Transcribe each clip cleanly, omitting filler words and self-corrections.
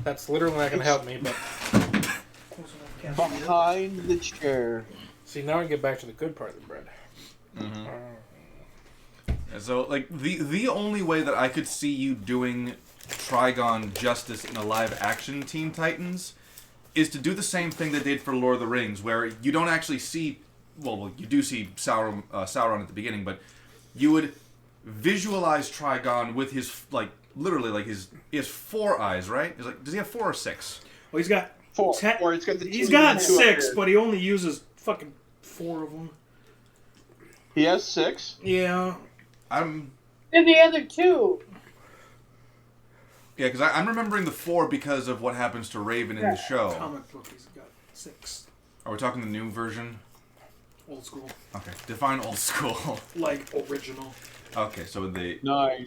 That's literally not going to help me, but... Behind the chair. See, now I get back to the good part of the bread. And so, like, the only way that I could see you doing Trigon justice in a live-action Teen Titans is to do the same thing they did for Lord of the Rings, where you don't actually see... Well, you do see Sauron at the beginning, but you would visualize Trigon with his, like, literally, like, he has 4 eyes, right? He's like, does he have 4 or 6? Well, he's got... 4. Or he's got 6, but he only uses fucking 4 of them. He has 6? Yeah. And the other 2. Yeah, because I'm remembering the 4 because of what happens to Raven in the show. Comic book, he's got 6. Are we talking the new version? Old school. Okay, define old school. Like, original. Okay, so the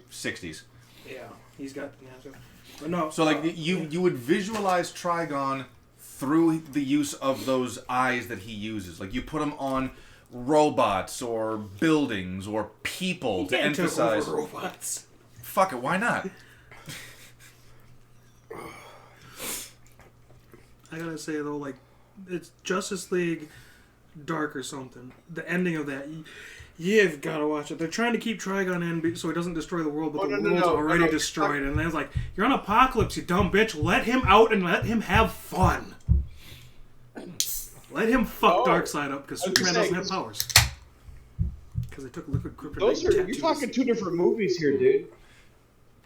60s. Yeah, he's got... Yeah, but no. So, like, you would visualize Trigon through the use of those eyes that he uses. Like, you put them on robots or buildings or people to emphasize... Over robots. Fuck it, why not? I gotta say, though, like, it's Justice League Dark or something. The ending of that, you've got to watch it. They're trying to keep Trigon in so he doesn't destroy the world, but the world's already destroyed. And it's like, you're on Apocalypse, you dumb bitch. Let him out and let him have fun. Let him fuck Darkseid up, because Superman doesn't have powers. Because they took liquid kryptonite You're talking 2 different movies here, dude.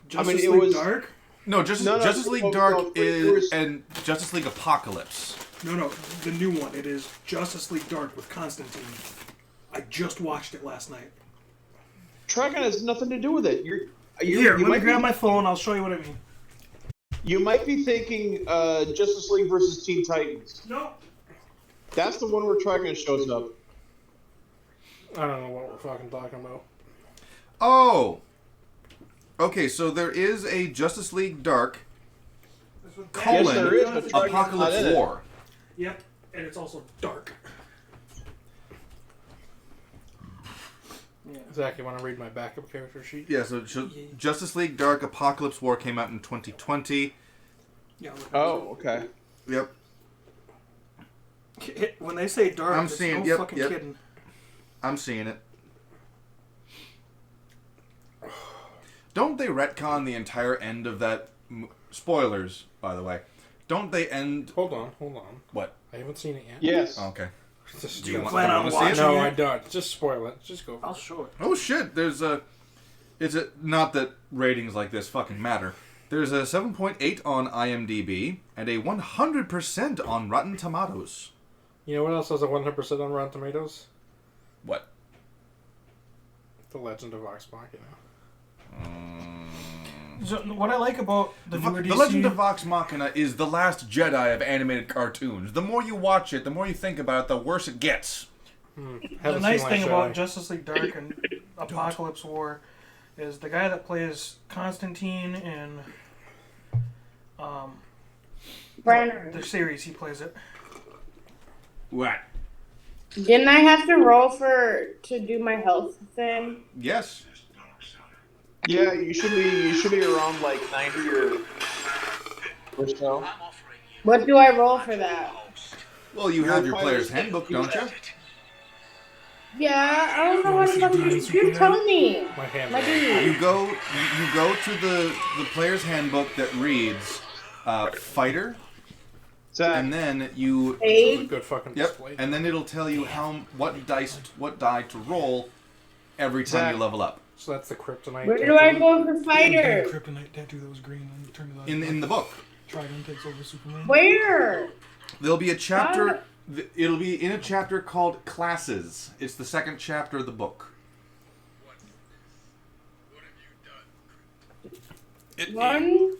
Justice League Dark? No, Justice League Dark is and Justice League Apocalypse. No, the new one. It is Justice League Dark with Constantine. I just watched it last night. Trigon has nothing to do with it. Here, let me grab my phone. I'll show you what I mean. You might be thinking Justice League versus Teen Titans. No. That's the one where Trigon shows up. I don't know what we're fucking talking about. Oh! Okay, so there is a Justice League Dark There is, but Trigon's not Apocalypse in it. War. Yep, and it's also dark. Yeah. Zach, you want to read my backup character sheet? Yeah, so Justice League Dark Apocalypse War came out in 2020. Yeah. Oh, okay. Yep. When they say dark, I'm seeing. no Yep. fucking Yep. kidding. I'm seeing it. Don't they retcon the entire end of that? Spoilers, by the way. Don't they end? Hold on. What? I haven't seen it yet. Yes. Oh, okay. Do you plan on want to see watching it? No, I don't. Just spoil it. Just go. I'll show it. Oh shit! There's a. Not that ratings like this fucking matter. There's a 7.8 on IMDb and a 100% on Rotten Tomatoes. You know what else has a 100% on Rotten Tomatoes? What? The Legend of Vox Machina. So what I like about the Legend of Vox Machina is the last Jedi of animated cartoons. The more you watch it, the more you think about it, the worse it gets. The nice thing about Justice League Dark and Apocalypse War is the guy that plays Constantine in the series, he plays it. What? Didn't I have to roll to do my health thing? Yes. Yeah, you should be around like 90 or so. What do I roll for that? Well, you have your player's handbook, don't you? Yeah, I don't know what the fuck you tell me. My dude. You go to the player's handbook that reads fighter, and then you good fucking display. and then it'll tell you what die to roll every time you level up. So that's the kryptonite. Where do I go for fighter? Kryptonite tattoo that was green and turn to that. In the book. Trigon takes over Superman. Where? There'll be a chapter. It'll be in a chapter called Classes. It's the second chapter of the book. One.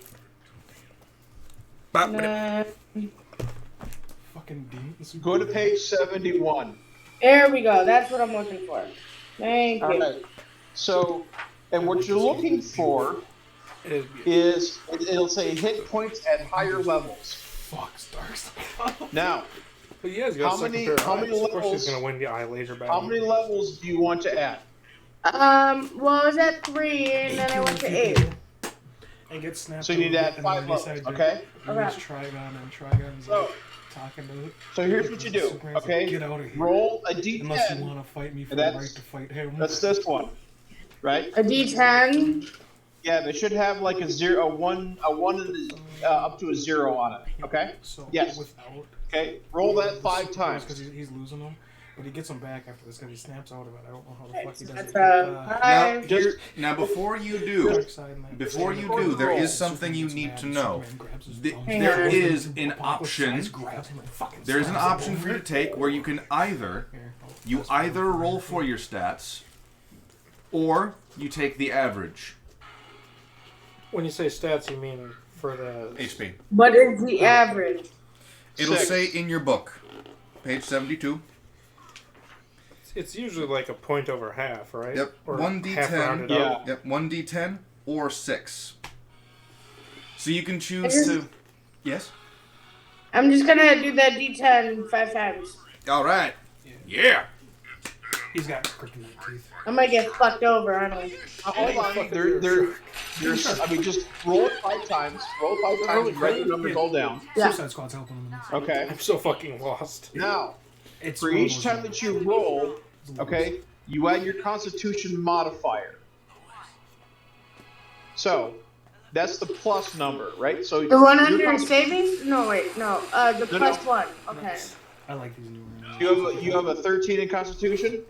Fucking demons. Go to page 71. There we go. That's what I'm looking for. Thank you. Right. So, and what you're looking for is it'll say hit points at higher levels. Fuck stars. Now, But yeah, how many Of course he's levels? gonna win the eye laser battle. How many levels do you want to add? Well, I was at 3 and then I went to 8. It gets snapped. So you need to add over, 5 and then levels, they decide okay? to use Trigon, and Trigon's So- like talking to. So here's what you do, Superman's okay? Like, get out of here. Roll a Unless you d10. want to fight me for and the that's- right to fight him. That's this one, right? A D10. Yeah, they should have like a 0, a 1, and up to a 0 on it. Okay. So Yes. without. Okay. Roll that 5 times. Because he's losing them, but he gets them back after this because he snaps out of it. I don't know how the Okay, fuck he so does that's it. a Now, 5. here, now before you do, Dark side and that- before you Before do, you there roll, is something you Superman's need mad to and know. Superman grabs his The- thumbs Hang there on. is an Apocalypse option. tries, grabs him and fucking There's an slams him option for you over. to take where you can either Here, you that's either fine. roll for your stats, or you take the average When you say stats, you mean for the... HP. What is the average? It'll 6. say in your book, page 72. It's usually like a point over half, right? Yep, Or 1d10. half rounded Yeah. up. Yep, 1d10 or 6. So you can choose I just- to. Yes. I'm just gonna do that D10 5 times. All right. Yeah. He's got kryptonite teeth. I might get fucked over, aren't I? Hold on. There's. I mean, just roll it 5 times. Roll 5 times and write the numbers all down. Yeah. Suicide Squad's helping him in this. Okay. I'm so fucking lost. Now, It's for one of each those time that you roll, okay, you add your Constitution modifier. So, that's the plus number, right? So The one your under Consti- savings? No, wait, no. The No, plus no. 1. Okay. I like these new ones. You have a 13 in Constitution.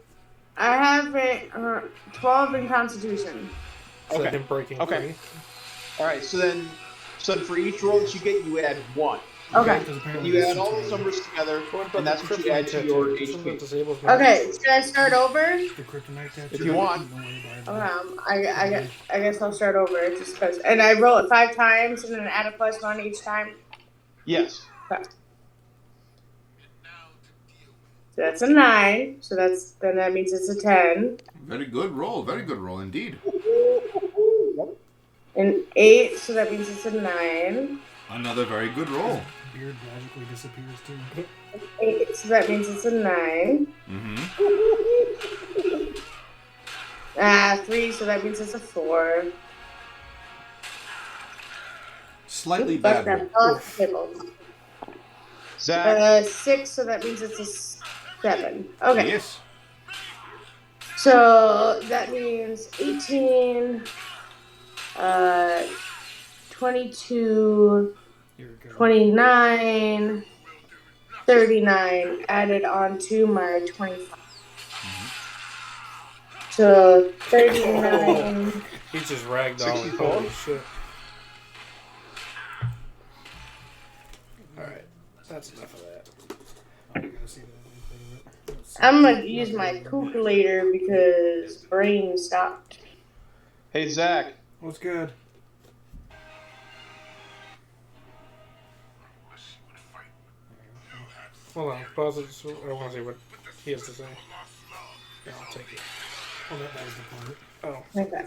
I have a 12 in Constitution. So Okay. him breaking Okay. free. All right. So then for each roll that you get, you add 1. Okay. Because apparently You it's add all too those numbers together, What about and that's the what you add kryptonite to your tattoo? Isn't that HP. disables me? Okay, should I start over? The kryptonite tattoo. If you want. Don't worry about it. I guess I'll start over just because. And I roll it 5 times and then add a plus 1 each time. Yes. Okay. So that's a 9. So that means it's a 10. Very good roll indeed. An 8, so that means it's a 9. Another very good roll. Beard magically disappears too. 8, so that means it's a 9. Mm-hmm. 3, so that means it's a 4. Slightly Fuck bad roll. that. Oh, it's tables. Zach. 6, so that means it's a 7. Okay. Yes. So that means 18, 22, Here we go. 29, 39 added on to my 25. So 39. He's just ragged on. 64? Holy shit. Alright. That's enough of that. I gotta see that. I'm gonna use my calculator because brain stopped. Hey, Zach. What's good? Hold on. Pause it. So I want to see what he has to say. Yeah, I'll take it. Oh, that was the point. Oh. Okay.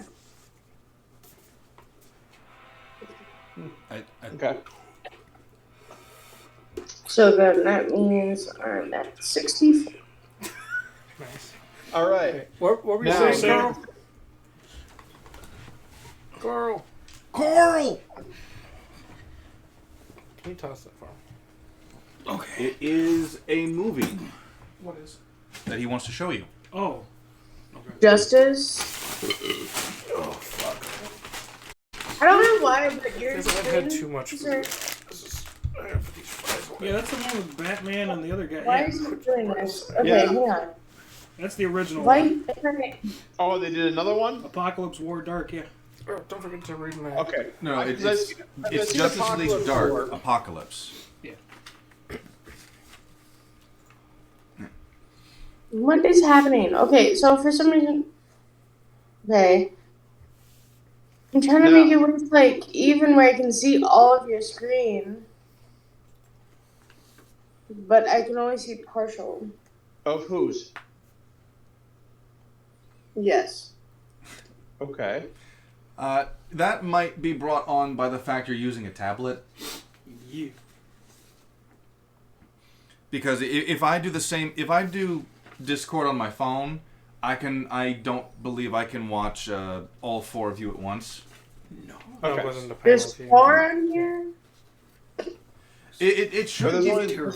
Okay. So then that means I'm at 64. Nice. All right. Okay. What were you Now- saying, Carl? Carl. Coral! Can you toss that far? Okay. It is a movie What is? that he wants to show you. Oh. Justice. Oh, fuck. I don't know why, but yours. Because I've had too much food. Sir, This is, I gotta put these fries away. Yeah, that's the one with Batman and the other guy. why Yeah, is it doing this? Okay, Yeah. hang on. that's the original. Why? Oh, they did another one? Apocalypse War Dark, yeah. Oh, don't forget to read my... Okay. No, I've it's seen Justice League Apocalypse Dark War. Apocalypse. What is happening? Okay, so for some reason. Okay. I'm trying to No. make it work like even where I can see all of your screen. But I can only see partial. Of whose? Yes. Okay. That might be brought on by the fact you're using a tablet. Yeah. Because if I do the same, if I do Discord on my phone, I don't believe I can watch all 4 of you at once. No. Oh, Okay. it wasn't the There's penalty. 4 on here. It But should there's give only, you.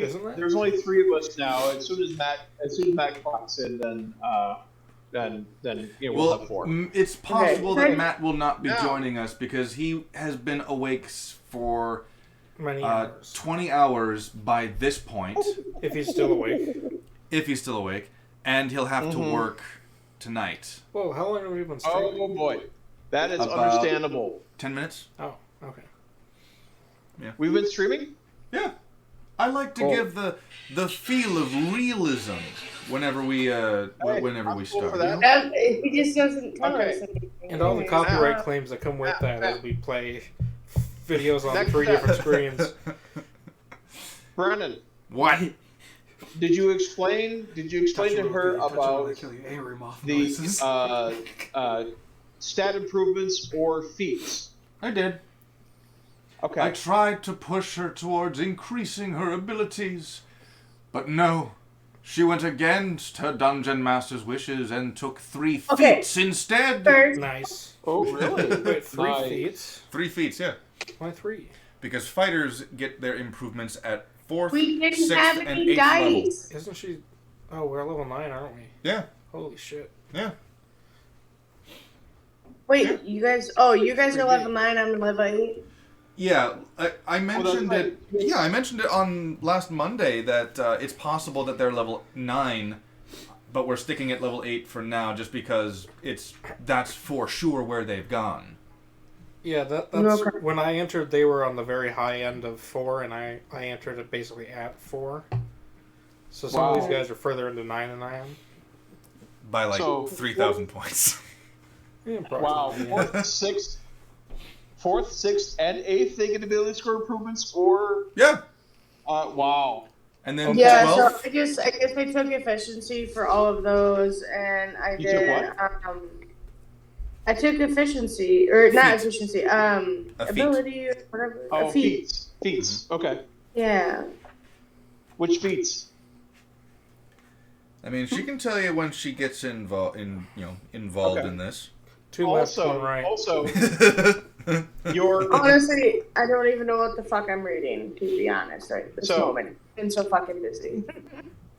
Isn't there? there's only 3 of us now. As soon as Matt clocks in, then we'll Well, have 4. it's possible Okay. that Matt will not be Now- joining us because he has been awake for Many hours. 20 hours by this point, If he's still awake. if he's still awake, and he'll have to work tonight. Whoa, how long have we been streaming? Oh boy, that is About- understandable. 10 minutes? Oh, okay. We've been streaming. Yeah. I like to Cool. give the feel of realism whenever we I'm cool start. for that. He just doesn't tell Okay. us anything. And all the Anyways. copyright claims that come with that as we play videos on Next 3 step. different screens. Brennan, What? did you explain to her about kill you. Angry moth the noises. stat improvements or feats? I did. Okay. I tried to push her towards increasing her abilities, but no. She went against her dungeon master's wishes and took 3 Okay. feats instead. First, Nice. Oh really? Wait, 3 Nice. feats? 3 feats, yeah. Why 3? Because fighters get their improvements at 4th, we didn't 6th, have and any 8th level. dice. Isn't she... Oh, we're level 9, aren't we? Yeah, Holy shit. yeah. Wait, you guys? Oh, you guys are level 9. I'm level 8. Yeah, I mentioned right. it. Yeah, I mentioned it on last Monday that it's possible that they're level 9, but we're sticking at level 8 for now, just because that's for sure where they've gone. Yeah, that's... Okay. When I entered, they were on the very high end of 4, and I entered it basically at 4. So some of these Wow. guys are further into 9 than I am. By like So, 3,000 points. Yeah, Wow. approximately. 4th, 6th, and 8th they get ability score improvements, or Yeah, wow. and then Yeah, 12th. so I guess I took efficiency for all of those, and I You took did. what? I took efficiency, or not Feat. efficiency. A feat. Ability, or whatever. Oh, a feat. feats. Okay. Yeah. Which feats? I mean, she can tell you when she gets involved Okay. in this. 2 left, 1 Also, right. your Honestly, I don't even know what the fuck I'm reading, to be honest, right at this So- moment. Been so fucking busy.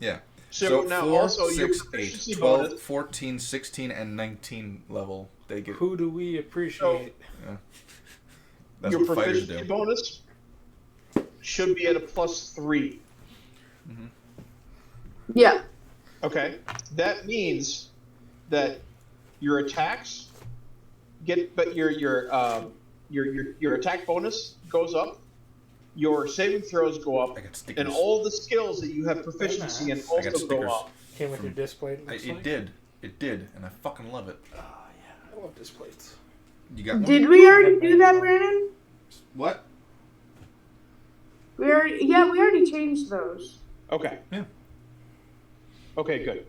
Yeah. so now 4, also your 6, 8, proficiency 12, bonus. 14, 16, and 19 level. They get. Who do we appreciate? That's Your what fighters proficiency do. bonus should be at a +3. Yeah. Okay, that means that your attacks but your attack bonus goes up, your saving throws go up, I got stickers. and all the skills that you have proficiency in I got also go stickers. up. Came with your display. it looks It like. did. It did, and I fucking love it. I love displays. You got one? Did we already do that, Brandon? What? We already changed those. Okay. Yeah. Okay, good.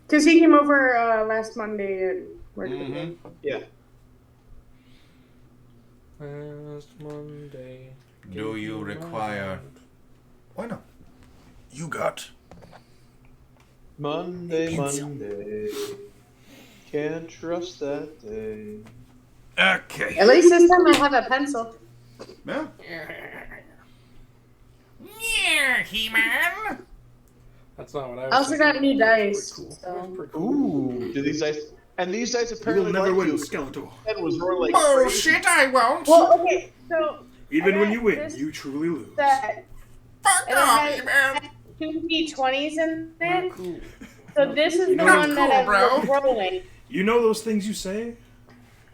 Because he came over last Monday and worked with me. Yeah. Last Monday. Do you require? Why not? You got. Monday. Can't trust that day. Okay. At least this time I have a pencil. Yeah. Yeah, He-Man. That's not what I was I also got thinking. new dice. Pretty cool. So. Pretty cool. Ooh. Do these dice? And these dice You will apparently never like win, you. Skeletor. And was more like Oh, crazy. shit, I won't. Well, okay, so Even I when got you win, this you truly lose. set, Fuck and off, it He-Man. had 2 D20s in it. Cool. So this is the know one what's that cool, I'm bro? rolling. You know those things you say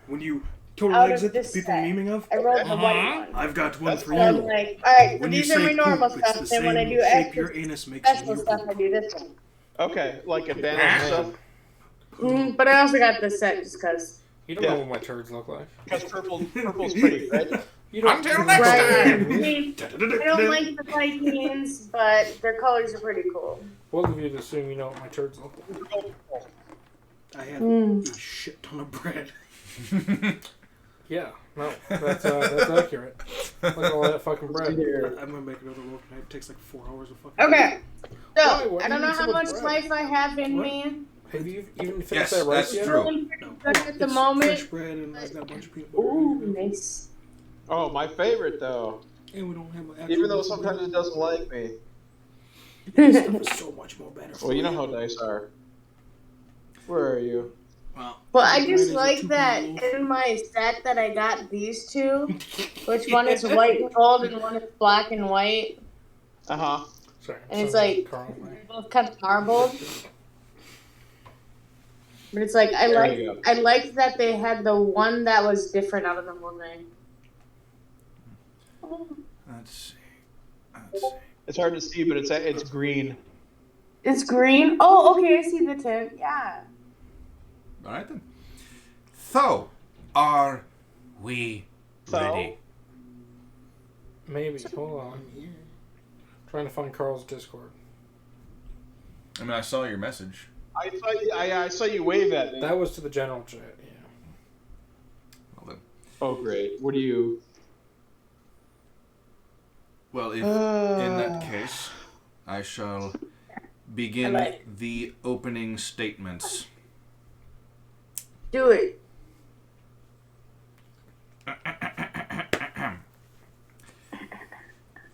when you total Out of exit that this people set. memeing of? I rolled the white one. I've got one That's for So I'm you. like, alright, so When you these are my say normal poop, it's stuff, the and when I same do shape your extra anus makes special you stuff, poop. I do this one. Okay, like advantage stuff. But I also got this set just because. You don't Yeah. know what my turds look like. Because purple's pretty red. You don't. Until next Right. time. I don't like the Vikings, but their colors are pretty cool. Both of you assume you know what my turds look like. I had a shit ton of bread. Yeah, no, that's accurate. Look at all that fucking bread. I'm gonna make another roll tonight. It takes like 4 hours of fucking. Okay, so Why I don't you know need how so much much bread? life I have in What? me. Have you even finished Yes, that rice that's yet? true. Good at the It's moment. fresh bread and I've got a bunch of peanut butter. Ooh, nice. Oh, my favorite though. And we don't have an actual Even though loaf of sometimes bread. it doesn't like me. This stuff is so much more better. Well, you know how dice are. Where are you? Well, Well, I bread just is a like 2 that pound in my set that I got these two. Which one is white and gold and one is black and white. Uh huh. Sorry. And it's something like Carl, they're both kind of marbled. But it's like There you go. I liked that they had the one that was different out of the whole thing. Let's see. Let's see. It's hard to see, but it's green. It's green. Oh, okay, I see the tip. Yeah. All right then. So, are we So? ready? Maybe. Hold on. Trying to find Carl's Discord. I mean, I saw your message. I saw you wave at me. That was to the general chat, yeah. Well then. Oh, great. What do you? Well, if in that case, I shall begin I like- the opening statements. Do it.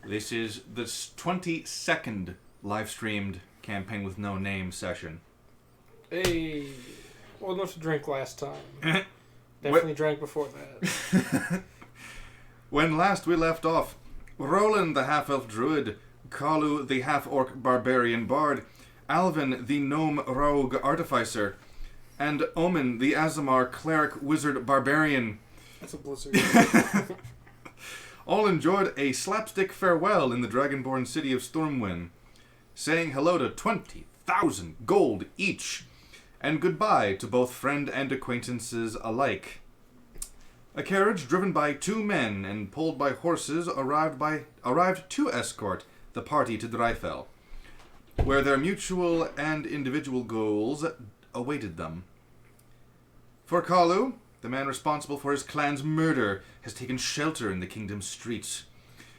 This is the 22nd live-streamed Campaign with No Name session. Hey. Well, enough to drink last time. Definitely drank before that. When last we left off, Roland the half-elf druid, Kalu the half-orc barbarian bard, Alvin the gnome rogue artificer, and Omen the Azamar cleric wizard barbarian That's a blizzard. all enjoyed a slapstick farewell in the dragonborn city of Stormwind, saying hello to 20,000 gold each, and goodbye to both friend and acquaintances alike. A carriage driven by 2 men and pulled by horses arrived to escort the party to Drifell, where their mutual and individual goals awaited them. For Kalu, the man responsible for his clan's murder has taken shelter in the kingdom's streets.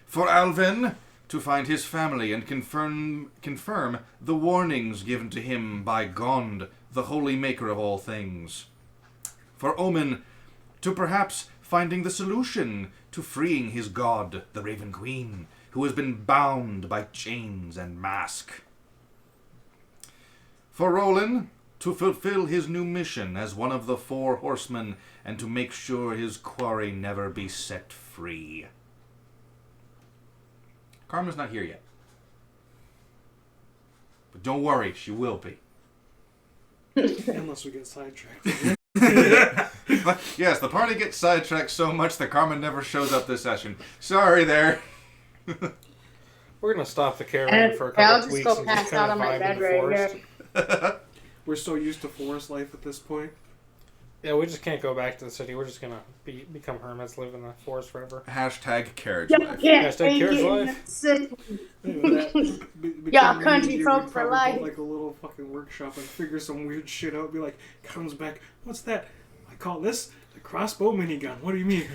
For Alvin, to find his family and confirm the warnings given to him by Gond, the holy maker of all things. For Omen, to perhaps finding the solution to freeing his god, the Raven Queen, who has been bound by chains and mask. For Roland, to fulfill his new mission as one of the 4 horsemen and to make sure his quarry never be set free. Karma's not here yet. But don't worry, she will be. Unless we get sidetracked. But yes, the party gets sidetracked so much that Karma never shows up this session. Sorry there. We're going to stop the caravan for a couple I'll of just weeks go and pass just out kind on of my vibe in bed the right forest. here. We're so used to forest life at this point. Yeah, we just can't go back to the city. We're just going to become hermits, live in the forest forever. Hashtag carriage Yeah, life. yeah, Hashtag Carrot's getting life. sick. Between Yeah, me and country you, folk we'd for probably life. go, like a little fucking workshop and figure some weird shit out. Be like, comes back, what's that? I call this the crossbow minigun. What do you mean?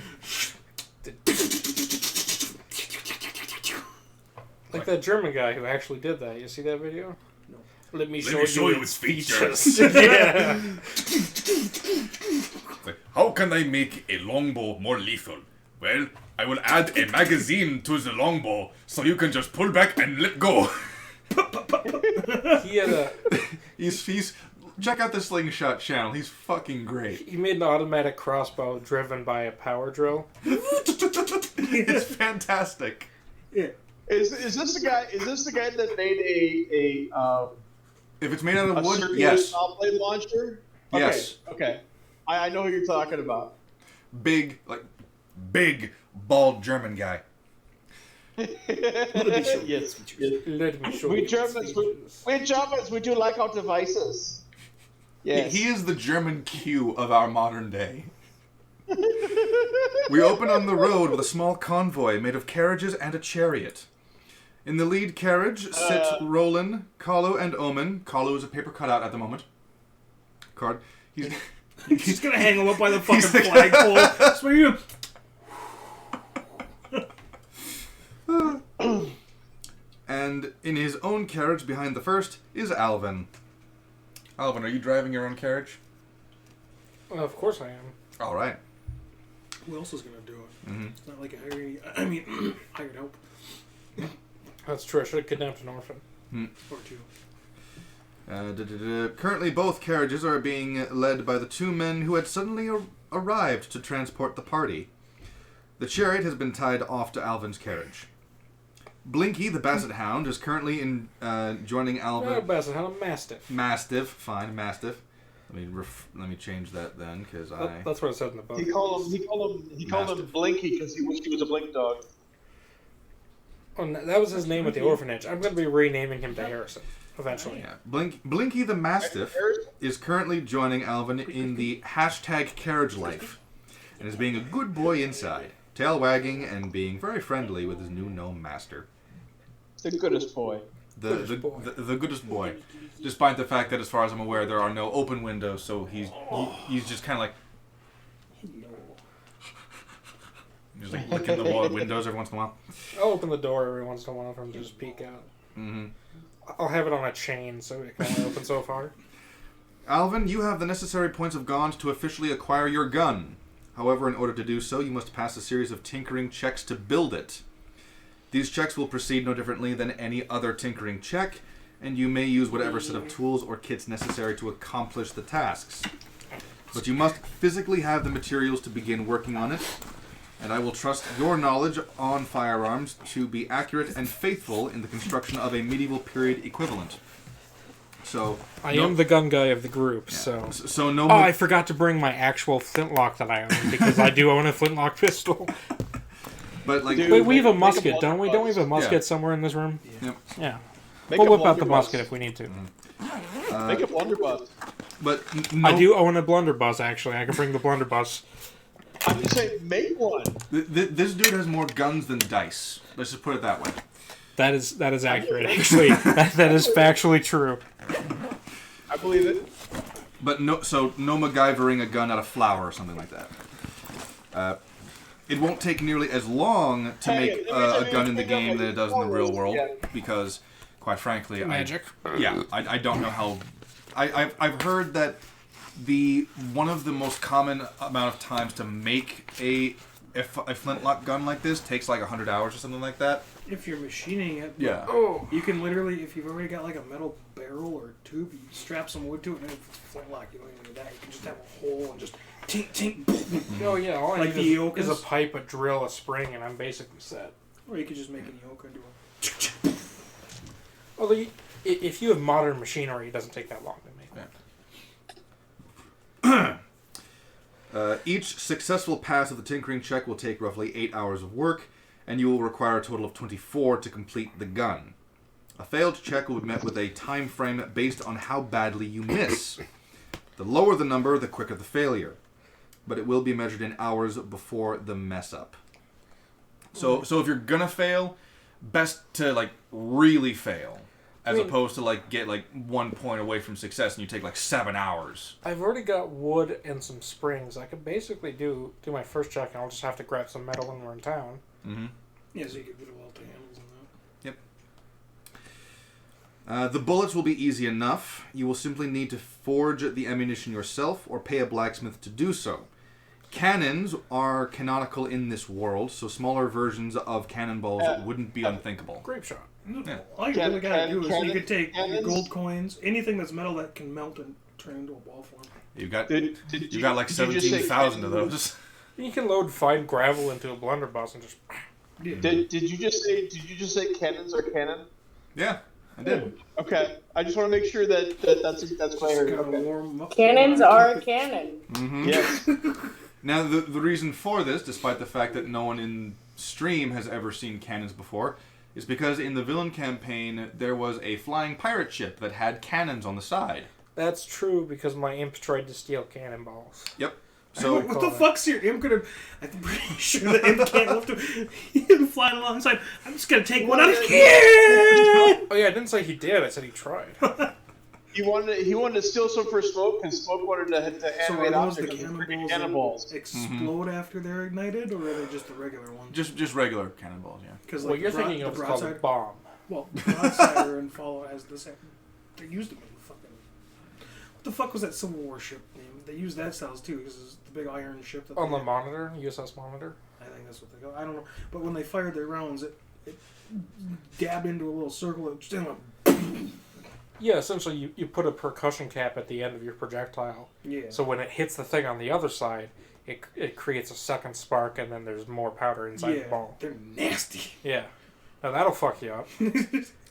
Like that German guy who actually did that. You see that video? No. Let me me show you its features. Yeah. How can I make a longbow more lethal? Well, I will add a magazine to the longbow so you can just pull back and let go. He had a... He's check out the Slingshot channel. He's fucking great. He made an automatic crossbow driven by a power drill. It's fantastic. Yeah. Is this the guy? Is this the guy that made a If it's made out of wood, circular yes. top blade launcher? Okay, Yes. Okay. I know who you're talking about. Big, bald German guy. Yes. Let me show We you. Germans, we do like our devices. Yes. He is the German Q of our modern day. We open on the road with a small convoy made of carriages and a chariot. In the lead carriage sit Roland, Kalu, and Omen. Kalu is a paper cutout at the moment. Card. He's just gonna hang him up by the fucking flagpole. So you. And in his own carriage behind the first is Alvin. Alvin, are you driving your own carriage? Well, of course I am. All right. Who else is going to do it? Mm-hmm. It's not like hired help. That's true. I should have kidnapped an orphan. Or two. Currently, both carriages are being led by the two men who had suddenly arrived to transport the party. The chariot has been tied off to Alvin's carriage. Blinky, the basset hound, is currently joining Alvin. No, basset hound, a mastiff. Mastiff, fine, mastiff. Let me change that then, because That's what it said in the book. He called him Blinky because he wished he was a blink dog. Oh, no, that was his name at the orphanage. I'm going to be renaming him to Harrison eventually. Yeah. Blinky the Mastiff is currently joining Alvin in the #carriage life, and is being a good boy inside, tail wagging and being very friendly with his new gnome master. The goodest boy. The goodest boy, despite the fact that, as far as I'm aware, there are no open windows, so he's just kind of like. Just like licking the wall windows every once in a while. I'll open the door every once in a while for him to just peek out. Mm-hmm. I'll have it on a chain so it can only open so far. Alvin, you have the necessary points of Gaunt to officially acquire your gun. However, in order to do so, you must pass a series of tinkering checks to build it. These checks will proceed no differently than any other tinkering check, and you may use whatever set of tools or kits necessary to accomplish the tasks. But you must physically have the materials to begin working on it, and I will trust your knowledge on firearms to be accurate and faithful in the construction of a medieval period equivalent. So I am the gun guy of the group, yeah. so no. Oh, I forgot to bring my actual flintlock that I own, because I do own a flintlock pistol. But like, wait, we have a musket, don't we? Don't we have a musket somewhere in this room? Yep. Yeah. Make We'll a whip out the blunderbuss. musket if we need to. Make a blunderbuss. But I do own a blunderbuss, actually. I can bring the blunderbuss. I'm just saying, make one. This dude has more guns than dice. Let's just put it that way. That is accurate, actually. that is factually true. I believe it. But no MacGyvering a gun out of flour or something like that. It won't take nearly as long to make a gun in the game than it does in the real world, because, quite frankly, Magic. I don't know how. I've heard that one of the most common amount of times to make a flintlock gun like this takes like 100 hours or something like that. If you're machining it, Yeah. You can literally, if you've already got like a metal barrel or tube, you strap some wood to it, and if it's flintlock, you don't even need that. You can just have a hole and just tink, tink. Oh yeah, all I Like need the is a Yokas? pipe, a drill, a spring, and I'm basically set. Or you could just make an yoke and do a. Although, if you have modern machinery, it doesn't take that long to make that. Each successful pass of the tinkering check will take roughly 8 hours of work, and you will require a total of 24 to complete the gun. A failed check will be met with a time frame based on how badly you miss. The lower the number, the quicker the failure. But it will be measured in hours before the mess up. So if you're gonna fail, best to like really fail, as opposed to like get like 1 point away from success and you take like 7 hours. I've already got wood and some springs. I could basically do my first check, and I'll just have to grab some metal when we're in town. Mm-hmm. Yeah, so you could do all the handles and that. Yep. The bullets will be easy enough. You will simply need to forge the ammunition yourself or pay a blacksmith to do so. Cannons are canonical in this world, so smaller versions of cannonballs wouldn't be unthinkable. Grape shot. Yeah. All you really gotta do is you could take your cannons? gold coins, anything that's metal that can melt and turn into a ball form. You got Did you got like did you just say 17,000 of cannons? those. You can load fine gravel into a blunderbuss and just. Yeah. Did you just say cannons are cannon? Yeah, I did. Okay, I just want to make sure that's what I heard. Gotta Okay. warm up. Cannons are canon. Mm-hmm. Yes. Now, the reason for this, despite the fact that no one in stream has ever seen cannons before, is because in the villain campaign, there was a flying pirate ship that had cannons on the side. That's true because my imp tried to steal cannonballs. Yep. So what the fuck's your imp gonna? I'm pretty sure the imp can't lift him. He's flying alongside. I'm just gonna take one out of here. Oh yeah, I didn't say he did. I said he tried. He wanted to steal some for Smoke, because Smoke wanted to So are animate those the objects with freaking cannonballs cannonballs. that explode after they're ignited, or are they just the regular ones? just regular cannonballs, yeah. Because What you're thinking of is called a bomb. Well, the broadside and Fallout has the same. They used them in the fucking. the fuck was that Civil War ship name? They used that styles too, because it's the big iron ship. That On the Monitor, USS Monitor. I think that's what they go. I don't know, but when they fired their rounds, it dabbed into a little circle. It just went. Yeah, essentially you put a percussion cap at the end of your projectile. Yeah. So when it hits the thing on the other side, it creates a second spark, and then there's more powder inside the ball. They're nasty. Yeah. Now that'll fuck you up.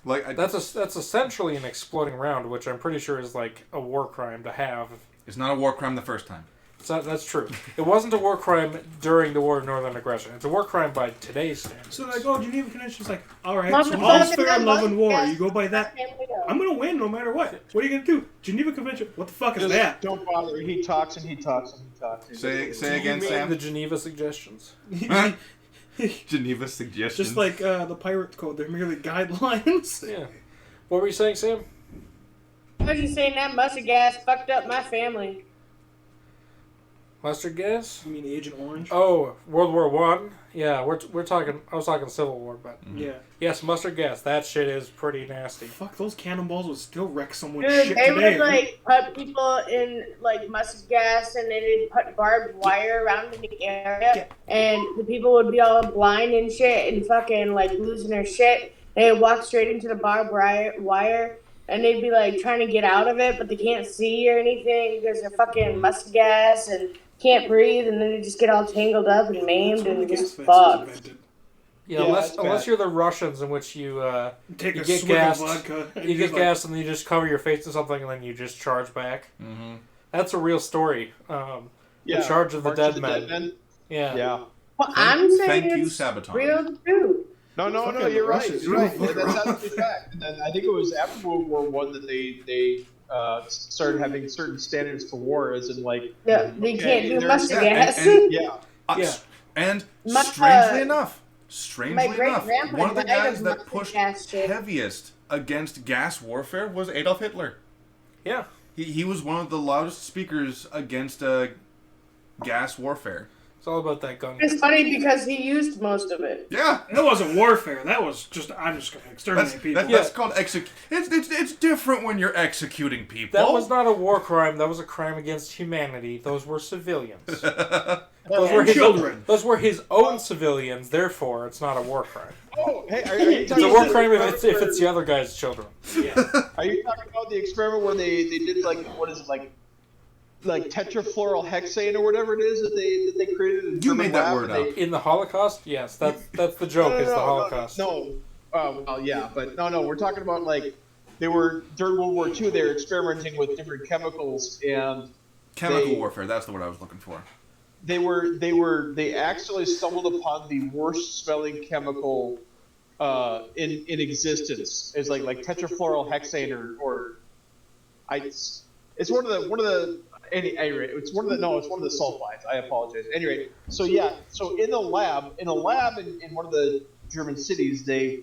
That's essentially an exploding round, which I'm pretty sure is like a war crime to have. It's not a war crime the first time. So that's true. It wasn't a war crime during the War of Northern Aggression. It's a war crime by today's standards. So like, oh, Geneva Convention's like, all right, so all's fair in love and war. You go by that. I'm gonna win no matter what. What are you gonna do? Geneva Convention. What the fuck is that? Don't bother. He talks and he talks and he talks. Say again, Sam. The Geneva suggestions. Geneva suggestions. Just like the pirate code, they're merely guidelines. Yeah. What were you saying, Sam? I was just saying that mustard gas fucked up my family. Mustard gas? You mean Agent Orange? Oh, World War One. Yeah, we're talking. I was talking Civil War, but Yeah. yes, mustard gas. That shit is pretty nasty. Fuck, those cannonballs would still wreck someone's Dude, shit they today. would like put people in like mustard gas, and then they'd put barbed wire around in the area, and the people would be all blind and shit, and fucking like losing their shit. They'd walk straight into the barbed wire, and they'd be like trying to get out of it, but they can't see or anything because they're fucking mustard gas and can't breathe, and then they just get all tangled up and maimed and just fucked. Yeah, unless you're the Russians, in which you Take you a get swig gassed, of vodka. you get gassed, and then you just cover your face in something, and then you just charge back. Mm-hmm. That's a real story. The Charge of the Dead Men. Yeah. Yeah. Well, I'm saying Thank you, it's Sabaton. real too. No, Fucking you're right. Russians, You're right. fucking That's Russians. absolutely fact. And then I think it was after World War One that they started having certain standards for war, as in like Yeah, they can't do there's- mustard gas. yeah. And My, strangely uh, enough, my great-grandpa one of the died guys of that mustard pushed gas shit. heaviest against gas warfare was Adolf Hitler. Yeah. He was one of the loudest speakers against gas warfare. It's all about that gun. It's funny because he used most of it. Yeah. That wasn't warfare. That was just, I'm just going to exterminate people. That's called It's different when you're executing people. That was not a war crime. That was a crime against humanity. Those were civilians. And children. Those were his own civilians. Therefore, it's not a war crime. Oh, hey, are you It's talking a war about crime the if it's the other guy's children. Are you talking about the experiment where they did like what is it, like tetrafluorohexane or whatever it is that they created? In You made that word up. In the Holocaust, yes, that's the joke. Is the Holocaust? No. Well, yeah, but no. We're talking about like they were during World War II. They were experimenting with different chemicals and Chemical warfare, that's the word I was looking for. they actually stumbled upon the worst smelling chemical in existence. It's like tetrafluorohexane it's one of the it's one of the sulfides. I apologize. Anyway, so in a lab in one of the German cities, they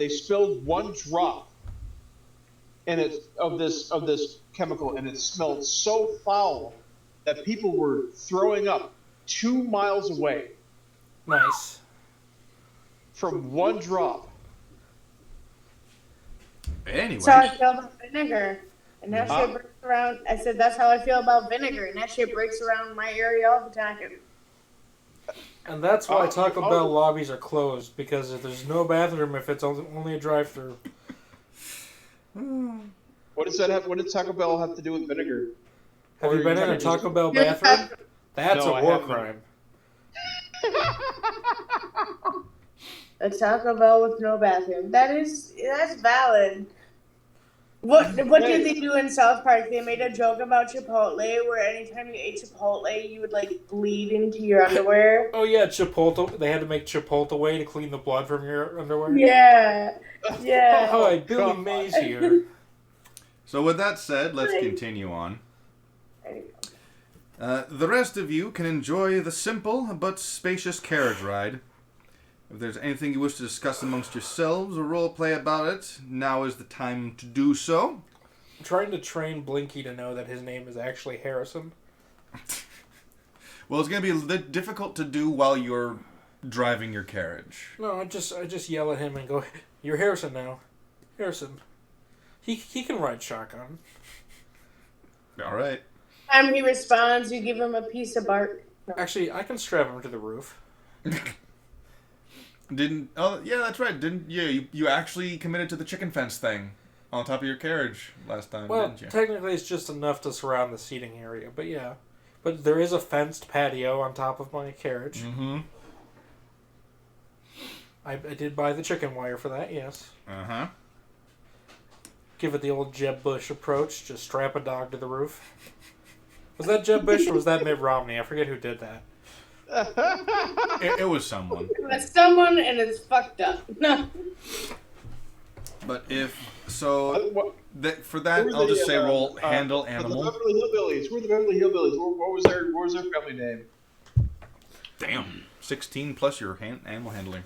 spilled one drop of this chemical, and it smelled so foul that people were throwing up 2 miles away Nice. from one drop. Anyway. That's how I feel about vinegar. And that shit breaks around. I said, that's how I feel about vinegar. And that shit breaks around my area all the time. And that's why Taco Bell lobbies are closed, because if there's no bathroom if it's only a drive-through. What does that have? What did Taco Bell have to do with vinegar? Have Or you been in kinda a Taco just- Bell bathroom? That's No, a I war haven't. crime. A Taco Bell with no bathroom. That's valid. What did they do in South Park? They made a joke about Chipotle, where anytime you ate Chipotle, you would like bleed into your underwear. Oh yeah, Chipotle. They had to make Chipotle to clean the blood from your underwear. Yeah, yeah. Oh, hi, Billy Mays here. So with that said, let's continue on. There you go. The rest of you can enjoy the simple but spacious carriage ride. If there's anything you wish to discuss amongst yourselves or roleplay about it, now is the time to do so. I'm trying to train Blinky to know that his name is actually Harrison. Well, it's going to be a bit difficult to do while you're driving your carriage. No, I just yell at him and go, "You're Harrison now, Harrison." He can ride shotgun. All right. Time he responds, you give him a piece of bark. Actually, I can strap him to the roof. That's right. Didn't you actually committed to the chicken fence thing on top of your carriage last time, Well, didn't you? technically it's just enough to surround the seating area, but yeah. But there is a fenced patio on top of my carriage. Mm-hmm. I did buy the chicken wire for that, yes. Uh-huh. Give it the old Jeb Bush approach, just strap a dog to the roof. Was that Jeb Bush or was that Mitt Romney? I forget who did that. It was someone. It's someone and it's fucked up. No. But for that, I'll just say roll handle animal. The Beverly Hillbillies. Who are the Beverly Hillbillies? What was their family name? Damn. 16 plus your animal handling.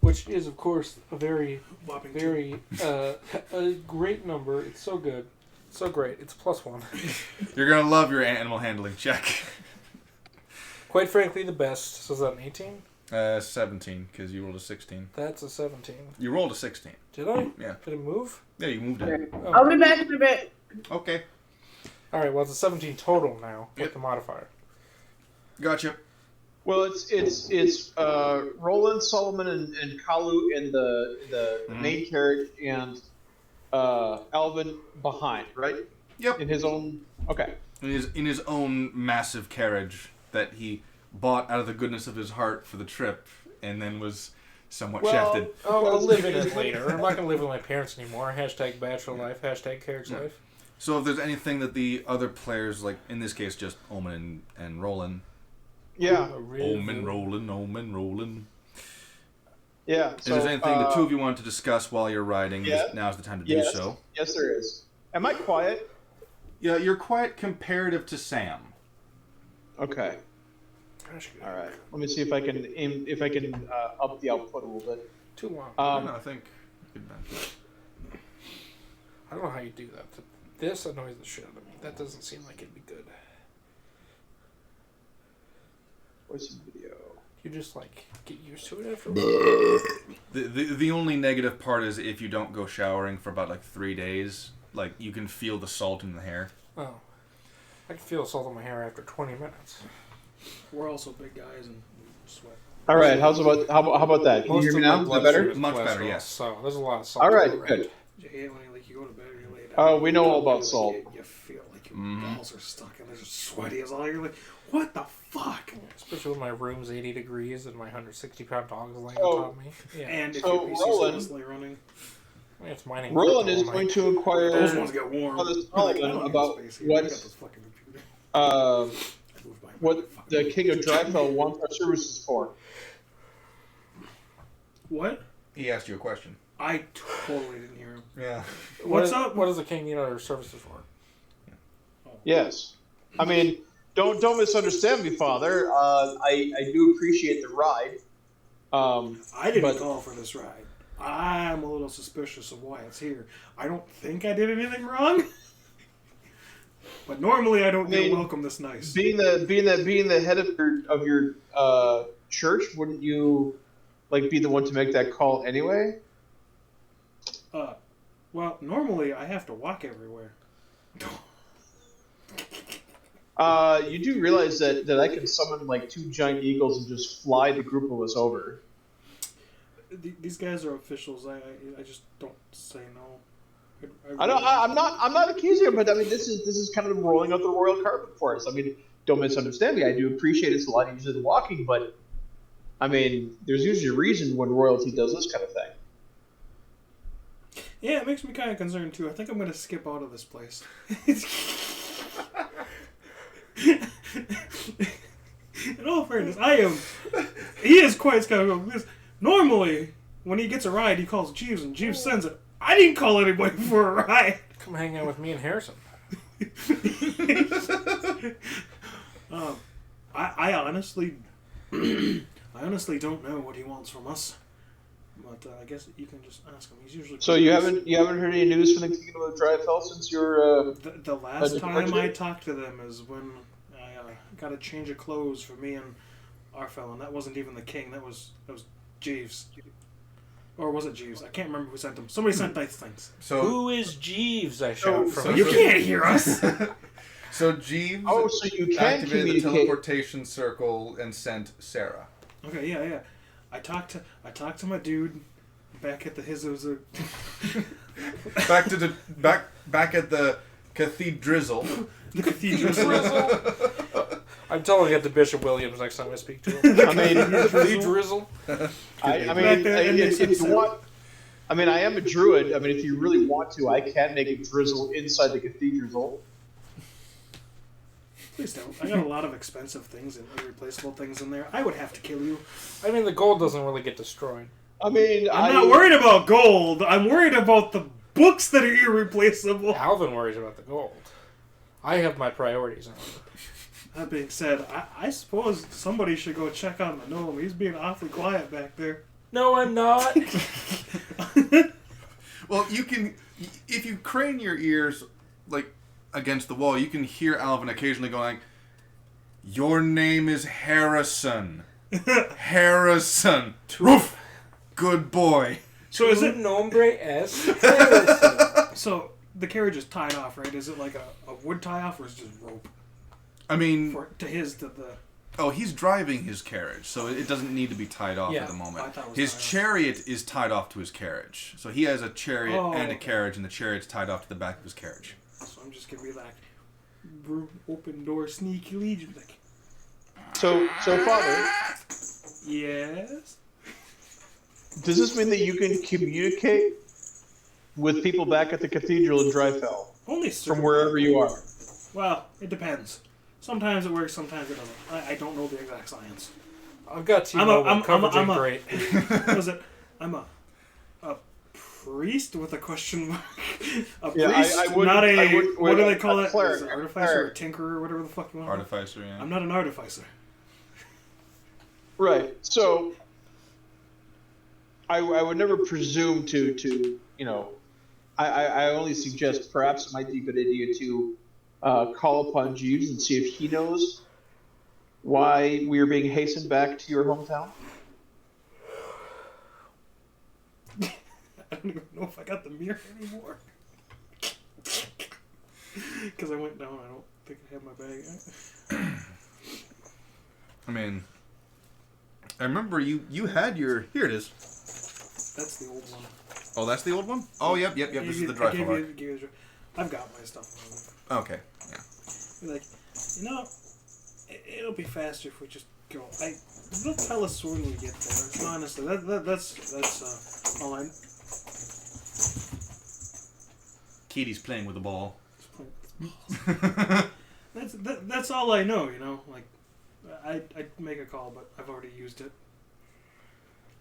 Which is, of course, a very a great number. It's so good. So great. It's +1. You're going to love your animal handling check. Quite frankly, the best. So is that an 18? 17, because you rolled a 16. That's a 17. You rolled a 16. Did I? Yeah. Did it move? Yeah, you moved it. Oh. I'll be back in a bit. Okay. Alright, well, it's a 17 total now with the modifier. Gotcha. Well, it's Roland, Solomon, and Kalu in the main carriage, and Alvin behind, right? Yep. In his own. Okay. In his own massive carriage that he bought out of the goodness of his heart for the trip, and then was somewhat shafted. I'll live in it later. I'm not going to live with my parents anymore. #bachelor life. #carriage life. So if there's anything that the other players, like in this case just Omen and Roland. Yeah. Omen, Roland. Yeah. If there's anything the two of you want to discuss while you're riding, now's the time to do so. Yes, there is. Am I quiet? Yeah, you're quiet comparative to Sam. Okay. All right. Let me see if I can up the output a little bit. Too long. I think. I don't know how you do that. This annoys the shit out of me. That doesn't seem like it'd be good. Voice and video. You just get used to it after a while. The only negative part is if you don't go showering for about 3 days, you can feel the salt in the hair. Oh. I can feel salt in my hair after 20 minutes. We're also big guys and we sweat. All right. How about that? Can you hear me now? Is that better? Much better, yes. So there's a lot of salt. All right. Good. You hate when you go to bed and you lay down. Oh, we know all about salt. You feel like your balls are stuck and they're sweaty as all. You're like, what the fuck? Especially when my room's 80 degrees and my 160-pound dog is laying on top of me. Yeah. And if so your Roland, PC's running. It's mining. Roland is going to inquire Those ones get warm. about what the King of Drifell wants our services for. What? He asked you a question. I totally didn't hear him. Yeah. What's up? What does the king need our services for? Yes. I mean, don't misunderstand me, Father. I do appreciate the ride. I didn't call for this ride. I'm a little suspicious of why it's here. I don't think I did anything wrong. But normally I don't get welcome this nice. Being the head of your church, wouldn't you be the one to make that call anyway? Well, normally I have to walk everywhere. You do realize that I can summon 2 giant eagles and just fly the group of us over. These guys are officials. I just don't say no. I'm not accusing him, but I mean this is kind of rolling out the royal carpet for us. I mean, don't misunderstand me. I do appreciate it's a lot easier than walking, but I mean, there's usually a reason when royalty does this kind of thing. Yeah, it makes me kind of concerned too. I think I'm going to skip out of this place. In all fairness, he is quite skeptical because normally when he gets a ride, he calls Jeeves and Jeeves sends it. I didn't call anybody for a ride. Come hang out with me and Harrison. I honestly don't know what he wants from us. But I guess you can just ask him. He's usually. So you haven't heard any news from the Kingdom of Drifell since your the last time I talked to them is when I got a change of clothes for me and Arfel, and that wasn't even the king. That was Jeeves. Or was it Jeeves? I can't remember who sent them. Somebody sent nice things. So Who is Jeeves? I shout from You can't hear us. So Jeeves Oh, so you can activated the communicate. teleportation circle and sent Sarah. Okay, yeah. I talked to my dude back at the back at the cathedral. The cathedral. I'm telling it to Bishop Williams next time I speak to him. I mean, Drizzle. I mean, if you want, I mean, I am a druid. I mean, if you really want to, I can make a drizzle inside the cathedral. Please don't. I got a lot of expensive things and irreplaceable things in there. I would have to kill you. I mean, the gold doesn't really get destroyed. I mean, I'm not worried about gold. I'm worried about the books that are irreplaceable. Alvin worries about the gold. I have my priorities on it. That being said, I suppose somebody should go check on the gnome. He's being awfully quiet back there. No, I'm not. Well, you can, if you crane your ears like against the wall, you can hear Alvin occasionally going, "Your name is Harrison. Harrison. Roof. Good boy." So is it nombre es Harrison? So the carriage is tied off, right? Is it like a wood tie off, or is it just rope? I mean, to the. oh, he's driving his carriage, so it doesn't need to be tied off Yeah, at the moment. I thought it was His tied off. chariot is tied off to his carriage, so he has a chariot Oh, and a okay. carriage, and the chariot's tied off to the back of his carriage. So I'm just gonna be like, open door, sneaky legion. Like, So, Father, yes. does this mean that you can communicate with people back at the cathedral in Drifell Only from wherever you are? Well, it depends. Sometimes it works, sometimes it doesn't. I don't know the exact science. I've got T-Mobile coverage ain't great. What was it? I'm a priest with a question mark. A Yeah, priest, I wouldn't- not a. I wouldn't- What do they a call it? cleric, Is it a artificer or cleric. tinkerer or whatever the fuck you want? Artificer, yeah. I'm not an artificer. Right. So, I would never presume to you know, I only suggest perhaps it might be a good idea to call upon Jeeves and see if he knows why we are being hastened back to your hometown. I don't even know if I got the mirror anymore. Because I went down. I don't think I have my bag. I mean, I remember you had your. Here it is. That's the old one. Oh, that's the old one? Oh, yep. This is the Drifell arc. I've got my stuff. Okay, yeah. Be like, you know, it'll be faster if we just go. They'll tell us when we get there. Honestly, that's all I. Kitty's playing with the ball. That's all I know. You know, like I'd make a call, but I've already used it.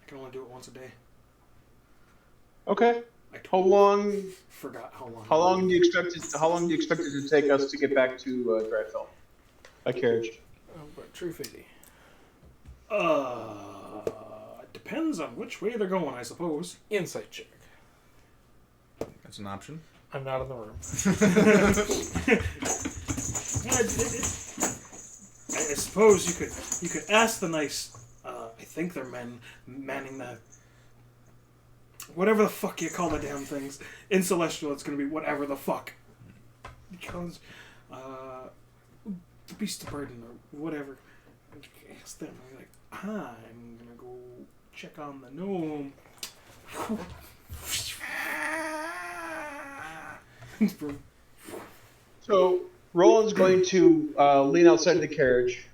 I can only do it once a day. Okay. I How totally long? forgot how long. How long do you expect it? How long do you expect it to take us to get back to Drifell? By carriage. True 50. It depends on which way they're going, I suppose. Insight check. That's an option. I'm not in the room. Yeah, I suppose you could ask the nice. I think they're manning the. Whatever the fuck you call the damn things. In Celestial, it's going to be whatever the fuck. Because, the Beast of Burden or whatever. Ask them. I'm like, I'm going to go check on the gnome. So Roland's going to lean outside the carriage.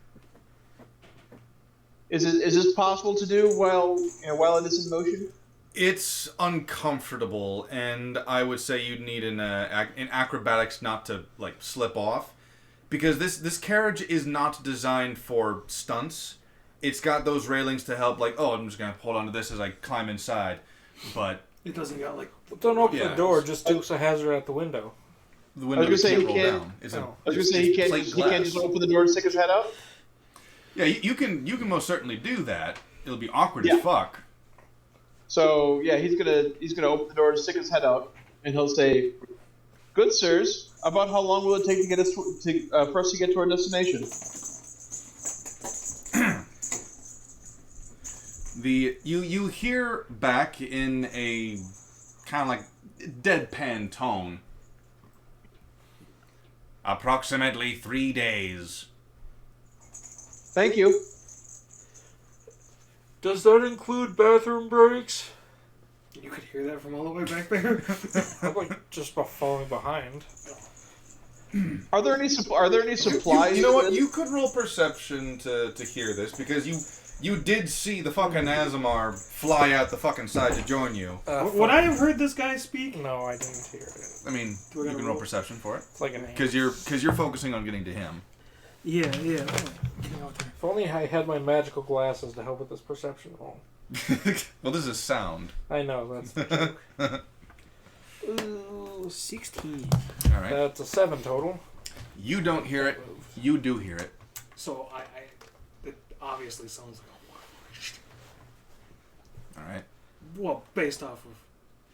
Is this possible to do while it is in motion? It's uncomfortable, and I would say you'd need an acrobatics not to like slip off, because this carriage is not designed for stunts. It's got those railings to help, like, oh, I'm just gonna hold on to this as I climb inside, but It doesn't got like. Don't open Yeah. the door. Just Dukes a hazard out the window. the window gonna say can't he roll can't- down. It's Oh. a, I was gonna it's say he plate can't glass. just open the door and stick his head out. Yeah, you can most certainly do that. It'll be awkward Yeah. as fuck. So yeah, he's gonna open the door and stick his head out, and he'll say, "Good sirs, about how long will it take to get us for us to get to our destination?" You hear back in a kind of like deadpan tone. Approximately 3 days. Thank you. Does that include bathroom breaks? You could hear that from all the way back there. I'm like just falling behind. Are there any supplies? You know what? You could roll perception to hear this because you did see the fucking Azamar fly out the fucking side to join you. Would I have heard this guy speak? No, I didn't hear it. I mean, you can roll perception for it. It's like an Because you're focusing on getting to him. Yeah. If only I had my magical glasses to help with this perception roll. Well, this is sound. I know, that's the joke. Ooh, 16. All right. That's a 7 total. You don't hear it. You do hear it. So it obviously sounds like a All right. well, based off of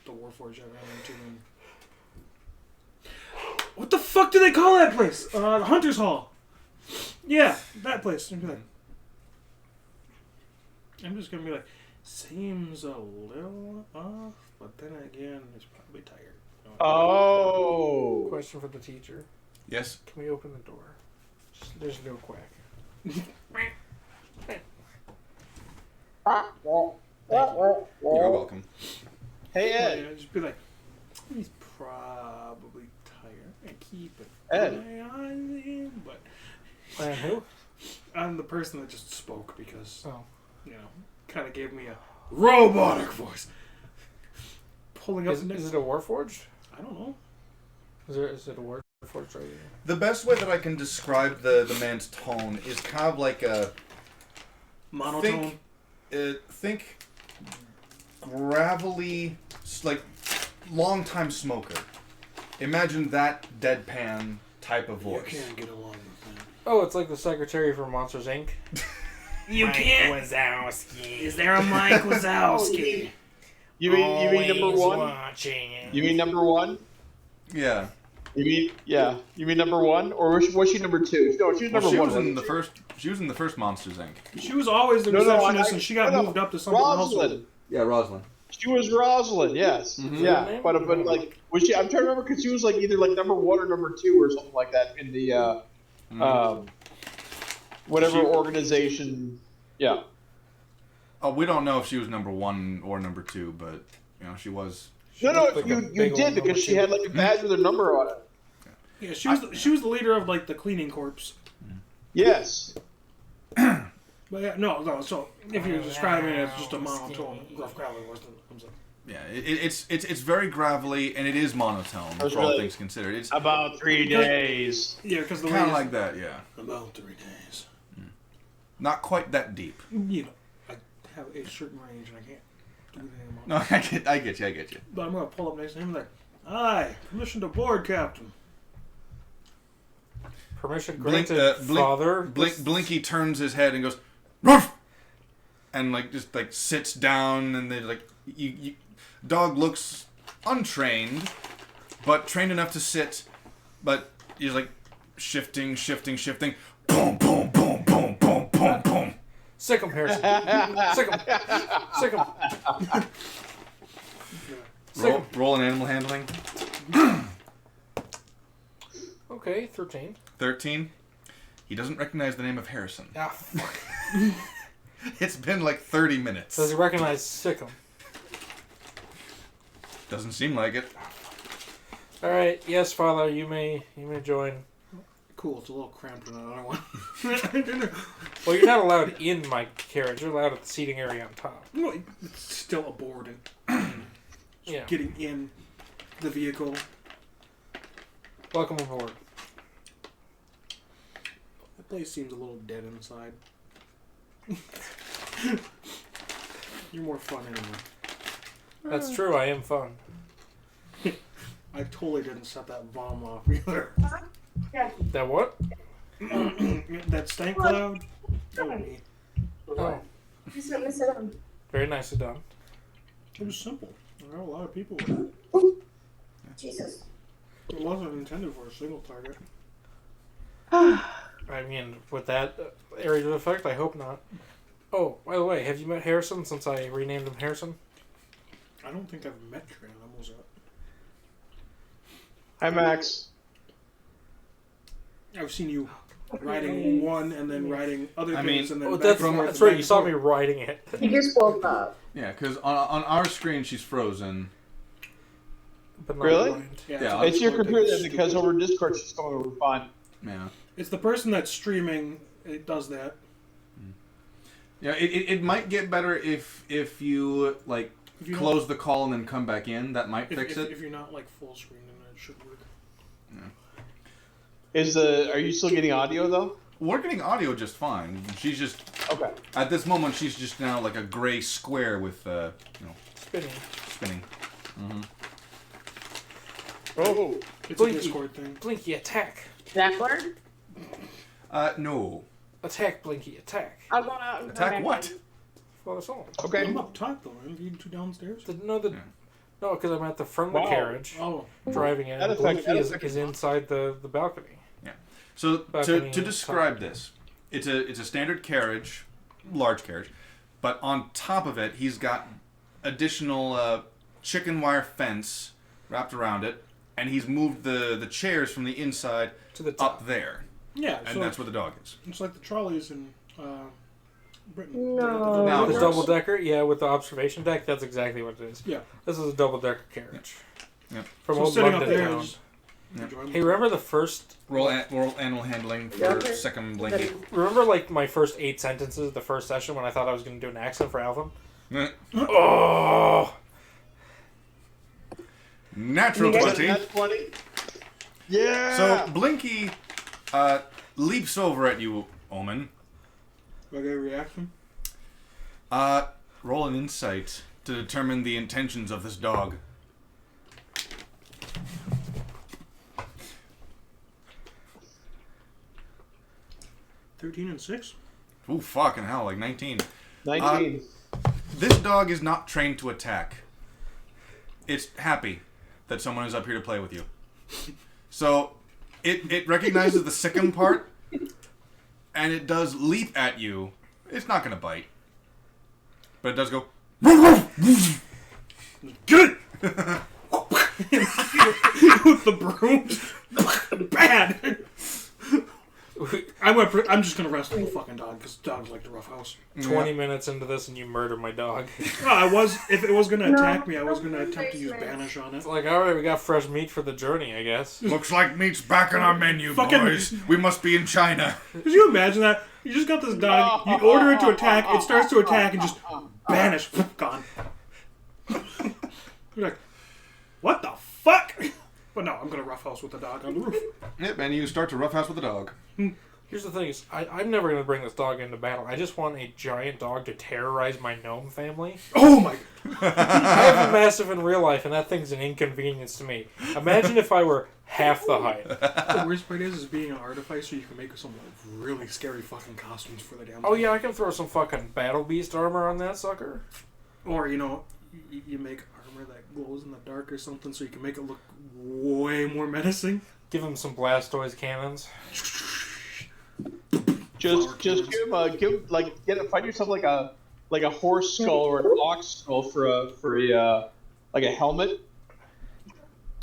the Warforged I ran into. What the fuck do they call that place? Hunter's Hall. Yeah, that place. I'm just gonna be like, seems a little off, but then again, he's probably tired. Oh. Question for the teacher. Yes. Can we open the door? There's no quack. You're welcome. Hey Ed. Yeah, just be like, he's probably tired. And keep an Ed. eye on him, but And who? I'm the person that just spoke because, Oh. kind of gave me a robotic voice. Pulling up Is next. it a Warforged? I don't know. Is it a Warforged right here? The best way that I can describe the man's tone is kind of like a Monotone. think gravelly, like long time smoker. Imagine that deadpan type of voice. You can't get along with that. Oh, it's like the secretary for Monsters Inc. You can't. Wazowski. Is there a Mike Wazowski? You mean number one? Watching. You mean number one? Yeah. You mean number one, or was she number two? No, she was number She one. was in wasn't the she? first. She was in the first Monsters Inc. She was always the No, receptionist, and she got no, moved up to something else. Rosalind. Yeah, Rosalind. She was Rosalind. Yes. Mhm. Yeah, but like was she? I'm trying to remember because she was like either like number one or number two or something like that in the whatever organization. Yeah. Oh, we don't know if she was number 1 or number 2, but she was. No, looked like a you big did old because number she two. had like a badge with her number on it. Yeah, she was the leader of like the cleaning corps. Yes. But yeah, no. So if you're describing it as just a monotone, gruff, gravelly voice, then comes up. Yeah, it's very gravelly and it is monotone That's for all really- things considered. It's About 3 days. Yeah, because the kind of way like that. Yeah, about 3 days. not quite that deep. I have a certain range, and I can't do anything about it. No, I get you. But I'm gonna pull up next to him and like, aye, permission to board, Captain. Permission Blink, granted, Father. Blinky turns his head and goes, "Ruff!" and just sits down, and they dog looks untrained, but trained enough to sit, but he's like shifting, boom, boom, boom, boom, boom, boom, boom. Sick him, Harrison. Sick him. Roll an animal handling. Okay, 13. 13. He doesn't recognize the name of Harrison. Ah, fuck. It's been like 30 minutes. Does he recognize Sickum? Doesn't seem like it. All right, yes, Father, you may join. Cool, it's a little cramped in another one. Well, you're not allowed in my carriage. You're allowed at the seating area on top. No, it's still a boarding. Yeah. Getting in the vehicle. Welcome aboard. That place seems a little dead inside. You're more fun anyway. That's true. I am fun. I totally didn't set that bomb off either. That what? That stank cloud? That was me. Oh, Just let me sit down. very nicely done. It was simple. There are a lot of people with it. Jesus. It wasn't intended for a single target. I mean, with that area of effect, I hope not. Oh, by the way, have you met Harrison since I renamed him Harrison? I don't think I've met your animals yet. Hi, Max. I've seen you riding one and then riding other things and then Oh, back that's, and forth, that's back right. and You saw forth. me riding it. He just woke up. Yeah, because on our screen she's frozen. But not Really? blind. Yeah, It's your Discord, computer it's then, because stupid. over Discord she's coming over fine. Yeah. It's the person that's streaming. It does that. Yeah, it might get better if you like If you close the call and then come back in. That might If, fix if, it. if you're not like full screen, then it should work. Are you still getting audio though? We're getting audio just fine. She's just Okay. at this moment she's just now like a gray square with Spinning. spinning. Oh. It's Blinky. a Discord thing. Blinky, attack. That word? No. Attack, Blinky, attack. I'll go out and come Attack back what? in. Well, that's all. Okay. I'm up top though. Are you two downstairs? No, because I'm at the front of the Wow. carriage, Oh, driving in. That And affects- Blinky that is inside the balcony. So Balcony to describe top. this, it's a standard carriage, large carriage, but on top of it he's got additional chicken wire fence wrapped around it, and he's moved the chairs from the inside To the top. up there, yeah. and So that's where the dog is. it's like the trolleys in Britain. No. Now, The Yes. double decker, yeah, with the observation deck, that's exactly what it is. Yeah. This is a double decker carriage. Yeah. From So old sitting London up there town. is. Hey, remember the first? Roll animal handling for Okay. second Blinky. Remember like my first 8 sentences the first session when I thought I was going to do an accent for Alvin? Eh, Oh, Natural You guys- 20. That's 20. Yeah. So Blinky leaps over at you, Omen. Do I get a reaction? Roll an insight to determine the intentions of this dog. 13 and 6. Ooh, fucking hell, like 19. 19. This dog is not trained to attack. It's happy that someone is up here to play with you. So, it recognizes the sicken part, and it does leap at you. It's not gonna bite. But it does go, Good! With the brooms. Bad! I'm just gonna wrestle the fucking dog because dogs like to rough house. 20 minutes into this and you murder my dog. If it was gonna attack me, I was gonna attempt to use banish on it. It's like, alright, we got fresh meat for the journey, I guess. Looks like meat's back on our menu, Fucking- boys. We must be in China. Could you imagine that? You just got this dog, you order it to attack, it starts to attack, and just banish. Gone. You're like, what the fuck? But no, I'm gonna roughhouse with the dog on the roof. yep, and you start to roughhouse with the dog. Here's the thing: is I'm never gonna bring this dog into battle. I just want a giant dog to terrorize my gnome family. Oh my! I have a massive in real life, and that thing's an inconvenience to me. Imagine if I were half the height. The worst part is being an artificer, you can make some really scary fucking costumes for the damn Oh thing. yeah, I can throw some fucking battle beast armor on that sucker. Or, you make armor that glows in the dark or something so you can make it look way more menacing. Give him some Blastoise cannons. Just find yourself like a horse skull or an ox skull for a helmet.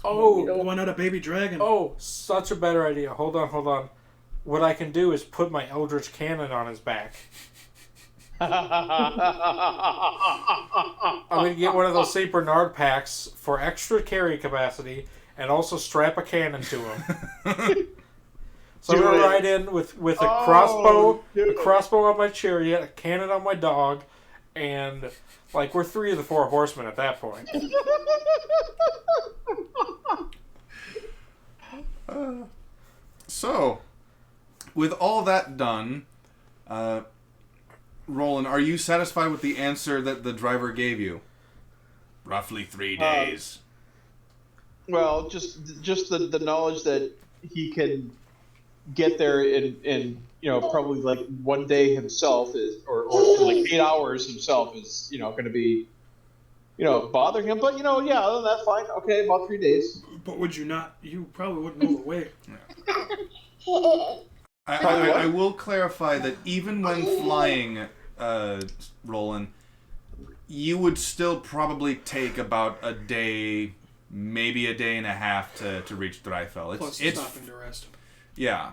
Oh, Why not a baby dragon? oh, such a better idea. Hold on. What I can do is put my Eldritch Cannon on his back. I'm gonna get one of those St. Bernard packs for extra carry capacity and also strap a cannon to him. So I'm Do gonna it. ride in with a Oh, crossbow, do a it. crossbow on my chariot, a cannon on my dog, and like we're 3 of the 4 horsemen at that point. So, with all that done, Roland, are you satisfied with the answer that the driver gave you? Roughly 3 days. Well, just the knowledge that he can get there in probably like one day himself is or like 8 hours himself is going to be bothering him. But other than that, fine. Okay, about 3 days. But would you not? You probably wouldn't know the way. I will clarify that even when flying Roland, you would still probably take about a day, maybe a day and a half to reach Drifell. Plus stopping to rest. Yeah,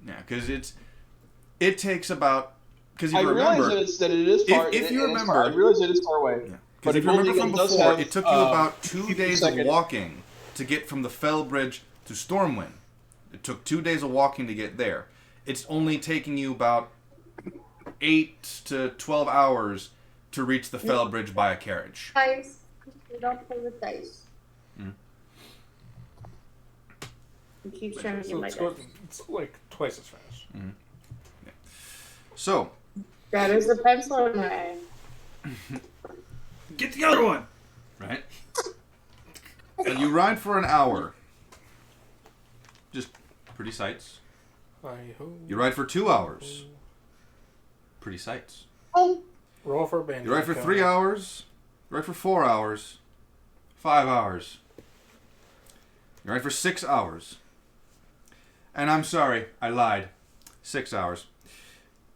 because it takes about, because you I remember realize that it is far. if you remember, I realize it is far away. Yeah. But Because if you remember from does before, have, it took you about 2 50 days of seconds. walking to get from the Fell Bridge to Stormwind. It took 2 days of walking to get there. It's only taking you about 8 to 12 hours to reach the Fell Bridge by a carriage. Dice. We don't play with dice. He keeps trying to get my dice. It's like twice as fast. So, That is a pencil in my eye. Get the other one! right? And you ride for an hour. Just pretty sights. You ride for 2 hours. Pretty sights. Oh, Roll for a bandit. You ride for 3 hours. You ride for 4 hours. 5 hours. You ride for 6 hours. And I'm sorry, I lied. 6 hours.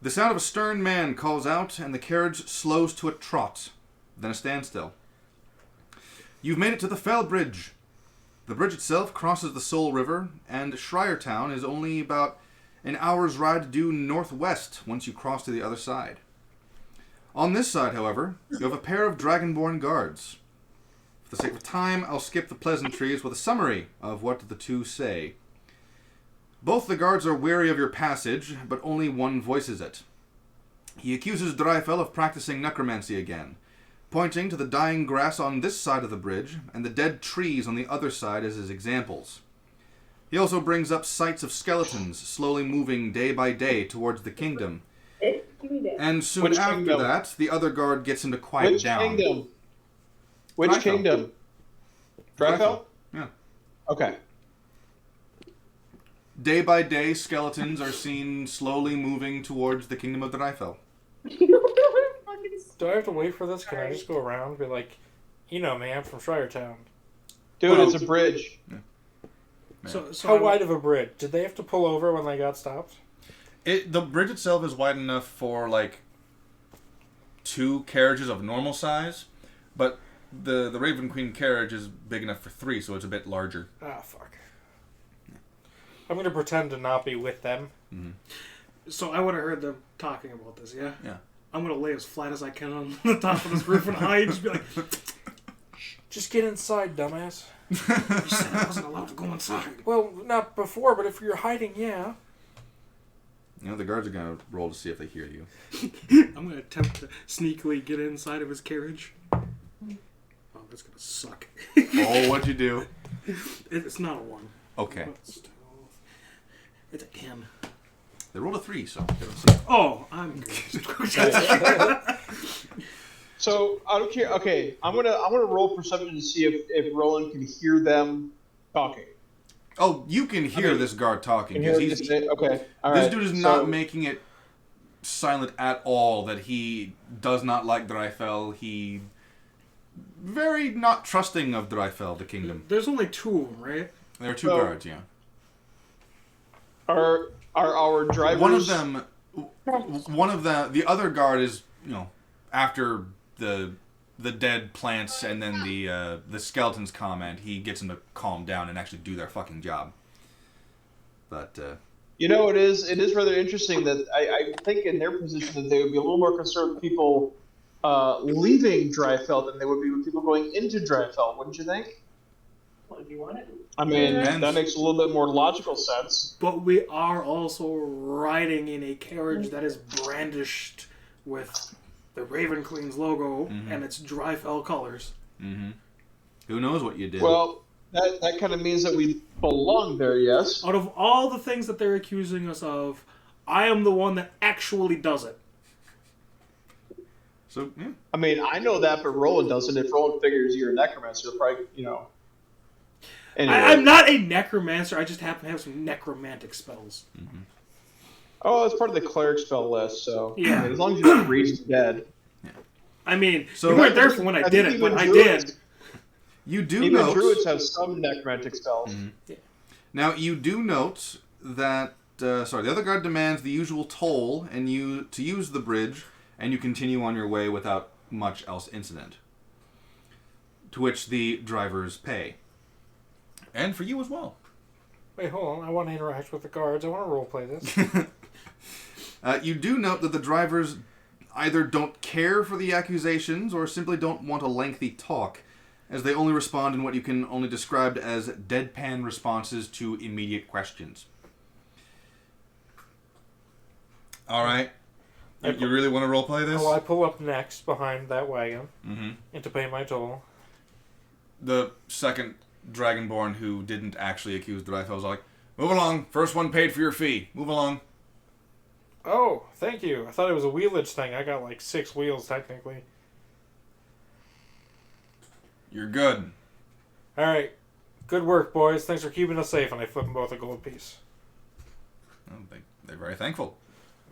The sound of a stern man calls out, and the carriage slows to a trot, then a standstill. You've made it to the Fell Bridge. The bridge itself crosses the Soul River, and Schreiertown is only about an hour's ride due northwest once you cross to the other side. On this side, however, you have a pair of Dragonborn guards. For the sake of time, I'll skip the pleasantries with a summary of what the two say. Both the guards are weary of your passage, but only one voices it. He accuses Drifell of practicing necromancy again, pointing to the dying grass on this side of the bridge and the dead trees on the other side as his examples. He also brings up sights of skeletons slowly moving day by day towards the kingdom. give me that. And soon Which after kingdom? that, the other guard gets him to quiet Which down. kingdom? Which Drifell. kingdom? Drifell? Yeah. Okay. Day by day, skeletons are seen slowly moving towards the kingdom of Drifell. Do I have to wait for this? Can I just go around and be like, you know me, I'm from Schreiertown. Dude, Well- it's a bridge. So How wide of a bridge? Did they have to pull over when they got stopped? The bridge itself is wide enough for like 2 carriages of normal size, but the Raven Queen carriage is big enough for 3, so it's a bit larger. Ah, fuck. I'm going to pretend to not be with them. So I would have heard them talking about this, yeah? Yeah. I'm going to lay as flat as I can on the top of this roof and hide and just be like, Just get inside, dumbass. you said I wasn't allowed to go inside. Well, not before, but if you're hiding, yeah. You know, the guards are going to roll to see if they hear you. I'm going to attempt to sneakily get inside of his carriage. Oh, that's going to suck. Oh, what'd you do? It's not a 1. Okay. It's a 10. They rolled a 3, so they don't see it. Oh, I'm good. So I don't care. Okay, I'm gonna roll perception to see if Roland can hear them talking. Oh, you can hear this guard talking. Can 'Cause hear he's, this- okay. All this right. dude is So- not making it silent at all that he does not like Drifell. He very not trusting of Drifell, the kingdom. There's only 2 of them, right? There are 2 So- guards, yeah. Are our drivers? One of the other guard is, you know, after the dead plants and then the skeletons comment, he gets them to calm down and actually do their fucking job. But You know, it is rather interesting that I think in their position that they would be a little more concerned with people leaving Drifell than they would be with people going into Drifell, wouldn't you think? Well, if you want it. I mean, Depends. that makes a little bit more logical sense. But we are also riding in a carriage that is brandished with the Raven Queen's logo and its Drifell colors. who knows what you did? Well, that kind of means that we belong there, yes? Out of all the things that they're accusing us of, I am the one that actually does it. So, yeah. I mean, I know that, but Roland doesn't. If Roland figures you're a necromancer, he'll probably, you know. Anyway. I'm not a necromancer, I just happen to have some necromantic spells. Oh, it's part of the cleric spell list, so Yeah. I mean, as long as you don't reach the dead. I mean, So- you weren't there for when I did think it, but even I druids- did. You do Even note... druids have some necromantic spells. Now, you do note that... the other guard demands the usual toll and to use the bridge, and you continue on your way without much else incident. To which the drivers pay. And for you as well. Wait, hold on. I want to interact with the guards. I want to roleplay this. You do note that the drivers either don't care for the accusations or simply don't want a lengthy talk, as they only respond in what you can only describe as deadpan responses to immediate questions. Alright. You really want to roleplay this? Well, I pull up next behind that wagon Mm-hmm. and to pay my toll. The second Dragonborn who didn't actually accuse Drifell's like, move along, first one paid for your fee. Move along. Oh, thank you. I thought it was a wheelage thing. I got like 6 wheels, technically. You're good. Alright. Good work, boys. Thanks for keeping us safe, and I flip them both a gold piece. Oh, they're very thankful.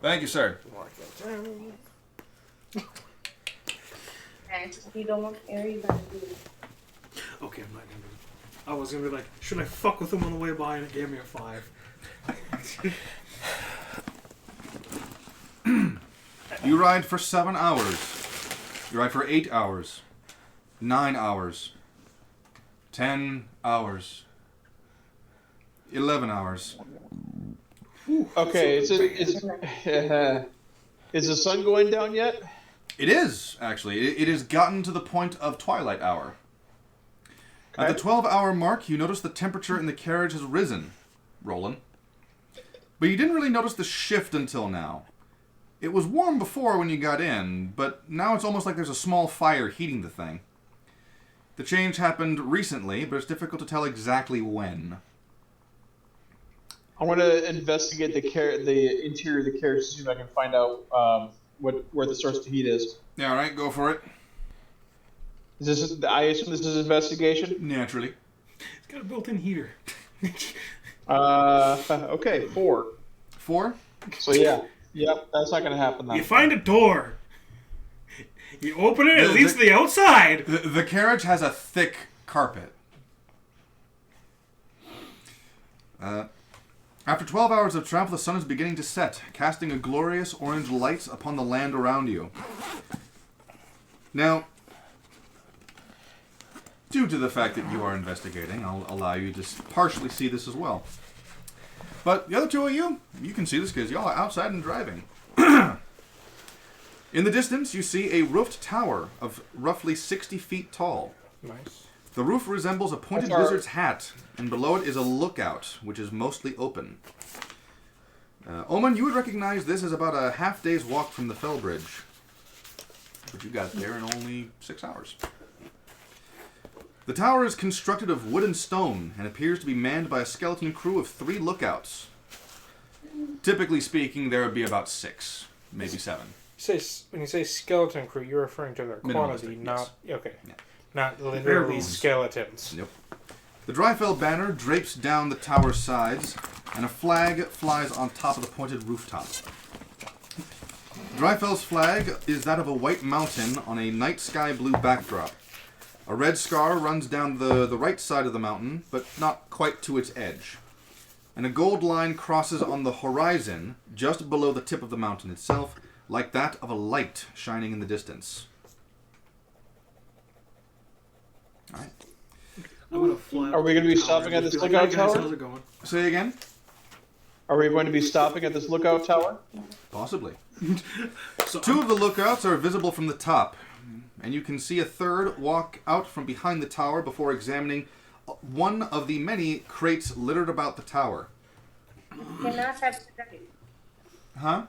Thank you, sir. Mark that down. And you don't want air, you gotta do it. Okay, I'm not gonna do it. I was gonna be like, should I fuck with him on the way by, and it gave me a 5. You ride for 7 hours. You ride for 8 hours. 9 hours. 10 hours. 11 hours. Okay, is the sun going down yet? It is, actually. It has gotten to the point of twilight hour. At the 12-hour mark, you notice the temperature in the carriage has risen, Roland. But you didn't really notice the shift until now. It was warm before when you got in, but now it's almost like there's a small fire heating the thing. The change happened recently, but it's difficult to tell exactly when. I want to investigate the interior of the carriage to see if I can find out where the source of heat is. Yeah, alright, go for it. I assume this is investigation? Naturally. It's got a built-in heater. Okay, 4. 4? So yeah. Yep, that's not going to happen then. You find a door. You open it, it leads to the outside. The carriage has a thick carpet. After 12 hours of travel, the sun is beginning to set, casting a glorious orange light upon the land around you. Now, due to the fact that you are investigating, I'll allow you to partially see this as well. But the other two of you can see this because y'all are outside and driving. In the distance, you see a roofed tower of roughly 60 feet tall. Nice. The roof resembles a pointed wizard's hat, and below it is a lookout, which is mostly open. Omen, you would recognize this as about a half-day's walk from the Fell Bridge. But you got there in only 6 hours. The tower is constructed of wood and stone, and appears to be manned by a skeleton crew of 3 lookouts. Typically speaking, there would be about 6, maybe 7. When you say skeleton crew, you're referring to their quantity, Minimalistic, not... yes. Okay. Yeah. Not literally bones. skeletons. Nope. The Drifell banner drapes down the tower's sides, and a flag flies on top of the pointed rooftop. Drifell's flag is that of a white mountain on a night sky blue backdrop. A red scar runs down the right side of the mountain, but not quite to its edge. And a gold line crosses on the horizon, just below the tip of the mountain itself, like that of a light shining in the distance. Alright. I'm gonna fly. Are we going to be stopping at this lookout tower? How's it going? Say again? Are we going to be stopping at this lookout tower? Possibly. So 2 of the lookouts are visible from the top, and you can see a third walk out from behind the tower before examining one of the many crates littered about the tower. Huh?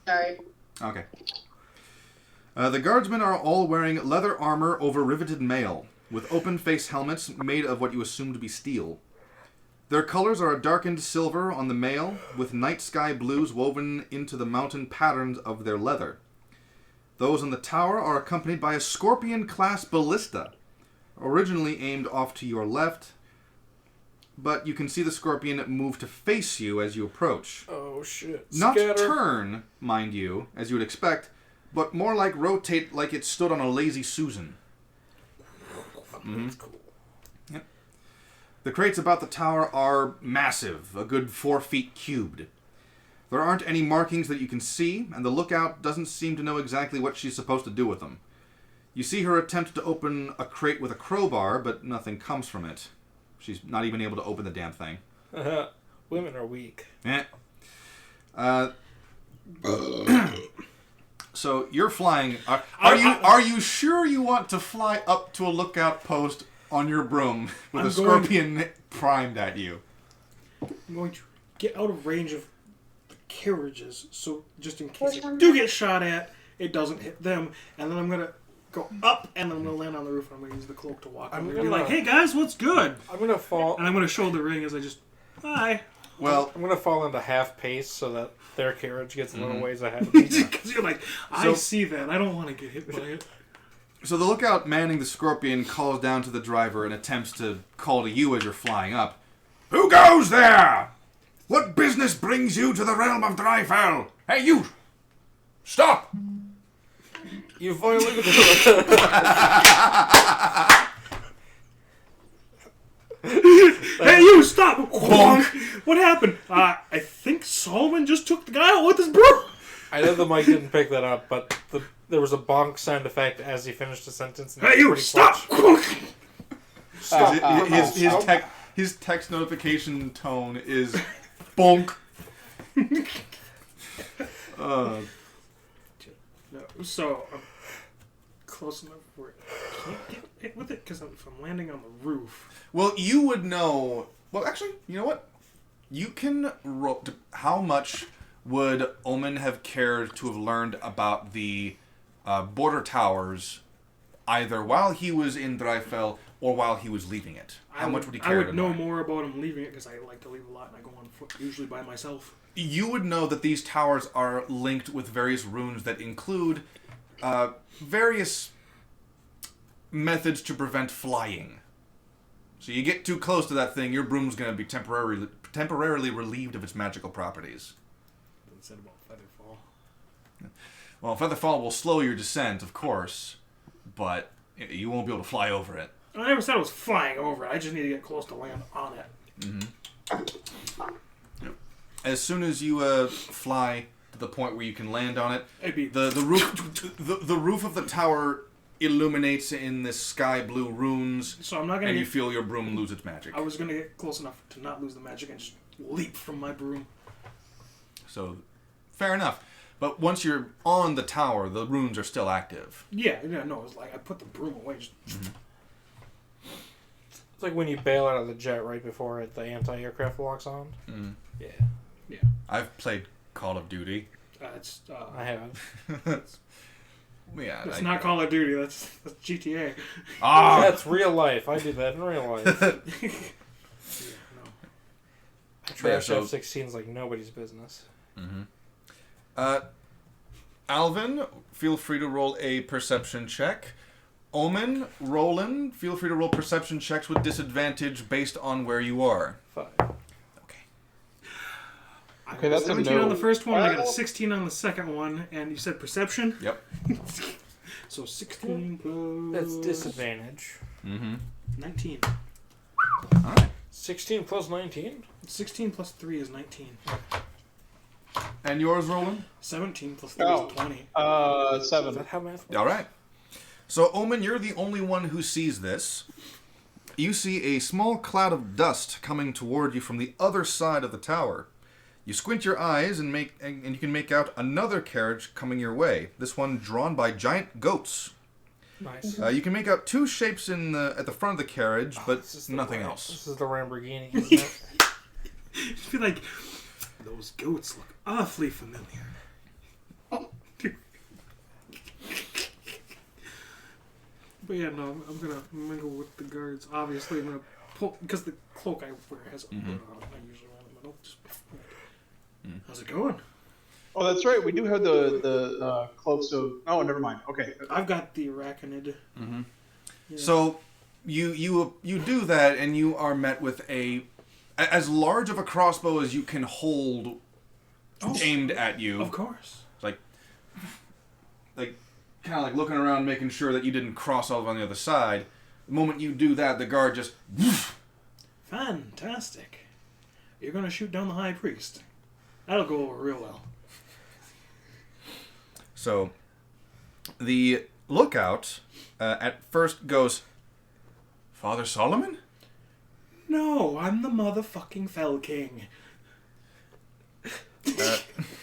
Sorry. Okay. The guardsmen are all wearing leather armor over riveted mail, with open face helmets made of what you assume to be steel. Their colors are a darkened silver on the mail, with night sky blues woven into the mountain patterns of their leather. Those on the tower are accompanied by a Scorpion-class ballista, originally aimed off to your left, but you can see the Scorpion move to face you as you approach. Oh, shit. Not Scatter. turn, mind you, as you would expect, but more like rotate like it stood on a lazy Susan. That's cool. Yep. The crates about the tower are massive, a good 4 feet cubed. There aren't any markings that you can see, and the lookout doesn't seem to know exactly what she's supposed to do with them. You see her attempt to open a crate with a crowbar, but nothing comes from it. She's not even able to open the damn thing. Women are weak. So you're flying. Are you sure you want to fly up to a lookout post on your broom with a scorpion primed at you? I'm going to get out of range of the carriages, so just in case I do get shot at, it doesn't hit them. And then I'm going to go up, and then I'm going to land on the roof, and I'm going to use the cloak to walk over and be like, hey guys, what's good? I'm going to fall. And I'm going to show the ring as I just, hi. Well, I'm going to fall into half pace so that their carriage gets a little ways ahead of me. Because you're like, I see that. I don't want to get hit by it. So the lookout manning the scorpion calls down to the driver and attempts to call to you as you're flying up. Who goes there? What business brings you to the realm of Drifell? Hey, you! Stop! You violated the Hey, you, stop! What happened? I think Solomon just took the guy out with his broom. I know the mic didn't pick that up, but there was a bonk sound effect as he finished the sentence. Hey, you, stop! His text notification tone is bonk. So, I'm close enough where I can't get hit with it, because if I'm landing on the roof... Well, you would know... Well, actually, you know what? You can roll... How much would Omen have cared to have learned about the border towers either while he was in Drifell or while he was leaving it? How much would he care? I would know more about him leaving it, because I like to leave a lot, and I go on foot, usually by myself. You would know that these towers are linked with various runes that include various methods to prevent flying. So you get too close to that thing, your broom's going to be temporarily relieved of its magical properties. What said about Featherfall? Well, Featherfall will slow your descent, of course, but you won't be able to fly over it. I never said I was flying over it. I just need to get close to land on it. Mm-hmm. As soon as you fly to the point where you can land on it, the roof of the tower illuminates in this sky blue runes, so I'm not gonna and you feel your broom lose its magic. I was going to get close enough to not lose the magic and just leap from my broom. So, fair enough. But once you're on the tower, the runes are still active. Yeah, no, it's like I put the broom away. Just... Mm-hmm. It's like when you bail out of the jet right before the anti-aircraft locks on. Mm. Yeah. I've played Call of Duty. I haven't. Yeah, it's not Call of Duty. That's GTA. Ah, that's real life. I do that in real life. No. I trash F-16s like nobody's business. Mm-hmm. Alvin, feel free to roll a perception check. Omen, Roland, feel free to roll perception checks with disadvantage based on where you are. 5. Okay, that's 17 on the first one, and I got a 16 on the second one, and you said perception? Yep. So 16 plus... That's disadvantage. Mm-hmm. 19. Alright. 16 plus 19? 16 plus 3 is 19. And yours, Roland? 17 plus 3 is 20. 7. Is that how math works? Alright. So, Omen, you're the only one who sees this. You see a small cloud of dust coming toward you from the other side of the tower. You squint your eyes and you can make out another carriage coming your way. This one drawn by giant goats. Nice. You can make out two shapes at the front of the carriage, but nothing else. This is the Lamborghini, isn't it? I feel like those goats look awfully familiar. But yeah, no, I'm gonna mingle with the guards. Obviously, I'm gonna pull because the cloak I wear has a hood on it. I usually wear the middle. Just, how's it going? Oh, that's right. We do have the cloaks of. Oh, never mind. Okay. I've got the arachnid. Mm-hmm. Yeah. So you do that, and you are met with as large of a crossbow as you can hold, aimed at you. Of course. It's like kind of like looking around, making sure that you didn't cross over on the other side. The moment you do that, the guard just. Fantastic. You're gonna shoot down the high priest. That'll go over real well. So, the lookout at first goes, Father Solomon? No, I'm the motherfucking Fell King.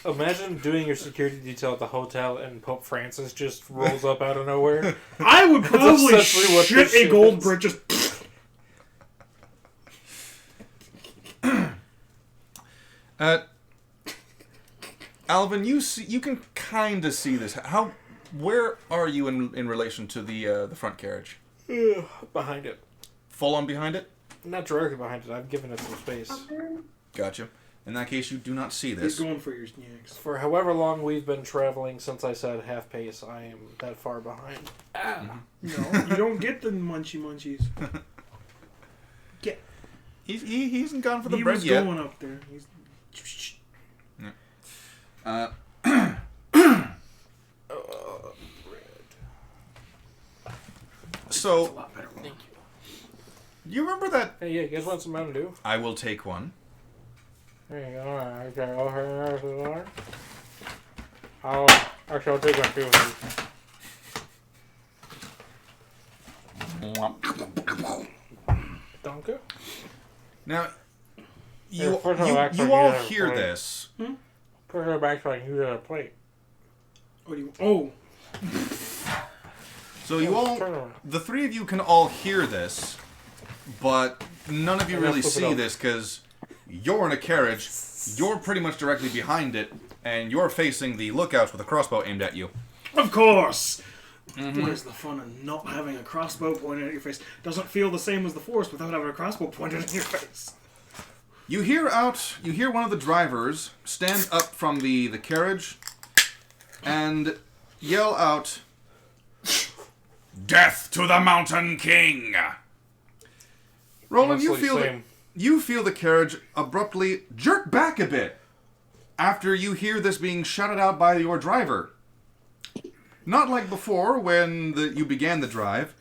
Imagine doing your security detail at the hotel and Pope Francis just rolls up out of nowhere. I would probably essentially what shit this a shit gold is. brick just... Alvin, you can kind of see this. Where are you in relation to the front carriage? Behind it. Full on behind it? Not directly behind it. I've given it some space. Gotcha. In that case, you do not see He's this. going for your snacks. For however long we've been traveling since I said half pace, I am that far behind. No, you don't get the munchies. He hasn't gone for the He bread was yet. going up there. He's... So, a lot better. Thank you. you remember that? Hey, yeah, you guys want some Mountain Dew? I will take one. There you go. Alright, okay, over here. I'll take one too. Danke. Now, Yeah, you first of all, actually, all yeah, hear right. this. Put her back so I can use it on a plate. What do you... Oh! So you all, Turn around. the three of you can all hear this, but none of you Yeah, really flip it see up. this because you're in a carriage, you're pretty much directly behind it, and you're facing the lookouts with a crossbow aimed at you. Of course! Where's the fun in not having a crossbow pointed at your face? Doesn't feel the same as the Force without having a crossbow pointed at your face. You hear one of the drivers stand up from the carriage and yell out, Death to the Mountain King! Roland, Honestly, same. you feel the carriage abruptly jerk back a bit after you hear this being shouted out by your driver. Not like before when you began the drive.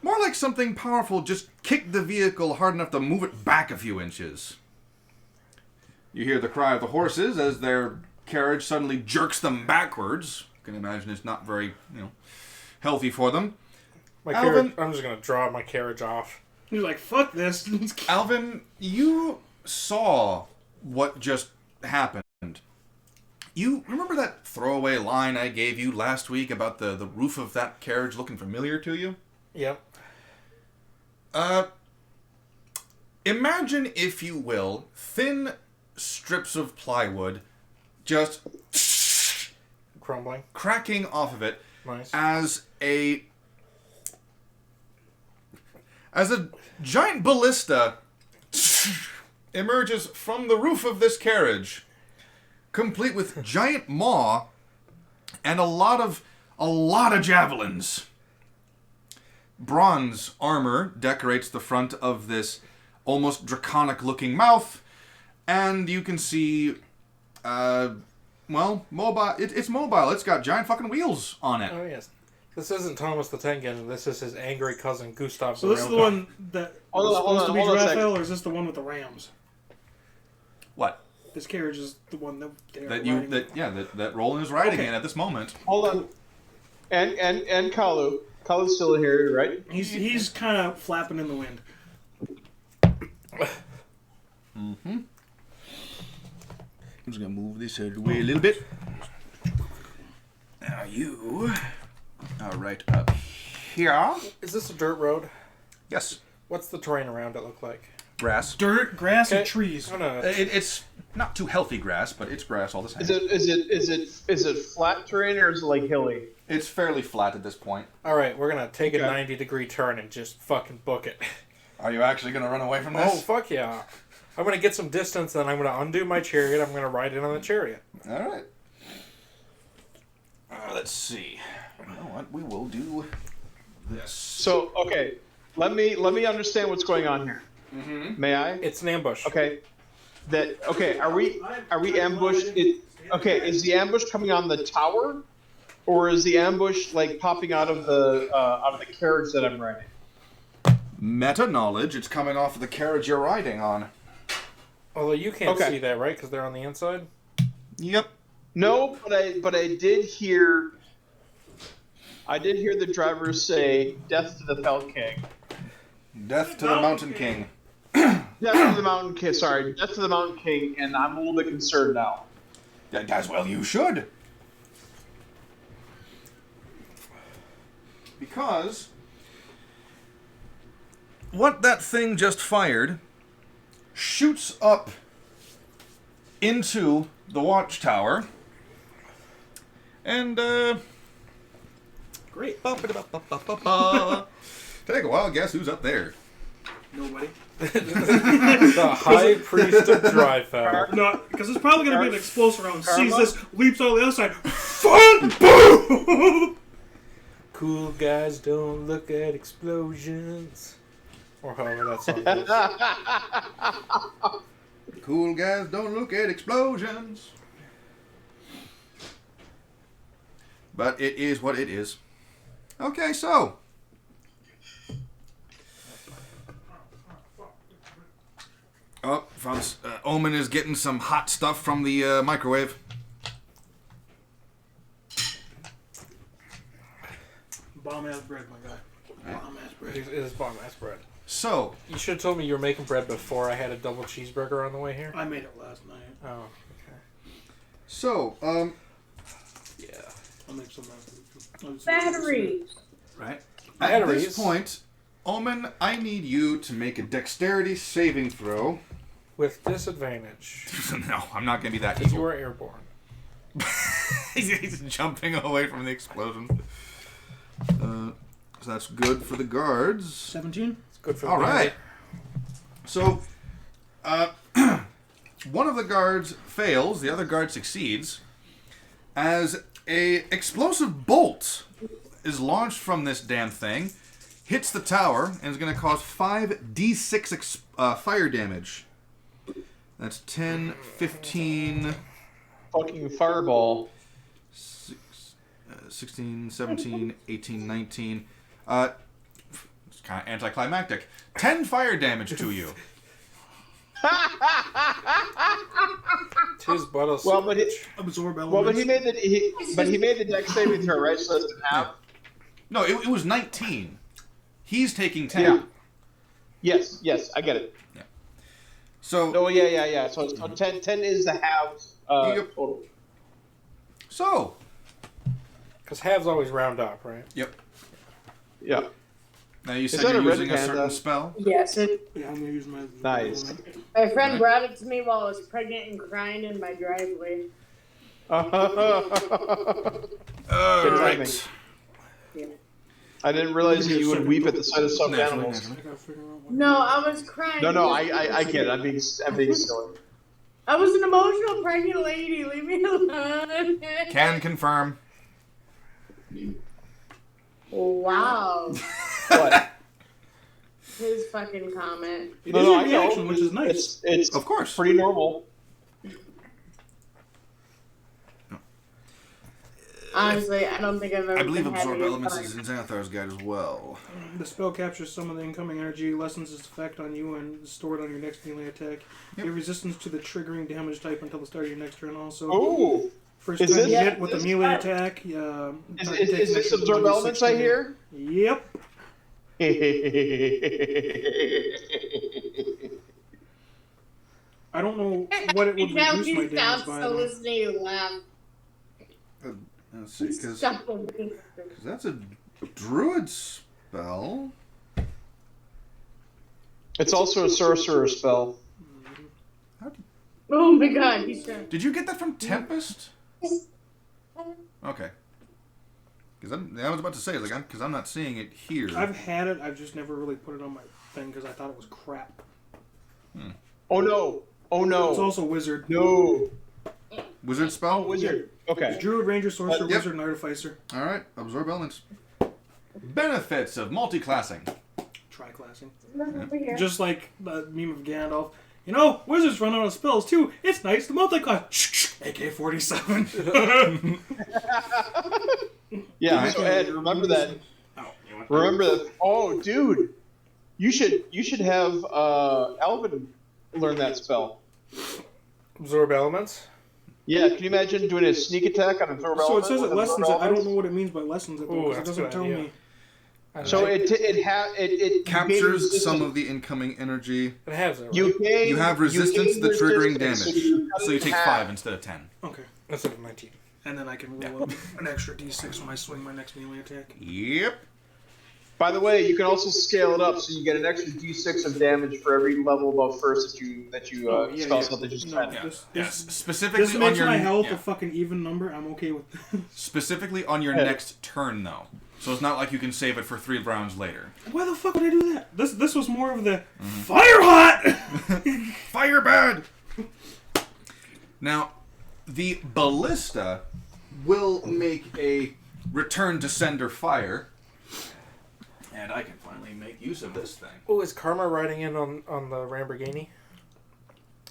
More like something powerful just kicked the vehicle hard enough to move it back a few inches. You hear the cry of the horses as their carriage suddenly jerks them backwards. You can imagine it's not very, healthy for them. My Alvin- carriage, I'm just gonna draw my carriage off. He's like, fuck this. Alvin, you saw what just happened. You remember that throwaway line I gave you last week about the roof of that carriage looking familiar to you? Yep. Imagine, if you will, thin strips of plywood just Crumbling. cracking off of it Nice. as a giant ballista emerges from the roof of this carriage, complete with giant maw and a lot of javelins. Bronze armor decorates the front of this almost draconic-looking mouth, and you can see, mobile. It's mobile. It's got giant fucking wheels on it. Oh yes. This isn't Thomas the Tank Engine. This is his angry cousin Gustav. So this is the one that was supposed to be Drifell, or is this the one with the Rams? What? This carriage is the one that they're That Roland is riding Okay. in at this moment. Hold on. And Kalu. Kalu's still here, right? He's kind of flapping in the wind. I'm just gonna move this out of the way a little bit. Now you are right up here. Is this a dirt road? Yes, What's the terrain around it look like? grass. Dirt, grass, Okay. and trees. Oh, no. It's not too healthy grass, but it's grass all the same. Is it flat terrain or is it like hilly? It's fairly flat at this point. All right, we're gonna take a Okay. 90-degree turn and just fucking book it. Are you actually gonna run away from Oh this? fuck yeah! I'm gonna get some distance, then I'm gonna undo my chariot. I'm gonna ride in on the chariot. All right. Let's see. You know what? We will do this. So okay, let me understand what's going on here. May I? It's an ambush. Okay. Are we ambushed? Is the ambush coming on the tower, or is the ambush like popping out of the carriage that I'm riding? Meta knowledge. It's coming off of the carriage you're riding on. Although you can't Okay. see that, right? Because they're on the inside. Yep. No, but I did hear. I did hear the driver say, "Death to the Fell King." Death to the Mountain King. Death to the Mountain King. Sorry, Death to the Mountain King, and I'm a little bit concerned now. Yeah, guys, well, you should. Because what that thing just fired shoots up into the watchtower. And, Great. take a wild guess who's up there. Nobody. The High Priest of Drifell. No, because it's probably going to be an explosive round. Sees this, leaps on the other side. Fun! Boom! Cool guys don't look at explosions. Or however that song goes. Cool guys don't look at explosions. But it is what it is. Okay, so. Oh, Franz, Omen is getting some hot stuff from the microwave. Bomb-ass bread, my guy. Bomb-ass bread. It is bomb-ass bread. So. You should have told me you were making bread before I had a double cheeseburger on the way here. I made it last night. Oh, okay. So, Yeah. I'll make some Batteries. right. At Batteries. this point, Omen, I need you to make a dexterity saving throw. With disadvantage. No, I'm not going to be that Because you evil. are airborne. He's jumping away from the explosion. So that's good for the guards. 17? It's good for All the right. So, one of the guards fails, the other guard succeeds, as a explosive bolt is launched from this damn thing, hits the tower, and is going to cause 5d6 fire damage. That's 10, 15... Fucking fireball. 16, 17, 18, 19. It's kind of anticlimactic. 10 fire damage to you. Tis but a Well, but Absorb elements. well, but he made the deck saving throw, right? So that's half. No, it was 19. He's taking 10. Yeah. Yes, I get it. So, Oh yeah. So 10 is the halves Yep. total. so, Because halves always round up, right? yep. Yeah. Now you said that you're a red using a certain panda? spell. Yes, Yeah, I'm going to use my... Nice. my friend brought it to me while I was pregnant and crying in my driveway. Right. Yeah. I didn't realize that you would weep at the sight of some Naturally, animals. naturally. I gotta figure out what... No, I was crying. No, because I get it. I'm being silly. I was an emotional pregnant lady. Leave me alone. Can confirm. Wow. What? His fucking comment. It No, is no, a I know. reaction, which is nice. It's Of course. pretty normal. Honestly, I don't think I've ever. I believe been Absorb happier Elements in is in Xanathar's guide as well. The spell captures some of the incoming energy, lessens its effect on you, and is stored on your next melee attack. You have resistance to the triggering damage type until the start of your next turn also. Ooh. First Is time this- you hit with a this- melee attack, Is takes an this extra absorb 1d6 elements I to hit. hear? Yep. I don't know what it would Now reduce my he damage sounds by. so though. listening to you laugh. Let's see, because Stop it. that's a druid spell. It's also a sorcerer spell. Oh my god, he's trying. Did you get that from Tempest? Okay. Because I was about to say, like, because I'm not seeing it here. I've had it, I've just never really put it on my thing because I thought it was crap. Oh no! Oh It's no! also wizard. No! Wizard spell? Wizard. Okay. Druid, ranger, sorcerer, Yep. wizard, and artificer. All right, absorb elements. Benefits of multi-classing. Tri-classing. Over here. Just like the meme of Gandalf. You know, wizards run out of spells too. It's nice to multi-class. AK-47. Yeah. Alright. So Ed, remember that. Oh, you want Remember that. Oh, dude, you should have Alvin learn that spell. Absorb elements? Yeah, can you imagine doing a sneak attack on absorb So it element? says it with lessens absorb it. I don't elements? know what it means by lessens it, Ooh, because it that's a doesn't good tell idea. me. So it Captures some of the incoming energy. It has it, right? You have resistance to the triggering damage. cut So you it in take half. 5 instead of 10. Okay. Instead of 19. And then I can roll an extra d6 when I swing my next melee attack. Yep. By the way, you can also scale it up, so you get an extra d6 of damage for every level above first that you spell slot that you spend. No, Yes. Specifically this on makes your my health a fucking even number. I'm okay with this. specifically on your next turn though. So it's not like you can save it for 3 rounds later. Why the fuck would I do that? This was more of the fire hot. Fire bad. Now, the ballista will make a return to sender fire. And I can finally make use of this thing. Oh, is Karma riding in on the Lamborghini?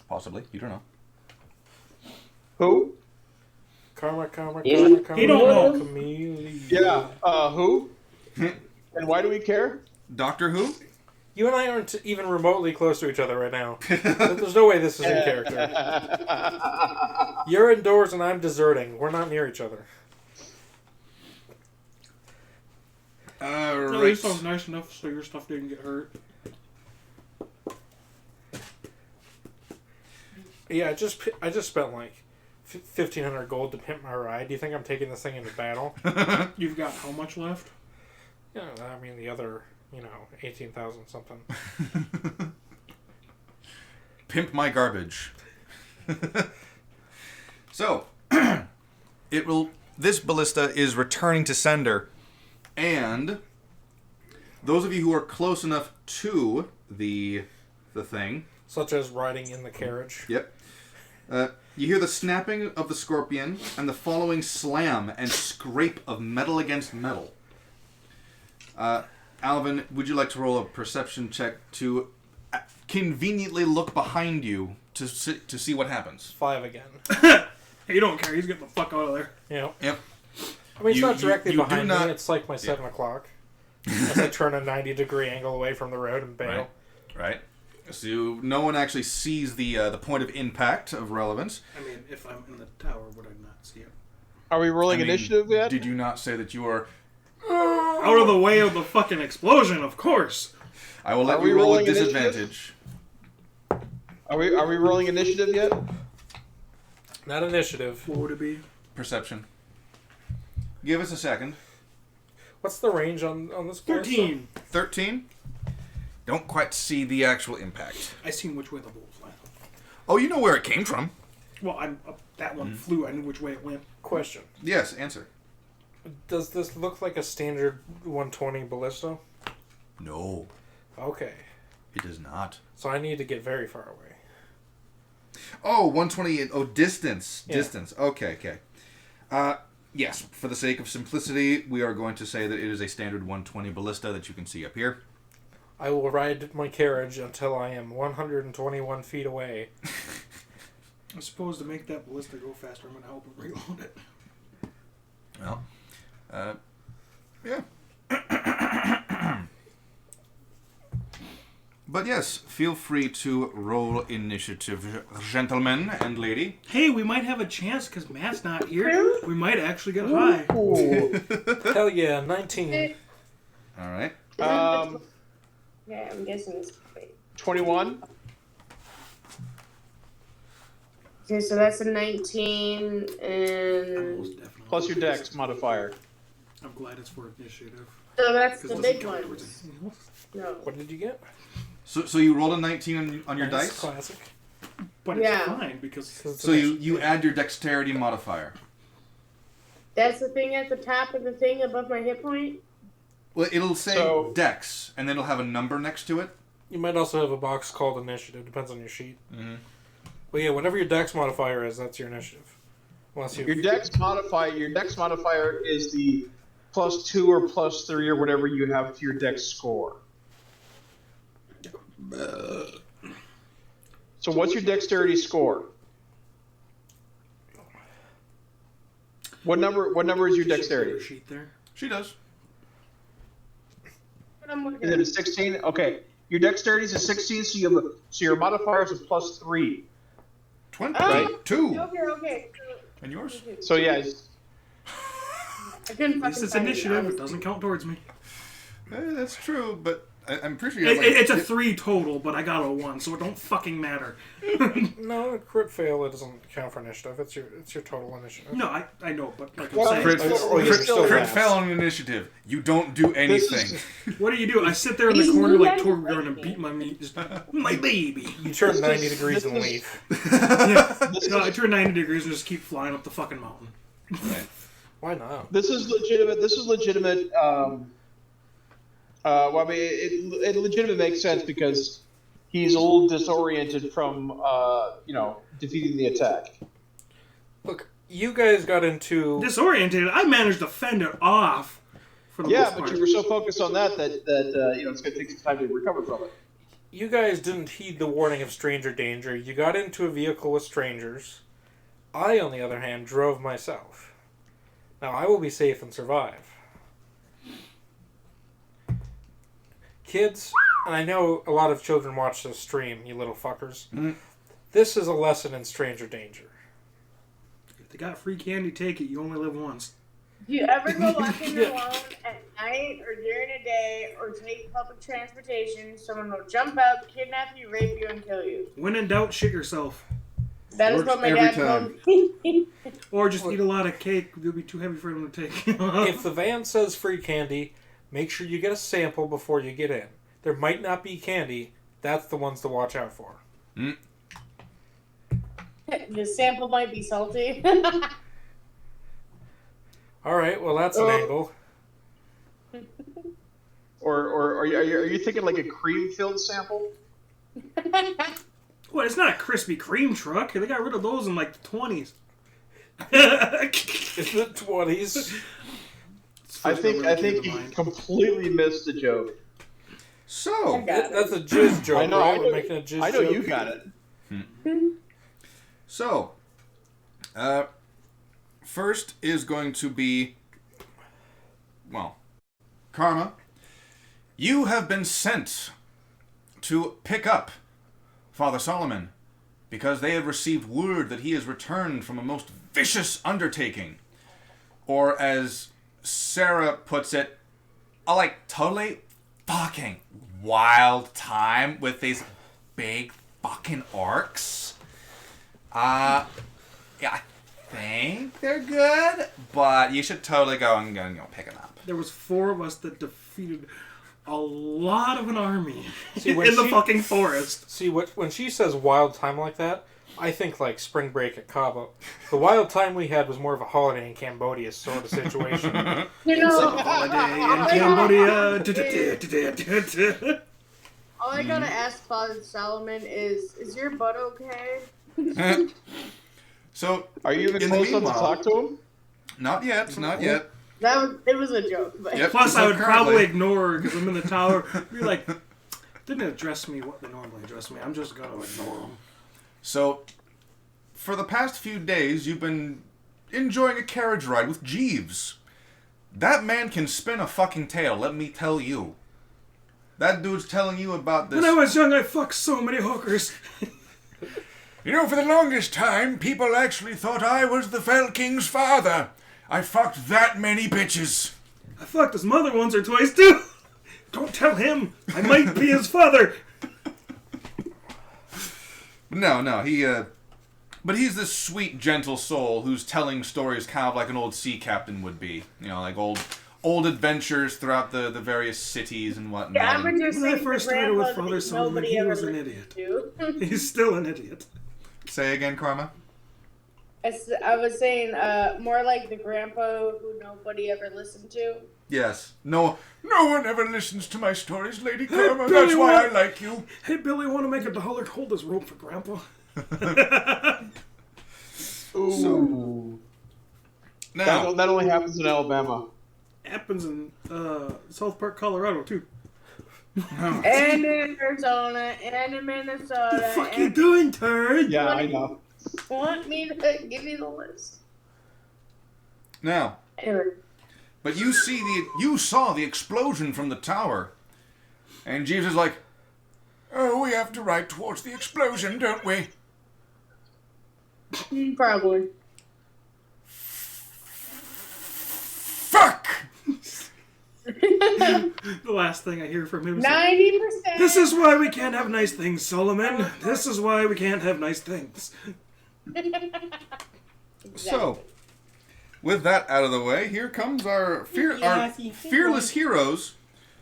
Possibly. You don't know. Who? Karma. He don't know. Chameleon. Yeah. Who? And why do we care? Doctor Who? You and I aren't even remotely close to each other right now. There's no way this is in character. You're indoors and I'm deserting. We're not near each other. At least I was nice enough so your stuff didn't get hurt. Yeah, I just spent like 1,500 gold to pimp my ride. Do you think I'm taking this thing into battle? You've got how much left? Yeah, I mean the other, 18,000 something. Pimp my garbage. So, this ballista is returning to sender, and those of you who are close enough to the thing, Such as riding in the carriage. yep, you hear the snapping of the scorpion and the following slam and scrape of metal against metal. Alvin, would you like to roll a perception check to conveniently look behind you to see what happens? 5 again. He don't care. He's getting the fuck out of there. Yeah. Yep. I mean, it's not directly you do behind not- me. It's like my 7 o'clock. As I turn a 90-degree angle away from the road and bail. Right. So no one actually sees the point of impact of relevance. I mean, if I'm in the tower, would I not see it? Are we rolling I mean, initiative yet? Did you not say that you are... Out of the way of the fucking explosion, of course. I will let Are we you roll a rolling initiative? disadvantage. Are we rolling initiative yet? Not initiative. What would it be? Perception. Give us a second. What's the range on this place? 13. 13. Don't quite see the actual impact. I seen which way the bolt flew. Oh, you know where it came from. Well, that one flew. I knew which way it went. Question. Yes, answer. Does this look like a standard 120 ballista? No, Okay. it does not. So I need to get very far away. Oh, 120. Oh, distance. Yeah. Distance. Okay. Yes, for the sake of simplicity, we are going to say that it is a standard 120 ballista that you can see up here. I will ride my carriage until I am 121 feet away. I suppose to make that ballista go faster, I'm going to help him reload it. Well, yeah. But yes, feel free to roll initiative, gentlemen and lady. Hey, we might have a chance because Matt's not here. We might actually get high. Hell yeah, 19. All right. Yeah, I'm guessing it's 21. okay. So that's a 19 and Most definitely. Plus your dex modifier. I'm glad it's for initiative. so that's the 'Cause big once it goes ones. towards No. What did you get? So you rolled a 19 on your Nice, dice. Classic. But it's Yeah. fine because So you add your dexterity modifier. That's the thing at the top of the thing above my hit point. Well, it'll say So- dex, and then it'll have a number next to it. You might also have a box called initiative. Depends on your sheet. Mm-hmm. Well, yeah, whatever your dex modifier is, that's your initiative. Unless you. Your dex modifier is the +2 or +3 or whatever you have to your dex score. So what's your dexterity score? What number is your dexterity? sheet there. She does. But I'm looking Is it at a 16? Okay. Your dexterity is a 16, so your modifier is a +3. 22. Okay. And yours? So yeah, I couldn't At least fucking it's find initiative. it. It doesn't count towards me. That's true, but I'm pretty sure It's a 3 total, but I got a 1, so it don't fucking matter. No, a crit fail, it doesn't count for initiative. It's your total initiative. No, I know, but like Well, I'm saying, Crit fail on initiative. You don't do anything. what do? I sit there in the corner like Torbjorn and beat my meat. Just, my baby. You turn 90 degrees and leave. Yeah. No, I turn 90 degrees and just keep flying up the fucking mountain. Right. Why not? this is legitimate. Well, I mean, it legitimately makes sense because he's a little disoriented from, defeating the attack. Look, you guys got into... Disoriented. I managed to fend it off. For the most Yeah, part. but you were so focused on that it's going to take some time to recover from it. You guys didn't heed the warning of stranger danger. You got into a vehicle with strangers. I, on the other hand, drove myself. Now, I will be safe and survive. Kids, and I know a lot of children watch this stream, you little fuckers. Mm. This is a lesson in stranger danger. If they got free candy, take it. You only live once. Do you ever go walking alone at night or during a day or take public transportation? Someone will jump out, kidnap you, rape you, and kill you. When in doubt, shit yourself. That is Works what my every dad told me. Or just eat a lot of cake. It'll be too heavy for them to take. If the van says free candy, make sure you get a sample before you get in. There might not be candy. That's the ones to watch out for. Mm. The sample might be salty. All right, well, that's an angle. Or are you thinking like a cream-filled sample? Well, it's not a Krispy Kreme truck. They got rid of those in like the 20s. In the 20s. I think you completely missed the joke. So, That's a jizz joke, I know. right? We're making a jizz I know joke. you got it. So, first is going to be, well, Karma. You have been sent to pick up Father Solomon because they have received word that he has returned from a most vicious undertaking. Or as Sarah puts it, a totally fucking wild time with these big fucking orcs. Yeah, I think they're good, but you should totally go and pick them up. There was 4 of us that defeated a lot of an army See, in the fucking forest. See, when she says wild time like that, I think like spring break at Cabo. The wild time we had was more of a holiday in Cambodia sort of situation. You know, Cambodia. all I gotta ask Father Solomon is your butt okay? So, Are you even in the close enough to meanwhile- talk to him? not yet, not yet. It was a joke, but Yep. Plus, I would Currently. probably ignore her because I'm in the tower. Be like, didn't address me what they normally address me. I'm just gonna ignore them. So, for the past few days, you've been enjoying a carriage ride with Jeeves. That man can spin a fucking tale, let me tell you. That dude's telling you about this. When I was young, I fucked so many hookers. You know, for the longest time, people actually thought I was the Fell King's father. I fucked that many bitches. I fucked his mother once or twice too. Don't tell him. I might be his father. No, but he's this sweet, gentle soul who's telling stories kind of like an old sea captain would be. You know, like old adventures throughout the various cities and whatnot. yeah, I would just When I say first the started with grandpa Father that Solomon, nobody he ever was an listened idiot. to. He's still an idiot. Say again, Karma? I was saying more like the grandpa who nobody ever listened to. Yes. No one ever listens to my stories, Lady Karma. Billy, That's why I what? like you. Hey, Billy, want to make a dollar? Hold this rope for Grandpa. Ooh. Now, That only happens in Alabama. Happens in South Park, Colorado, too. And in Arizona, and in Minnesota. The fuck and you doing, turd? Yeah, I know. Want me to give you the list? now, Anyway. but you saw the explosion from the tower, and Jeeves is like, Oh, we have to ride towards the explosion, don't we? Probably. Fuck! The last thing I hear from him is 90%. this is why we can't have nice things, Solomon. This is why we can't have nice things. So, with that out of the way, here comes our fearless heroes.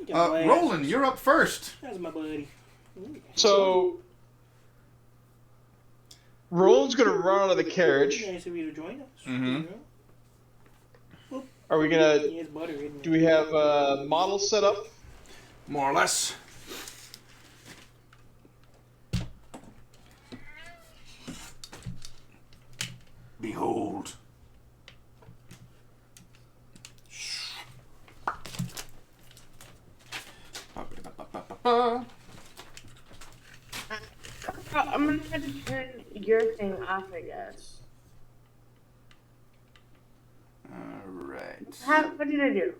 Roland, you're up first. That's my buddy. So, Roland's gonna run out of the carriage. Nice of you to join us. Mm-hmm. Are we gonna? Do we have models set up? More or less. Behold. I'm gonna have to turn your thing off, I guess. Alright. What did I do?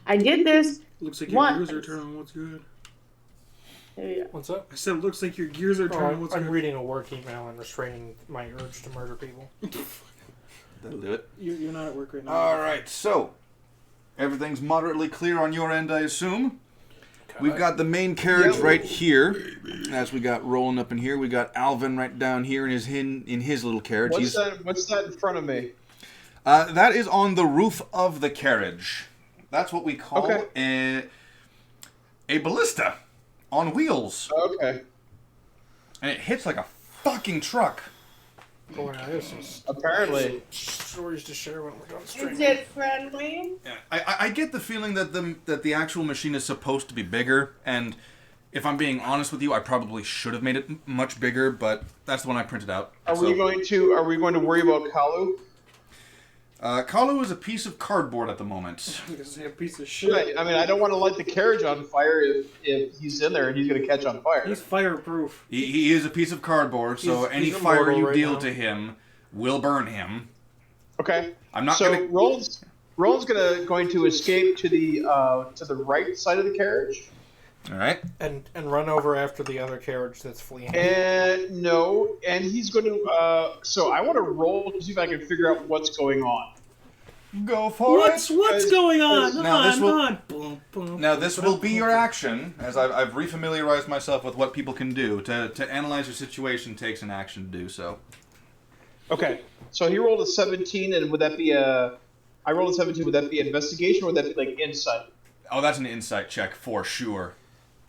I did this. Looks like your gears are turning. What's good? There you go. What's up? I said, looks like your gears are turning. What's I'm good? reading a work email and restraining my urge to murder people. That'll do it. You're not at work right now. Alright, so everything's moderately clear on your end, I assume. We've got the main carriage right here, as we got rolling up in here. We got Alvin right down here in his little carriage. What's that in front of me? That is on the roof of the carriage. That's what we call a ballista on wheels. Okay. And it hits like a fucking truck. Oh, yeah, this is Apparently. stories to share when we're done streaming. Is it friendly? Yeah, I get the feeling that the actual machine is supposed to be bigger, and if I'm being honest with you, I probably should have made it much bigger, but that's the one I printed out. Are we going to worry about Kalu? Kalu is a piece of cardboard at the moment. He's a piece of shit. Right. I mean, I don't want to light the carriage on fire if he's in there and he's going to catch on fire. He's fireproof. He is a piece of cardboard, so any he's fire immortal you right deal now. to him will burn him. Okay. I'm not So gonna. Roland's going to escape to the right side of the carriage. All right. And run over after the other carriage that's fleeing. And no, and he's going to. So I want to roll to see if I can figure out what's going on. Go for What's going on? Now this will be your action, as I've refamiliarized myself with what people can do. To analyze your situation takes an action to do so. Okay. So he rolled a 17, and would that be a? I rolled a 17. Would that be investigation, or would that be like insight? Oh, that's an insight check for sure.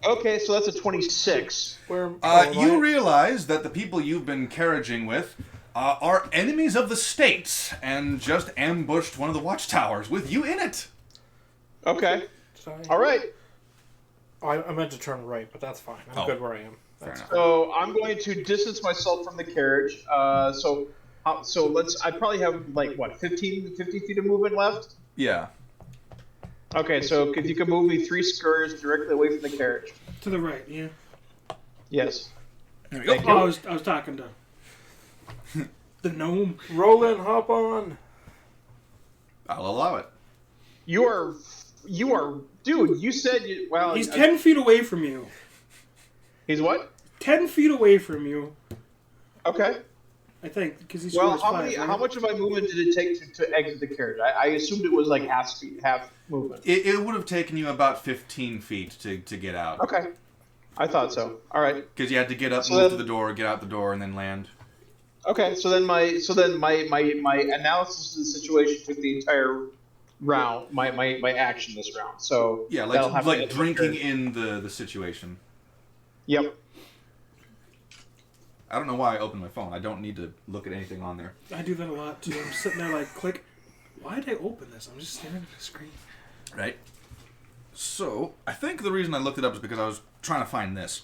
Okay, so that's a 26. You realize that the people you've been carriaging with are enemies of the state, and just ambushed one of the watchtowers with you in it. Okay. Sorry. All right. I meant to turn right, but that's fine. I'm good where I am. Fair enough. So I'm going to distance myself from the carriage. So let's. I probably have like what 50 feet of movement left. Yeah. Okay, so if you can move me 3 squares directly away from the carriage. To the right, yeah. Yes. There we go. Thank Oh, you. I was talking to the gnome. Roland, hop on. I'll allow it. You are, dude. You said you. Well, He's 10 feet away from you. He's what? 10 feet away from you, Okay. I think, because he's Well, scored 5. Right? how much of my movement did it take to exit the carriage? I assumed it was like half movement. It would have taken you about 15 feet to get out. Okay. I thought so. All right. Because you had to get up, So move then- to the door, get out the door, and then land. Okay. So then my analysis of the situation took the entire round. My action this round. So Yeah, that'll have to like exit the drinking carriage. in the situation. Yep. I don't know why I opened my phone. I don't need to look at anything on there. I do that a lot, too. I'm sitting there like, click. Why did I open this? I'm just staring at the screen. Right. So, I think the reason I looked it up is because I was trying to find this.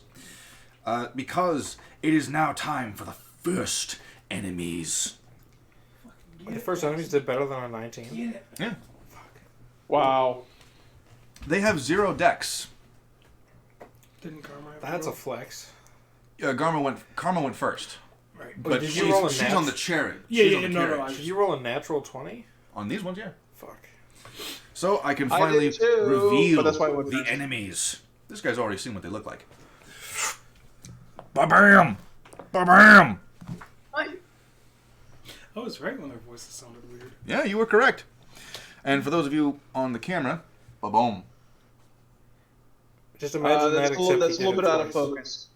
Because it is now time for the first enemies. The first enemies did better than a 19. Yeah. Wow. They have 0 decks. Didn't Karma have That's a roll? flex. Karma went first. Right. But did you roll a she's nat- on the chariot. Yeah, She's yeah, on the no, carriage. I Did just- you roll a natural 20? On these ones, yeah. Fuck. So I can I finally did too, reveal but that's why I went the first. enemies. This guy's already seen what they look like. Ba-bam! Ba-bam! What? I was right when their voices sounded weird. Yeah, you were correct. And for those of you on the camera, ba-boom. Just imagine that's that. a little, Except that's a you little did bit it out of twice. focus.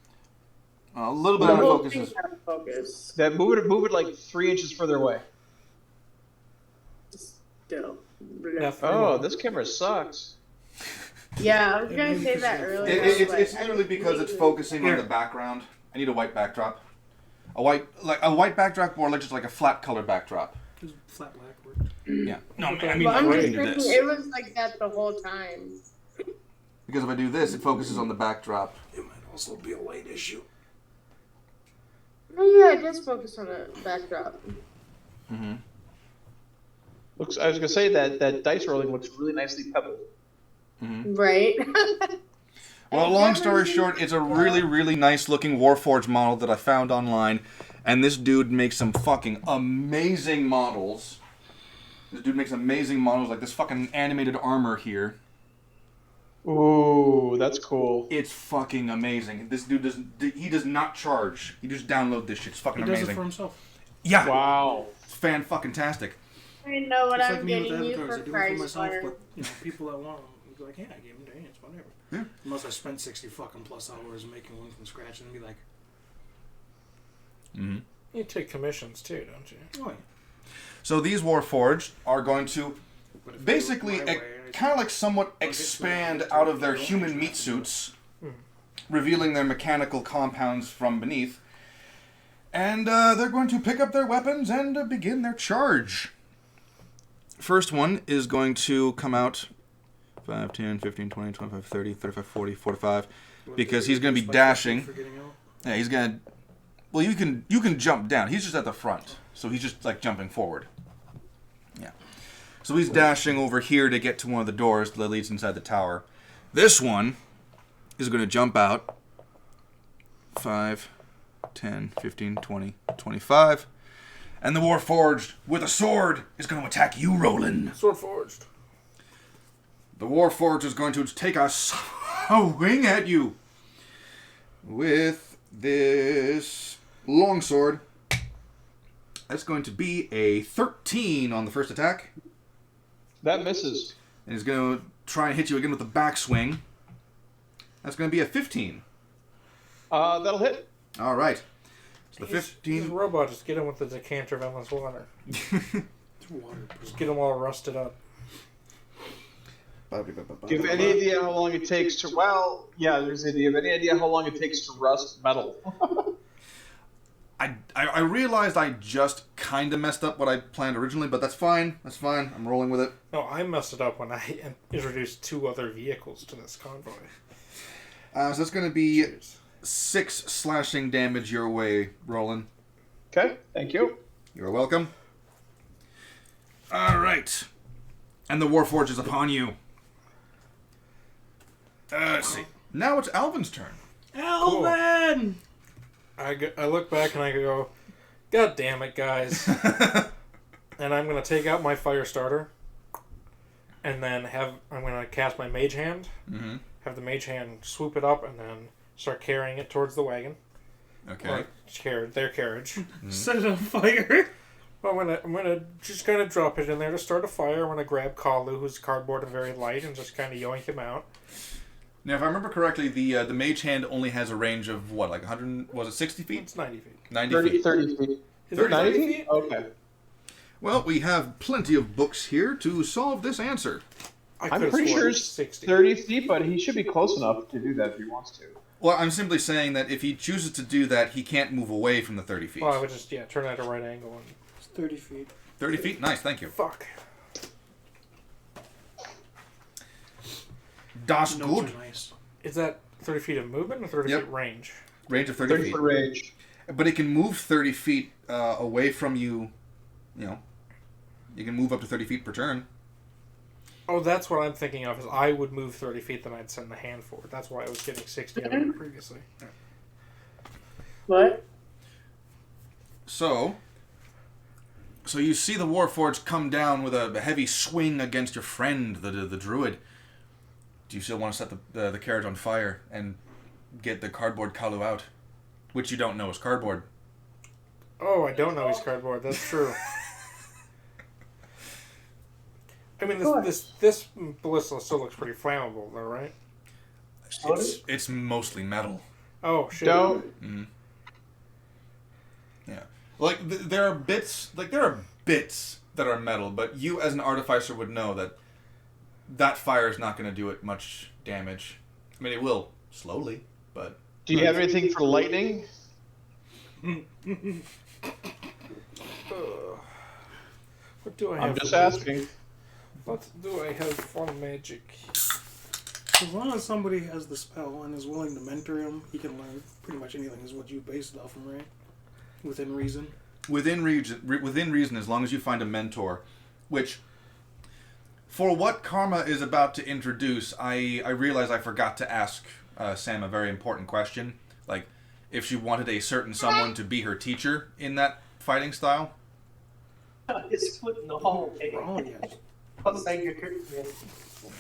A little bit The out of whole focus. thing's out of focus. That move it like 3 inches further away. Still. Yeah, Oh, this camera sucks. Yeah, I was gonna say that earlier. It's but I literally because it's didn't- focusing on the background. I need a white backdrop. A white backdrop, or like just like a flat color backdrop. Just flat black work. Yeah. No, I mean, Well, I'm I just can do thinking this. it was like that the whole time. Because if I do this, it focuses on the backdrop. It might also be a light issue. Oh yeah, it does focus on the backdrop. Mm-hmm. Looks. I was gonna say that dice rolling looks really nicely pebbled. Mm-hmm. Right? Well, long story short, it's a really, really nice looking Warforged model that I found online. And this dude makes some fucking amazing models. This dude makes amazing models, like this fucking animated armor here. Ooh, that's cool. It's fucking amazing. This dude he does not charge. He just download this shit. It's fucking He does amazing. it for himself. Yeah. Wow. It's fan-fucking-tastic. I know what It's I'm like me with getting you avatars. I for do it for price myself, water. but you know, people that want them, be like, yeah, I gave them to Ants, whatever. Yeah. Unless I spent 60 fucking plus hours making one from scratch and be like, Mm-hmm. You take commissions too, don't you? oh yeah. So these Warforged are going to But if basically I do it my way, kind of like somewhat expand out of their human meat suits, revealing their mechanical compounds from beneath. And they're going to pick up their weapons and begin their charge. First one is going to come out 5, 10, 15, 20, 25, 30, 35, 40, 45. Because he's going to be dashing. For getting out. Yeah, he's going to... Well, you can jump down. He's just at the front. So he's just like jumping forward. Yeah. So he's dashing over here to get to one of the doors that leads inside the tower. This one is going to jump out. 5, 10, 15, 20, 25. And the Warforged, with a sword, is going to attack you, Roland. Sword forged. The Warforged is going to take a swing at you with this longsword. That's going to be a 13 on the first attack. That misses. And he's going to try and hit you again with the backswing. That's going to be a 15. That'll hit. All right. So the He's a 15... robot. Just get him with the decanter of endless water. It's water. Just get him all rusted up. Do you have any idea how long it takes to? Well, yeah. Do you have any idea how long it takes to rust metal? I realized I just kind of messed up what I planned originally, but that's fine. That's fine. I'm rolling with it. No, I messed it up when I introduced 2 other vehicles to this convoy. So that's going to be Jeez. 6 slashing damage your way, Roland. Okay. Thank you. You're welcome. All right. And the Warforged is upon you. Let's see. Now it's Alvin's turn. Alvin! I look back and I go, God damn it, guys. And I'm going to take out my fire starter. And then I'm going to cast my mage hand. Mm-hmm. Have the mage hand swoop it up and then start carrying it towards the wagon. Okay. Or their carriage. Set it on fire. Well, I'm gonna just kind of drop it in there to start a fire. I'm gonna grab Kalu, who's cardboard and very light, and just kind of yoink him out. Now, if I remember correctly, the mage hand only has a range of what, like 100? Was it 60 feet? It's 90 feet. 90 30 feet. 30 feet. Is 30 it 90 feet? Okay. Well, we have plenty of books here to solve this answer. I I'm could've pretty sworn sure it was it's 60. 30 feet, but he should be close enough to do that if he wants to. Well, I'm simply saying that if he chooses to do that, he can't move away from the 30 feet. Well, I would just turn at a right angle and It's 30 feet. 30 feet? Nice, thank you. fuck. Das Notes gut. are nice. Is that 30 feet of movement or 30 Yep. feet range? Range of 30 30 feet. foot range. But it can move 30 feet away from you, you know. You can move up to 30 feet per turn. Oh, that's what I'm thinking of. Is I would move 30 feet, then I'd send the hand forward. That's why I was getting 60 out of it previously. What? So you see the Warforged come down with a heavy swing against your friend, the druid. Do you still want to set the carriage on fire and get the cardboard Kalu out? which you don't know is cardboard. Oh, I don't know he's cardboard. That's true. I mean, this ballista still looks pretty flammable, though, right? It's mostly metal. Oh shit! Don't. Mm-hmm. Yeah, like there are bits that are metal, but you as an artificer would know that fire is not going to do it much damage. I mean, it will slowly, but. Do you have anything for lightning? What do I have? I'm just for asking. What do I have for magic? As long as somebody has the spell and is willing to mentor him, he can learn pretty much anything. Is what you based it off of, right? Within reason. Within reason, as long as you find a mentor, which, for what Karma is about to introduce, I realize I forgot to ask Sam a very important question, like if she wanted a certain someone to be her teacher in that fighting style. It's foot in the hallway. Oh, yes. Outside your curtain.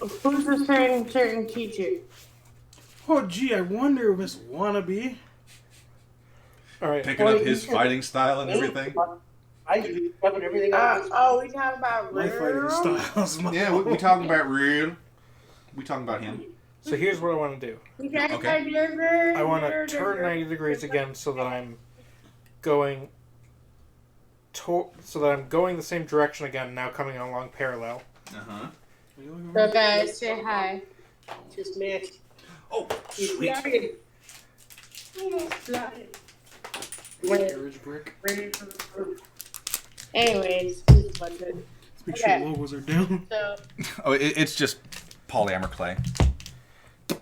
Who's the certain teacher? Oh, gee, I wonder, Miss Wannabe. All right. Picking up his fighting style and everything. I do everything. We talking about My fighting real? styles. Yeah, we talking about real. We talking about him. So here's what I want to do. Okay. I want to turn 90 degrees again so that I'm going the same direction again, now coming along parallel. Uh-huh. So guys, say hi. Just match. Oh, You sweet. started. Carriage brick. Anyways, this is what good. Let's make sure logos are down. So Oh, it's just polyamor clay. All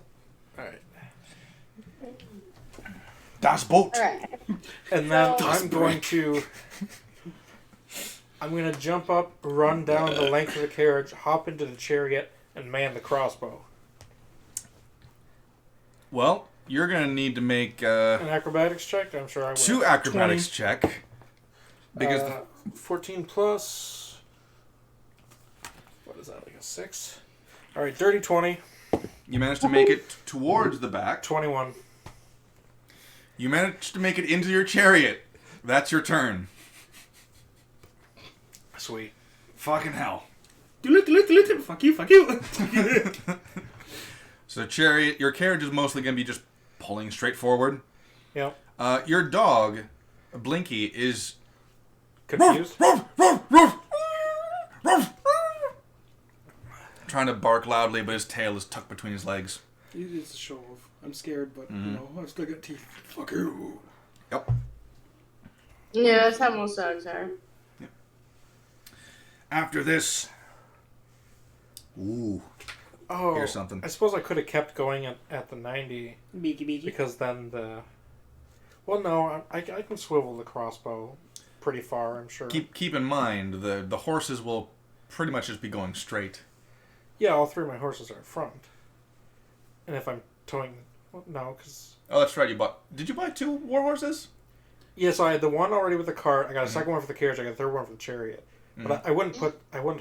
right. Das Boot. alright. And then So- I'm going to jump up, run down the length of the carriage, hop into the chariot, and man the crossbow. Well, you're gonna need to make An acrobatics check? I'm sure I will. 2 acrobatics check. Because 14 plus... What is that, like a 6? Alright, dirty 20. you managed to make it towards the back. 21. You managed to make it into your chariot. That's your turn. Sweet. Fucking hell. Fuck you. So your carriage is mostly going to be just pulling straight forward. Yep. Your dog, Blinky, is Confused? trying to bark loudly, but his tail is tucked between his legs. It's a show off. I'm scared, but you know, I've still got teeth. Fuck you. Yep. Yeah, that's how most dogs are. After this... Ooh. Oh, Here's something. I suppose I could have kept going at the 90 Beaky. because then the... Well, no, I can swivel the crossbow pretty far, I'm sure. Keep in mind, the horses will pretty much just be going straight. Yeah, all 3 of my horses are in front. And if I'm towing... Well, no, because... Oh, that's right. Did you buy 2 war horses? Yes, I had the one already with the cart. I got a second one for the carriage. I got a third one for the chariot. But I wouldn't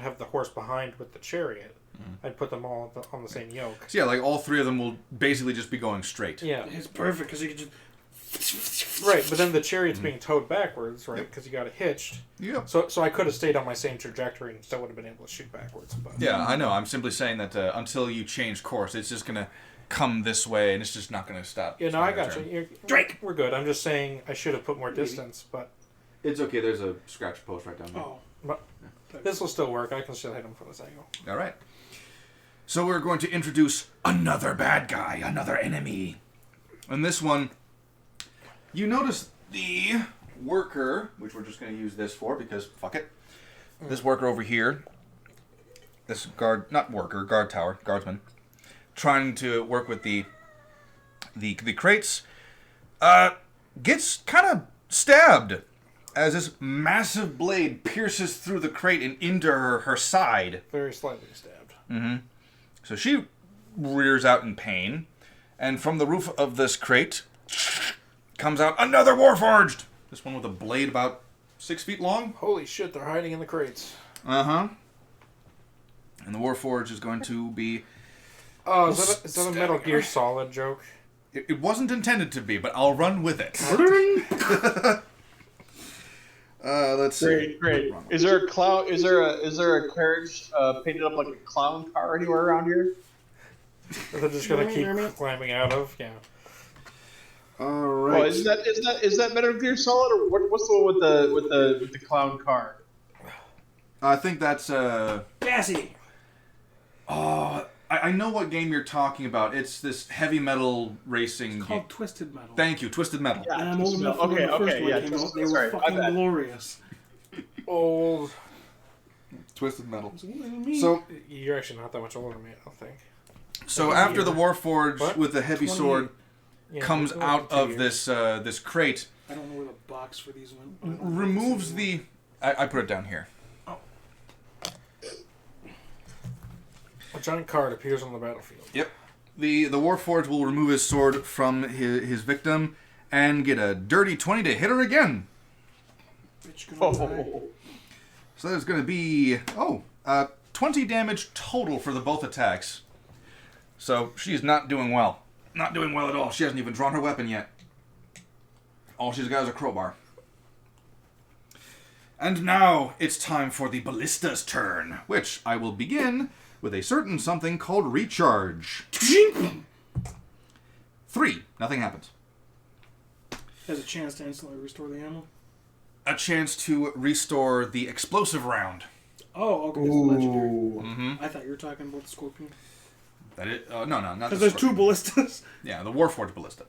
have the horse behind with the chariot. I'd put them all on the same yoke. So yeah, like all 3 of them will basically just be going straight. Yeah. It's perfect because you can just. Right, but then the chariot's being towed backwards, right? Because you got it hitched. Yep. So I could have stayed on my same trajectory and still would have been able to shoot backwards. But Yeah, I know. I'm simply saying that until you change course, it's just gonna come this way, and it's just not gonna stop. Yeah, no, I got turn. you. Drake, we're good. I'm just saying I should have put more distance, but It's okay. There's a scratch post right down there. Oh. this will still work. I can still hit him from this angle. All right. So we're going to introduce another bad guy, another enemy. And this one, you notice the worker, which we're just going to use this for because fuck it. This worker over here, this guard tower, guardsman, trying to work with the crates, gets kind of stabbed as this massive blade pierces through the crate and into her side. Very slightly stabbed. Mm-hmm. So she rears out in pain, and from the roof of this crate comes out another Warforged! This one with a blade about 6 feet long. Holy shit, they're hiding in the crates. Uh-huh. And the Warforged is going to be... Oh, is that a Metal Gear Solid joke? It wasn't intended to be, but I'll run with it. Let's see. Great. Is there a clown? Is there a carriage painted up like a clown car anywhere around here? That they're just gonna keep climbing out of. Yeah. All right. Well, is that Metal Gear Solid, or what's the one with the clown car? I think that's Gassy. Oh, I know what game you're talking about. It's this heavy metal racing. It's called Twisted Metal. Thank you, Twisted Metal. And I'm old enough for when the first one came out. They were fucking glorious. Old. Twisted Metal. So So You're actually not that much older than me, I don't think. so after the Warforged What? with the heavy 28. sword Yeah, comes it's out 2 of years. this crate, I don't know where the box for these went. removes the. I put it down here. A giant card appears on the battlefield. Yep. The Warforged will remove his sword from his victim and get a dirty 20 to hit her again. Bitch, gonna die. So there's going to be 20 damage total for the both attacks. So she's not doing well. Not doing well at all. She hasn't even drawn her weapon yet. All she's got is a crowbar. And now it's time for the ballista's turn, which I will begin with a certain something called recharge. 3. Nothing happens. Has a chance to instantly restore the ammo. A chance to restore the explosive round. Oh, okay. It's legendary. Mm-hmm. I thought you were talking about the Scorpion. That it? No, not Because the there's 2 ballistas. Yeah, the Warforged ballista.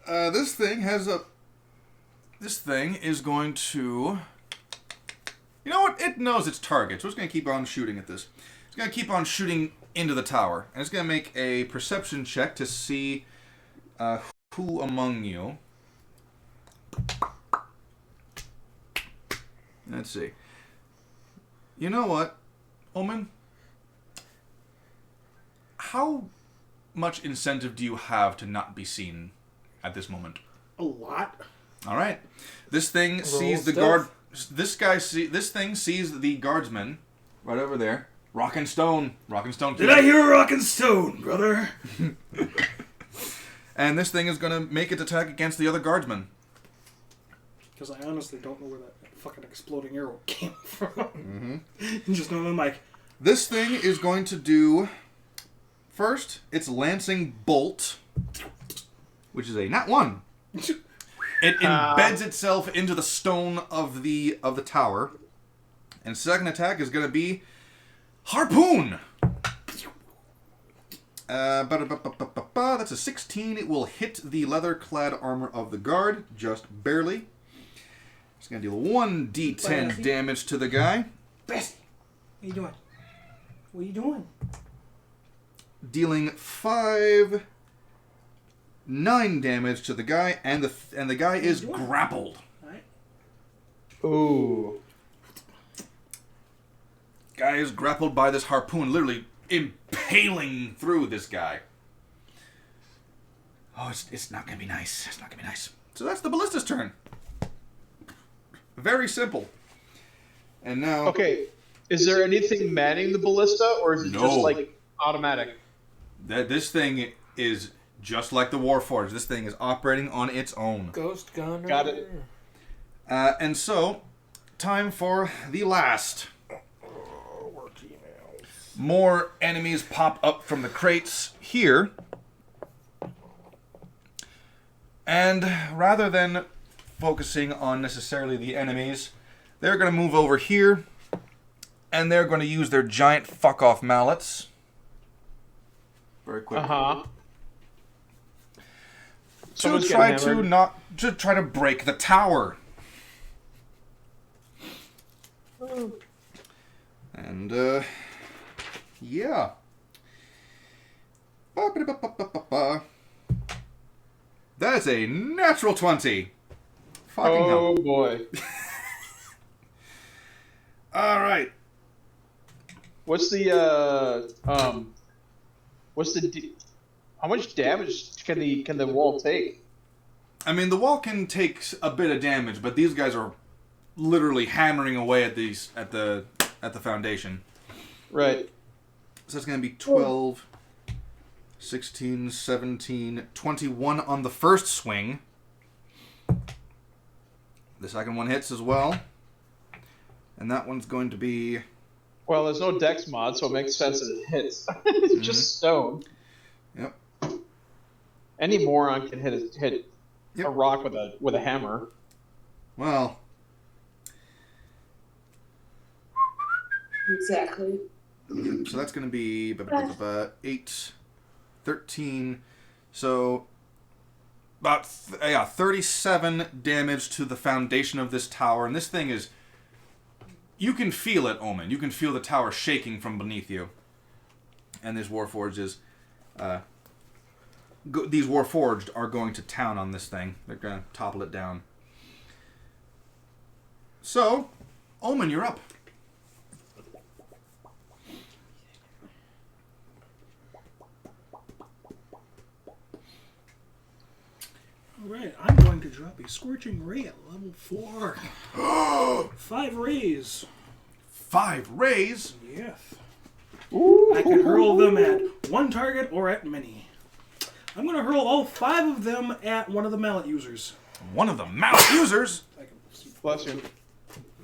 This thing has a. This thing is going to. You know what? It knows its target, so it's going to keep on shooting at this. It's going to keep on shooting into the tower, and it's going to make a perception check to see who among you. Let's see. You know what, Omen? How much incentive do you have to not be seen at this moment? A lot. All right. This thing sees the stealth. guard. This thing sees the guardsman right over there. Rock and stone. Did I hear a rockin' stone, brother? And this thing is going to make its attack against the other guardsman. Because I honestly don't know where that fucking exploding arrow came from. You just know I'm like, This thing is going to do first its lancing bolt, which is a nat 1. It embeds itself into the stone of the tower. And second attack is going to be harpoon. That's a 16. It will hit the leather-clad armor of the guard, just barely. It's going to deal 1d10 damage to the guy. Bessie, what are you doing? What are you doing? Dealing 9 damage to the guy, and the guy is grappled. Alright. Ooh. Guy is grappled by this harpoon, literally impaling through this guy. Oh, it's not gonna be nice. It's not gonna be nice. So that's the ballista's turn. Very simple. And now... Okay. Is there anything manning the ballista, or is it just like automatic? This thing is just like the Warforged. This thing is operating on its own. Ghost gunner. Got it. And so, time for the last. Work emails. More enemies pop up from the crates here. And rather than focusing on necessarily the enemies, they're going to move over here. And they're going to use their giant fuck-off mallets. Very quickly. Uh-huh. To Someone's try getting hammered. to try to break the tower. And yeah. That is a natural 20. Fucking hell. Oh boy. All right. What's the how much damage can the wall take? I mean, the wall can take a bit of damage, but these guys are literally hammering away at the foundation. Right. So that's going to be 12, 16, 17, 21 on the first swing. The second one hits as well. And that one's going to be... Well, there's no dex mod, so it makes sense that it hits. It's just stone. Yep. Any moron can hit Yep. a rock with a hammer. Well... Exactly. So that's going to be 8, 13. So about 37 damage to the foundation of this tower. And this thing is... You can feel it, Omen. You can feel the tower shaking from beneath you. And this Warforged is... these Warforged are going to town on this thing. They're going to topple it down. So, Omen, you're up. Alright, I'm going to drop a Scorching Ray at level 4. 5 rays. 5 rays? Yes. I can hurl them at one target or at many. I'm going to hurl all 5 of them at one of the mallet users. One of the mallet users? Bless you.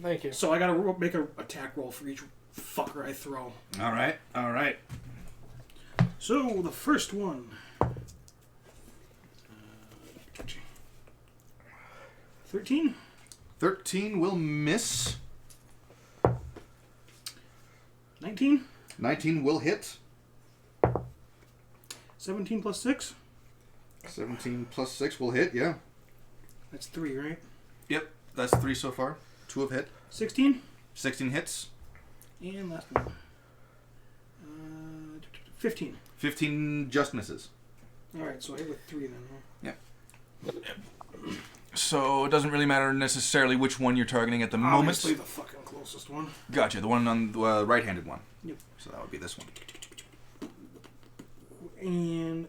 Thank you. So I got to make an attack roll for each fucker I throw. Alright, alright. So, the first one... 13? 13 will miss. 19? 19 will hit. 17 plus 6? 17 plus 6 will hit, yeah. That's 3, right? Yep, that's 3 so far. 2 have hit. 16? 16 hits. And last one. 15. 15 just misses. Alright, so I hit with 3 then, huh? Yep. So it doesn't really matter necessarily which one you're targeting at the Obviously moment. the fucking closest one. Gotcha, the one on the right-handed one. Yep. So that would be this one. And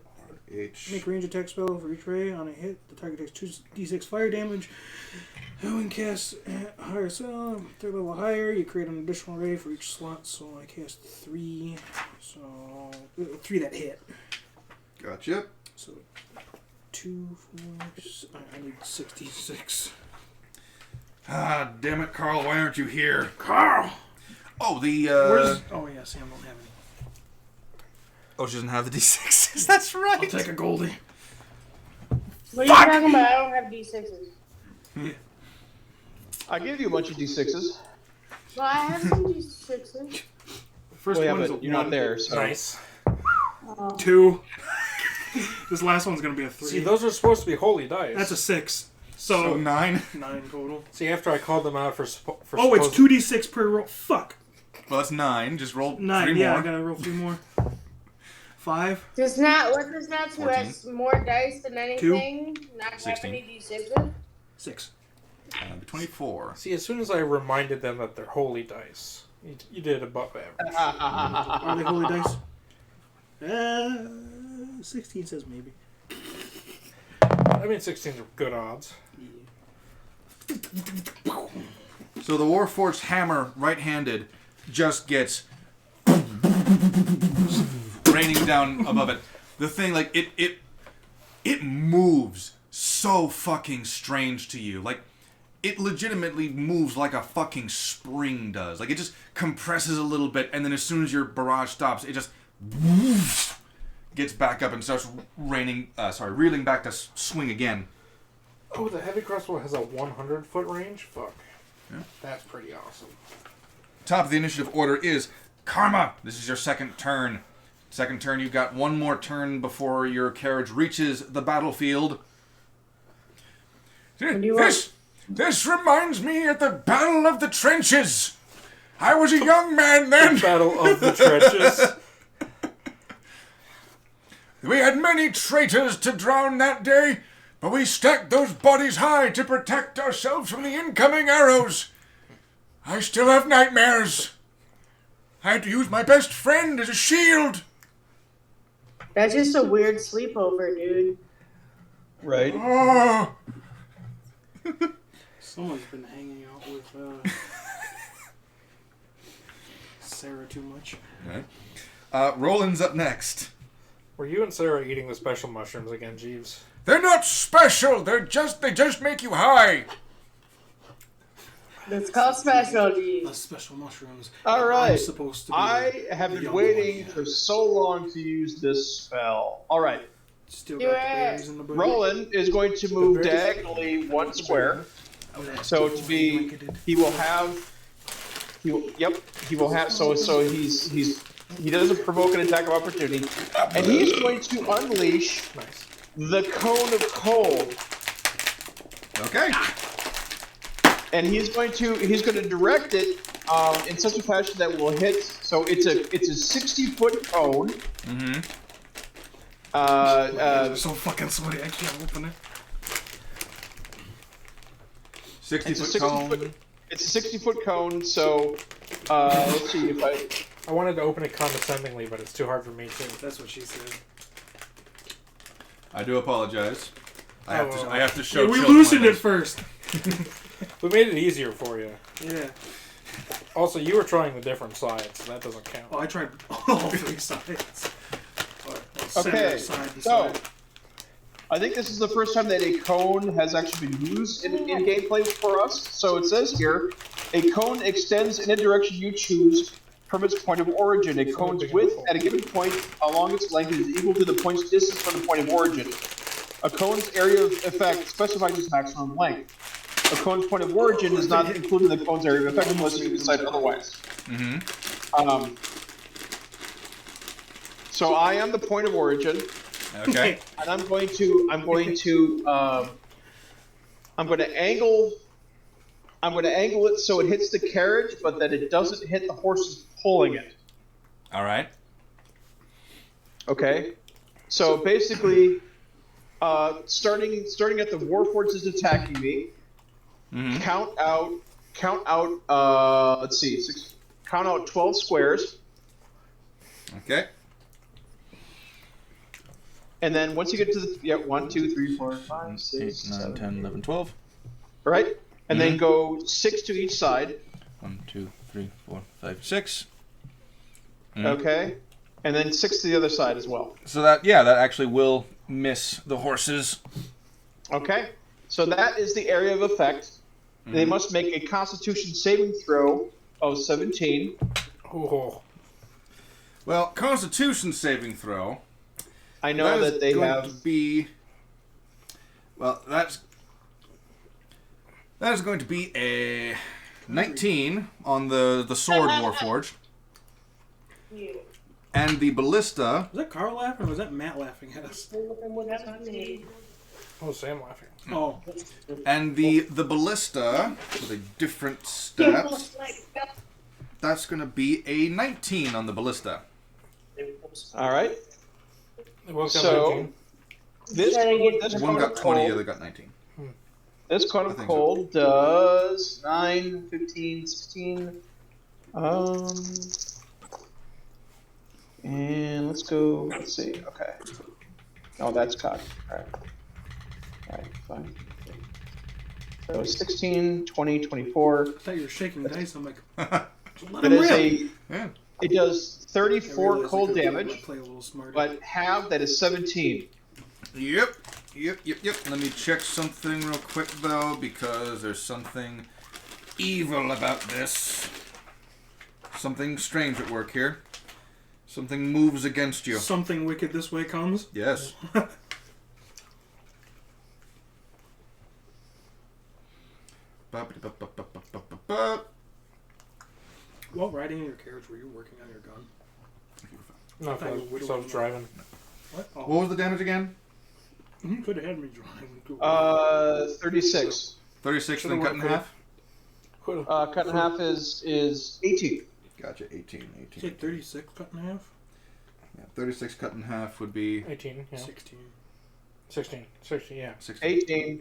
H. make a range attack spell for each ray. On a hit, the target takes 2d6 fire damage. When cast higher spell, 3rd level higher, you create an additional ray for each slot. So I cast 3. So 3 that hit. Gotcha. So 2, 4, I need 66. Ah, damn it, Carl, why aren't you here? Carl! Oh, the, Where's... Oh, yeah, Sam don't have any. Oh, she doesn't have the D6s. That's right. I'll take a Goldie. What are you talking about? I don't have D6s. I gave you a bunch of D6s. Well, I have some D6s. First Well, yeah, one is a but you're not 1. there, so... Nice. 2. This last one's going to be a 3. See, those are supposed to be holy dice. That's a 6. So So 9. 9 total. See, after I called them out for Oh, it's 2d6 per roll. Fuck. Well, that's 9. Just roll 9. 3 Yeah, more. I gotta roll 3 more. 5. Does not, what does not who 14. has more dice than anything? Not have 16. any D6s? 6. 24. See, as soon as I reminded them that they're holy dice, you did above average. Are they holy dice? 16 says maybe. I mean, 16's are good odds. So the Warforged hammer, right-handed, just gets raining down above it. The thing, like, it moves so fucking strange to you. Like, it legitimately moves like a fucking spring does. Like, it just compresses a little bit, and then as soon as your barrage stops, it just gets back up and starts reeling back to swing again. Oh, the heavy crossbow has a 100-foot range? Fuck. Yeah. That's pretty awesome. Top of the initiative order is Karma. This is your second turn. Second turn, you've got one more turn before your carriage reaches the battlefield. This reminds me of the Battle of the Trenches. I was a young man then. Battle of the Trenches. We had many traitors to drown that day, but we stacked those bodies high to protect ourselves from the incoming arrows. I still have nightmares. I had to use my best friend as a shield. That's just a weird sleepover, dude. Right. Oh, Someone's been hanging out with Sarah too much. Okay. Roland's up next. Were you and Sarah eating the special mushrooms again, Jeeves? They're not special. They just make you high. It's called specialty. Special mushrooms. All right. I'm supposed to be I have the been young waiting one. for so long to use this spell. All right. Still Do got the it. berries in the book. Roland is going to move diagonally 1 square. So to be, he will have. He will have. So he doesn't provoke an attack of opportunity, and he's going to unleash the cone of cold. Okay. And he's going to direct it in such a fashion that will hit. So it's a 60-foot cone. Mm-hmm. It's so fucking sweaty. I can't open it. 60-foot cone. It's a 60-foot cone. So let's see if I wanted to open it condescendingly, but it's too hard for me to. That's what she said. I do apologize. I have to show. Yeah, we children loosened my- it first. We made it easier for you. Yeah. Also, you were trying the different sides, so that doesn't count. Oh, I tried all 3 sides. Okay, Side to so side. I think this is the first time that a cone has actually been used in gameplay for us. So it says here, a cone extends in a direction you choose from its point of origin. A cone's width at a given point along its length is equal to the point's distance from the point of origin. A cone's area of effect specifies its maximum length. A cone's point of origin is not included in the cone's area of effect unless you decide otherwise. Mm-hmm. So I am the point of origin. Okay. And I'm going to angle it so it hits the carriage, but that it doesn't hit the horses pulling it. All right. Okay. So basically, starting at the Warforged is attacking me. Mm-hmm. Count out. Let's see. Count out 12 squares. Okay. And then once you get to the 1, 2, 3, 4, 5, 8, 6, 9, 7, 10, 11, 12. right? And then go 6 to each side. 1, 2, 3, 4, 5, 6. Okay. And then 6 to the other side as well. So that actually will miss the horses. Okay. So that is the area of effect. They must make a Constitution saving throw of 17. Oh. Well, Constitution saving throw. I know that they going have. to be. Well, that is going to be a 19 on the sword Warforged, and the ballista. Was that Carl laughing or was that Matt laughing at us? Oh, Sam laughing. Oh. And the ballista with a different stats. That's going to be a 19 on the ballista. All right. Welcome, So 19. this One cone got of 20, the cold, other got 19. this cone I of think cold does 9, 15, 16. And let's go. Let's see. Okay. Oh, that's cocked. All right. All right. Fine. So 16, 20, 24. I thought you were shaking dice. I'm like, It let him is rip. Yeah. It does I 34 realized I cold could've damage, Play a little smarter. but half that is 17. Yep. Let me check something real quick, though, because there's something evil about this. Something strange at work here. Something moves against you. Something wicked this way comes. Yes. While riding in your carriage, were you working on your gun? No, so I was driving. What? Oh, What was the damage again? you could have had me driving. 36. 36, then Should've cut in worked half? Cut in half is 18. Gotcha, 18. Say 36 cut in half? Yeah, 36 cut in half would be 18, yeah. 16. 16, yeah. 16. 18.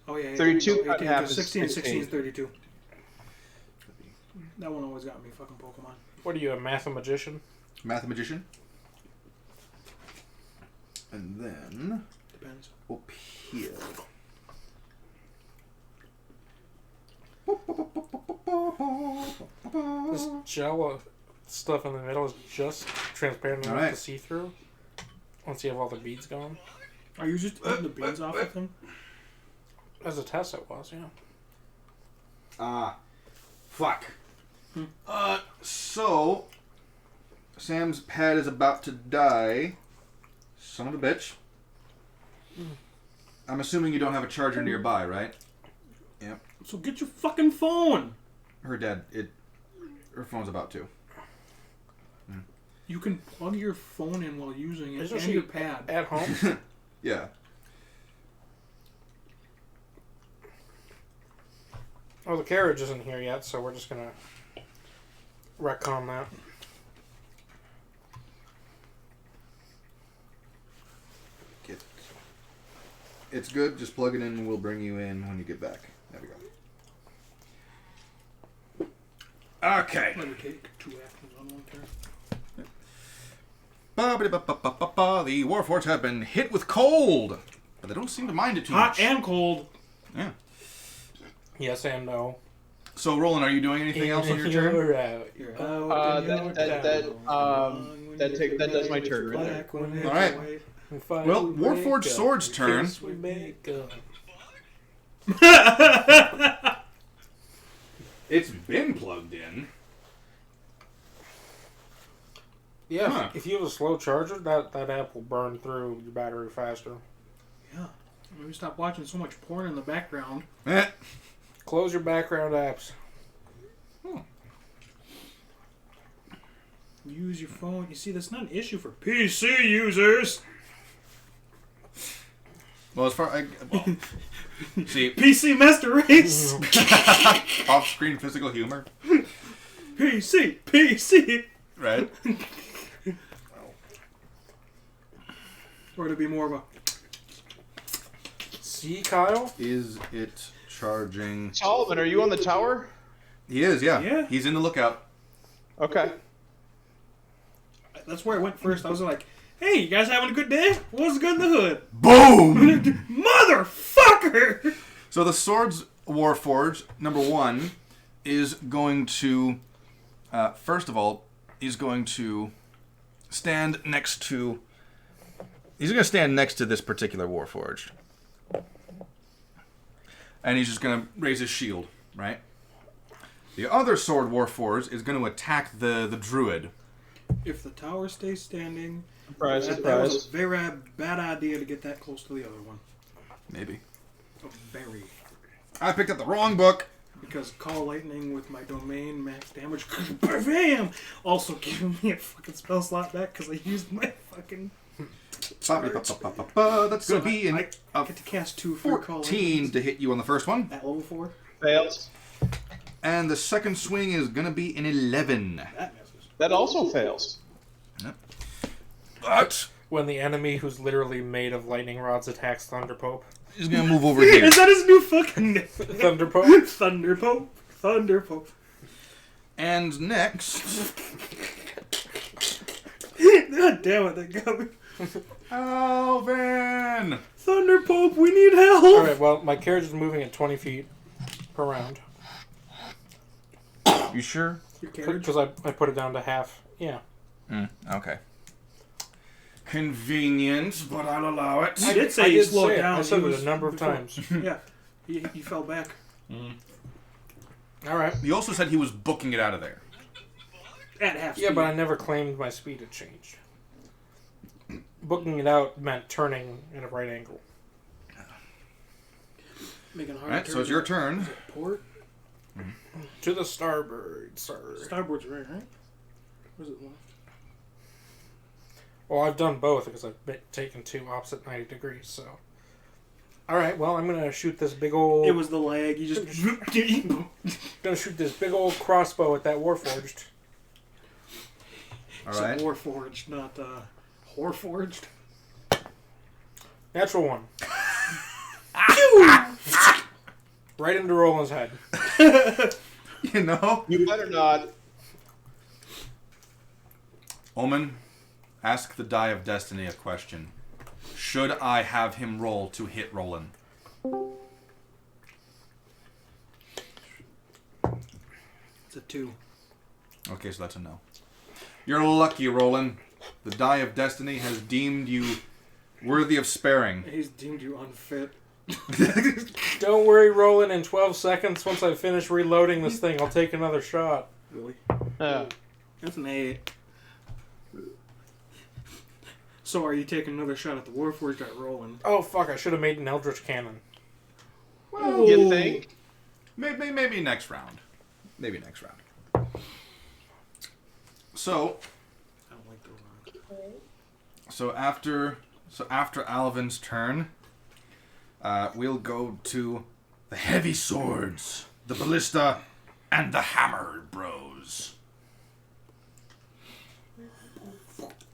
Oh, yeah. 32 no, cut in 18, half 'cause is 16 and 16 is 16. 32. That one always got me, fucking Pokemon. What are you, a mathemagician? Mathemagician. And then Depends. up here. This Jella stuff in the middle is just transparent enough Alright. to see through. Once you have all the beads gone. Are you just eating the beans off of them? As a test, it was, yeah. Fuck. So Sam's pad is about to die. Son of a bitch. I'm assuming you don't have a charger nearby, right? Yep. So get your fucking phone. Her phone's about to. You can plug your phone in while using it Isn't and she your pad. At home? Yeah. Oh, the carriage isn't here yet, so we're just gonna retcon that. It's good. Just plug it in and we'll bring you in when you get back. There we go. Okay. Let me take 2 actions on 1 turn. The Warforged have been hit with cold, but they don't seem to mind it too Hot much. and cold. Yeah. Yes and no. So, Roland, are you doing anything else on your turn? You're out. You're out and you're down. That does my turn right there. Black when it's All right. white. Well, Warforged Sword's turn. We make up. It's been plugged in. Yeah, Huh. if you have a slow charger, that app will burn through your battery faster. Yeah. Maybe stop watching so much porn in the background. Close your background apps. Use your phone. You see, that's not an issue for PC users. Well, as far see, PC Master Race. off-screen physical humor, PC. right? Or to be more of a... See, Kyle? Is it charging? Solomon, are you on the tower? He is, yeah. Yeah. He's in the lookout. Okay. That's where I went first. I was like, hey, you guys having a good day? What's good in the hood? Boom! Motherfucker! So the Swords Warforged, number 1, is going to, first of all, he's going to stand next to... He's going to stand next to this particular Warforged. And he's just going to raise his shield, right? The other Sword Warforged is going to attack the Druid. If the tower stays standing, Surprise, that surprise. was a very bad idea to get that close to the other one. Maybe. Oh, very. I picked up the wrong book. Because Call Lightning with my domain max damage, bam! Also giving me a fucking spell slot back because I used my fucking... That's going to be I a get to cast 2 for Call 14 Lightning to hit you on the first one. at level 4. Fails. And the second swing is going to be an 11. That misses. That also fails. But When the enemy who's literally made of lightning rods attacks Thunderpope. he's going to move over here. Is that his new fucking name? Thunderpope? Thunderpope. And next... God damn it, that got me. Alvin! Thunderpope, we need help! Alright, well, my carriage is moving at 20 feet per round. You sure? Your carriage? Because I put it down to half. Yeah. Okay. Convenient, but I'll allow it. I did say you slowed say it. down. I said He it was- a number of times. Yeah. He fell back. Alright. You also said he was booking it out of there. At half speed. Yeah, but I never claimed my speed had changed. Booking it out meant turning at a right angle. Making a hard Alright, turn. so it's your turn. Port. To the starboard, sir. Starboard's right? Where's it left? Well, I've done both because I've taken 2 opposite 90 degrees, so... Alright, well, I'm gonna shoot this big old... It was the lag. You just... gonna shoot this big old crossbow at that Warforged. Alright. It's Warforged, not Whoreforged. Natural 1. Right into Roland's head. You know? You better not. Omen, ask the Die of Destiny a question. Should I have him roll to hit Roland? It's a 2. Okay, so that's a no. You're lucky, Roland. The die of destiny has deemed you worthy of sparing. He's deemed you unfit. Don't worry, Roland. In 12 seconds, once I finish reloading this thing, I'll take another shot. Really? Yeah. That's an 8. So are you taking another shot at the Warforged at Roland? Oh, fuck. I should have made an Eldritch Cannon. Well, you think? Maybe next round. Maybe next round. So, I don't like those rounds. so after Alvin's turn, we'll go to the heavy swords, the ballista, and the hammer bros.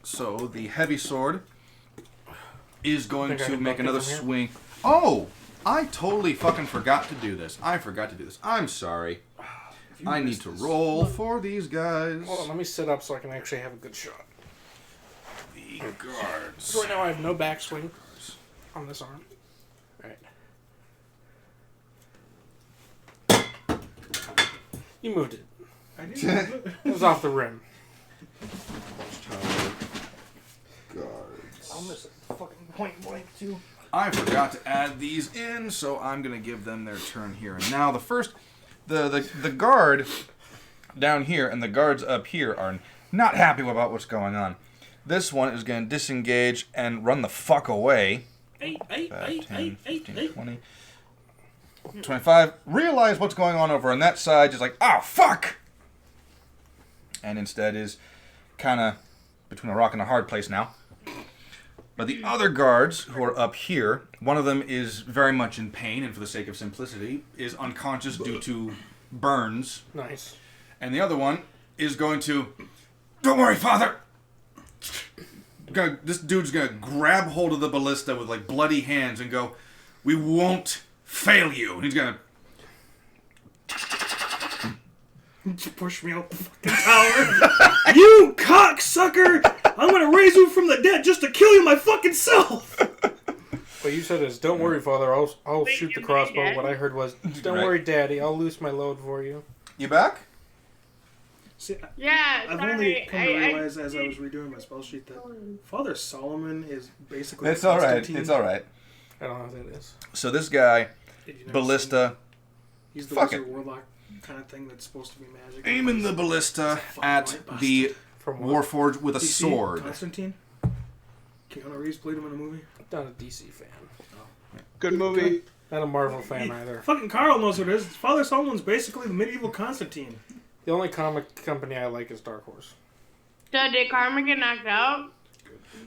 So the heavy sword is going Think I to can make buck it another from here? swing. Oh, I totally fucking forgot to do this. I'm sorry. I need to roll for these guys. Hold on, let me sit up so I can actually have a good shot. The guards. So right now I have no backswing on this arm. Alright. You moved it. I didn't. It was off the rim. Guards. I'll miss a fucking point blank too. I forgot to add these in, so I'm gonna give them their turn here. And now the first, the guard down here and the guards up here are not happy about what's going on. This one is gonna disengage and run the fuck away. 5, 10, 15, 20, 25. Realize what's going on over on that side. Just like, oh fuck! And instead is kind of between a rock and a hard place now. But the other guards who are up here, one of them is very much in pain, and for the sake of simplicity, is unconscious due to burns. Nice. And the other one is going to, don't worry, father! This dude's gonna grab hold of the ballista with like bloody hands and go, we won't fail you. And he's gonna Push me out the fucking tower. You cocksucker! I'm gonna raise you from the dead just to kill you my fucking self! What you said is, don't worry, Father, I'll shoot the crossbow. What I heard was, don't Right. worry, Daddy, I'll loose my load for you. You back? See, Yeah, I've sorry. only come to realize as I was redoing my spell sheet that Father Solomon is basically It's alright. Constantine. It's alright. I don't know what that is. So this guy, Did you never see him? ballista, He's the Fuck wizard it. warlock kind of thing that's supposed to be magic. aiming the ballista Fucking at white the bastard. From what? Warforged with a DC, sword. Constantine? Keanu Reeves played him in a movie. Not a DC fan. Good movie. Not a Marvel fan either. Fucking Carl knows what it is. Father Solomon's basically the medieval Constantine. The only comic company I like is Dark Horse. So did Karma get knocked out?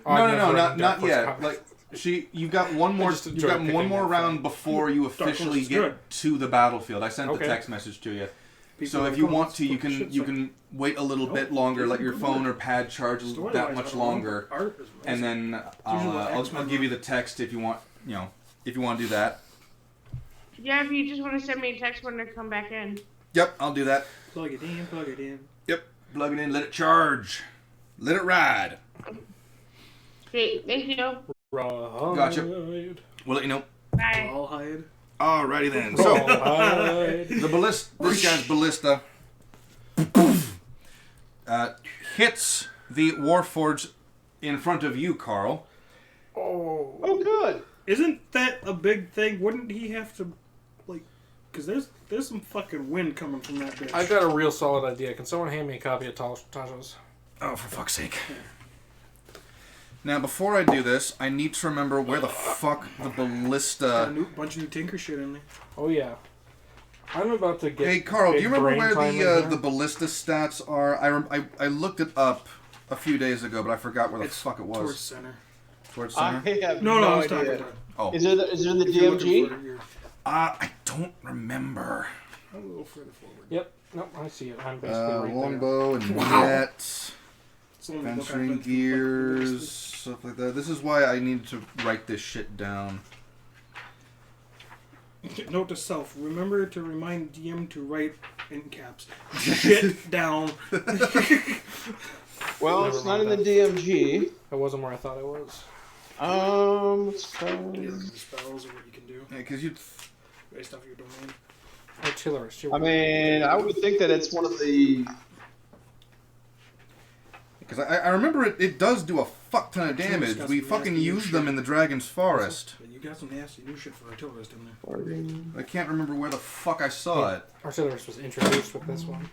Oh, I've No, never read Dark not Horse yet. comics. Like you've got one more. just You've enjoy got picking one more that round fight. before you Dark officially Horse is get good. to the battlefield. I sent Okay. the text message to you. People So are if you like, want "Oh, to, you fucking can shit, you so can wait a little bit Nope. longer, let your Good phone luck. or pad charge story-wise, that I much don't longer, know. Art is and amazing. then usually what I'll X-Men give you do. the text if you want. You know, if you want to do that. Yeah, if you just want to send me a text when to come back in. Yep, I'll do that. Plug it in, plug it in. Yep, plug it in, let it charge, let it ride. Great, thank you. Rawhide. Gotcha. We'll let you know. Bye. All hide. Alrighty then. So Rawhide. the ballista, this guy's ballista, hits the Warforged in front of you, Carl. Oh. Oh, good. Isn't that a big thing? Wouldn't he have to, like, because there's some fucking wind coming from that bitch. I got a real solid idea. Can someone hand me a copy of Tasha's? Oh, for fuck's sake. Now, before I do this, I need to remember where the fuck the Got a ballista... bunch of new Tinker shit in there. Oh, yeah. I'm about to get. Hey, Carl, do big you remember brain where time in the here. the ballista stats are? I looked it up a few days ago, but I forgot where the It's fuck it Towards was. center. Towards I center? have No, I was idea. talking about. Oh. Is it in the If you're looking DMG? for it, you're I don't remember. a little further forward. Yep. Nope, I see it. I'm basically right there. Longbow and Wow. net, It's the only book I've venturing been through, gears, fucking stuff like that. This is why I need to write this shit down. religiously. Note to self: remember to remind DM to write in caps. Shit down. Well, Never it's not in mind the DMG. That wasn't where I thought it was. Let's try. Spells or what you can do Yeah, because you... based off your domain. Artillerist. I mean, I would think that it's one of the. Because I remember it does do a fuck ton of damage. got We some fucking nasty used shit. them in the Dragon's Forest. You got some nasty new shit for artillerist in there. I can't remember where the fuck I saw it. Artillerist was introduced with this one.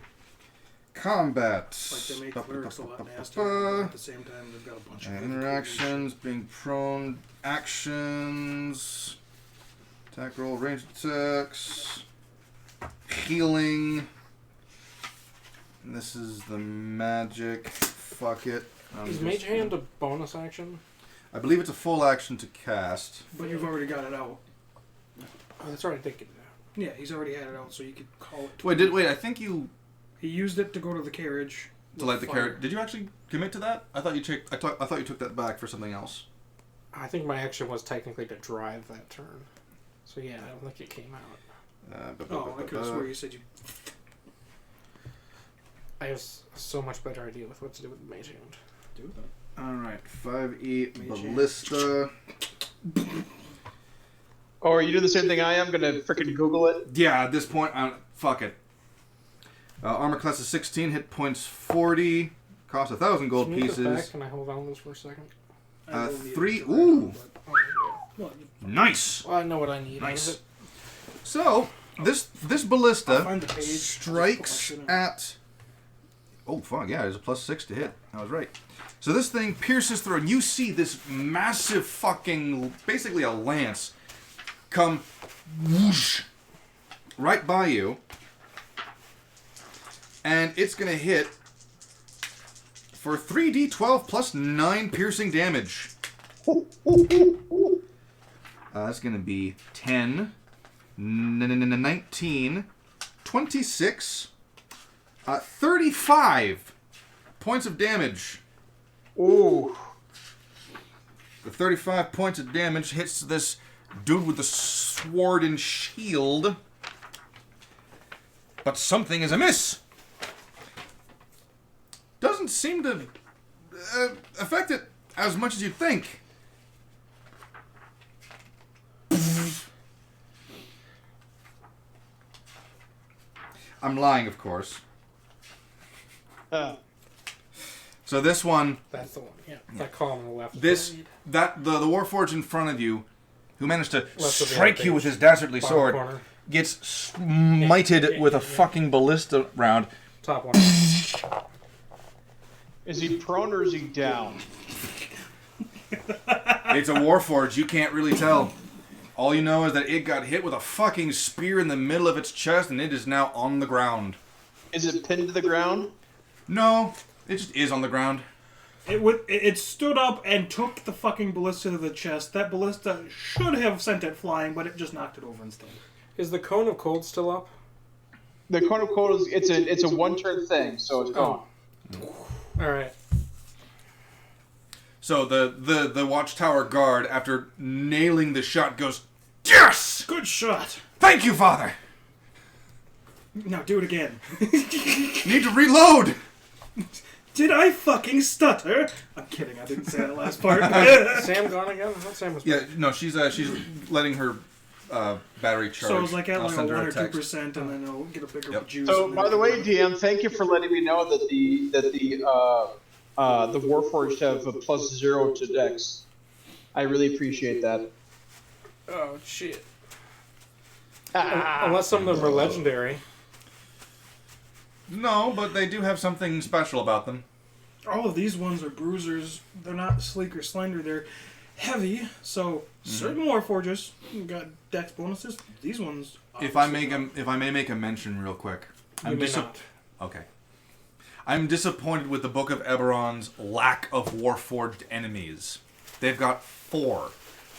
Combat. Like they make clerics a lot nastier, but at the same time they've got a bunch of really cool Interactions, being prone, actions, attack roll, ranged attacks, healing. And this is the magic. Fuck it. Is Mage Hand a bonus action? I believe it's a full action to cast. shit. But you've already got it out. Oh, that's already taken it out. Yeah, he's already had it out, so you could call it. Wait, I think you He used it to go to the carriage. to with light the fire. carrot. Did you actually commit to that? I thought you took. I thought you took that back for something else. I think my action was technically to drive that turn. So yeah, I don't think it came out. Oh, I could have swore you said you. I have so much better idea with what to do with Mage Hand. Do that. All right, 5e Mage hand. ballista. Oh, are you doing the same thing I am? Gonna frickin' Google it? Yeah, at this point, fuck it. Armor class is 16, hit points 40, cost 1,000 gold Can you move this back? pieces. Can I hold on to this for a second? I will need 3. it to Ooh, wrap, but- Oh, yeah. Well, nice. Well, I know what I need. Nice. Out of it. So this I'll ballista find the page. strikes at. Oh fuck yeah! There's a +6 to hit. I was right. So this thing pierces through, and you see this massive fucking, basically a lance, come whoosh right by you, and it's gonna hit for 3d12 plus 9 piercing damage. That's gonna be 10, 19, 26, 35 points of damage. Ooh. The 35 points of damage hits this dude with the sword and shield. But something is amiss. Doesn't seem to affect it as much as you'd think. I'm lying, of course. So this one, That's the one. Yeah. That column on the left. is this, what I need. that the Warforged in front of you, who managed to Left of the strike other you with page. his dastardly Bottom sword, corner. gets smited with a fucking ballista round. Top one. Is he prone or is he down? It's a Warforged, you can't really tell. All you know is that it got hit with a fucking spear in the middle of its chest, and it is now on the ground. Is it pinned to the ground? No, it just is on the ground. It stood up and took the fucking ballista to the chest. That ballista should have sent it flying, but it just knocked it over instead. Is the cone of cold still up? The cone of cold is it's a one turn thing, so it's gone. All right. So the watchtower guard, after nailing the shot, goes, "Yes! Good shot. Thank you, Father! Now do it again. Need to reload!" Did I fucking stutter? I'm kidding. I didn't say that last part. Sam gone again? I thought Sam was. Yeah, no, she's letting her battery charge. So it was like at I'll like a send her 1 or text. 2%, and then it'll get a bigger Yep. juice. So and by then the way, DM, thank you for letting me know that the Warforged have a +0 to Dex. I really appreciate that. Oh shit. Ah. Unless some of them are legendary. No, but they do have something special about them. all of these ones are bruisers. They're not sleek or slender. They're heavy. So certain Warforges got dex bonuses. These ones. If I may make a mention real quick, You may not. Okay. I'm disappointed with the Book of Eberron's lack of Warforged enemies. They've got 4.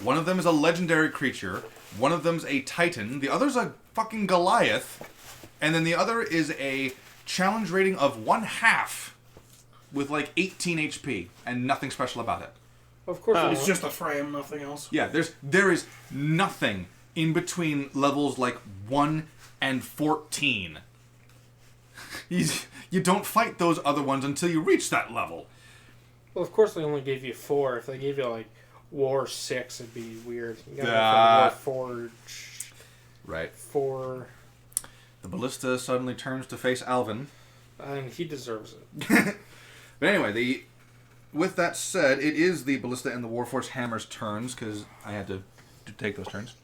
One of them is a legendary creature. One of them's a Titan. The other's a fucking Goliath. And then the other is a challenge rating of 1/2 with like 18 HP and nothing special about it. Of course, It's just a frame, nothing else. Yeah, there is nothing in between levels like 1 and 14. You don't fight those other ones until you reach that level. Well, of course, they only gave you 4. If they gave you like War 6, it'd be weird. You gotta go for War Forge. Right. 4, The ballista suddenly turns to face Alvin. and he deserves it. But anyway, with that said, it is the Ballista and the Warforged Hammer's turns, because I had to take those turns.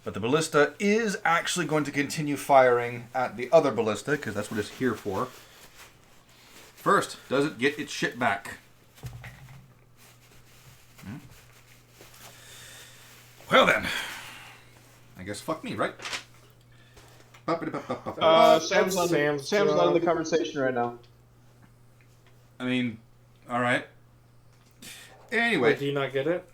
But the Ballista is actually going to continue firing at the other Ballista, because that's what it's here for. First, does it get its shit back? Well then, I guess fuck me, right? Sam's not in the conversation right now. I mean, all right. Anyway, Do you not get it?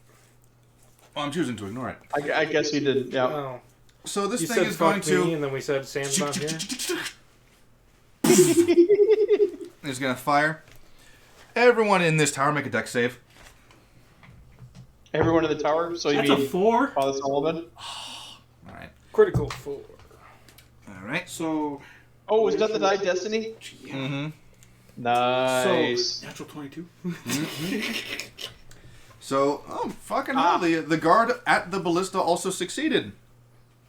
well, I'm choosing to ignore it. I guess he did. Yeah. Oh. So this You thing said is going fuck me, to. and then we said Sam's not here. It's going to fire. Everyone in this tower make a dex save. Everyone in the tower. So you That's mean a 4. Father Solomon? All right. Critical 4. All right. So. Oh, is that the die Destiny? Mm-hmm. Nice. So, natural 22. So, oh, fucking hell. The guard at the Ballista also succeeded.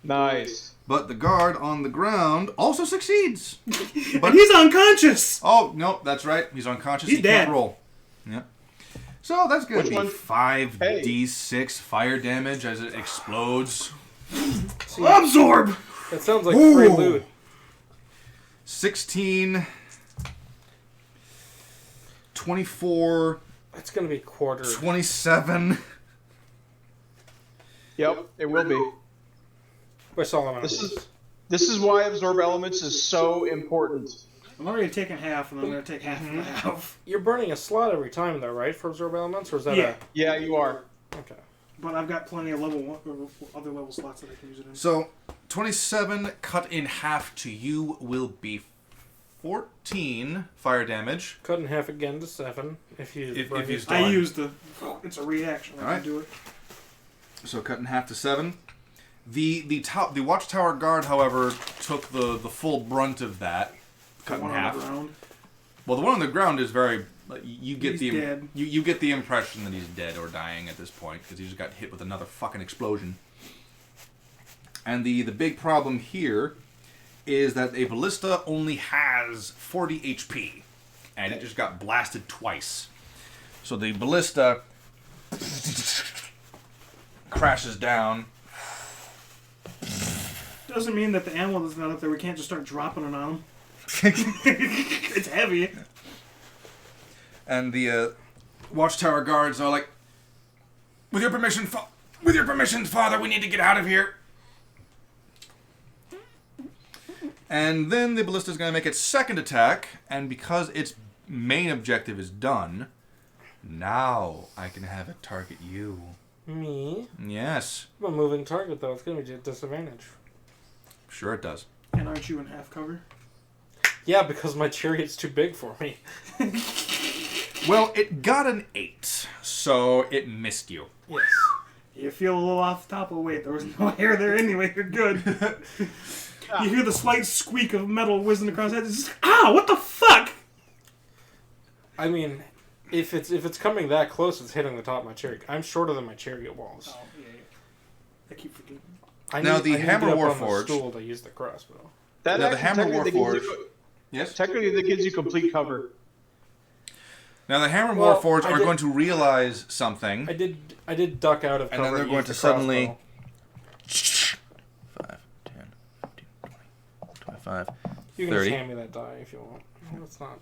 Nice. But the guard on the ground also succeeds. But And he's unconscious! oh, no, that's right. He's unconscious. He's he dead. can't roll. Yeah. So that's going to Which be one? 5d6 fire damage as it explodes. Absorb! That sounds like free Ooh. loot. 16, 24, It's gonna be quartered. 27. Yep, it will be. By Solomon. This is why absorb elements is so important. I'm already taking half, and I'm going to take half and half. You're burning a slot every time, though, right? For absorb elements, or is that Yeah. Yeah, you are. Okay. But I've got plenty of level 1, or other level slots that I can use it in. So, 27 cut in half to you will be 14 fire damage. Cut in half again to 7. If you. If burn you your start- I used the... It's a reaction. I Alright. can do it. So cut in half to 7. The watchtower guard, however, took the full brunt of that. Cut in One half. on the ground. Well, the one on the ground is very. You get He's dead. you get the impression that he's dead or dying at this point because he just got hit with another fucking explosion. And the big problem here is that a ballista only has 40 HP, and it just got blasted twice. So the ballista crashes down. Doesn't mean that the ammo that's not up there, we can't just start dropping it on him. It's heavy. And the watchtower guards are like, with your permission, Father, we need to get out of here. And then the ballista's going to make its second attack, and because its main objective is done, now I can have it target you. Me? Yes, I'm a moving target, though. It's gonna be a disadvantage. sure it does. And aren't you in half cover? Yeah, because my chariot's too big for me. Well, it got an 8, so it missed you. Yes. You feel a little off the top of wait, there was no hair there anyway, you're good. You hear the slight squeak of metal whizzing across the head. It's just, what the fuck? I mean, if it's coming that close, it's hitting the top of my chariot. I'm shorter than my chariot walls. Oh, yeah. I keep forgetting. I Now, the I need Hammer to get up on Warforged- the stool to use the crossbow. That Now, the actually Hammer technically gives Warforged- you- Yes? Technically, that gives you complete cover. Now the Hammer Well, Warforged I are did- going to realize something. I did duck out of And cover. then they're and going use to the suddenly- crossbow. 5, 10, 15, 20, 25, You can 30. just hand me that die if you want. No, it's not.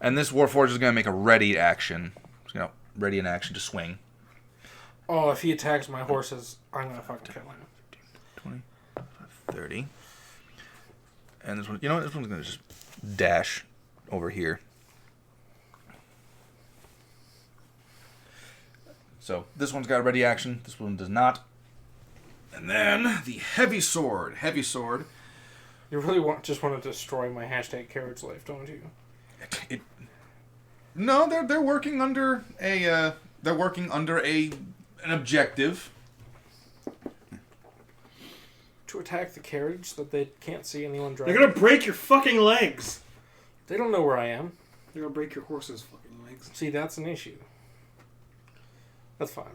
And this Warforged is going to make a ready action. He's going to ready an action to swing. Oh, if he attacks my horses, I'm gonna fucking kill him. 20, 30. And this one, you know what? This one's going to just dash over here. So this one's got a ready action. This one does not. And then the heavy sword. Heavy sword. You really just want to destroy my hashtag carriage life, don't you? No, they're working under an objective. To attack the carriage that they can't see anyone They're driving. gonna break your fucking legs. They don't know where I am. They're gonna break your horse's fucking legs. See, that's an issue. That's fine.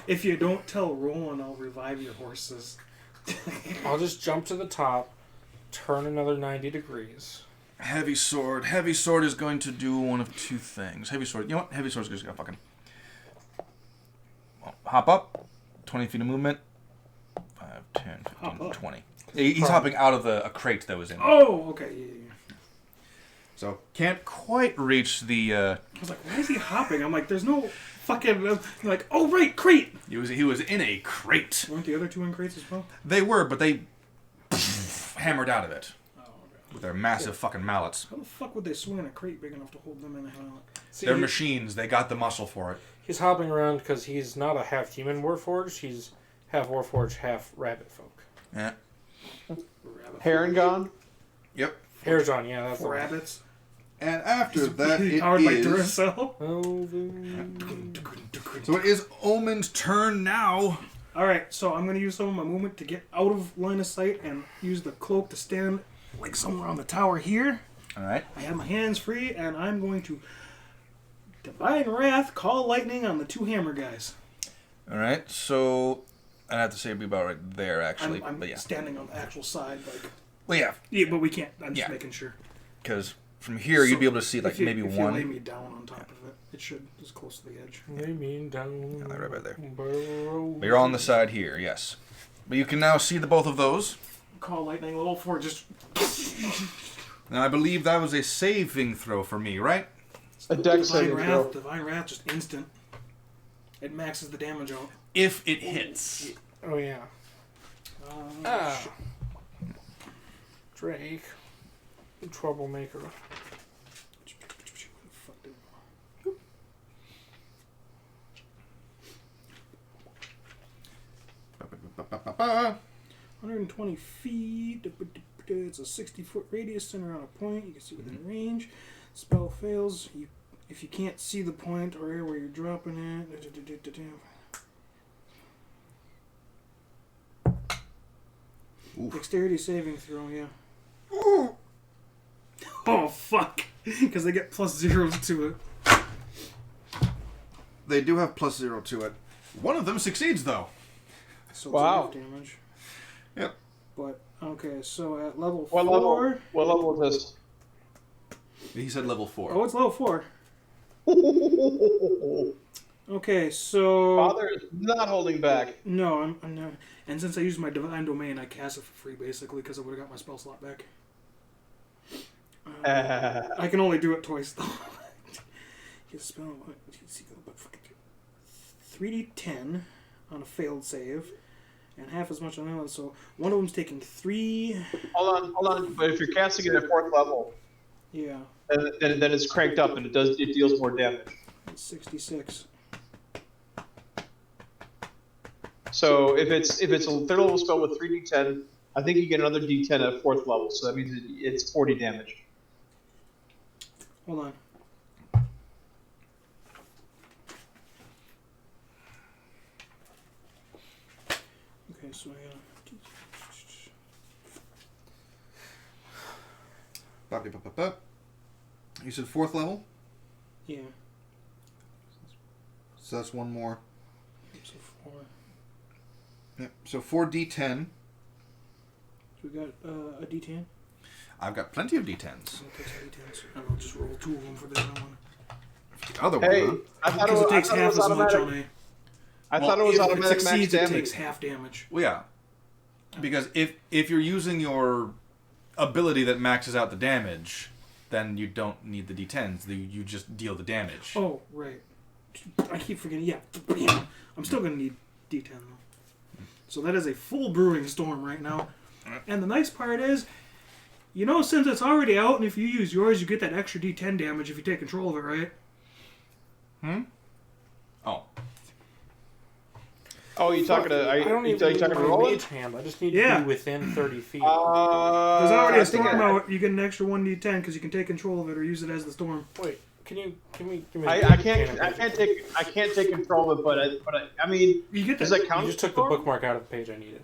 If you don't tell Roland, I'll revive your horses. I'll just jump to the top, turn another 90 degrees. Heavy sword. Heavy sword is going to do one of two things. Heavy sword. You know what? Heavy sword's just gonna fucking hop up. 20 feet of movement. 5, 10, 15, 20. He's hopping out of a crate that was in. Oh, okay. Yeah. So can't quite reach the. I was like, why is he hopping? I'm like, there's no fucking. Like, oh right, crate. He was in a crate. Weren't the other two in crates as well? They were, but they hammered out of it. Okay. With their massive fucking mallets. How the fuck would they swing in a crate big enough to hold them in a helmet? They're machines. They got the muscle for it. He's hopping around because he's not a half human warforged. He's half warforged, half rabbit folk. Yeah. Heron gone? Yep. Hair's on, yeah, that's the one. Rabbits. And after that, it Powered by is... Duracell. So it is Omen's turn now. Alright, so I'm going to use some of my movement to get out of line of sight and use the cloak to stand like somewhere on the tower here. Alright. I have my hands free, and I'm going to Divine Wrath, Call Lightning on the two hammer guys. Alright, so... I'd have to say it'd be about right there, actually. I'm but yeah. standing on the actual side. Like, Well, yeah. yeah, but we can't. I'm just making sure. Because from here, you'd be able to see, like, maybe if one... you lay me down on top of it, it should just close to the edge. Lay me down. Yeah, right by there. Burrow. But you're on the side here, yes. But you can now see the both of those. Call Lightning level 4, just... Now, I believe that was a saving throw for me, right? A dex saving throw. Divine Wrath, just instant. It maxes the damage out. If it hits. Oh, yeah. Drake. Troublemaker. Ba-ba-ba-ba-ba. 120 feet. It's a 60-foot radius center on a point. You can see within range. Spell fails. If you can't see the point or area where you're dropping it. Oof. Dexterity saving throw, yeah. Ooh. Oh, fuck. Because they get +0s to it. They do have +0 to it. One of them succeeds, though. So Wow. it's enough damage. Yep. But, okay, so at level What 4... level? What level is this? He said level 4. Oh, it's level 4. Okay, so... Father is not holding back. No, I'm not. And since I used my Divine Domain, I cast it for free, basically, because I would have got my spell slot back. I can only do it twice, though. Get a spell... 3d10 on a failed save, and half as much on the other, so one of them's taking 3... Hold on. But if you're casting it at 4th level, Yeah, then it's cranked up and it deals more damage. it's 66. So if it's a 3rd level spell with 3d10, I think you get another d10 at 4th level. So that means it's 40 damage. Hold on. Okay, so Ba-ba-ba-ba-ba. You said 4th level? yeah. So that's one more. So 4. Yep. So 4d10. So we got a d10. I've got plenty of d10s. I'll take some d10s. And I'll just roll 2 of them for the other one. The other Hey, one, I thought Because it takes I half as thought it was much automatic. on a... I thought it was If it automatic max succeeds, it damage. takes half damage. Well, yeah. Because if you're using your ability that maxes out the damage, then you don't need the d10s. You just deal the damage. Oh, right. I keep forgetting. Yeah. I'm still going to need d10, though. So that is a full brewing storm right now. And the nice part is, since it's already out, and if you use yours, you get that extra d10 damage if you take control of it, right? Oh. Oh, you talking to? I don't even need talking to my Roland? mage hand. I just need Yeah. to be within 30 feet. There's already I a think storm out. You get an extra 1d10 because you can take control of it or use it as the storm. Wait, give me I can't take control of it, but I mean, You get does that. that count? You just took the bookmark out of the page I needed.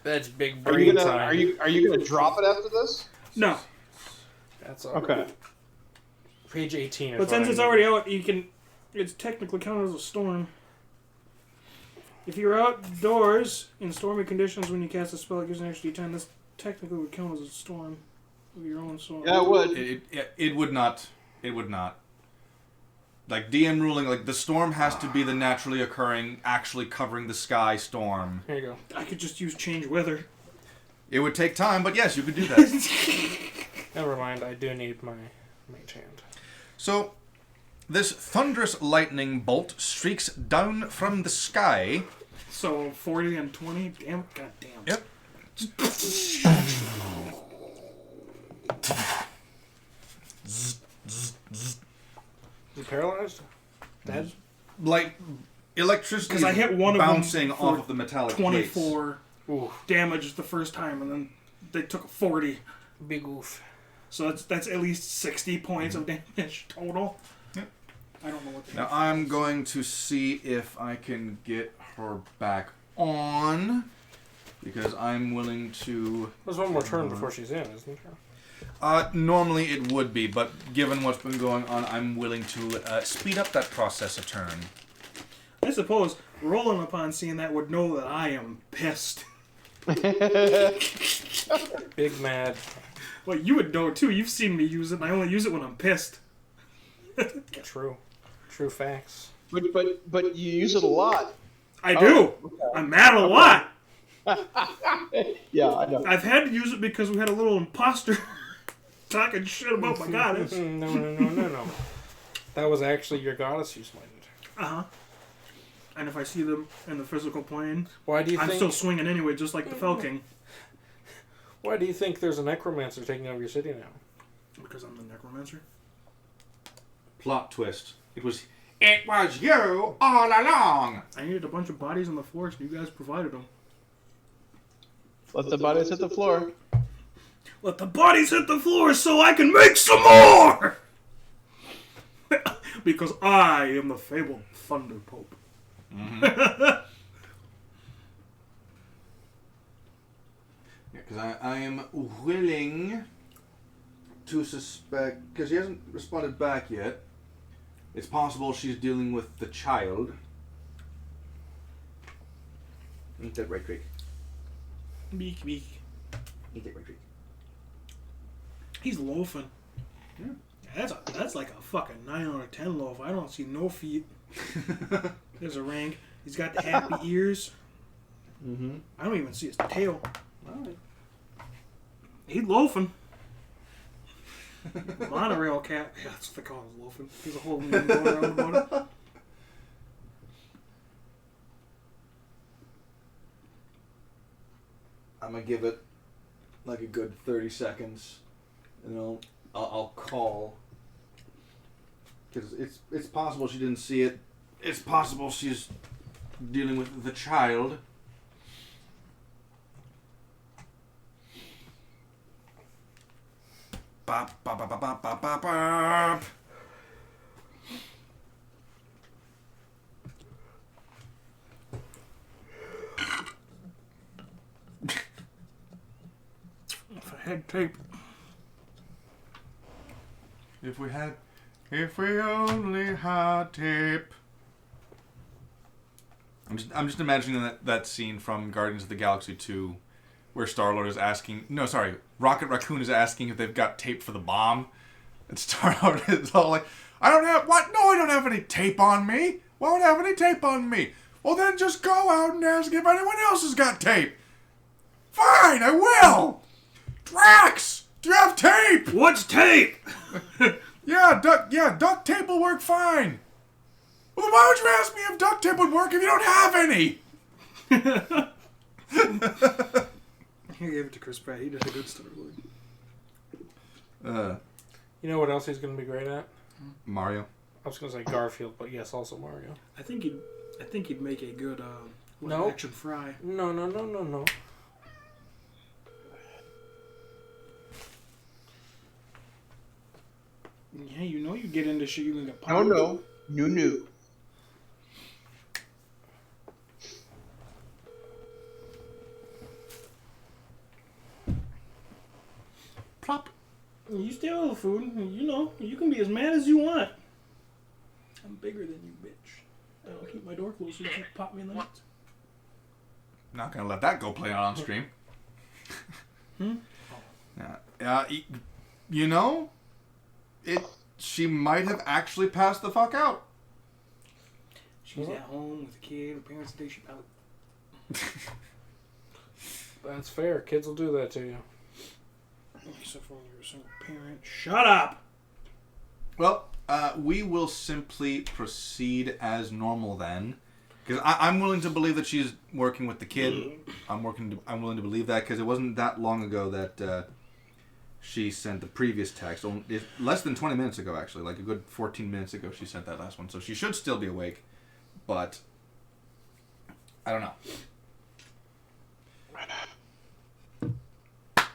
That's big Are brain you gonna time. are you gonna drop it after this? No. That's all. Okay. Page 18. Is But what since I it's need. already out, it's technically counted as a storm. If you're outdoors in stormy conditions when you cast a spell, it gives an extra d10. This technically would count as a storm of your own storm. Yeah, it would. It would not. It would not. Like DM ruling, like the storm has to be the naturally occurring, actually covering the sky storm. Here you go. I could just use change weather. It would take time, but yes, you could do that. Never mind, I do need my mage hand. So, this thunderous lightning bolt streaks down from the sky. So 40 and 20. Damn. God damn. Yep. You paralyzed? Dead? Like electricity 'Cause I hit one of them bouncing for off of the metallic 24 Ooh, damage the first time, and then they took 40. big oof. So that's at least 60 points of damage total. Yep. I don't know what. Now I'm going to see if I can get her back on, because I'm willing to... There's one more turn before she's in, isn't there? Normally it would be, but given what's been going on, I'm willing to speed up that process a turn. I suppose Roland, upon seeing that, would know that I am pissed. Big mad. Well, you would know too. You've seen me use it, and I only use it when I'm pissed. True. True facts. But you use it a lot. I do. Okay. I'm mad a lot. Yeah, I know. I've had to use it because we had a little imposter talking shit about my goddess. No. That was actually your goddess you smited. Uh-huh. And if I see them in the physical plane, Why do you I'm think? still swinging anyway, just like the Fell King. Why do you think there's a necromancer taking over your city now? Because I'm the necromancer. Plot twist. It was you all along! I needed a bunch of bodies in the forest, and you guys provided them. Let the bodies hit the floor. Let the bodies hit the floor so I can make some more! Because I am the fabled Thunder Pope. Yeah, because I am willing to suspect... Because he hasn't responded back yet. It's possible she's dealing with the child. Ain't that right, Drake? Beak. Ain't that right, Drake? He's loafing. Yeah. That's like a fucking 9 out of 10 loaf. I don't see no feet. There's a rank. He's got the happy ears. Mm-hmm. I don't even see his tail. Alright. He's loafing. Monorail cat. Yeah, that's what they call him, loafing. There's a whole meme going around about it. I'm gonna give it like a good 30 seconds, and I'll call. Because it's possible she didn't see it. It's possible she's dealing with the child. Bop, bop, bop, bop, bop, bop, bop. If I had tape. If we only had tape. I'm just imagining that scene from Guardians of the Galaxy 2, where Star-Lord is asking, Rocket Raccoon is asking if they've got tape for the bomb, and Star-Lord is all like, I don't have any tape on me. Why would I have any tape on me? Well, then just go out and ask if anyone else has got tape. Fine, I will. Drax, do you have tape? What's tape? Yeah, duct tape will work fine. Well, then why would you ask me if duct tape would work if you don't have any? He gave it to Chris Pratt. He did a good Star-Lord. You know what else he's going to be great at? Mario. I was going to say Garfield, but yes, also Mario. I think he'd make a good No. action Fry. No. Yeah, you get into shit, you can get No, no. No. Plop. You steal the food, you can be as mad as you want. I'm bigger than you, bitch. I'll keep my door closed so you don't pop me in the nuts. Not gonna let that go play out on stream. You know, she might have actually passed the fuck out. She's at home with a kid. Her parents say she's out. That's fair. Kids will do that to you. Except for when you're a single parent. Shut up! Well, we will simply proceed as normal then. Because I'm willing to believe that she's working with the kid. I'm willing to believe that because it wasn't that long ago that she sent the previous text. Less than 20 minutes ago, actually. Like a good 14 minutes ago she sent that last one. So she should still be awake. But I don't know.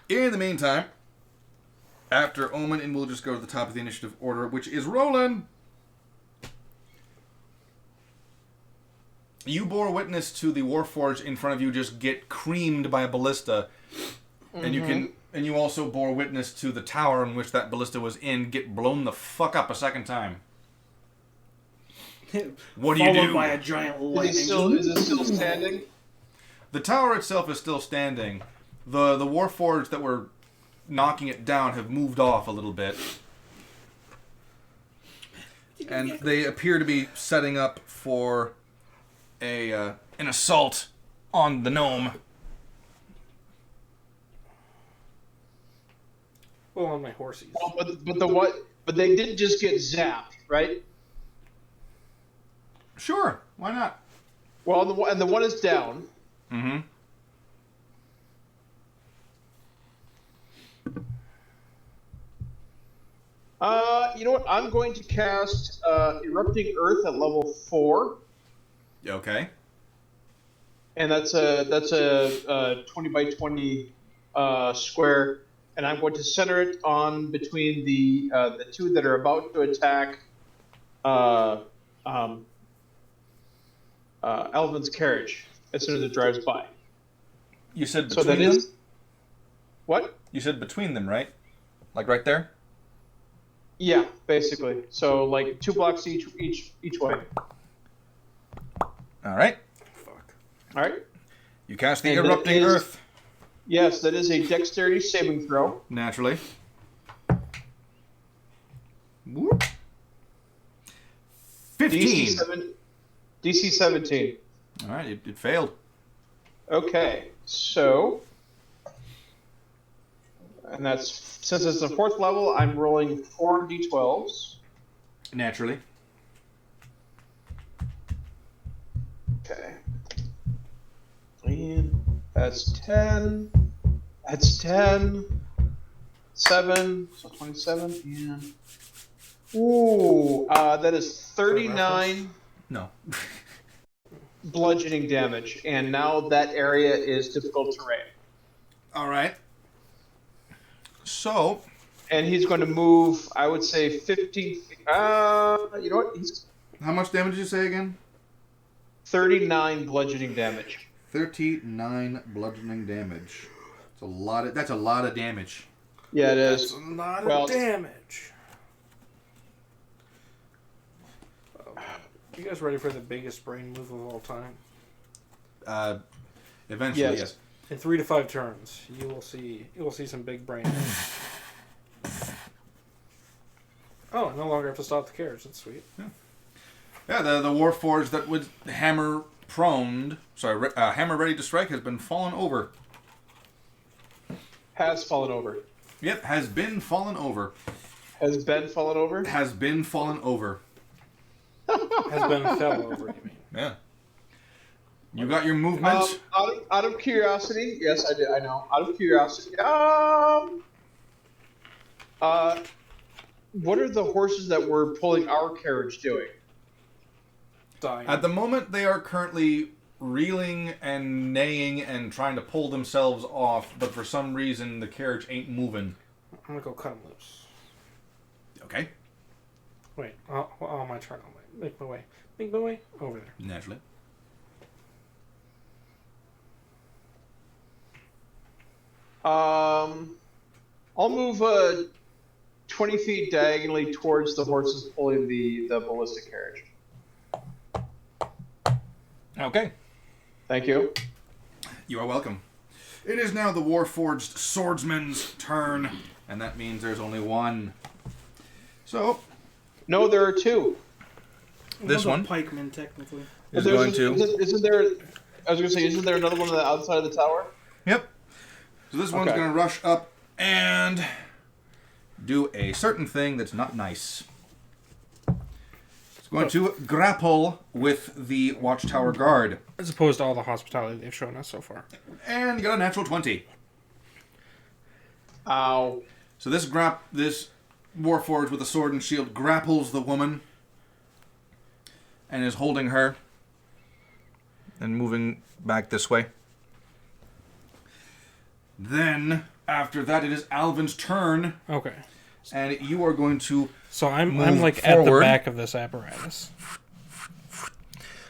In the meantime, after Omen, and we'll just go to the top of the initiative order, which is Roland. You bore witness to the Warforged in front of you just get creamed by a ballista, and you also bore witness to the tower in which that ballista was in get blown the fuck up a second time. What do you do? Followed by a giant lightning. Is it still standing? The tower itself is still standing. The Warforged that were knocking it down have moved off a little bit. And they appear to be setting up for an assault on the gnome. Well, on my horses. Oh, but they didn't just get zapped, right? Sure, why not? Well, the one is down. Mm-hmm. You know what? I'm going to cast Erupting Earth at level 4. Okay. And that's a 20 by 20 square, and I'm going to center it on between the two that are about to attack Elvin's carriage as soon as it drives by. You said So between that them? is what? You said between them, right? Like right there? Yeah, basically. So like 2 blocks each way. All right. Fuck. All right. You cast the And that Erupting is- Earth. Yes, that is a dexterity saving throw. Naturally. Whoop. 15. DC 17. All right, it failed. Okay, so, and that's, since it's the 4th level, I'm rolling 4 d12s. Naturally. Okay. And that's 10. That's 10. 7. So 27. And. Ooh, that is 39 No. bludgeoning damage. And now that area is difficult terrain. All right. So, And he's going to move, I would say, 15 feet. You know what? He's how much damage did you say again? 39 bludgeoning damage. 39 bludgeoning damage. That's a lot of damage. Yeah, it That's is. a lot Well- of damage. You guys ready for the biggest brain move of all time? Eventually, Yes. yes. In 3 to 5 turns, you will see some big brain. Oh, I no longer have to stop the carriage. That's sweet. Yeah, the Warforged that was hammer ready to strike has been fallen over. Has fallen over. Yep, has been fallen over. Has Ben fallen over? Has been fallen over. Has been fell over, you mean? Yeah. You got your movement. Out of curiosity, yes, I did. I know. Out of curiosity, what are the horses that were pulling our carriage doing? Dying. At the moment, they are currently reeling and neighing and trying to pull themselves off, but for some reason, the carriage ain't moving. I'm gonna go cut them loose. Okay. Wait, my turn. Make my way over there. Naturally. I'll move 20 feet diagonally towards the horses pulling the ballistic carriage. Okay. Thank you. You are welcome. It is now the Warforged Swordsman's turn, and that means there's only one. So, No, there are two. this one Pikeman, technically. is going to... Isn't there... I was going to say, isn't there another one on the outside of the tower? Yep. So this one's Okay. going to rush up and do a certain thing that's not nice. It's going to grapple with the Watchtower Guard. As opposed to all the hospitality they've shown us so far. And you got a natural 20. Ow. So this Warforged with a sword and shield grapples the woman and is holding her and moving back this way. Then, after that, it is Alvin's turn, Okay. and you are going to... So I'm Move like at the forward. back of this apparatus.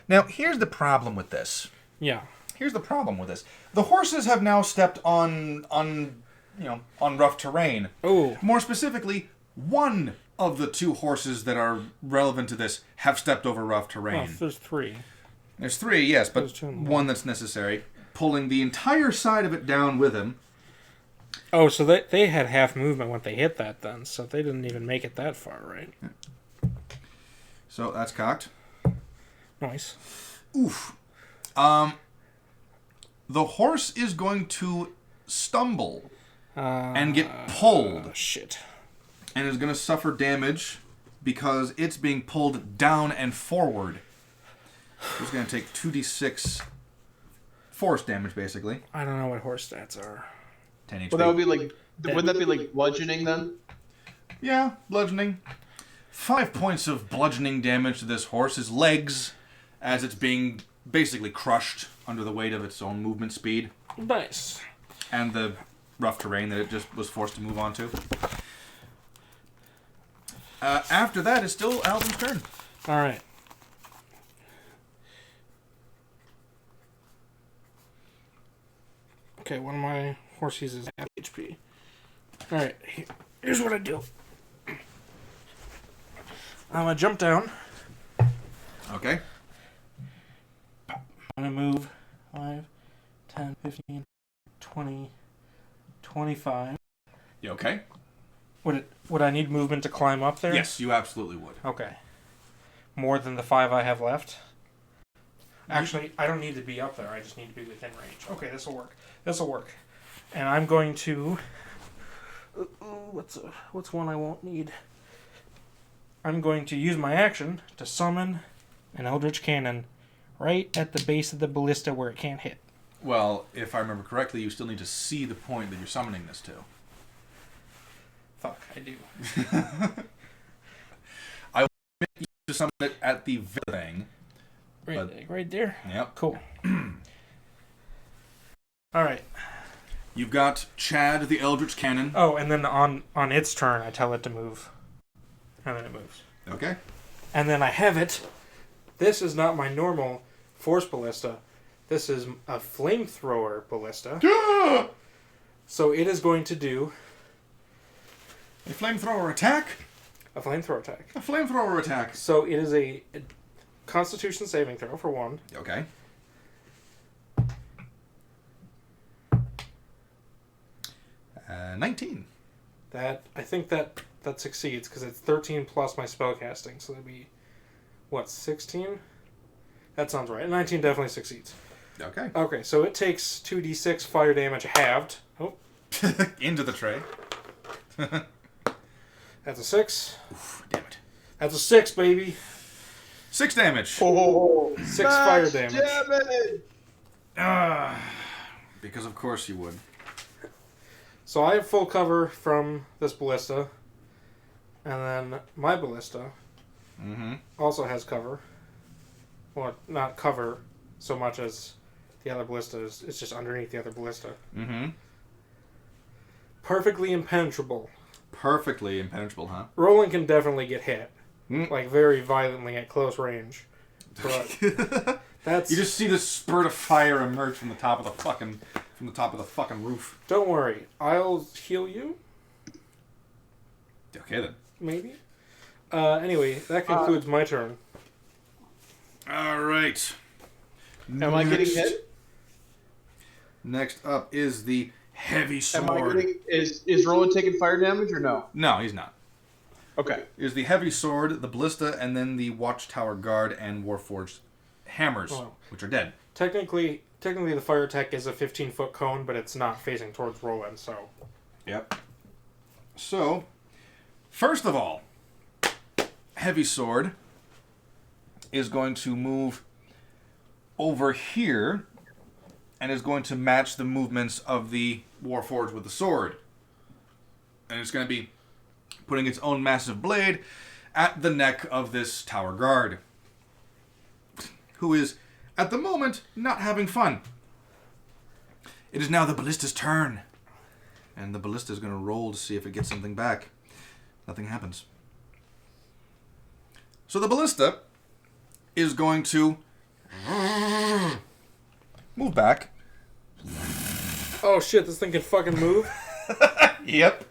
Now, here's the problem with this. Yeah. Here's the problem with this. The horses have now stepped on rough terrain. Oh. More specifically, one of the two horses that are relevant to this have stepped over rough Oh, terrain. there's 3. There's 3, yes, but There's 2 in the one that's necessary. Pulling the entire side of it down with him. Oh, so they had half movement when they hit that then, so they didn't even make it that far, right? So that's cocked. Nice. Oof. The horse is going to stumble and get pulled. Shit. And is going to suffer damage because it's being pulled down and forward. It's going to take 2d6 force damage, basically. I don't know what horse stats are. 10 HP. Well, that would be like... Wouldn't that be like bludgeoning then? Yeah, bludgeoning. 5 points of bludgeoning damage to this horse's legs as it's being basically crushed under the weight of its own movement speed. Nice. And the rough terrain that it just was forced to move onto. After that, it's still Alvin's turn. All right. Okay, one of my horses is half HP. All right, here's what I do. I'm gonna jump down. Okay. I'm gonna move 5, 10, 15, 20, 25. You okay? Would I need movement to climb up there? Yes, you absolutely would. Okay. More than the 5 I have left? Actually, I don't need to be up there. I just need to be within range. Okay, this will work. This will work. And I'm going to... What's one I won't need? I'm going to use my action to summon an Eldritch Cannon right at the base of the ballista where it can't hit. Well, if I remember correctly, you still need to see the point that you're summoning this to. Fuck, I do. I will permit you to summon it at the thing. Right there? Yep. Cool. Alright. You've got Chad, the Eldritch Cannon. Oh, and then on its turn, I tell it to move. And then it moves. Okay. And then I have it. This is not my normal force ballista. This is a flamethrower ballista. So it is going to do... A flamethrower attack? A flamethrower attack. A flamethrower attack. So it is a Constitution saving throw for 1. Okay. Uh, 19. I think that succeeds because it's 13 plus my spellcasting, so that'd be what, 16? That sounds right. 19 definitely succeeds. Okay. Okay, so it takes 2d6 fire damage halved. Oh, Into the tray. that's a 6. Oof, damn it. That's a 6, baby. 6 damage. Oh, 6 fire damage. Because of course you would. So I have full cover from this ballista, and then my ballista also has cover. Well, not cover so much as the other ballista is. It's just underneath the other ballista. Mm-hmm. Perfectly impenetrable. Perfectly impenetrable, huh? Roland can definitely get hit, Mm. like very violently at close range. But that's... You just see this spurt of fire emerge from the top of the fucking roof. Don't worry, I'll heal you. Okay then. Maybe. Anyway, that concludes my turn. All right. Am I getting hit? Next up is the heavy Am I sword. getting, is Roland taking fire damage or no? No, he's not. Okay. Is the heavy sword, the ballista, and then the watchtower guard and warforged hammers, which are dead. Technically, the fire attack is a 15-foot cone, but it's not facing towards Roland, so... Yep. So, first of all, heavy sword is going to move over here and is going to match the movements of the warforged with the sword. And it's going to be putting its own massive blade at the neck of this tower guard, who is, at the moment, not having fun. It is now the ballista's turn. And the ballista is going to roll to see if it gets something back. Nothing happens. So the ballista is going to move back. Oh shit, this thing can fucking move? Yep.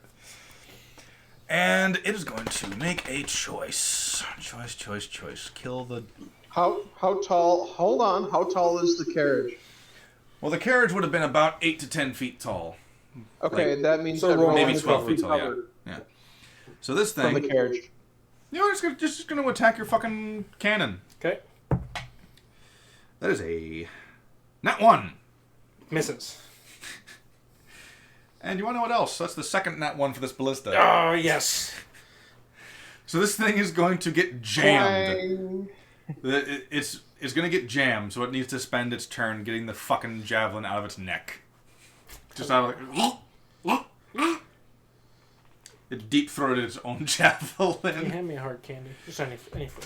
And it is going to make a choice. Choice. Kill the... How tall? Hold on. How tall is the carriage? Well, the carriage would have been about 8 to 10 feet tall. Okay, Like, that means so that roll maybe Roland's 12 feet be tall, yeah. covered Yeah. So this from thing... the carriage. You know, it's just going to attack your fucking cannon. Okay. That is a... Nat 1. Misses. And you want to know what else? That's the second nat 1 for this ballista. Oh, yes. So this thing is going to get jammed. It's going to get jammed, so it needs to spend its turn getting the fucking javelin out of its neck. Just out of it. It deep-throated its own javelin. Can you hand me a hard candy? Just any flavor.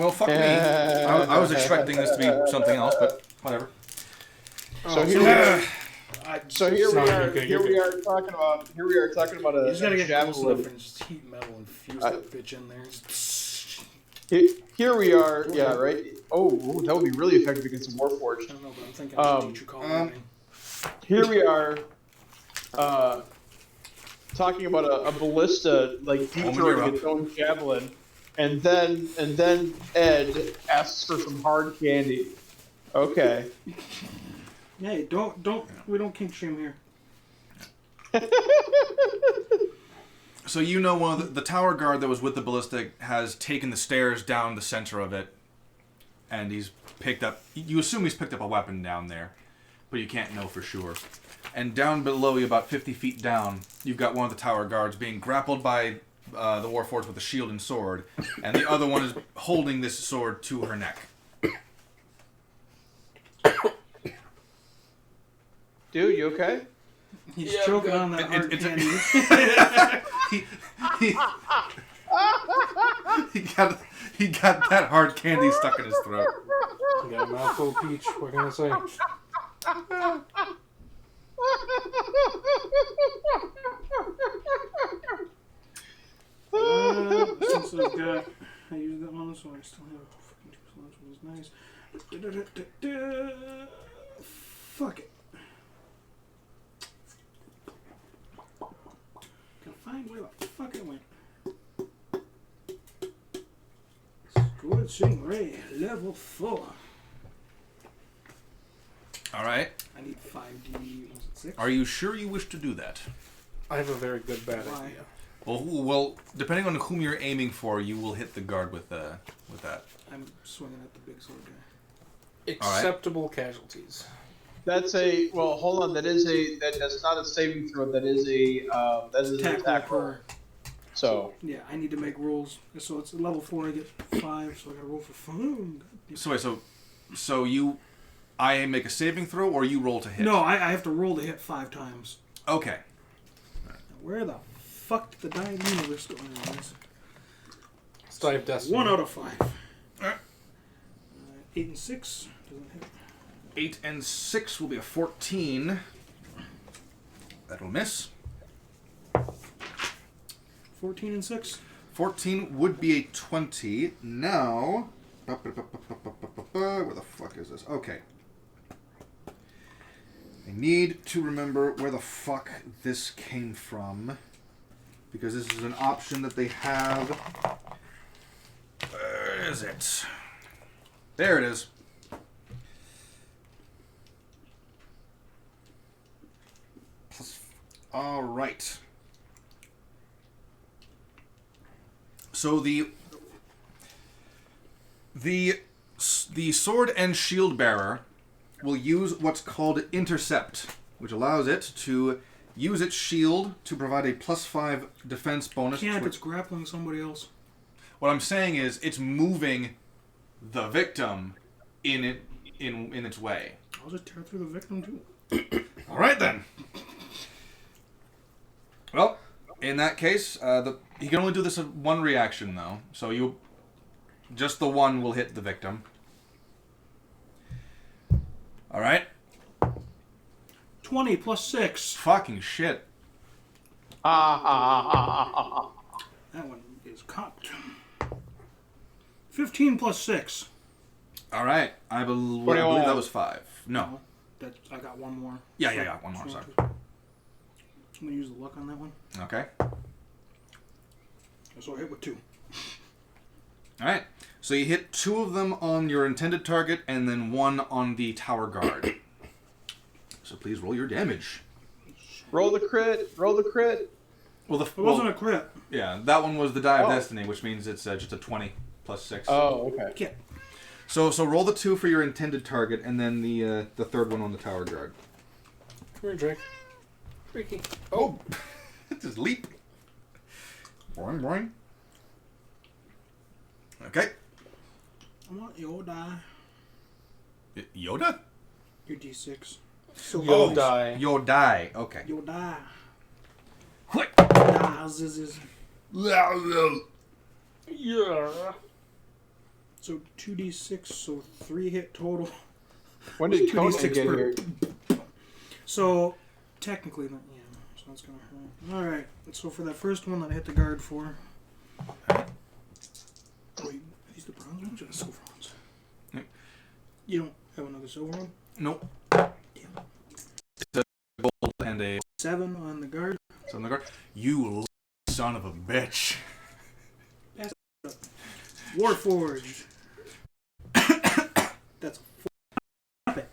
Well, fuck me. I was expecting this to be something else, but whatever. So here we are talking about a You just gotta get close enough javelin. and just heat metal and fuse that bitch in there. Here we are. Yeah, right. Oh, that would be really effective against a warforged. I don't know, but I'm thinking I should teach you call Here we are, talking about a ballista like deep throwing its own javelin, and then Ed asks for some hard candy. Okay. Hey, we don't kink shame here. So you know one of the tower guard that was with the ballistic has taken the stairs down the center of it, and he's picked up... You assume he's picked up a weapon down there, but you can't know for sure. And down below you, about 50 feet down, you've got one of the tower guards being grappled by the warforged with a shield and sword, and the other one is holding this sword to her neck. Dude, you okay? He's choking on that hard candy. He got that hard candy stuck in his throat. You got a mouthful of peach. What can I say? Since I've got... I used that one, so I still have fucking 2 slots, which is nice. Fuck it. Gotta find where the fuck it went. Scorching Ray, level 4. Alright. I need 5D, was it 6? Are you sure you wish to do that? I have a very good bad Why? idea. Well, depending on whom you're aiming for, you will hit the guard with that. I'm swinging at the big sword guy. Acceptable casualties. That's a hold on. That's not a saving throw. That is an attack roll. So Yeah, I need to make rolls. So it's level 4, I get 5, so I gotta roll for 5. So wait, so I make a saving throw, or you roll to hit? No, I have to roll to hit 5 times. Okay. Now, where the fuck did the die of the universe go? It's Die of Destiny. 1 out of 5. 8 and 6 doesn't hit. 8 and 6 will be a 14. That'll miss. 14 and 6. 14 would be a 20. Now... Where the fuck is this? Okay. I need to remember where the fuck this came from, because this is an option that they have. Where is it? There it is. All right. So the sword and shield bearer will use what's called intercept, which allows it to use its shield to provide a +5 defense bonus. Can't if it's grappling somebody else. What I'm saying is it's moving the victim in its way. I'll just tear through the victim too. All right then. Well, in that case, he can only do this in one reaction though. So just the one will hit the victim. All right. 20 plus 6. Fucking shit. Ha ha ha ha ha. That one is cocked. 15 plus 6. All right. I believe that was 5. No. I got one more. Yeah. One more. Sorry. I'm gonna use the luck on that one. Okay. So I hit with 2. All right. So you hit 2 of them on your intended target, and then 1 on the tower guard. So please roll your damage. Roll the crit. Roll the crit. Well, It wasn't a crit. Yeah, that one was the die of destiny, which means it's just a 20 plus 6. Oh, okay. Yeah. So roll the 2 for your intended target, and then the third one on the tower guard. Come here, Drake. Freaky. Oh, just leap. Boing, boing. Okay. I want your die. Yoda? Your D6. So You'll die. Your die. Okay. Your die. What? Yeah. So 2d6, so 3 hit total. When did Conan 2d6 get per. here? So technically, so that's gonna hurt. All right. So for that first one that I hit the guard for. Wait, are these the bronze ones or the silver ones? Yep. You don't have another silver one? Nope. Damn. It's a gold and a 7 on the guard. on the guard. You son of a bitch. Warforged. That's a 4.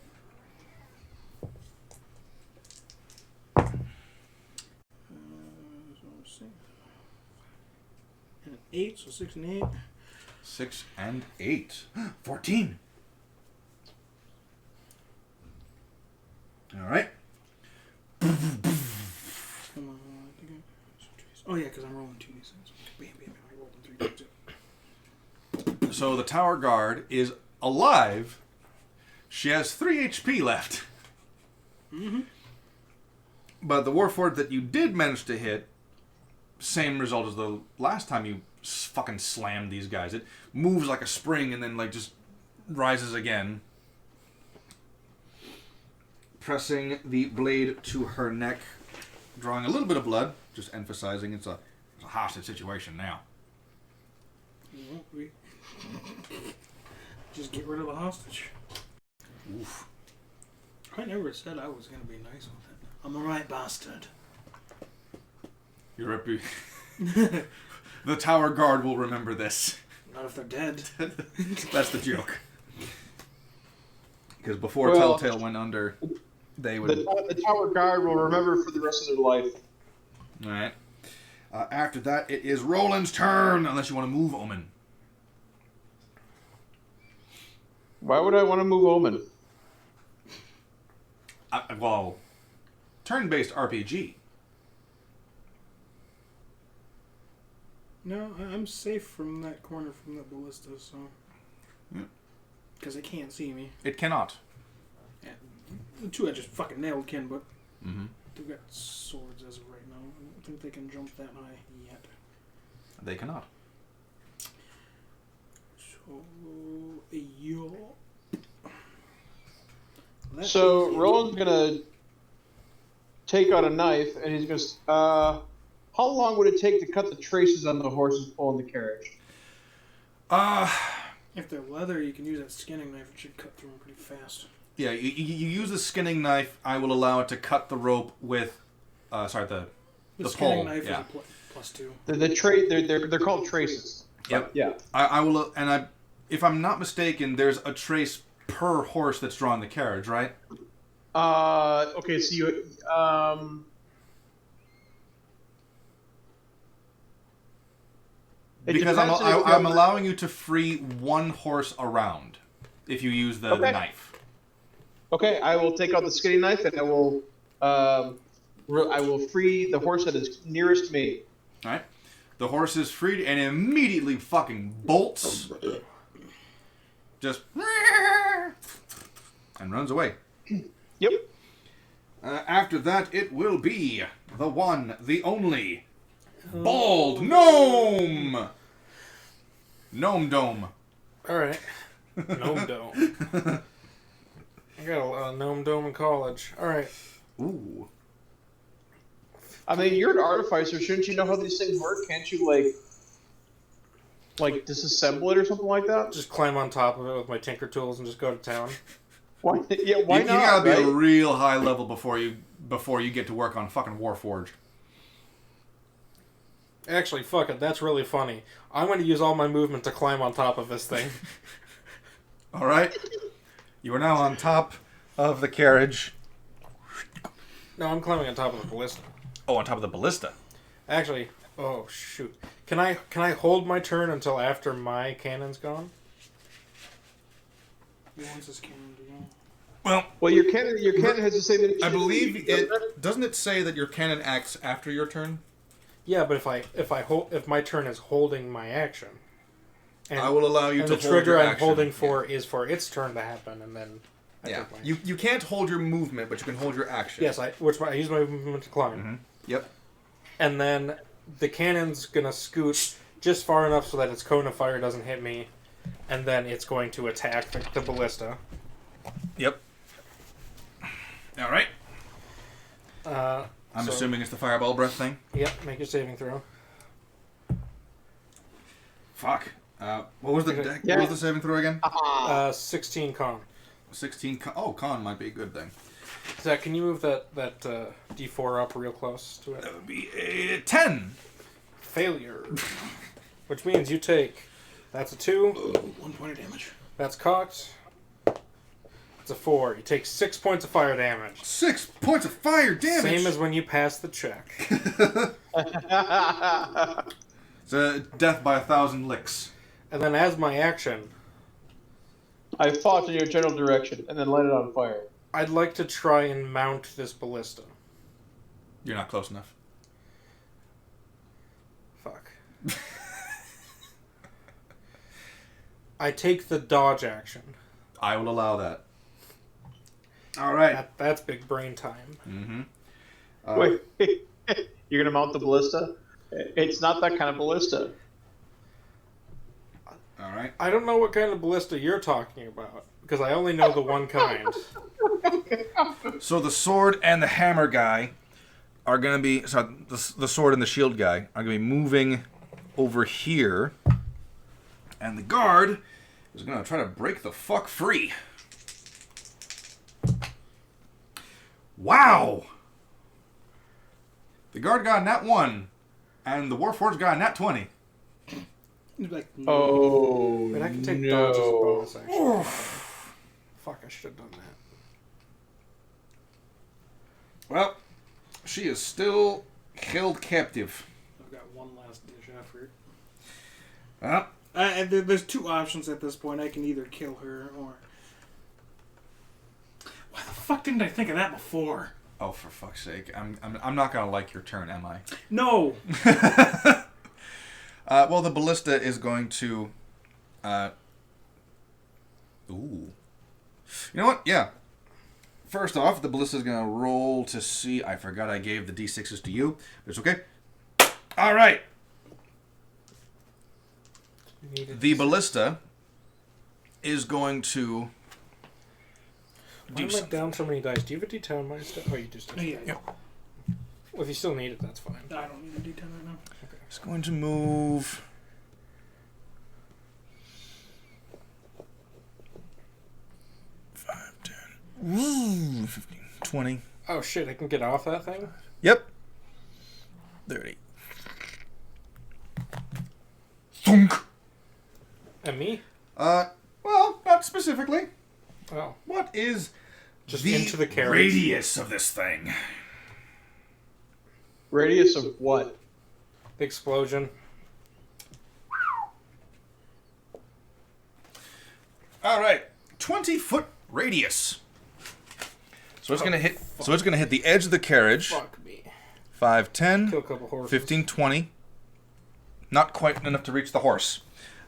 And an 8, so 6 and 8. 6 and 8. 14. All right. Oh yeah, because I'm rolling 2d6. Bam, bam, bam. I rolled them 3 times. So the tower guard is alive. She has 3 HP left. Mm-hmm. But the Warforged that you did manage to hit, same result as the last time you fucking slammed these guys. It moves like a spring and then just rises again. Pressing the blade to her neck, drawing a little bit of blood, just emphasizing it's a hostage situation now. Just get rid of the hostage. Oof. I never said I was going to be nice with it. I'm a right bastard. Your The tower guard will remember this. Not if they're dead. That's the joke. Because before Telltale went under, they would... The tower guard will remember for the rest of their life. Alright. After that, it is Roland's turn, unless you want to move Omen. Why would I want to move Omen? Well, turn-based RPG. No, I'm safe from that corner from that ballista, so... Because it can't see me. It cannot. Yeah. The 2 I just fucking nailed can, but... Mm-hmm. They've got swords as of right now. I don't think they can jump that high yet. They cannot. So... Yo... So Roland's gonna take out a knife, and he's gonna. How long would it take to cut the traces on the horses pulling the carriage? If they're leather, you can use that skinning knife. It should cut through them pretty fast. Yeah, you use the skinning knife. I will allow it to cut the rope with, the The pole. skinning knife Yeah. is a +2. They're called traces. Yep. Yeah. I will, and if I'm not mistaken, there's a trace per horse that's drawing the carriage, right? Okay. So Because depends on if I'm you- allowing you to free one horse around if you use the Okay. knife. Okay, I will take out the skinning knife and I will free the horse that is nearest me. All right. The horse is freed and immediately fucking bolts. Just and runs away. Yep. After that, it will be the one, the only, bald gnome. Gnome dome. All right. Gnome Dome. I got a lot of Gnome Dome in college. All right. Ooh. I mean, you're an artificer. Shouldn't you know how these things work? Can't you, like disassemble it or something like that? Just climb on top of it with my tinker tools and just go to town. Why? Yeah, why You not? gotta be right? a real high level before you get to work on fucking Warforged. Actually, fuck it. That's really funny. I'm going to use all my movement to climb on top of this thing. All right. You are now on top of the carriage. No, I'm climbing on top of the ballista. Oh, on top of the ballista. Actually, oh shoot. Can I hold my turn until after my cannon's gone? Once this cannon to go. Well, your cannon has the same. I believe it doesn't it say that your cannon acts after your turn. Yeah, but if my turn is holding my action, and, I will allow you and to the hold trigger your I'm action. holding for is for its turn to happen, and then I Yeah, take my you can't hold your movement, but you can hold your action. yes, I use my movement to climb, Mm-hmm. Yep. and then the cannon's gonna scoot just far enough so that its cone of fire doesn't hit me, and then it's going to attack the ballista. Yep. All right. I'm So- assuming it's the fireball breath thing. Yep, make your saving throw. Fuck. What was the Okay. what was the saving throw again? 16 con. 16. Con might be a good thing. Zach, can you move that D4 up real close to it? That would be a 10. Failure. Which means you take... That's a 2. 1 point of damage. That's cocked. It's a 4. You take 6 points of fire damage. 6 points of fire damage. Same as when you pass the check. It's a death by 1,000 licks. And then as my action, I fought in your general direction and then light it on fire. I'd like to try and mount this ballista. You're not close enough. Fuck. I take the dodge action. I will allow that. All right. That's big brain time. Mm-hmm. Wait, you're gonna mount the ballista? It's not that kind of ballista. All right. I don't know what kind of ballista you're talking about, because I only know the one kind. So the sword and the hammer guy are going to be... So the sword and the shield guy are going to be moving over here. And the guard is going to try to break the fuck free. Wow! The guard got a nat 1, and the Warforged got a nat 20. Like, Oh, But I can take dodge as a bonus action. Fuck, I should have done that. Well, she is still held captive. I've got one last ditch effort. Well, There's two options at this point. I can either kill her or... Why the fuck didn't I think of that before? oh, for fuck's sake. I'm not going to like your turn, am I? No! Well, the ballista is going to... Ooh. You know what? Yeah. First off, the ballista is going to roll to see... I forgot I gave the D6s to you. But it's okay. All right. The ballista is going to... Why am I down so many dice? Do you have a D10 on my stuff? Oh, you just do. Yeah. Well, if you still need it, that's fine. I don't need a D10 right now. It's going to move... 5, 10, 15, 20. Oh shit, I can get off that thing? Yep. 30. Thunk. And me? Well, not specifically. Oh. What is Just into the carriage. radius of this thing? radius of what? The explosion. All right, 20-foot radius. So it's gonna hit. So it's gonna hit the edge of the carriage. Fuck me. 5, 10, Kill a couple horses. 15, 20. Not quite enough to reach the horse.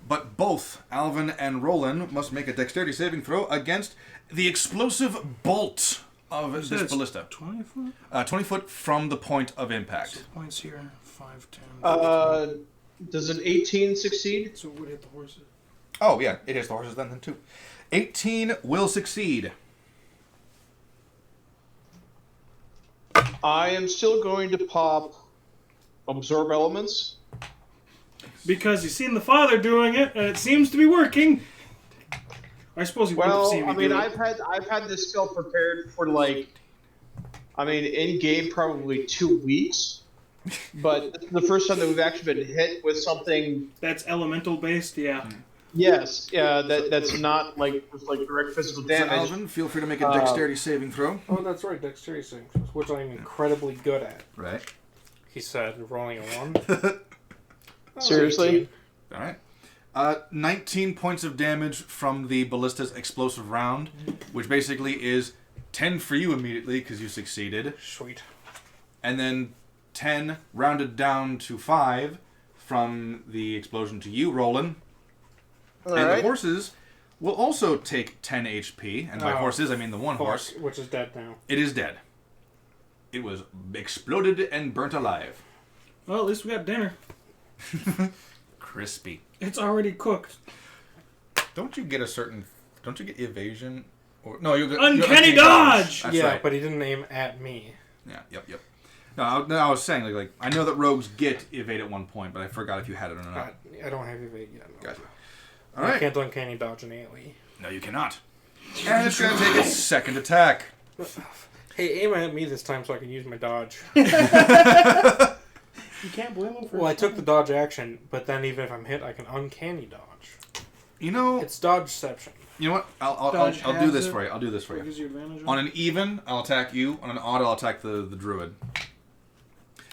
But both Alvin and Roland must make a dexterity saving throw against the explosive bolt of this ballista. 20 foot? 20 foot from the point of impact. So points here. 5, 10. Does an 18 succeed? So it would hit the horses. Oh, yeah, it hits the horses then too. 18 will succeed. I am still going to pop absorb elements. Because he's seen the father doing it, and it seems to be working. I suppose he would have seen me do it. I've had this spell prepared for in game probably 2 weeks, but this is the first time that we've actually been hit with something That's elemental based, yeah. Yes, yeah, that's not just direct physical So damage. Alvin, feel free to make a dexterity saving throw. Oh, that's right, dexterity saving throws, which I'm incredibly good at. Right. He said, rolling a 1. Seriously? 18. All right. 19 points of damage from the ballista's explosive round, which basically is 10 for you immediately because you succeeded, Sweet. and then 10 rounded down to 5 from the explosion to you, Roland. All And right. the horses will also take 10 HP, and by Oh, horses I mean the one horse. Which is dead now. It is dead. It was exploded and burnt alive. Well, at least we got dinner. Crispy. It's already cooked. Don't you get evasion? Or no, you get Uncanny dodge! That's Yeah, right. but he didn't aim at me. Yeah, yep. No, I was saying like I know that rogues get evade at one point, but I forgot if you had it or not. I don't have evade yet. No. Gotcha. All I right. can't uncanny dodge an AoE. No, you cannot. And it's gonna take its second attack. Hey, aim at me this time so I can use my dodge. You can't blame him for Well, I took the dodge action, but then even if I'm hit, I can uncanny dodge. You know. It's dodgeception. You know what? I'll Dodge do has this it. for you. I'll do this for It you. gives you advantage On an even, I'll attack you. On an odd, I'll attack the druid.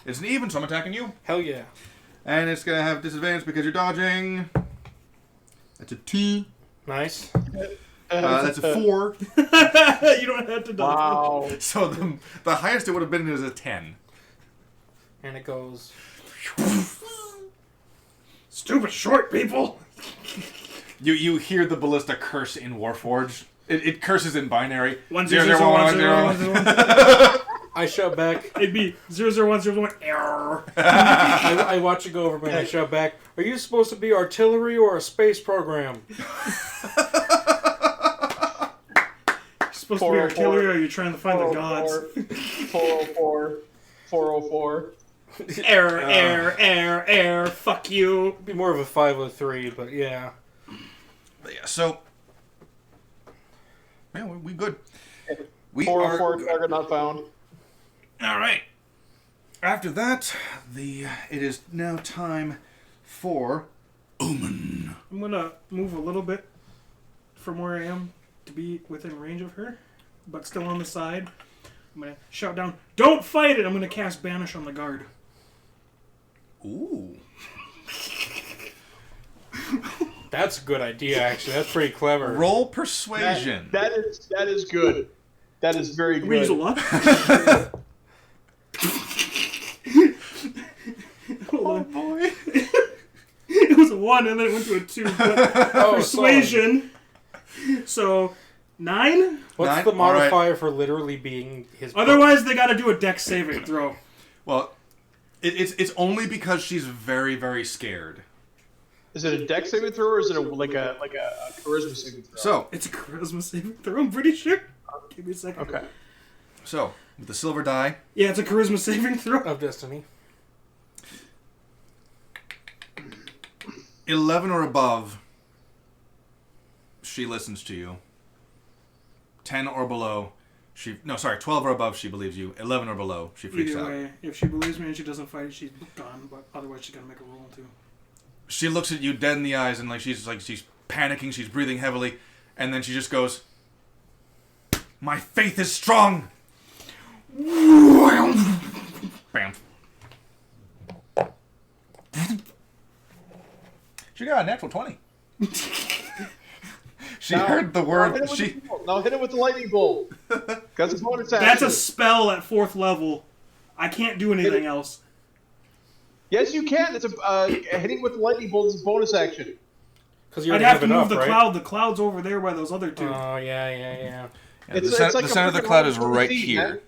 It's an even, so I'm attacking you. Hell yeah. And it's going to have disadvantage because you're dodging. That's a 2. Nice. That's a 4. You don't have to dodge. Wow. So the highest it would have been is a 10. And it goes... Stupid short people! You hear the ballista curse in Warforged. It curses in binary. 1 0, 0 0, 1, 1 0, 0 1, 1 I shout back. It'd be 0 0 1 0 1 error. I watch it go over me and I shout back, are you supposed to be artillery or a space program? You're supposed to be artillery, or are you trying to find the gods? 404. 404. Error, fuck you. It'd be more of a 503, but yeah. But yeah, so... Yeah, we good. We 404 are good. target not found. All right. After that, it is now time for Omen. I'm gonna move a little bit from where I am to be within range of her, but still on the side. I'm gonna shout down, "Don't fight it!" I'm gonna cast Banish on the guard. Ooh. That's a good idea, actually. That's pretty clever. Roll persuasion. That is good. That is very We use a good. what? Hold on. boy. It was a 1 and then it went to a 2. But Oh, persuasion. So 9. What's 9? the All modifier for literally being his... Otherwise, they got to do a Dex saving throw. Well, it's only because she's very, very scared. Is it a dex saving throw or is it like a charisma saving throw? So, It's a charisma saving throw. I'm pretty sure. Give me a second. Okay. with the silver die, Yeah, it's a charisma saving throw. Of Destiny. 11 or above, she listens to you. 10 or below, 12 or above, she believes you. 11 or below, she freaks Either out. way, if she believes me and she doesn't fight, she's gone. But otherwise, she's gonna make a roll too. She looks at you dead in the eyes and she's panicking, she's breathing heavily, and then she just goes, "My faith is strong." Bam. She got a natural 20. She heard the word. Now hit it with the lightning bolt. That's a bonus action. That's a spell at 4th level. I can't do anything else. Yes, you can. It's hitting with the lightning bolt is a bonus action. Because I'd have to move the cloud. The cloud's over there by those other 2. Oh, yeah. It's the like center of the cloud is right feet, here.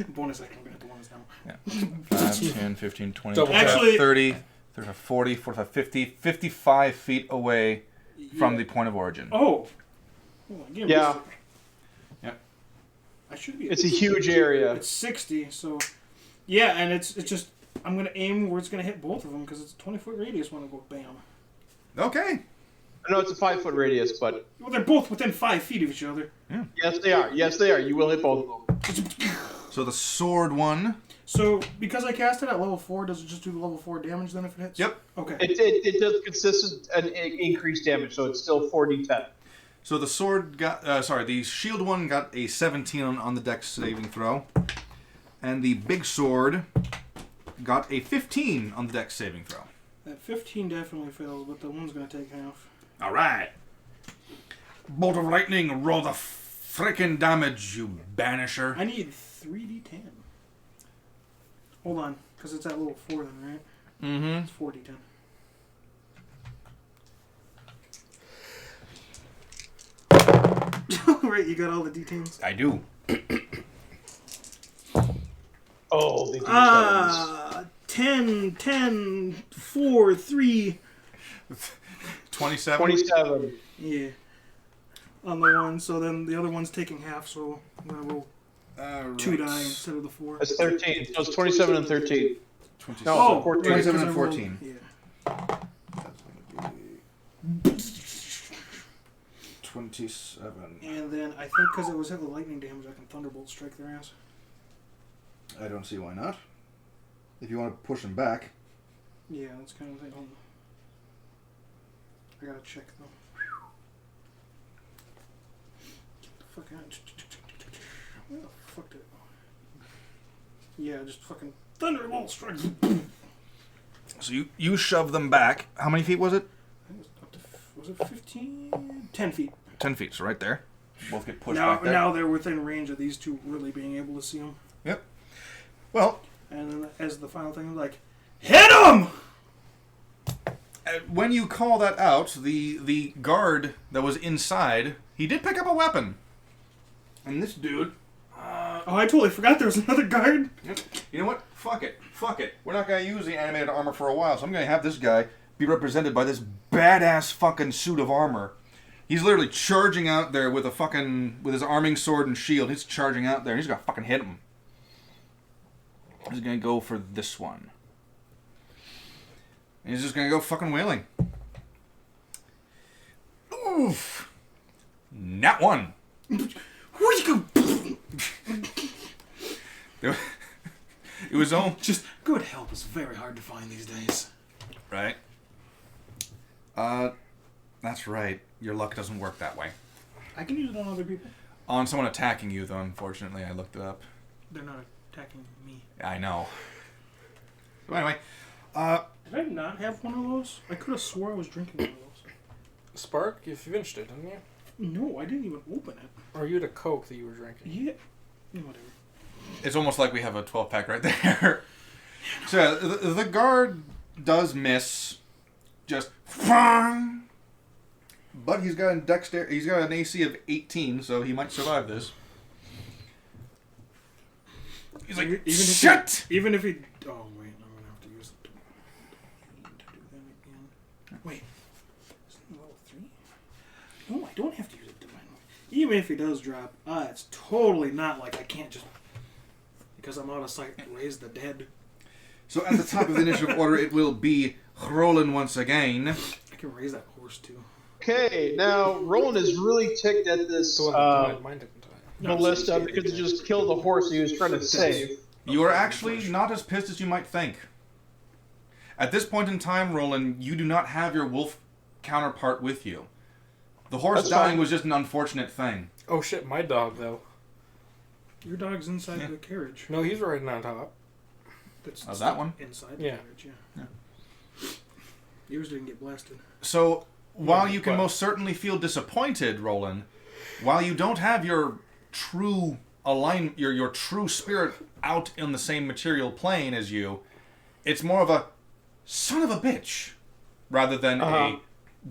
Bonus action. I'm going to hit the ones now. Yeah. 5, 10, 15, 20, Double 30, 40, 45, 50, 55 feet away from the point of origin. Oh. Hold on, give me a Yeah. second. I should be. It's a huge area. It's 60, so yeah, and it's just I'm gonna aim where it's gonna hit both of them because it's a 20-foot radius when I go bam. Okay. I know it's a 5-foot radius, but Well, they're both within 5 feet of each other. yes, they are. Yes, they are. You will hit both of them. So the sword one. So because I cast it at level 4, does it just do level 4 damage then if it hits? Yep. Okay. It does consistent and increased damage, so it's still 4d10. So the sword got, the shield one got a 17 on the dex saving throw. And the big sword got a 15 on the dex saving throw. That 15 definitely fails, but the one's gonna take half. Alright. Bolt of lightning, roll the frickin' damage, you banisher. I need 3d10. Hold on, because it's at level 4 then, right? Mm-hmm. It's 4d10. Right, you got all the d10s. I do. Oh, they do 10, 4, 3. 27? 27. Yeah. On the one, so then the other one's taking half, so I'm going to roll 2 die instead of the 4. That's 13. So it's 27 and 13. 27. No, 14. 27 and because I rolled- 14. Yeah. 27. And then I think because it was hit with lightning damage, I can Thunderbolt strike their ass. I don't see why not. If you want to push them back. Yeah, that's kind of the thing. Hold on. I gotta check though. Get the fuck out. Where the fuck did it go? Yeah, just fucking Thunderbolt strike. So you shove them back. How many feet was it? I think it was up to, was it 15? 10 feet. 10 feet, so right there. Both get pushed Now, back there. now they're within range of these two really being able to see them. Yep. Well, And then as the final thing, like, hit him! when you call that out, the guard that was inside, he did pick up a weapon. And this dude... Oh, I totally forgot there was another guard. Yep. You know what? Fuck it. We're not going to use the animated armor for a while, so I'm going to have this guy be represented by this badass fucking suit of armor. He's literally charging out there with his arming sword and shield. He's charging out there, and he's going to fucking hit him. He's going to go for this one. And he's just going to go fucking wailing. Oof. Nat 1. Where you go? It was all... Just good help is very hard to find these days. Right. That's right. Your luck doesn't work that way. I can use it on other people. On someone attacking you, though, unfortunately, I looked it up. They're not attacking me. I know. So anyway, Did I not have one of those? I could have swore I was drinking one of those. Spark, you finished it, didn't you? No, I didn't even open it. Or you had a Coke that you were drinking? Yeah. Whatever. it's almost like we have a 12-pack right there. So yeah, the guard does miss, just but he's got he's got an AC of 18, so he might survive this. He's like, shit! Even if he... Oh, wait. I'm going to have to use the to do that again. Wait. Is it level 3? No, I don't have to use it divine. Even if he does drop, it's totally not like I can't just... Because I'm out of sight, raise the dead. So at the top of the initiative order, it will be Roland once again. I can raise that horse, too. Okay, now Roland is really ticked at this ballista because it just killed the horse he was trying to save. You are actually not as pissed as you might think. At this point in time, Roland, you do not have your wolf counterpart with you. The horse That's dying fine. was just an unfortunate thing. Oh shit, my dog though. Your dog's inside the carriage. No, he's riding on top. That's that one? Inside Yeah. the carriage, yeah. Yours didn't get blasted. So, while you can most certainly feel disappointed, Roland, while you don't have your true your true spirit out in the same material plane as you, it's more of a son of a bitch rather than a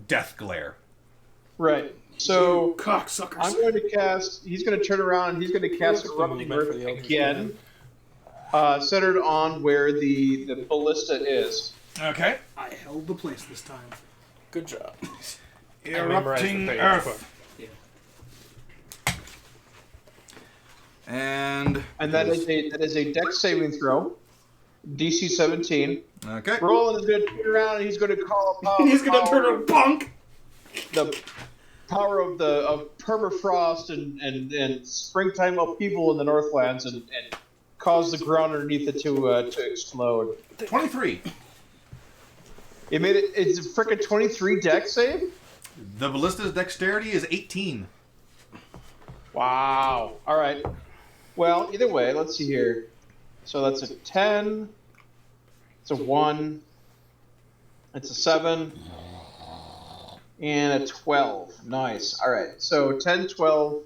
death glare. Right. So Cocksuckers. I'm going to cast. He's going to turn around and he's going to cast Erupting Earth again, centered on where the ballista is. Okay. I held the place this time. Good job. Erupting Earth. And that is a dex saving throw, DC 17. Okay. Roland is going to turn around and he's going to call upon. He's gonna turn a bunk. The power of permafrost and springtime upheaval in the Northlands and cause the ground underneath it to explode. 23. It made it. It's a frickin' 23 dex save. The ballista's dexterity is 18. Wow. All right. Well, either way, let's see here. So that's a 10. It's a 1. It's a 7. And a 12. Nice. All right. So 10, 12,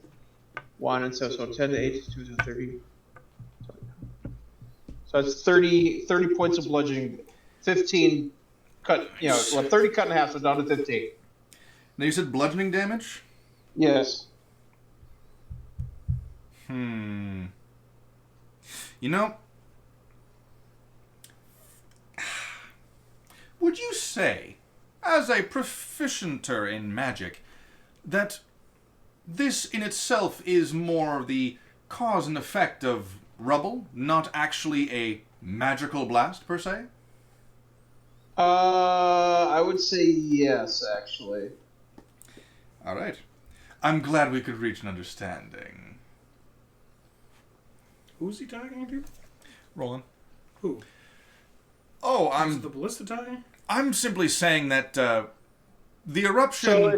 1. And so 10 to 8, 2 to 30. So that's 30 points of bludgeoning. 15 cut, 30 cut in half, so down to 15. Now you said bludgeoning damage? Yes. You know, would you say, as a proficienter in magic, that this in itself is more the cause and effect of rubble, not actually a magical blast, per se? I would say yes, actually. All right. I'm glad we could reach an understanding. Who's he talking to? Roland. Who? Oh, Is the ballista talking? I'm simply saying that the eruption... So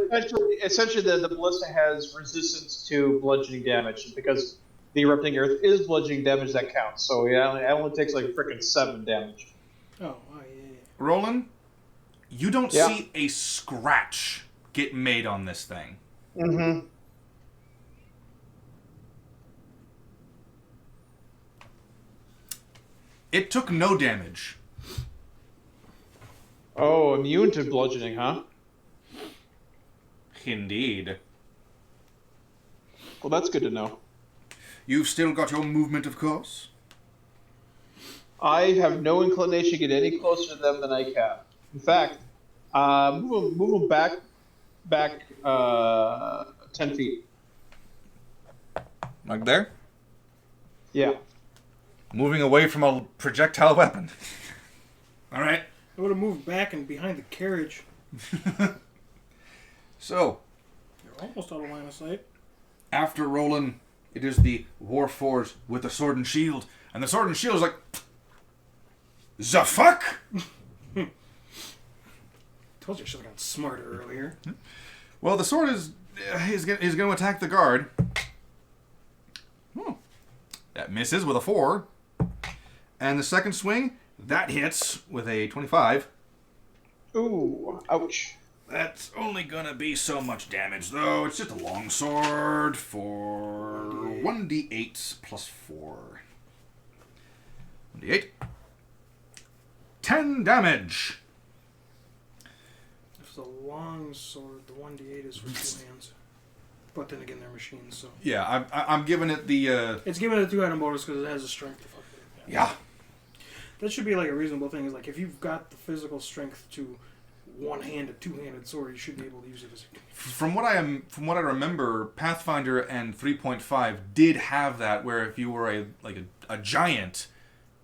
essentially the ballista has resistance to bludgeoning damage because the erupting earth is bludgeoning damage that counts. So yeah, it only takes like frickin' 7 damage. Oh, yeah. Roland, you don't see a scratch get made on this thing. Mm-hmm. It took no damage. Oh, immune to bludgeoning, huh? Indeed. Well, that's good to know. You've still got your movement, of course. I have no inclination to get any closer to them than I can. In fact, move them back 10 feet. Like there? Yeah. Moving away from a projectile weapon. All right. I would have moved back and behind the carriage. So, You're almost out of line of sight. after Roland, it is the Warforged with the sword and shield. And the sword and shield is like... The fuck? Told you I should have gotten smarter earlier. Well, the sword is going to attack the guard. That misses with a 4. And the second swing, that hits with a 25. Ooh, ouch. That's only going to be so much damage, though. It's just a long sword for 1d8 plus 4. 1d8. 10 damage. If it's a long sword, the 1d8 is for 2 hands. But then again, they're machines, so... Yeah, I'm giving it the... It's giving it a 2-item bonus because it has a strength to fuck with it. Yeah. That should be like a reasonable thing. Is like if you've got the physical strength to one-handed, two-handed sword, you should be able to use it as a... From what I remember, Pathfinder and 3.5 did have that, where if you were a giant,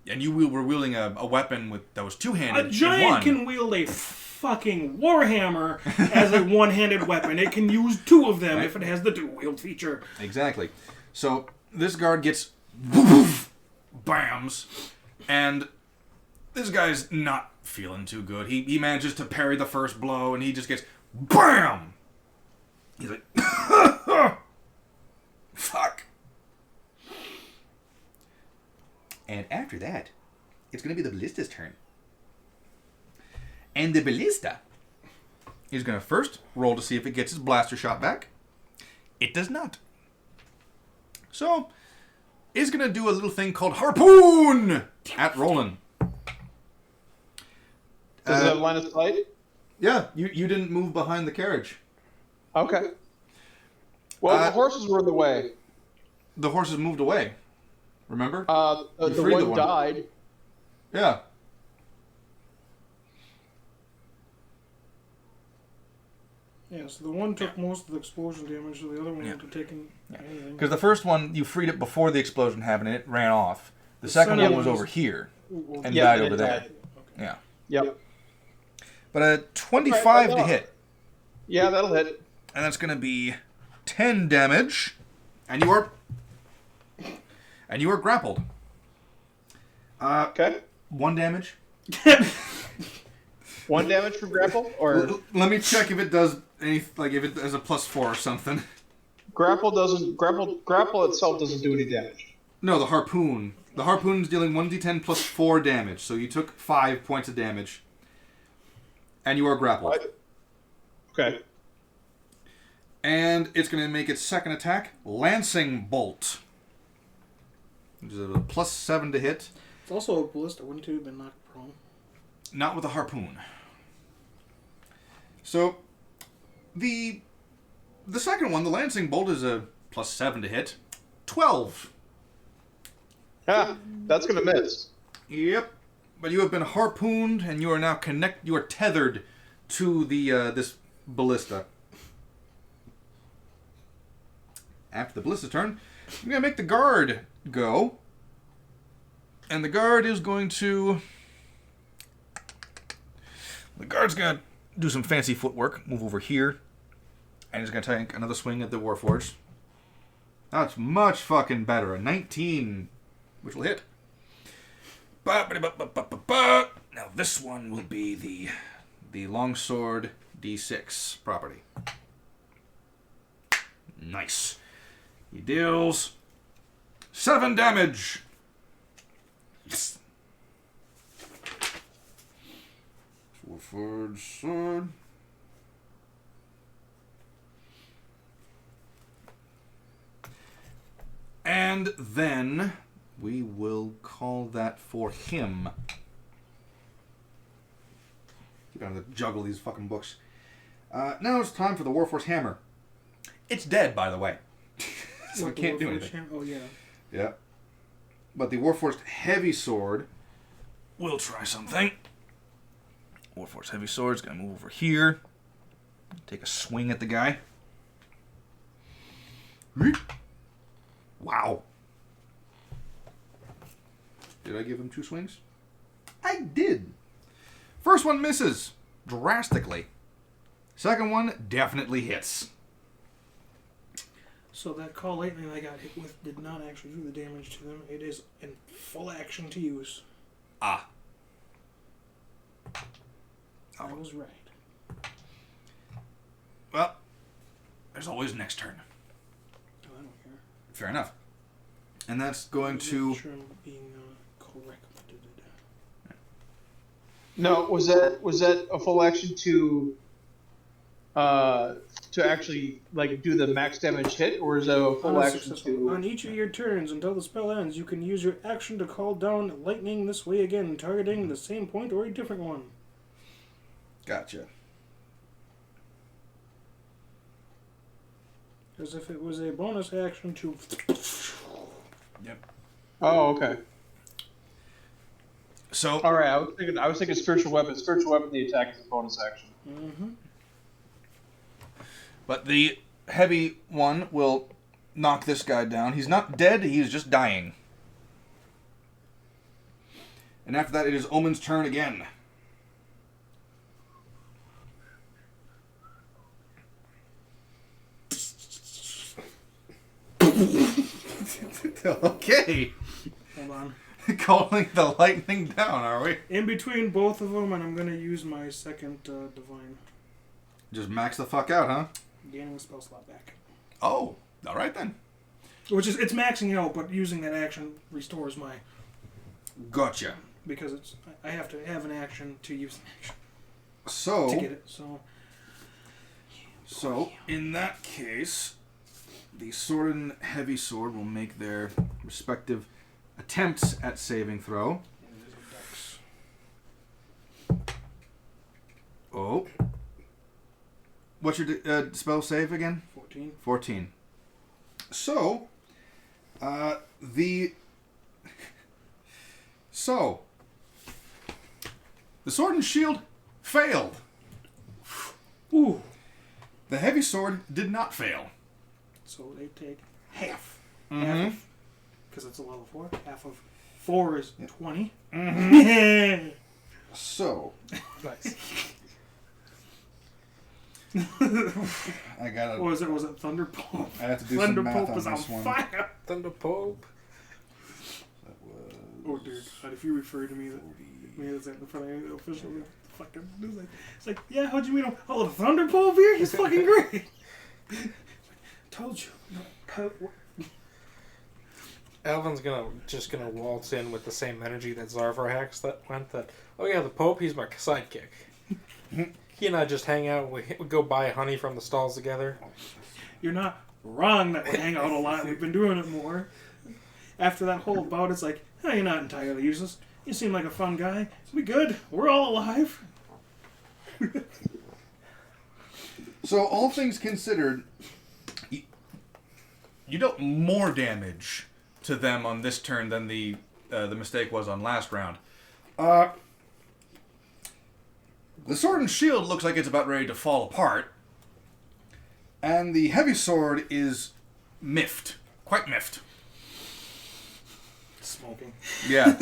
and you were wielding a weapon that was two-handed, A giant can wield a fucking warhammer as a one-handed weapon. It can use 2 of them if it has the dual-wield feature. Exactly. So this guard gets bams, and this guy's not feeling too good. He manages to parry the first blow, and he just gets BAM! He's like, fuck. And after that, it's going to be the ballista's turn. And the ballista He's going to first roll to see if it gets his blaster shot back. It does not. So, he's going to do a little thing called Harpoon at Roland. Does it have line of sight? Yeah, you didn't move behind the carriage. Okay. Well, the horses were in the way. The horses moved away. Remember? The one died. Yeah. Yeah, so the one took most of the explosion damage, so the other one wouldn't have taken anything. Because the first one, you freed it before the explosion happened and it ran off. The second one was over here and died over there. Okay. Yeah. Yep. But a 25 to hit. Yeah, that'll hit. And that's going to be 10 damage. And you are grappled. Okay. 1 damage. 1 damage from grapple, or Let me check if it does any, like if it has a +4 or something. grapple itself doesn't do any damage. No, the harpoon. The harpoon's dealing 1d10 plus 4 damage. So you took 5 points of damage. And you are grappled. Okay. And it's going to make its second attack, Lancing Bolt. Which is a +7 to hit. It's also a ballista, wouldn't it have been knocked prone? Not with a harpoon. So, the second one, the Lancing Bolt, is a +7 to hit. 12. Yeah, that's gonna miss. Yep. But you have been harpooned, and you are now you are tethered to the this ballista. After the ballista's turn, I'm going to make the guard go. And the guard is going to... The guard's going to do some fancy footwork. Move over here. And he's going to take another swing at the Warforged. That's much fucking better. A 19, which will hit. Now this one will be the longsword D6 property. Nice. He deals 7 damage. Yes. Warforged sword. And then we will call that for him. Keep on to juggle these fucking books. Now it's time for the Warforged hammer. It's dead, by the way. So it can't do anything. Oh, yeah. Yeah. But the Warforged heavy sword will try something. Warforged heavy sword is going to move over here. Take a swing at the guy. Wow. Did I give him 2 swings? I did. First one misses drastically. Second one definitely hits. So that call lightning I got hit with did not actually do the damage to them. It is in full action to use. Ah. I was right. Well, there's always next turn. Oh, I don't care. Fair enough. And that's going to... Sure I'm being corrected. No, was that a full action to actually like do the max damage hit, or is that a full action to? On each of your turns until the spell ends, you can use your action to call down lightning this way again, targeting the same point or a different one. Gotcha. As if it was a bonus action to... Yep. Oh, okay. So... All right, I was thinking spiritual weapon. Spiritual weapon, the attack is a bonus action. Mm-hmm. But the heavy one will knock this guy down. He's not dead, he's just dying. And after that, it is Omen's turn again. Okay. Hold on. Calling the lightning down, are we? In between both of them, and I'm going to use my second divine. Just max the fuck out, huh? Gaining a spell slot back. Oh, alright then. Which is, it's maxing out, but using that action restores my... Gotcha. Because it's, I have to have an action to use an action So... to get it, so... So, in that case, the sword and heavy sword will make their respective attempts at saving throw. Oh. What's your spell save again? 14. 14. So, the sword and shield failed. Ooh. The heavy sword did not fail. So they take half. Mm-hmm. Because it's a level 4. Half of 4 is 20. Mm-hmm. So, Nice. I gotta. What was it? Was it Thunderpope? I have to do some math Thunderpope on is on this one. fire. Thunderpope. That was Oh, dude. If you refer to me that's in front of the official, fucking, it's like, yeah, how'd you meet him? Oh, the Thunderpope here? He's fucking great. Told you. Alvin's just gonna waltz in with the same energy that Zarvarhax went. Oh yeah, the Pope, he's my sidekick. He and I just hang out. We go buy honey from the stalls together. You're not wrong that we hang out a lot. We've been doing it more. After that whole bout, it's like, hey, you're not entirely useless. You seem like a fun guy. We good. We're all alive. So, all things considered, you dealt more damage to them on this turn than the mistake was on last round. The sword and shield looks like it's about ready to fall apart, and the heavy sword is miffed. Quite miffed. Smoking. Yeah.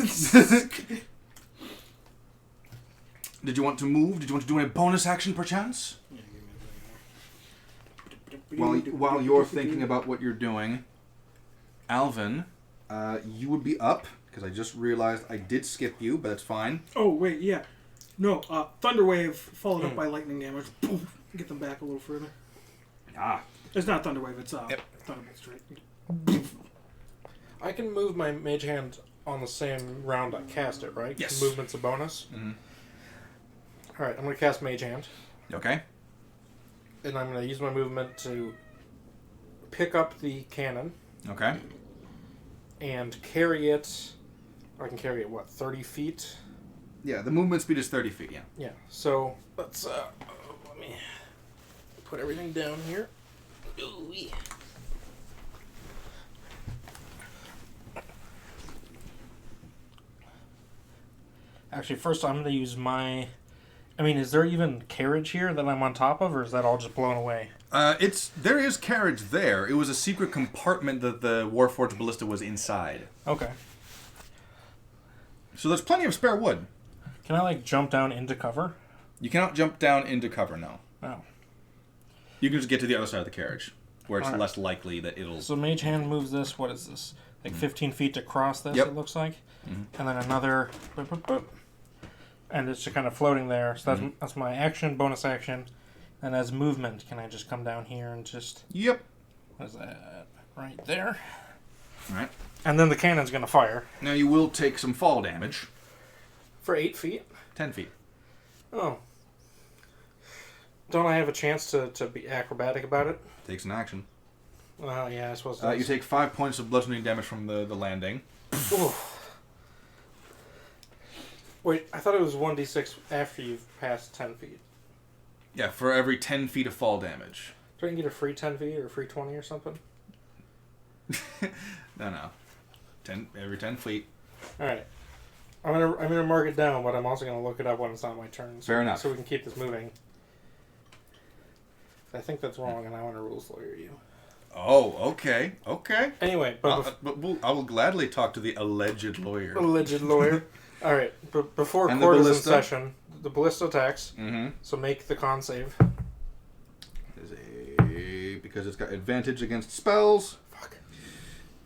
Did you want to move? Did you want to do a bonus action, perchance? While you're thinking about what you're doing, Alvin, you would be up, because I just realized I did skip you, but that's fine. Oh, wait, yeah. No, Thunderwave followed up by lightning damage. Boom. Get them back a little further. Ah. It's not Thunderwave, it's Thunderbolt straight. I can move my mage hand on the same round I cast it, right? Yes. Movement's a bonus. Mm-hmm. Alright, I'm going to cast mage hand. Okay. And I'm going to use my movement to pick up the cannon Okay. and carry it. I can carry it, 30 feet? Yeah, the movement speed is 30 feet, yeah. Yeah, so let's let me put everything down here. Ooh-wee. Actually, first I'm going to use my... is there even carriage here that I'm on top of, or is that all just blown away? There is carriage there. It was a secret compartment that the Warforged Ballista was inside. Okay. So there's plenty of spare wood. Can I, jump down into cover? You cannot jump down into cover, no. Oh. You can just get to the other side of the carriage, where it's Alright. less likely that it'll... So Mage Hand moves this, what is this? 15 feet to cross this, Yep. it looks like. Mhm. And then another... Boop, boop, boop. And it's just kind of floating there. So that's my action, bonus action. And as movement, can I just come down here and just... Yep. What is that? Right there. Alright. And then the cannon's going to fire. Now you will take some fall damage. For 8 feet? 10 feet. Oh. Don't I have a chance to be acrobatic about it? Takes an action. Well, yeah, I suppose You take 5 points of bludgeoning damage from the landing. Wait, I thought it was 1d6 after you've passed 10 feet. Yeah, for every 10 feet of fall damage. Do I get a free 10 feet or a free 20 or something? No. Every 10 feet. Alright. I'm gonna mark it down, but I'm also gonna look it up when it's not my turn. Fair enough. So we can keep this moving. I think that's wrong, and I want to rules lawyer you. Oh, okay. Anyway, I will gladly talk to the alleged lawyer. alleged lawyer. Alright, but before And the court is in ballista? session, the ballista attacks. Mm-hmm. So make the con save. Because it's got advantage against spells. Fuck.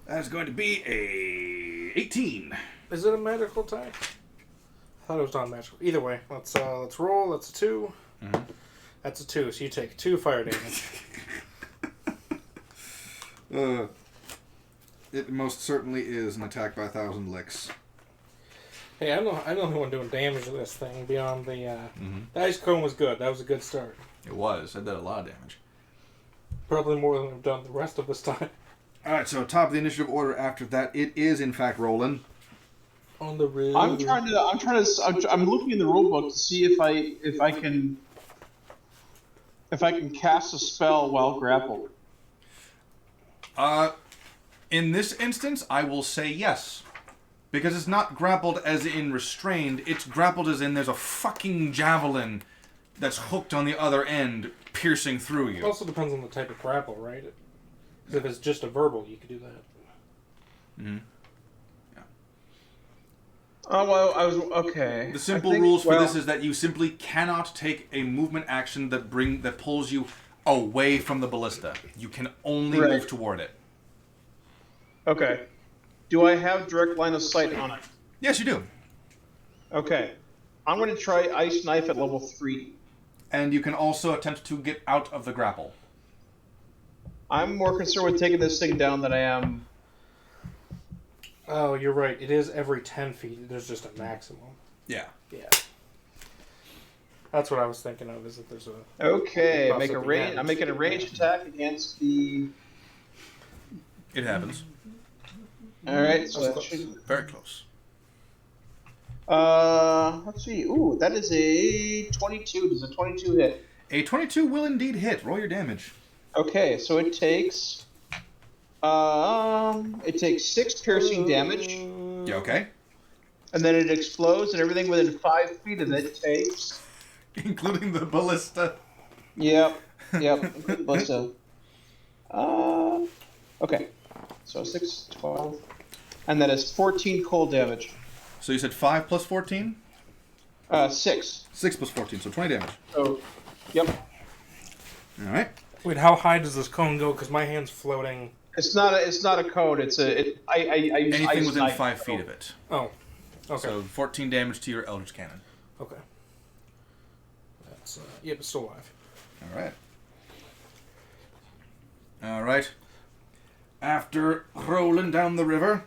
That's going to be a 18. Is it a magical attack? I thought it was non-magical. Either way, let's roll. That's a 2. Mm-hmm. That's a 2. So you take 2 fire damage. It most certainly is an attack by 1,000 licks. Hey, I'm the only one doing damage to this thing beyond the... The ice cone was good. That was a good start. It was. I did a lot of damage. Probably more than I've done the rest of this time. All right, so top of the initiative order after that, it is in fact Roland. On the river. I'm looking in the rule book to see if I can cast a spell while grappled. In this instance, I will say yes. Because it's not grappled as in restrained, it's grappled as in there's a fucking javelin that's hooked on the other end, piercing through you. It also depends on the type of grapple, right? Because if it's just a verbal, you could do that. Mm-hmm. Yeah. Oh, well, I was... Okay. The simple rules for this is that you simply cannot take a movement action that pulls you away from the ballista. You can only move toward it. Okay. Do I have direct line of sight on it? Yes, you do. Okay. I'm going to try Ice Knife at level 3. And you can also attempt to get out of the grapple. I'm more concerned with taking this thing down than I am... Oh, you're right. It is every 10 feet. There's just a maximum. Yeah. Yeah. That's what I was thinking of, is that there's a... Okay, I'm making a ranged attack against the... It happens. Alright, so that should... Very close. Let's see. Ooh, that is a 22. Does a 22 hit? A 22 will indeed hit. Roll your damage. Okay, so it takes 6 piercing damage. Yeah, okay. And then it explodes, and everything within 5 feet of it takes... Including the ballista. Yep, including ballista. Okay. So 6, 12. And that is 14 cold damage. So you said 5 plus 14? 6. 6 plus 14, so 20 damage. So, yep. Alright. Wait, how high does this cone go? Because my hand's floating. It's not a code. It's a. I use Anything ice within knife 5 feet of it. Oh. Okay. So 14 damage to your Eldritch Cannon. Okay. That's, yep, it's still alive. Alright. Alright. After rolling down the river,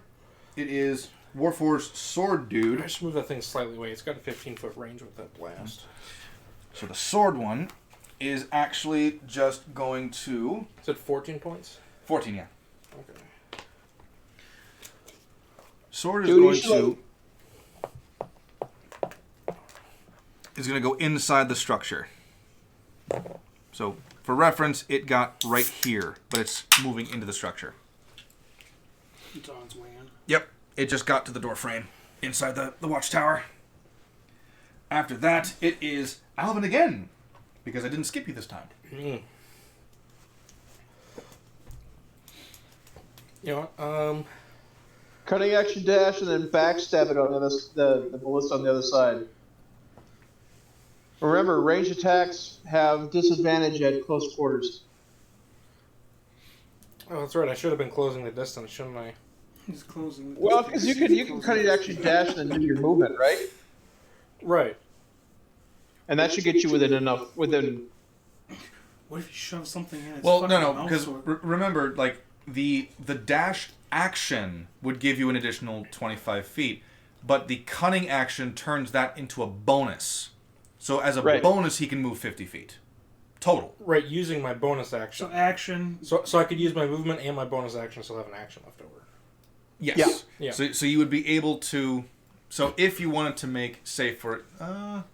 it is Warfor's sword dude. I should move that thing slightly away. It's got a 15-foot range with that blast. So the sword one is actually just going to... Is it 14 points? 14, yeah. Okay. Sword is going to... is going to go inside the structure. So, for reference, it got right here, but it's moving into the structure. It's on its way in. Yep, it just got to the door frame inside the watchtower. After that, it is Alvin again, because I didn't skip you this time. You know what? Cutting action dash and then backstab it on the ballista on the other side. Remember, range attacks have disadvantage at close quarters. Oh, that's right. I should have been closing the distance, shouldn't I? He's closing. Well, because you can cutting action dash and then do your movement, right? Right. And that should get you within. What if you shove something in? Its Well, fucking no, mouth because sword? remember, like, the dash action would give you an additional 25 feet, but the cunning action turns that into a bonus. So as a bonus, he can move 50 feet. Total. Right, using my bonus action. So action. So I could use my movement and my bonus action and still have an action left over. Yes. Yeah. So you would be able to... So if you wanted to make, say, for... I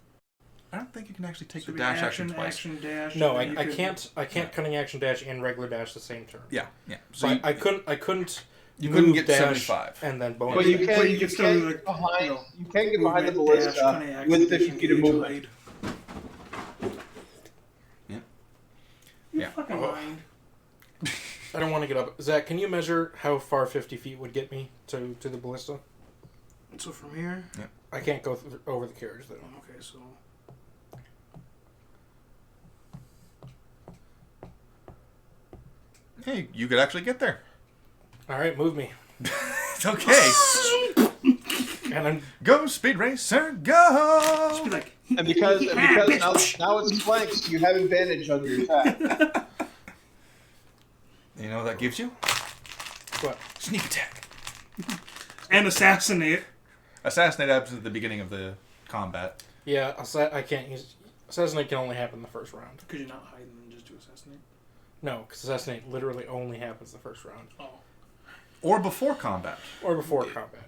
don't think you can actually take the dash action twice. Action, dash. No, I can't cutting action dash and regular dash the same turn. Yeah. So I couldn't You couldn't move get dash 75. and then bonus. But you But can you can still do, like, behind. you know, You can get behind the movement, dash, ballista cunning action, with 50 feet of disengage, movement. blade. Yeah. You Yeah. fucking mind. I don't want to get up. Zach, can you measure how far 50 feet would get me to the ballista? So from here. I can't go over the carriage though. Okay, so. Hey, you could actually get there. All right, move me. It's okay. And I'm Go, Speed Racer, go! Just be like. And because now it's flanks, you have advantage on your attack. You know what that gives you? what? Sneak attack. And assassinate. Assassinate happens at the beginning of the combat. Yeah, I can't use assassinate. Can only happen in the first round. Could you not hide and then just do assassinate? No, because assassinate literally only happens the first round. Oh. Or before combat. Or before combat.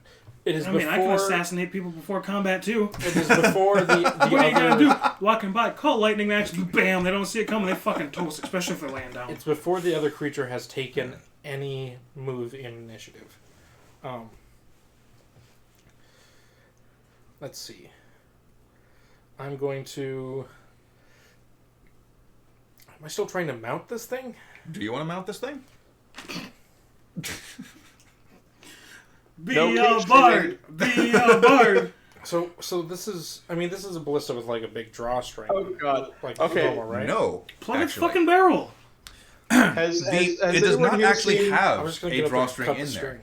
It is I mean, before... I can assassinate people before combat, too. It is before the What are you going to do? Walking by, call lightning max, bam, they don't see it coming, they fucking toast, especially if they're laying down. It's before the other creature has taken any move in initiative. Let's see. I'm going to... Am I still trying to mount this thing? Do you want to mount this thing? Be a bard! Be a bard! So this is... I mean, this is a ballista with, like, a big drawstring. Oh, God. Like Okay. normal, right? No. Plug its actually. fucking barrel! It does not actually I have was just gonna a get up there and drawstring cut the in there. string.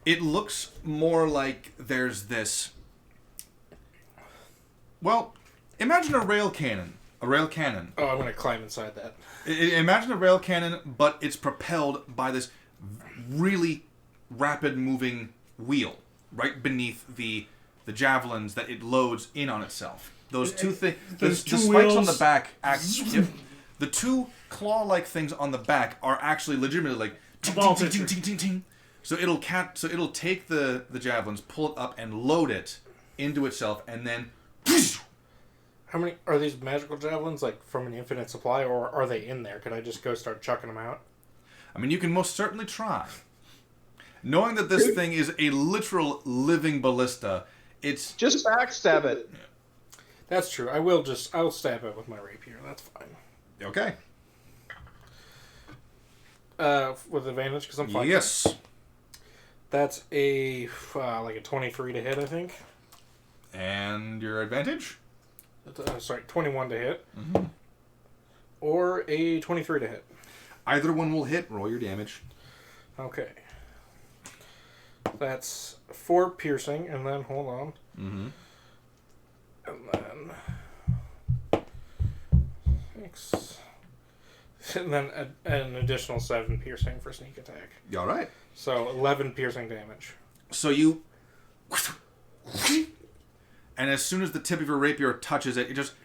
It looks more like there's this... Well, imagine a rail cannon. A rail cannon. Oh, I'm going to climb inside that. Imagine a rail cannon, but it's propelled by this really rapid moving wheel right beneath the javelins that it loads in on itself. Those two things. The two spikes wheels. on the back. The two claw-like things on the back are actually legitimately like ting, ball ting, ting, pitcher. ting, ting, ting. So it'll take the javelins, pull it up, and load it into itself, and then. How many... Are these magical javelins, like, from an infinite supply, or are they in there? Could I just go start chucking them out? I mean, you can most certainly try. Knowing that this thing is a literal living ballista, it's... Just backstab it. That's true. I'll stab it with my rapier. That's fine. Okay. With advantage, because I'm fine. Yes. That's a, like a 23 to hit, I think. And your advantage? 21 to hit. Mm-hmm. Or a 23 to hit. Either one will hit. Roll your damage. Okay. That's 4 piercing, and then, hold on. Mm-hmm. And then 6. And then an additional 7 piercing for sneak attack. You all right? So 11 piercing damage. So you... And as soon as the tip of your rapier touches it, it just...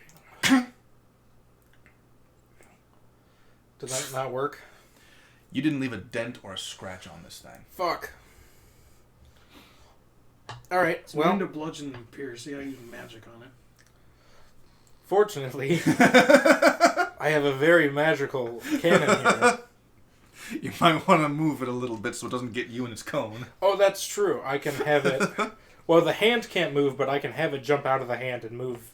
Does that not work? You didn't leave a dent or a scratch on this thing. Fuck. Alright, Well, well, into bludgeon and pierce. See, I use magic on it. fortunately, I have a very magical cannon here. You might want to move it a little bit so it doesn't get you in its cone. Oh, that's true. I can have it... Well, the hand can't move, but I can have it jump out of the hand and move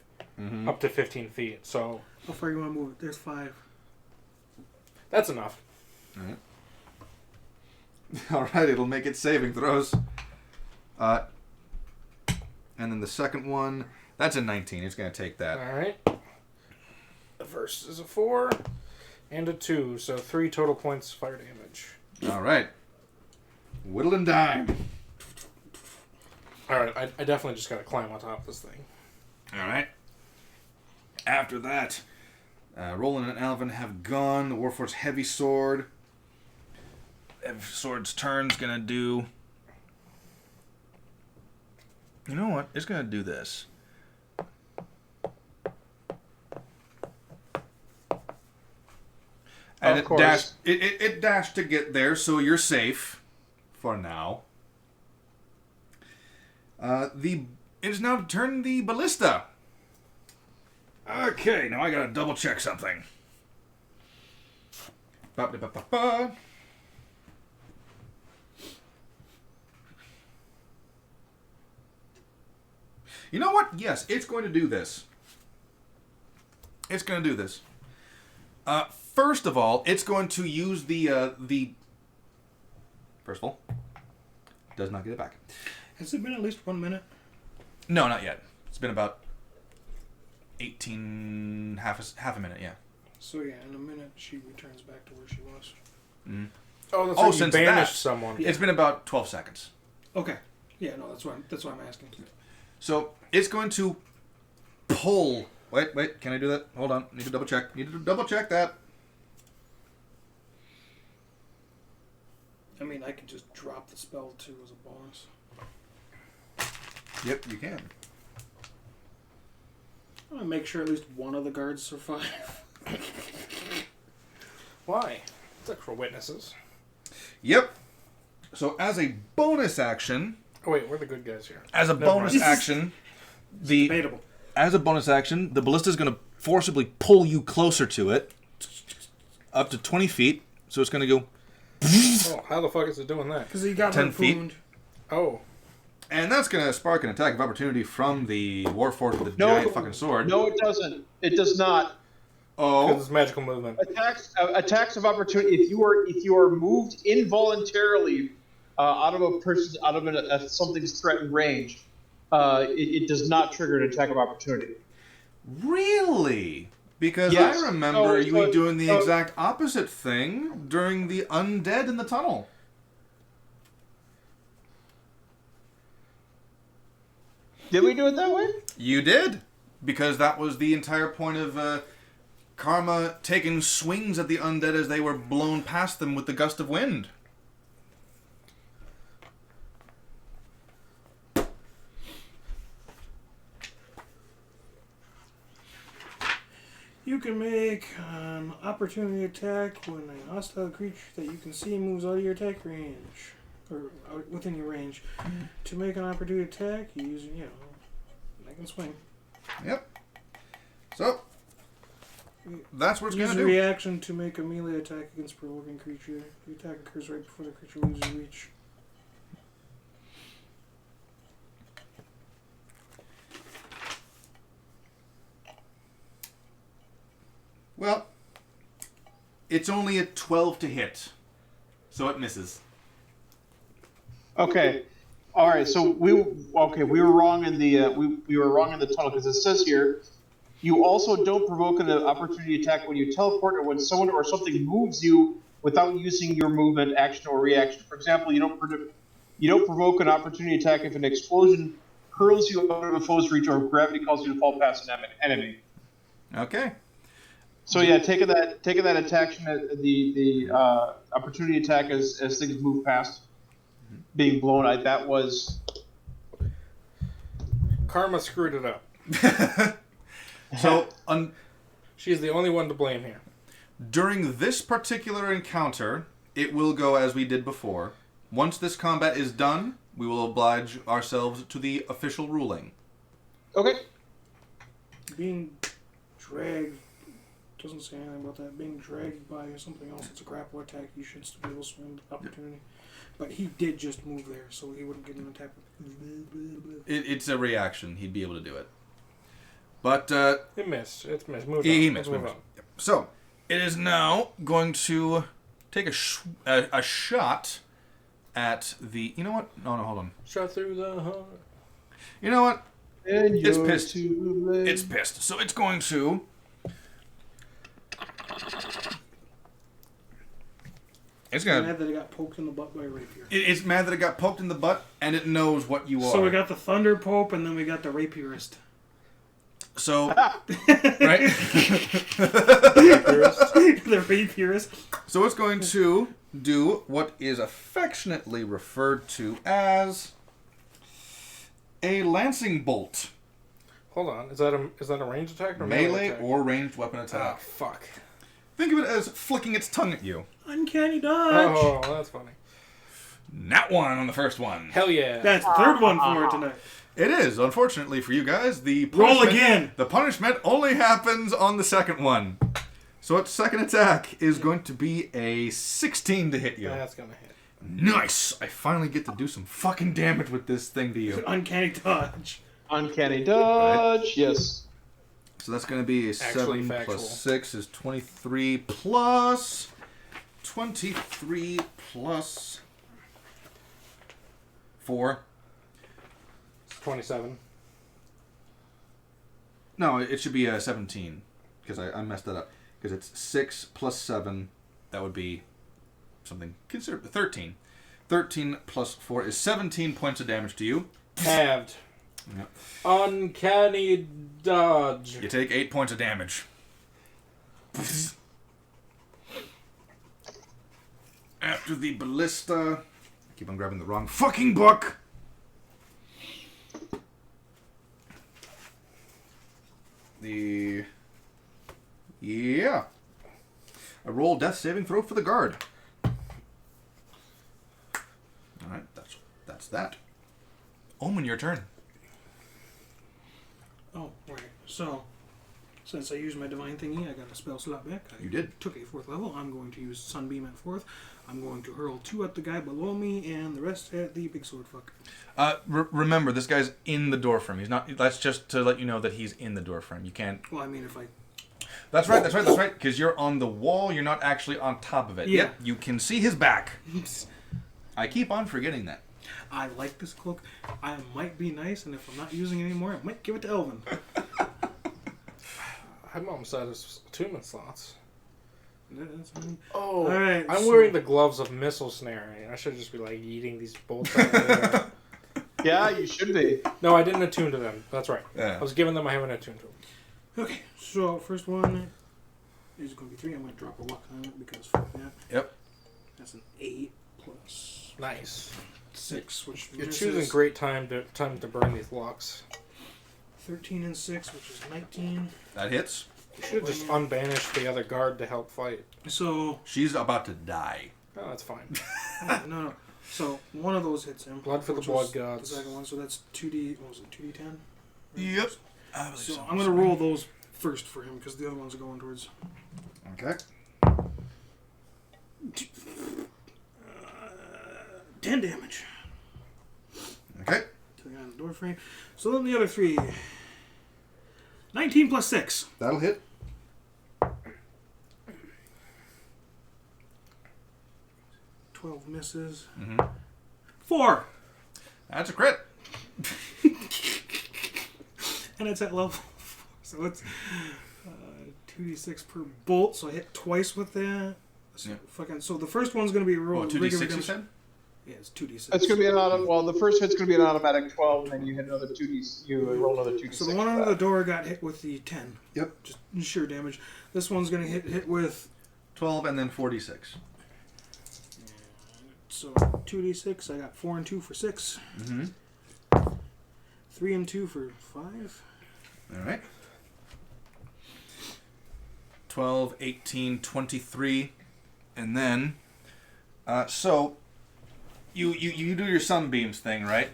up to 15 feet, so... How far you want to move it? There's 5. That's enough. Alright. Alright, it'll make its saving throws. And then the second one, that's a 19. It's going to take that. Alright. The first is a 4 and a 2, so 3 total points fire damage. Alright. Whittle and dime. Alright, I definitely just gotta climb on top of this thing. Alright. After that, Roland and Alvin have gone. The Warforged's heavy sword. Heavy sword's turn's going to do... You know what? It's going to do this. And Of course. It dashed to get there, so you're safe. For now. It is now to turn the ballista. Okay, now I gotta double check something. Ba-ba-ba-ba-ba. You know what? Yes, it's going to do this. It's going to do this. First of all, it's going to use the... First of all, does not get it back. Has it been at least 1 minute? No, not yet. It's been about 18... half a minute, yeah. So yeah, in a minute she returns back to where she was. Mm. Oh, that's Oh, right, you since banished that- someone. It's been about 12 seconds. Okay. Yeah, no, that's why I'm asking. So, it's going to pull... Wait, can I do that? Hold on, need to double check that. I mean, I could just drop the spell too as a bonus. Yep, you can. I want to make sure at least one of the guards survive. Why? Sexual witnesses. Yep. So as a bonus action... Oh, wait, we're the good guys here. As a bonus action... Debatable. As a bonus action, the ballista is going to forcibly pull you closer to it. Up to 20 feet. So it's going to go... Oh, how the fuck is it doing that? Because he got 10 feet. harpooned. Oh. And that's going to spark an attack of opportunity from the Warforged with the giant fucking sword. No, it doesn't. It does not. Oh. Because it's magical movement. Attacks of opportunity. If you are moved involuntarily out of something's threatened range, it does not trigger an attack of opportunity. Really? Because Yes. I remember you doing the so- exact opposite thing during the undead in the tunnel. Did we do it that way? You did. Because that was the entire point of Karma taking swings at the undead as they were blown past them with the gust of wind. You can make an opportunity attack when a hostile creature that you can see moves out of your attack range. Or within your range. To make an opportunity attack, you use, they can swing. Yep. So, that's what it's going Use to a do. reaction to make a melee attack against a provoking creature. The attack occurs right before the creature loses reach. Well, it's only a 12 to hit. So it misses. Okay. All right. So we were wrong in the we were wrong in the tunnel because it says here you also don't provoke an opportunity attack when you teleport or when someone or something moves you without using your movement, action, or reaction. For example, you don't provoke an opportunity attack if an explosion hurls you out of a foe's reach or if gravity causes you to fall past an enemy. Okay. So yeah, taking that attack, the opportunity attack as things move past, being blown. That was Karma screwed it up. So, She's the only one to blame here. during this particular encounter, it will go as we did before. Once this combat is done, we will oblige ourselves to the official ruling. okay. Being dragged doesn't say anything about that. Being dragged by something else, it's a grapple attack. You should still be able to swing the opportunity. But he did just move there, so he wouldn't get an attack. It's a reaction. He'd be able to do it. But, It missed. It's missed. Move he on. missed. Let's move on. Yep. So, it is now going to take a shot at the... You know what? No, hold on. Shot through the heart. You know what? And It's you're pissed. too late. It's pissed. So it's going to... It's I'm gonna... mad that it got poked in the butt by a rapier. It's mad that it got poked in the butt, and it knows what you are. So we got the Thunder Pope, and then we got the Rapierist. So, right? The Rapierist. So it's going to do what is affectionately referred to as a lancing bolt. Hold on. Is that a ranged attack or Melee attack? or ranged weapon Ah, attack. fuck. Think of it as flicking its tongue at you. Uncanny Dodge. Oh, that's funny. Nat one on the first one. Hell yeah. That's the third one for her tonight. It is, unfortunately for you guys, the Roll punishment- again. The punishment only happens on the second one. So its second attack is going to be a 16 to hit you. That's gonna hit. Nice! I finally get to do some fucking damage with this thing to you. Uncanny Dodge. Uncanny dodge. Yes. So that's going to be a Actually 7 factual. plus 6 is 23 plus 23 plus 4. It's 27. No, it should be 17 because I messed that up. Because it's 6 plus 7. That would be something. Consider 13. 13 plus 4 is 17 points of damage to you. Halved. Yep. Uncanny dodge. You take 8 points of damage. After the ballista... I keep on grabbing the wrong fucking book! Yeah. A roll death saving throw for the guard. All right, that's that. Omen, your turn. Oh, right. So, since I used my divine thingy, I got a spell slot back. You did. Took a 4th level. I'm going to use Sunbeam at 4th. I'm going to hurl 2 at the guy below me, and the rest at the big sword fuck. Remember, this guy's in the door frame. He's not. That's just to let you know that he's in the door frame. You can't. Well, I mean, if I... That's right. Because you're on the wall. You're not actually on top of it. Yeah. Yep, you can see his back. I keep on forgetting that. I like this cloak. I might be nice, and if I'm not using it anymore, I might give it to Elvin. I'm almost out of attunement slots. That's fine. Oh, all right, I'm wearing the gloves of missile snaring. I should just be like eating these bolts out of there. Yeah, you should be. No, I didn't attune to them. That's right. Yeah. I was giving them. I haven't attuned to them. Okay, so first one is going to be 3. I'm going to drop a luck on it because fuck that. Yep. That's an 8 plus Nice. 6, which You're misses. choosing great time to burn these locks. 13 and 6, which is 19. That hits. You should have just unbanished the other guard to help fight. So She's about to die. Oh, that's fine. no. So one of those hits him. Blood for the which blood was gods. The second one, so that's 2d. What was it? 2d10. Yep. So I'm gonna roll those first for him because the other ones are going towards. Okay. 10 damage Okay. to the guy in the door frame. So then the other 3. 19 plus 6. That'll hit. 12 misses. Mm-hmm. 4. That's a crit. And it's at level 4. So it's 2d6 per bolt. So I hit twice with that. So, Yeah. so the first one's going to be rolled. 2d6 you said? Yeah, it's 2d6. It's going to be the first hit's going to be an automatic 12, and then you hit another 2d. You roll another 2d6. So the one under the door got hit with the 10. Yep. Just sheer damage. This one's going to hit with 12 and then 46. So 2d6. I got 4 and 2 for 6. Mm-hmm. 3 and 2 for 5. All right. 12, 18, 23, and then, so you do your sunbeams thing, right?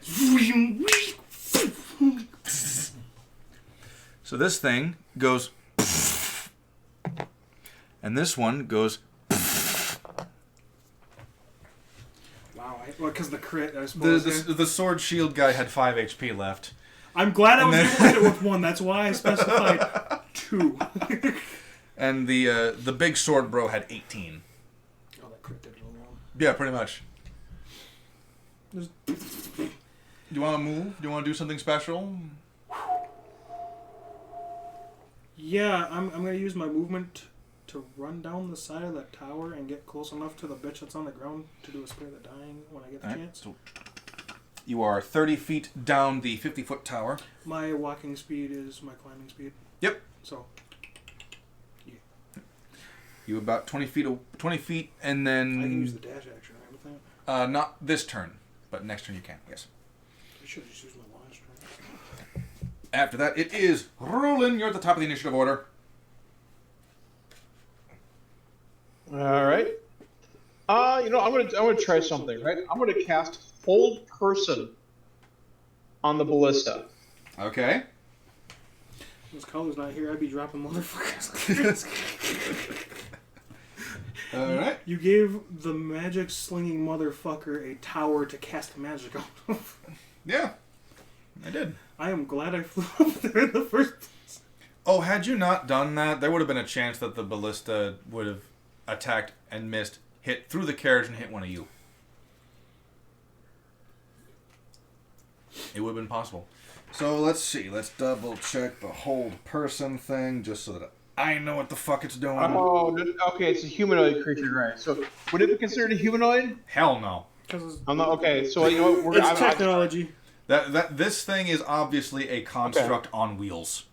So this thing goes, and this one goes. Wow. Because the crit, I suppose. The sword shield guy had 5 HP left. I'm glad I was able to hit it with 1. That's why I specified 2. And the big sword bro had 18. Oh, that crit did it alone. Yeah, pretty much. Do you want to move? Do you want to do something special? Yeah, I'm going to use my movement to run down the side of that tower and get close enough to the bitch that's on the ground to do a spare the dying when I get the chance. So you are 30 feet down the 50-foot tower. My walking speed is my climbing speed. Yep. So, You about 20 feet, and then... I can use the dash action, right, with that? Not this turn, but next turn you can, yes. I should have just used my last turn. After that, it is Roland. You're at the top of the initiative order. All right. I'm gonna try something. Right. I'm gonna cast Hold Person on the ballista. Okay. This color's not here. I'd be dropping motherfuckers. All right. You gave the magic slinging motherfucker a tower to cast magic on. Yeah, I did. I am glad I flew up there in the first place. Oh, had you not done that, there would have been a chance that the ballista would have attacked and missed, hit through the carriage and hit one of you. It would have been possible. So let's see. Let's double check the hold person thing just so that I know what the fuck it's doing. Oh, okay. It's a humanoid creature, right? So would it be considered a humanoid? Hell no. I'm not okay. So you know what? It's technology. This thing is obviously a construct on wheels.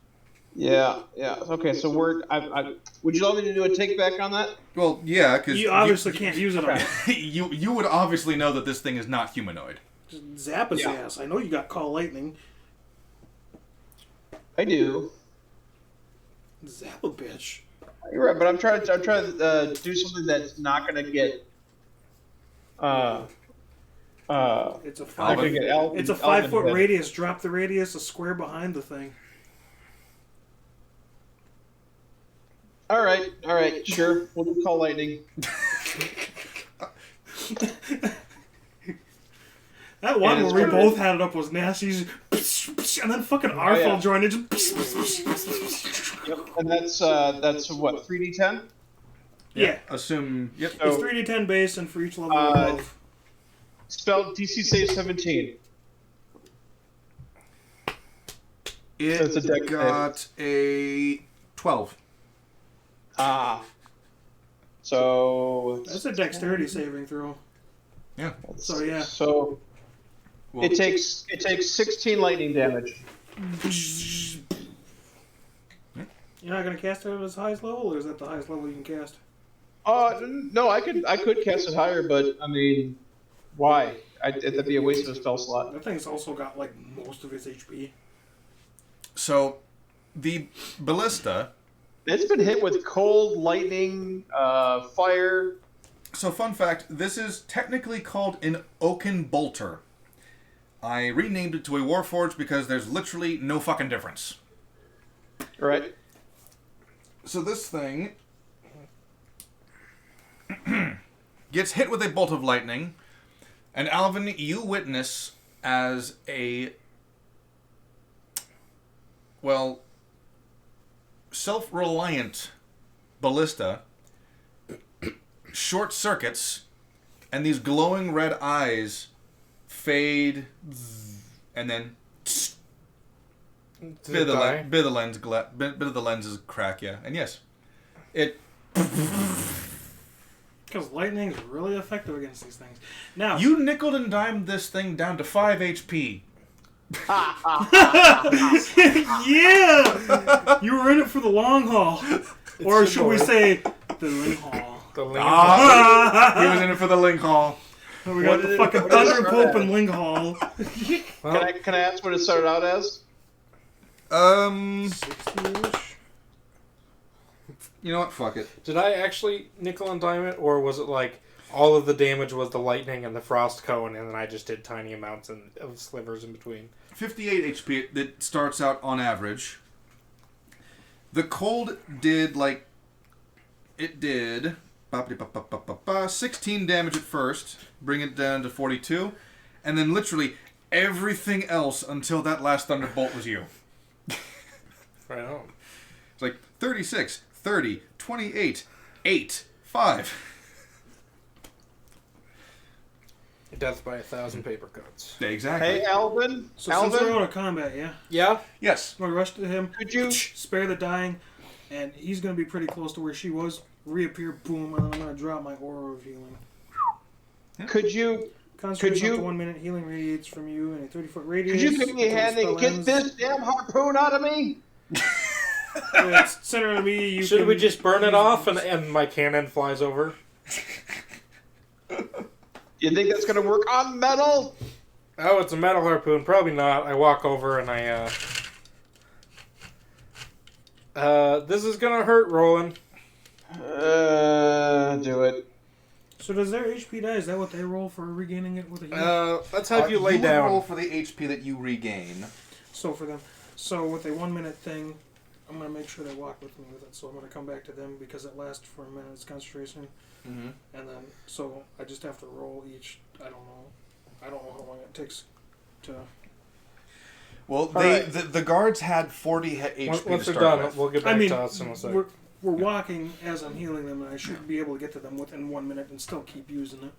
Yeah. Okay, so would you like me to do a take back on that? Well, yeah, because You obviously can't use it on you would obviously know that this thing is not humanoid. Just zap his ass. I know you got Call Lightning. I do. Zap a bitch. You're right, but I'm trying to do something that's not going to get. It's a Not 5. gonna get Alvin, It's a 5-foot radius. Drop the radius a square behind the thing. All right, sure. We'll do call lightning. That one And where we it's- both had it up was nasty. And then fucking Arfel joined it. Just Yep. And that's what 3d10. yeah. Assume. Yep. It's So 3d10 base, and for each level Uh, above. spell DC save 17. It It's a deck got a 12. Ah. So That's a dexterity saving throw. Yeah. So yeah. So Well, it takes 16 lightning damage. You're not gonna cast it at its highest level, or is that the highest level you can cast? No, I could cast it higher, but I mean, why? That'd be a waste of a spell slot. That thing's also got like most of its HP. So, the ballista. It's been hit with cold, lightning, fire. So, fun fact: this is technically called an oaken bolter. I renamed it to a warforged because there's literally no fucking difference. Right. So this thing gets hit with a bolt of lightning, and Alvin, you witness as a, well, self-reliant ballista short circuits, and these glowing red eyes fade, and then bit of the lens's crack, yeah, and yes, it. Because lightning is really effective against these things. Now You nickeled and dimed this thing down to 5 HP. yeah, you were in it for the long haul, or should we say the ling haul? The link. He was in it for the link haul. We got the fucking what is Thunder it? Pope and ling haul. Can I ask what it started out as? 60-ish. You know what? Fuck it. Did I actually nickel and dime it, or was it like all of the damage was the lightning and the frost cone, and then I just did tiny amounts of slivers in between? 58 HP that starts out on average. The cold did, like, it did 16 damage at first, bring it down to 42, and then literally everything else until that last thunderbolt was you. Right on. It's like 36, 30, 28, 8, 5. Death by 1,000 paper cuts. Exactly. Hey, Alvin. So since we're Alvin, out of combat, yeah, Yeah. Yes. I'm gonna rush to him. could you? Spare the dying, and he's gonna be pretty close to where she was. Reappear, boom, and then I'm gonna drop my aura of healing. Could you? Concentration you- up to 1 minute. Healing radiates from you in a 30-foot radius. Could you give me a until the hand and spell get ends. this damn harpoon out of me? It's centered on me. You Should can we just burn it use off and my cannon flies over? You think that's gonna work on metal? Oh, it's a metal harpoon. Probably not. I walk over and I, this is gonna hurt, Roland. Do it. So does their HP die? Is that what they roll for regaining it with a heal? Let's have you lay would down. roll for the HP that you regain. So for them, so with a 1 minute thing, I'm gonna make sure they walk with me with it. So I'm gonna come back to them because it lasts for a minute. It's concentration, Mm-hmm. and then so I just have to roll each. I don't know how long it takes to. Well, right. the guards had 40 HP Once to they're start done, with. we'll get I back mean, to us in a second. we're walking as I'm healing them, and I should be able to get to them within 1 minute and still keep using it.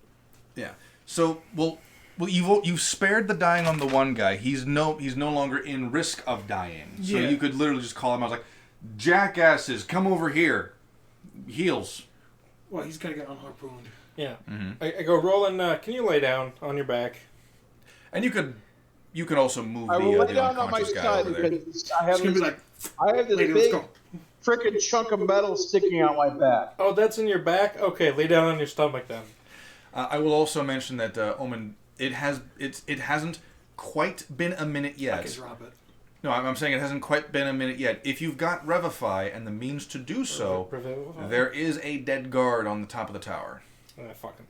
Yeah. So, well, you've spared the dying on the one guy. He's no longer in risk of dying. So Yeah. you could literally just call him. I was like, jackasses, come over here. Heals. Well, he's gotta get unharpooned. Yeah. Mm-hmm. I go, Roland, can you lay down on your back? And you could also move I will lay the down on my unconscious guy side over there. because I It's have gonna be this, like, I have this lady, let's big go. frickin' chunk of metal sticking out my back. Oh, that's in your back? Okay, lay down on your stomach then. I will also mention that Omen, it hasn't quite been a minute I yet. can drop it. No, I'm saying it hasn't quite been a minute yet. If you've got Revivify and the means to do so, there is a dead guard on the top of the tower. Fucking.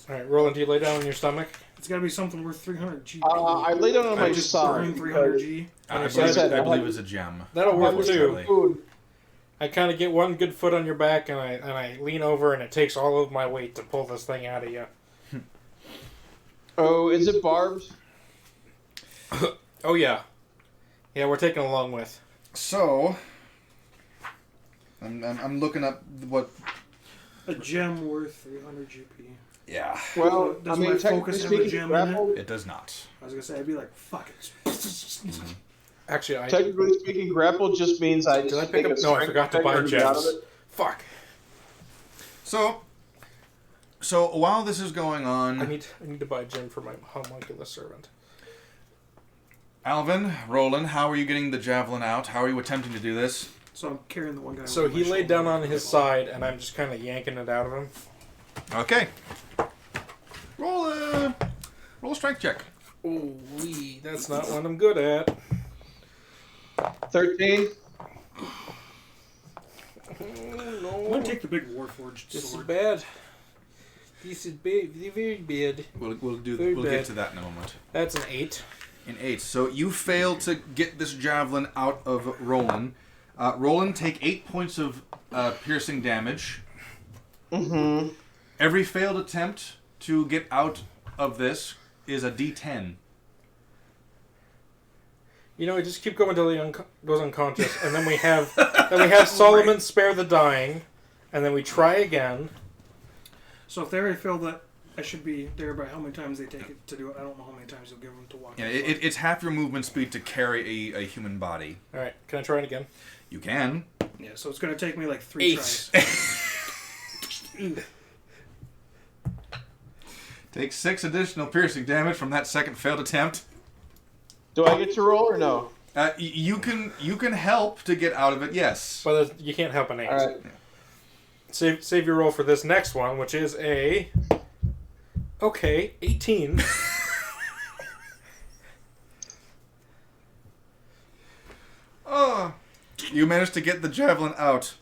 Alright, Roland, do you lay down on your stomach? It's got to be something worth 300 G. I lay down on my just side. burn 300 G. I said, believe it's a gem. That'll work Unfortunately. too. Food. I kind of get one good foot on your back, and I lean over, and it takes all of my weight to pull this thing out of you. Oh, is it barbed? Oh yeah, yeah. We're taking along with. So, I'm looking up what. A gem worth 300 GP. Yeah. Well, Does I mean, my technically focus have a speaking, gem in it? grapple. It does not. I was gonna say I'd be like, fuck it. Actually, Technically speaking, grapple just means I did just I pick take up? a No, I strength forgot to check buy or get out of gems. it. Fuck. So while this is going on, I need to buy a gem for my homunculus servant. Alvin, Roland, how are you getting the javelin out? How are you attempting to do this? So I'm carrying the one guy. So over he my laid shoulder. down on his side, and I'm just kind of yanking it out of him. Okay. Roll a strength check. Oh, that's not what I'm good at. 13. I'm No, gonna take the big Warforged this is sword. bad. This is bad, very bad. We'll Very get bad. to that in a moment. That's an 8. An 8. So you fail to get this javelin out of Roland. Roland, take 8 points of piercing damage. Mm-hmm. Every failed attempt to get out of this is a D10. You know, we just keep going until he goes unconscious, and then we have Solomon spare the dying, and then we try again. So if they already feel that I should be there by how many times they take it to do it, I don't know how many times you'll give them to walk. Yeah, it's half your movement speed to carry a human body. All right, can I try it again? You can. Yeah, so it's gonna take me like 3 8. tries. Take 6 additional piercing damage from that second failed attempt. Do I get to roll or no? You can help to get out of it. Yes. But you can't help an 8. All right. Save your roll for this next one, which is a 18. Oh, you managed to get the javelin out.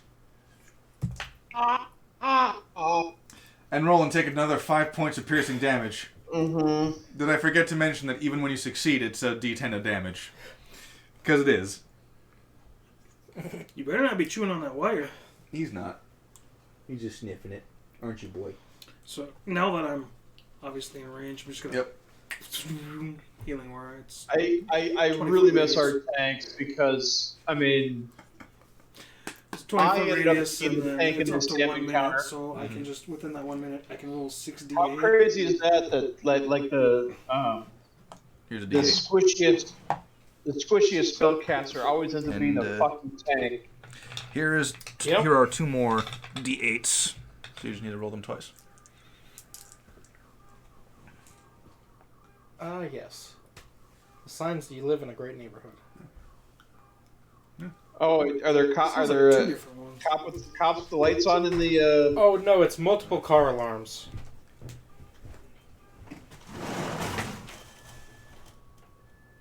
And roll and take another 5 points of piercing damage. Mm-hmm. Did I forget to mention that even when you succeed, it's a D10 of damage? Because it is. You better not be chewing on that wire. He's not. He's just sniffing it, aren't you, boy? So now that I'm obviously in range, I'm just gonna Yep. healing where it's. I really miss our tanks because, I mean, It's 20 I foot ended up radius being and then tanking it's up this to damn 1 minute, encounter. so I can just within that 1 minute I can roll 6d8. how crazy is that? That like the Here's a the D8. squishiest spellcaster always ends up being the And, fucking tank. Here are 2 more D8s. So you just need to roll them twice. Yes. The signs that you live in a great neighborhood. Oh, are there Sounds like 2 different ones. cops with the lights on in the? Oh no, it's multiple car alarms.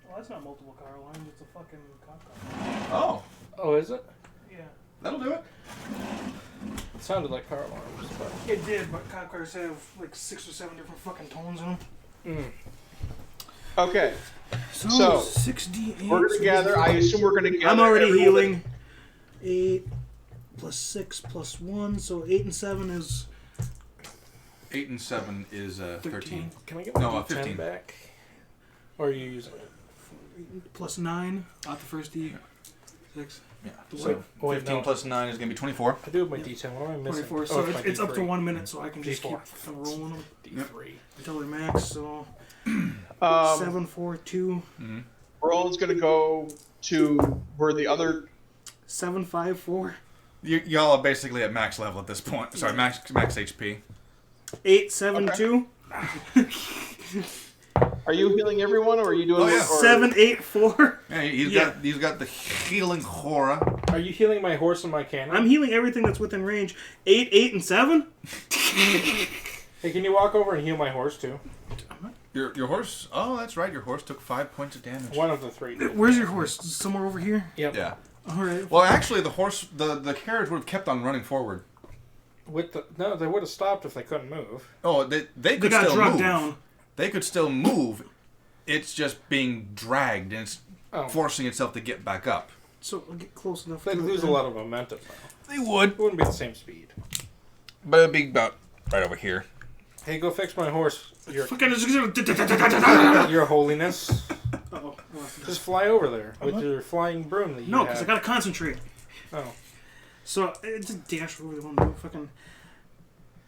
Well, that's not multiple car alarms. It's a fucking cop car. Oh, Oh, is it? Yeah, that'll do it. It sounded like car alarms, but it did, but cop cars have like 6 or 7 different fucking tones in them. Okay, So, So, 6d8. we're gonna gather. I assume we're gonna gather. I'm already everyone healing. 8 plus 6 plus 1, so 8 and 7 is 8 and 7 is 13. can I get my No, D10 15. back? Or are you using it? plus 9 off the first D6. Yeah. Wait, So wait, 15 no. plus 9 is going to be 24. I do have my D10. What am I missing? 24. Oh, So my it's up to D3. 1 minute, so I can just keep D4. fucking rolling them D3. until they're max. So 7, 4, 2, Roland's gonna go to where the other. 7, 5, 4, Y'all are basically at max level at this point. Sorry, max HP. 8, 7, Okay. 2, Are you healing everyone, or are you doing? Oh, yeah. or- 7, 8, 4. Yeah, Yeah. he's got the healing horror. Are you healing my horse and my cannon? I'm healing everything that's within range. 8, 8, and 7. Hey, can you walk over and heal my horse too? Your horse. Oh, that's right. Your horse took 5 points of damage. One of the 3. Where's your horse? Somewhere over here? Yep. Yeah. All right. Well, actually, the horse, the carriage would have kept on running forward. No, they would have stopped if they couldn't move. Oh, they They could got still dropped move. down. They could still move. It's just being dragged and it's Oh. forcing itself to get back up. So I'll get close enough. They'd to lose it a lot of momentum, though. They would, It wouldn't be the same speed. but it'd be about right over here. Hey, go fix my horse. Fucking. Your holiness. Uh-oh. Just fly over there with your flying broom that you No, have. because I gotta concentrate. Oh. So it's a dash over the one. Fucking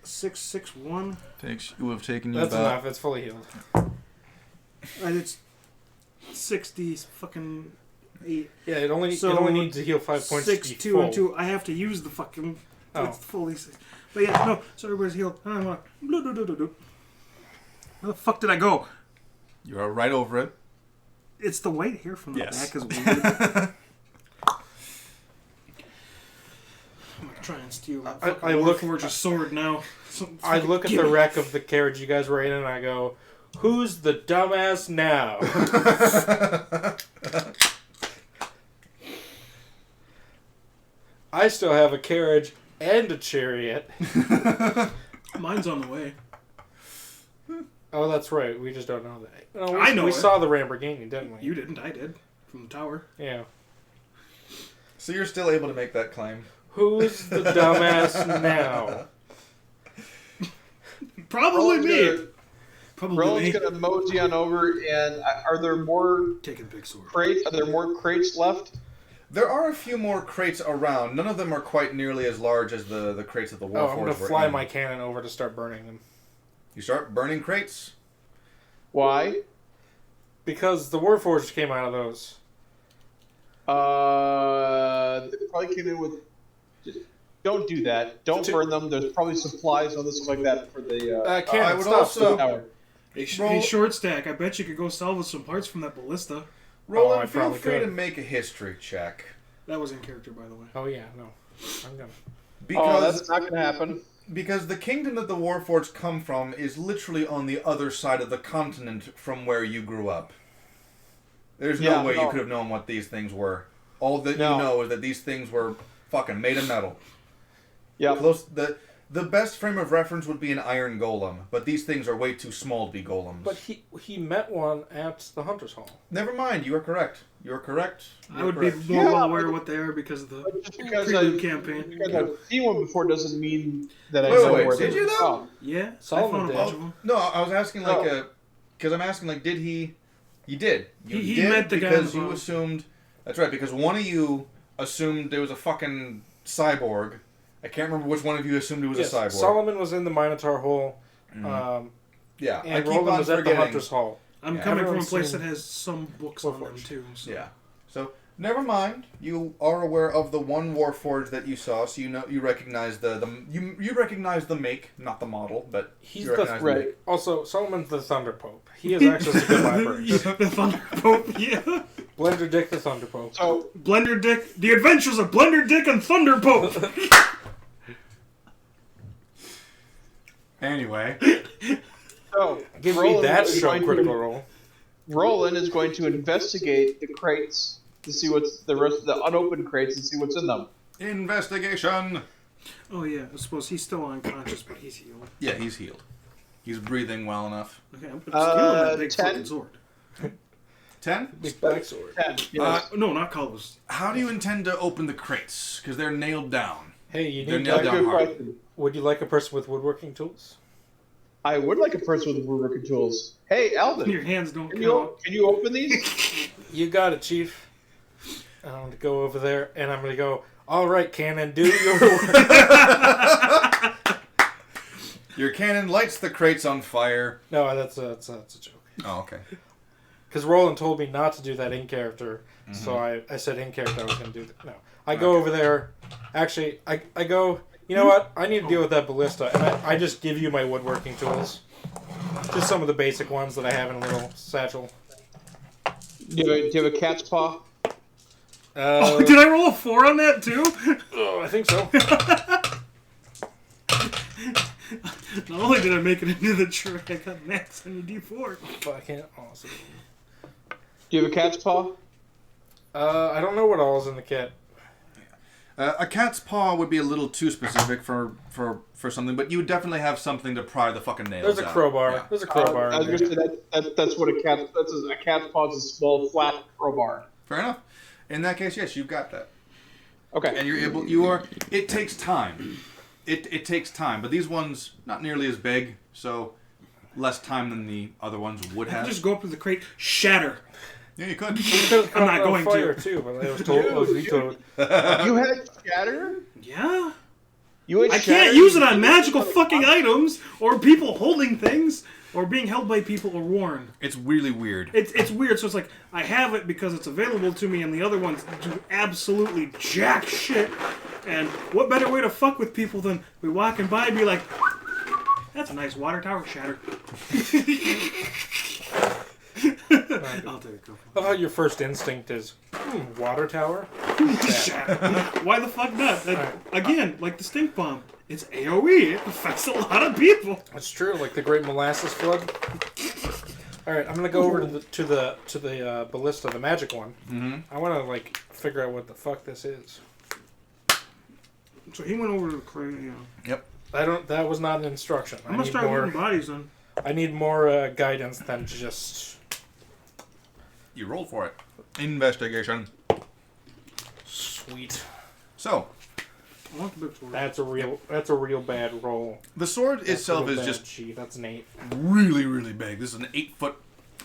661. It would have taken you That's about... enough. It's fully healed. It's 60 fucking 8. Yeah, it only So, needs to heal 5 points 6, to be 2, full. and 2. I have to use the fucking. Oh. It's fully 6. But yeah, no. So everybody's healed. And I'm like, where the fuck did I go? You are right over it. It's the white hair from the Yes. back is weird. I'm gonna try and steal I look- Warforge's sword now. I look at the wreck of the carriage you guys were in, and I go, "Who's the dumbass now?" I still have a carriage and a chariot. Mine's on the way. Oh, that's right. We just don't know that. No, I know We it. saw the Lamborghini, didn't we? You didn't. I did. From the tower. Yeah. So you're still able to make that claim. Who's the dumbass now? Probably me. Probably Roland's me. gonna mosey on over, and are there more Taking big sword. crates? Are there more crates left? There are a few more crates around. None of them are quite nearly as large as the crates that the Oh, I'm Warforged gonna were fly in. my cannon over to start burning them. You start burning crates. Why? Because the Warforged came out of those. They probably came in with. Don't do that. Don't burn them. There's probably supplies and stuff like that for the. Cannon, I would stop. also- tower. Hey, short stack. I bet you could go salvage some parts from that ballista. Roland, I feel probably free could. to make a history check. That was in character, by the way. Oh yeah, no. I'm gonna. Because that's not gonna happen. Because the kingdom that the Warforged come from is literally on the other side of the continent from where you grew up. There's no way you could have known what these things were. All that you know is that these things were fucking made of metal. Yeah. The best frame of reference would be an iron golem, but these things are way too small to be golems. But he met one at the Hunter's Hall. Never mind, you are correct. You are correct. I would be more well aware of what they are because of the Just because prelude campaign. Because I've seen one before doesn't mean that I Wait, know wait, where did they you were though? from. Yeah, Solomon I found a did. bunch of them. No, I was asking because I'm asking did he? You did. You He did met the guy because on the you boat. assumed. That's right. Because one of you assumed there was a fucking cyborg. I can't remember which one of you assumed it was Yes, a cyborg. Solomon was in the Minotaur Hole. Yeah, And I keep Roland on was at the forgetting. Hunter's Hall. I'm Yeah. coming from a Everyone's place seen that has some books on them Warforged. too. So. Yeah. So never mind. You are aware of the one Warforged that you saw, so you recognize you recognize the make, not the model, but He's you the recognize right. make. Also, Solomon's the Thunder Pope. He has access to good libraries. the Thunder Pope, yeah. Blender Dick the Thunder Pope. So Blender Dick, The Adventures of Blender Dick and Thunder Pope. Anyway, Give me Roland that is show going to- critical role. Roland is going to investigate the crates to see what's the rest of the unopened crates and see what's in them. investigation. Oh yeah, I suppose he's still unconscious, but he's healed. Yeah, he's healed. He's breathing well enough. Okay, I'm stealing that big 10. fucking sword. 10? Big black sword. 10. Yes. No, not colors. How do you intend to open the crates? Because they're nailed down. Hey, you They're need. nailed Good down hard. question. Would you like a person with woodworking tools? I would like a person with woodworking tools. Hey, Alvin, Your hands don't can count. you open these? You got it, Chief. I'm gonna go over there and I'm gonna go. All right, Cannon, do your work. Your cannon lights the crates on fire. No, that's a joke. Oh, okay. Because Roland told me not to do that in character, so I said in character I was going to do that. No. I go over there. Actually, I go, you know what? I need to deal with that ballista. And I just give you my woodworking tools. Just some of the basic ones that I have in a little satchel. Do you have a cat's paw? Oh, did I roll a 4 on that too? I think so. Not only did I make it into the trick, I got max on your D4. Fucking awesome. Do you have a cat's paw? I don't know what all is in the kit. A cat's paw would be a little too specific for something, but you would definitely have something to pry the fucking nails out. There's a crowbar. Yeah. There's a crowbar. I was gonna say that's what a cat's paw is, a small flat crowbar. Fair enough. In that case, yes, you've got that. Okay. And it takes time. It takes time, but these ones, not nearly as big, so less time than the other ones would I have. could just go up to the crate, shatter. Yeah, you could. I'm not going fire to. too, but I was told it was vetoed. You had a shatter? Yeah. You had I shatter? can't use it on magical fucking items, or people holding things, or being held by people, or worn. It's really weird. It's weird, so it's like, I have it because it's available to me, and the other ones do absolutely jack shit. And what better way to fuck with people than we walking by and be like, that's a nice water tower, shatter. I'll take a couple. I love how your first instinct is, water tower? Shatter. Why the fuck not? Again, like the stink bomb. It's AoE. It affects a lot of people. That's true, like the Great Molasses Flood. Alright, I'm gonna go over to the ballista, the magic one. Mm-hmm. I wanna like figure out what the fuck this is. So he went over to the crate, yeah. Yep. That was not an instruction. I'm gonna start moving bodies then. I need more guidance than just You rolled for it. Investigation. sweet. So, I want the big sword. That's a real bad roll. the sword That's itself real is bad. just Gee, that's an 8. really, really big. This is an 8-foot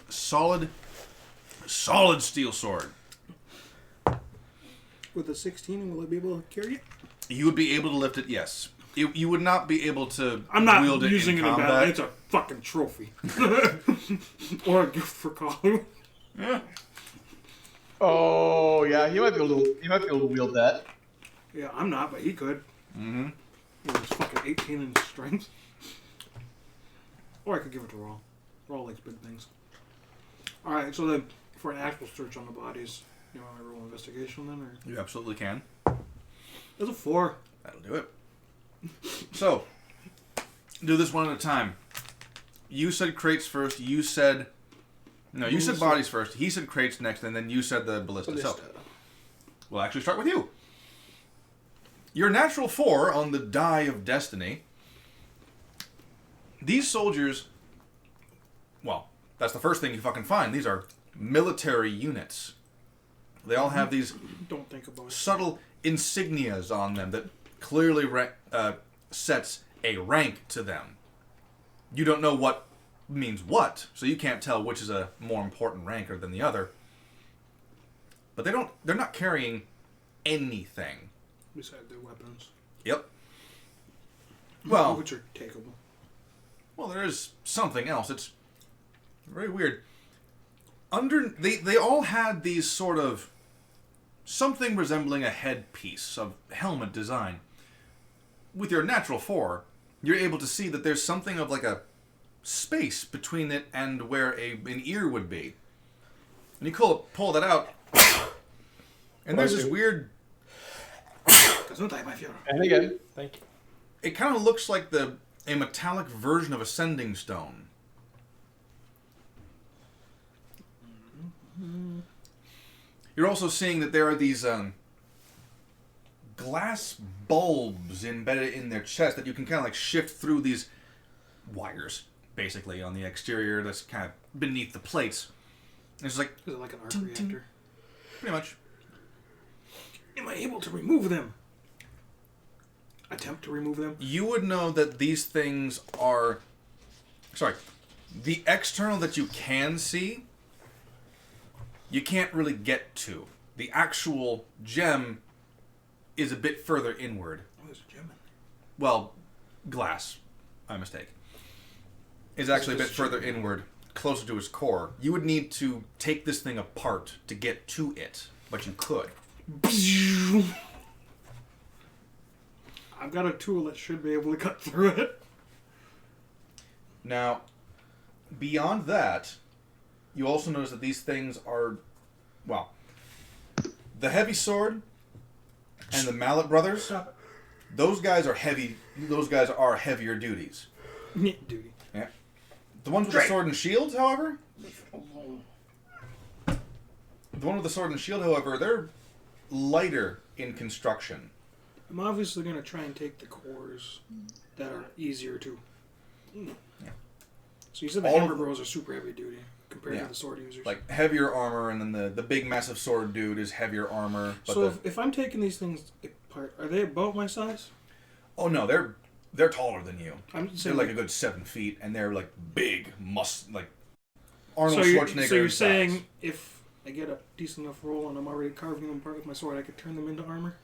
solid steel sword. With a 16, will I be able to carry it? You would be able to lift it, yes. You would not be able to I'm not wield it using in it in combat. battle. It's a fucking trophy. Or a gift for Kalu. Yeah. Oh yeah, he might be able to wield that. Yeah, I'm not, but he could. Mm-hmm. With his fucking 18 in strength. Or I could give it to Raw. Raw likes big things. Alright, so then for an actual search on the bodies, you want to roll investigation then? Or? You absolutely can. There's a 4. That'll do it. So, do this one at a time. You said crates first. You said bodies first. He said crates next, and then you said the ballista. So, we'll actually start with you. Your natural 4 on the die of destiny. These soldiers, well, that's the first thing you fucking find. These are military units. They all have these Don't think about it. subtle insignias on them that clearly sets a rank to them. You don't know what means what, so you can't tell which is a more important ranker than the other. But they're not carrying anything. Besides their weapons. Yep. Well, Which are takeable. well, there is something else. It's very weird. They all had these sort of something resembling a headpiece of helmet design. With your natural 4, you're able to see that there's something of like a space between it and where an ear would be. And you pull that out, and there's this weird. And again, Thank you. It kind of looks like a metallic version of a sending stone. You're also seeing that there are these glass bulbs embedded in their chest that you can kind of like shift through these wires, basically, on the exterior that's kind of beneath the plates. And it's like, Is it like an arc reactor? pretty much. Am I able to remove them? Attempt to remove them? You would know that these things are... Sorry. The external that you can see, you can't really get to. The actual gem is a bit further inward. Oh, there's a gem in there. Well, glass. My mistake. Is actually a bit further inward, closer to its core. You would need to take this thing apart to get to it, but you could. I've got a tool that should be able to cut through it. Now, beyond that, you also notice that these things are, well, the heavy sword and the Mallet brothers, Those guys are heavy. Those guys are heavier duties. Duty. Yeah. The ones with the sword and shield, however. The one with the sword and shield, however, they're lighter in construction. I'm obviously going to try and take the cores that are easier to. Yeah. So you said the hammer bros are super heavy duty compared to the sword users. Like heavier armor, and then the big massive sword dude is heavier armor. But so if I'm taking these things apart, are they about my size? Oh no, they're taller than you. I'm They're saying like a good 7 feet, and they're like big, like Arnold Schwarzenegger. So you're size. saying if I get a decent enough roll and I'm already carving them apart with my sword, I could turn them into armor?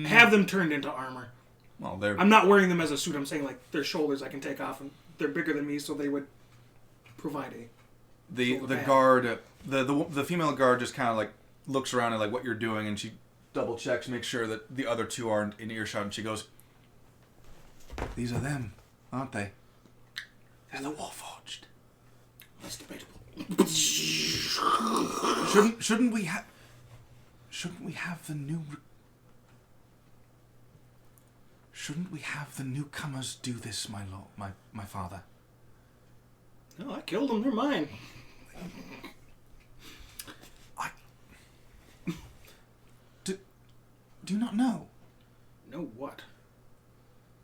Have them turned into armor. Well, I'm not wearing them as a suit. I'm saying like their shoulders I can take off, and they're bigger than me, so they would provide a. The guard, the female guard just kind of like looks around at like what you're doing, and she double checks, makes sure that the other two aren't in earshot, and she goes, "These are them, aren't they? They're the Warforged." That's debatable. Shouldn't we have the new? Shouldn't we have the newcomers do this, my lord, my father? No, I killed them. They're mine. Do you not know? Know what?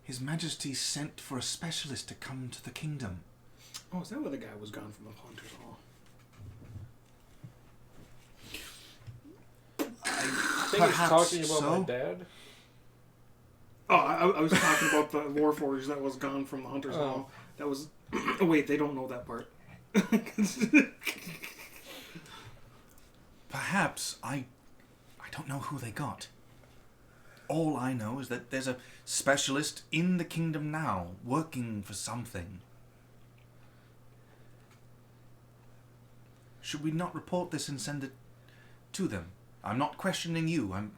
His Majesty sent for a specialist to come to the kingdom. Oh, is that where the guy was gone from the Hunters Hall? I think he's talking about my dad. Oh, I was talking about the Warforged that was gone from the Hunters Hall. That was... Oh, wait, they don't know that part. Perhaps I don't know who they got. All I know is that there's a specialist in the kingdom now, working for something. Should we not report this and send it to them? I'm not questioning you. I'm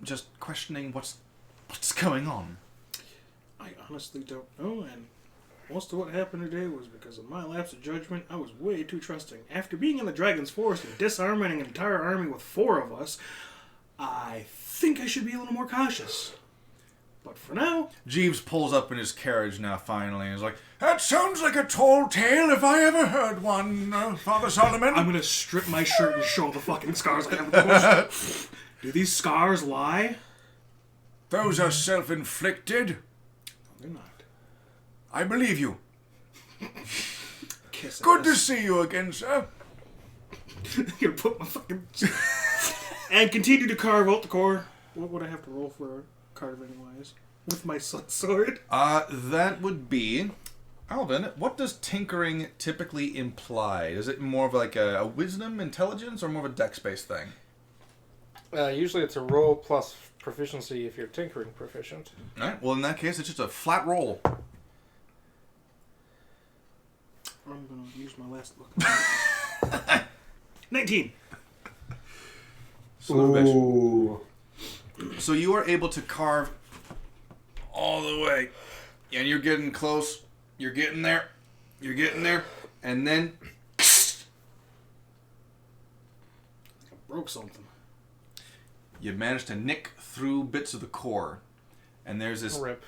just questioning what's going on. I honestly don't know, and most of what happened today was because of my lapse of judgment. I was way too trusting. After being in the Dragon's Forest and disarming an entire army with 4 of us, I think I should be a little more cautious. But for now... Jeeves pulls up in his carriage now, finally, and is like, That sounds like a tall tale if I ever heard one, Father Solomon. I'm gonna strip my shirt and show the fucking scars I have. Do these scars lie? Those are self-inflicted. No, they're not. I believe you. Kiss Good to ass. see you again, sir. I'm gonna put my fucking... and continue to carve out the core. What would I have to roll for carving-wise? With my sword? That would be... Alvin, what does tinkering typically imply? Is it more of like a wisdom, intelligence, or more of a dex-based thing? Usually it's a roll plus proficiency if you're tinkering proficient. Alright, well in that case, it's just a flat roll. I'm gonna use my last look. 19! Ooh. So you are able to carve all the way. And you're getting close. You're getting there. You're getting there. And then... I broke something. You manage to nick through bits of the core. And there's this... Rip.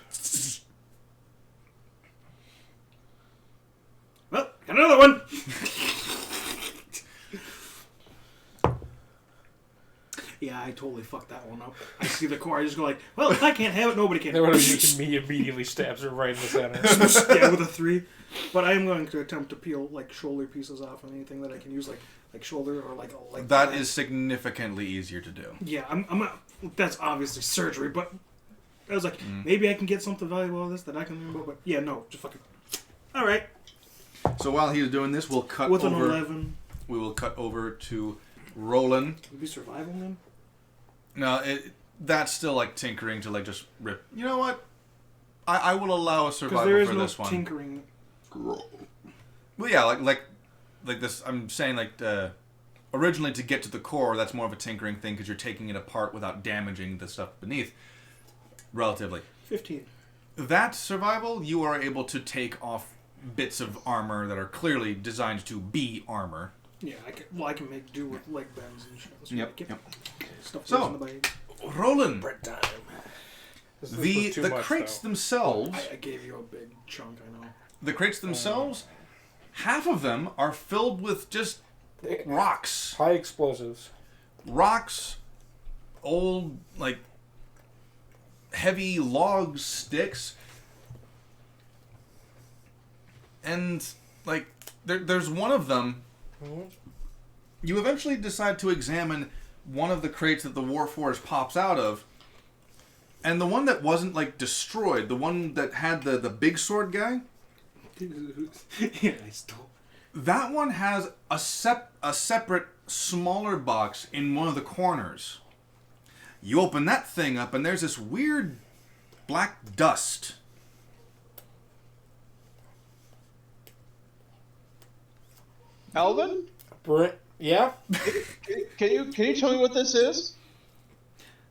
Well, got another one! Yeah, I totally fucked that one up. I see the core, I just go like, well, if I can't have it, nobody can. That would have me immediately stabs her right in the center. Yeah, with a 3. But I am going to attempt to peel like shoulder pieces off and anything that I can use, like shoulder or like that is significantly easier to do. Yeah, I'm not, that's obviously surgery, but I was like, maybe I can get something valuable out of this that I can learn about. But yeah, no, just fucking. All right. So while he's doing this, we'll cut With over. an 11. We will cut over to Roland. Would be survival then? No, that's still like tinkering to like just rip. You know what? I will allow a Because survival there is for no this one. tinkering. Well, yeah, like this. I'm saying like originally to get to the core, that's more of a tinkering thing because you're taking it apart without damaging the stuff beneath. Relatively. 15. That survival, you are able to take off bits of armor that are clearly designed to be armor. Yeah, I can make do with leg bends and shit. Yep. Stuff So, goes in the bag. Roland, Bread time. This the was too much, crates though. themselves, I gave you a big chunk, I know. the crates themselves, half of them are filled with just rocks. High explosives. Rocks, old, like, heavy log sticks, and, like, there's one of them. You eventually decide to examine one of the crates that the Warforged pops out of, and the one that wasn't, like, destroyed, the one that had the big sword guy, Yeah, I stole. that one has a separate, smaller box in one of the corners. You open that thing up, and there's this weird black dust. Alvin, Yeah? can you tell me what this is?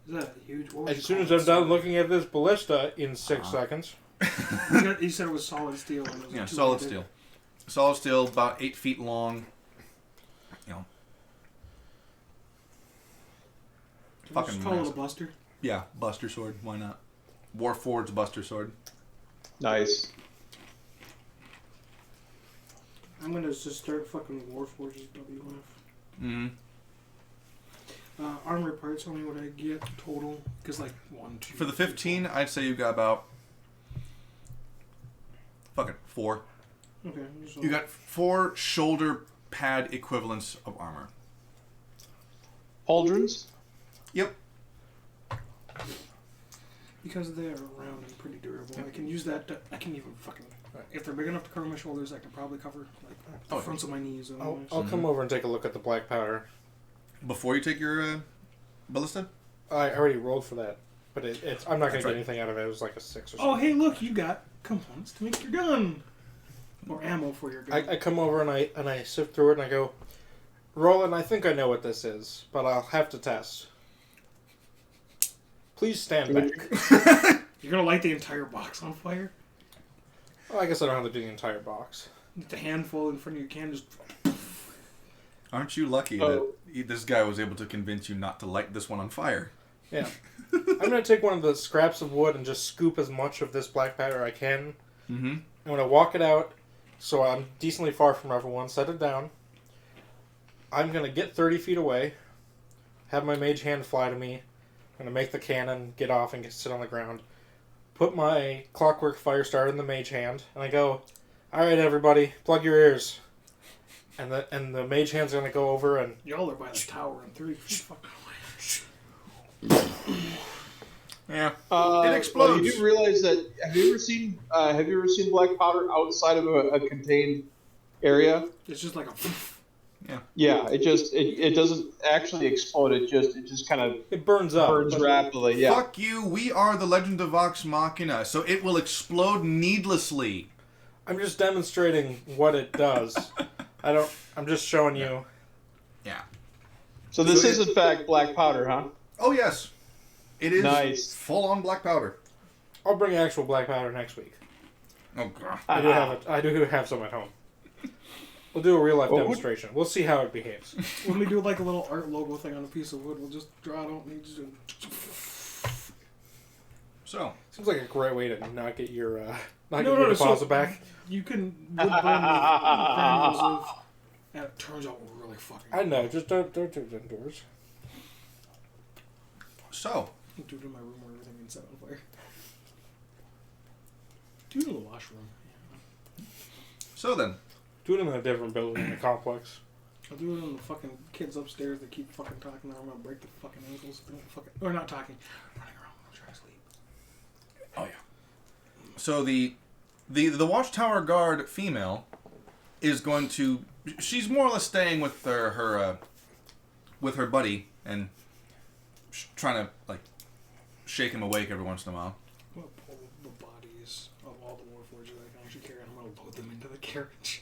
Is that a huge? What was As it soon as called? I'm done looking at this ballista in 6 seconds. You said it was solid steel. And it was Yeah, a solid 200. steel. Solid steel, about 8 feet long. You know. Fucking Just call it a massive. buster. Yeah, Buster Sword. Why not? Warforged Buster Sword. Nice. I'm gonna just start fucking Warforges WF. Mm-hmm. Armor parts. Tell me what I get total. Because like 1, 2. For the 15, I'd say you got about... fucking 4. Okay. So You got 4 shoulder pad equivalents of armor. Pauldrons? Yep. because they are round and pretty durable. I can use that. I can even fucking. If they're big enough to cover my shoulders, I can probably cover like the fronts of my knees. I'll come over and take a look at the black powder. Before you take your ballista? I already rolled for that, but it's I'm not going to That's get right. anything out of it. It was like a 6 or Oh, something. hey, look! You got components to make your gun, or ammo for your gun. I come over and I sift through it and I go, Roland, I think I know what this is, but I'll have to test. Please stand back. You're gonna light the entire box on fire. Well, I guess I don't have to do the entire box. The handful in front of your can just. Aren't you lucky that this guy was able to convince you not to light this one on fire? Yeah. I'm going to take one of the scraps of wood and just scoop as much of this black powder I can. Mm-hmm. I'm going to walk it out so I'm decently far from everyone, set it down. I'm going to get 30 feet away, have my mage hand fly to me. I'm going to make the cannon, get off, and sit on the ground. Put my clockwork fire starter in the mage hand, and I go, alright everybody, plug your ears. And the mage hand's going to go over and... Y'all are by the tower and 30 feet fucking away. Yeah. It explodes. Well, you do realize that. Have you ever seen black powder outside of a contained area? It's just like a. Yeah, it doesn't actually explode. It just kind of It burns up. burns rapidly. Yeah. Fuck you, we are the Legend of Vox Machina, so it will explode needlessly. I'm just demonstrating what it does. I'm just showing you. Yeah. So this So is in fact black powder, huh? Oh, yes. It is Nice. full-on black powder. I'll bring actual black powder next week. Oh, God. I do have some at home. We'll do a real life Well, demonstration. We'll see how it behaves. When we do like a little art logo thing on a piece of wood, we'll just draw it out and just do. So, Seems like a great way to not get your No, deposit back. You can wood burn with granules of. And it turns out really fucking. I know, just don't do it indoors. so, I'll do it in my room where everything can set on fire. Do it in the washroom. Yeah. so then. Do it in a different building in the complex. I'll do it on the fucking kids upstairs that keep fucking talking. I'm gonna break the fucking ankles. They don't fucking, or not talking, running around while I'm trying to sleep. Oh, yeah. So the Watchtower guard female is going to... She's more or less staying with her buddy and trying to, like, shake him awake every once in a while. I'm gonna pull the bodies of all the warforges I can actually carry, and I'm gonna load them into the carriage.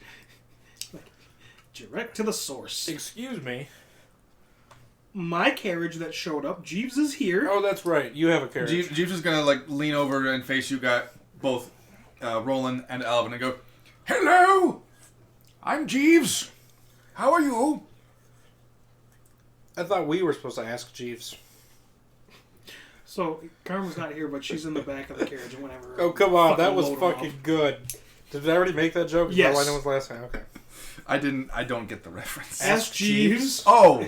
Like, direct to the source. Excuse me. My carriage that showed up, Jeeves is here. Oh, that's right. You have a carriage. Jeeves is going to, like, lean over and face you got both Roland and Alvin and go, Hello! I'm Jeeves. How are you? I thought we were supposed to ask Jeeves. So Karma's not here, but she's in the back of the carriage and whenever. Oh, come on. That was load 'em fucking good. Did I already make that joke? Is Yes. that why no one's last time? Okay. I don't get the reference. Ask Jeeves. Oh!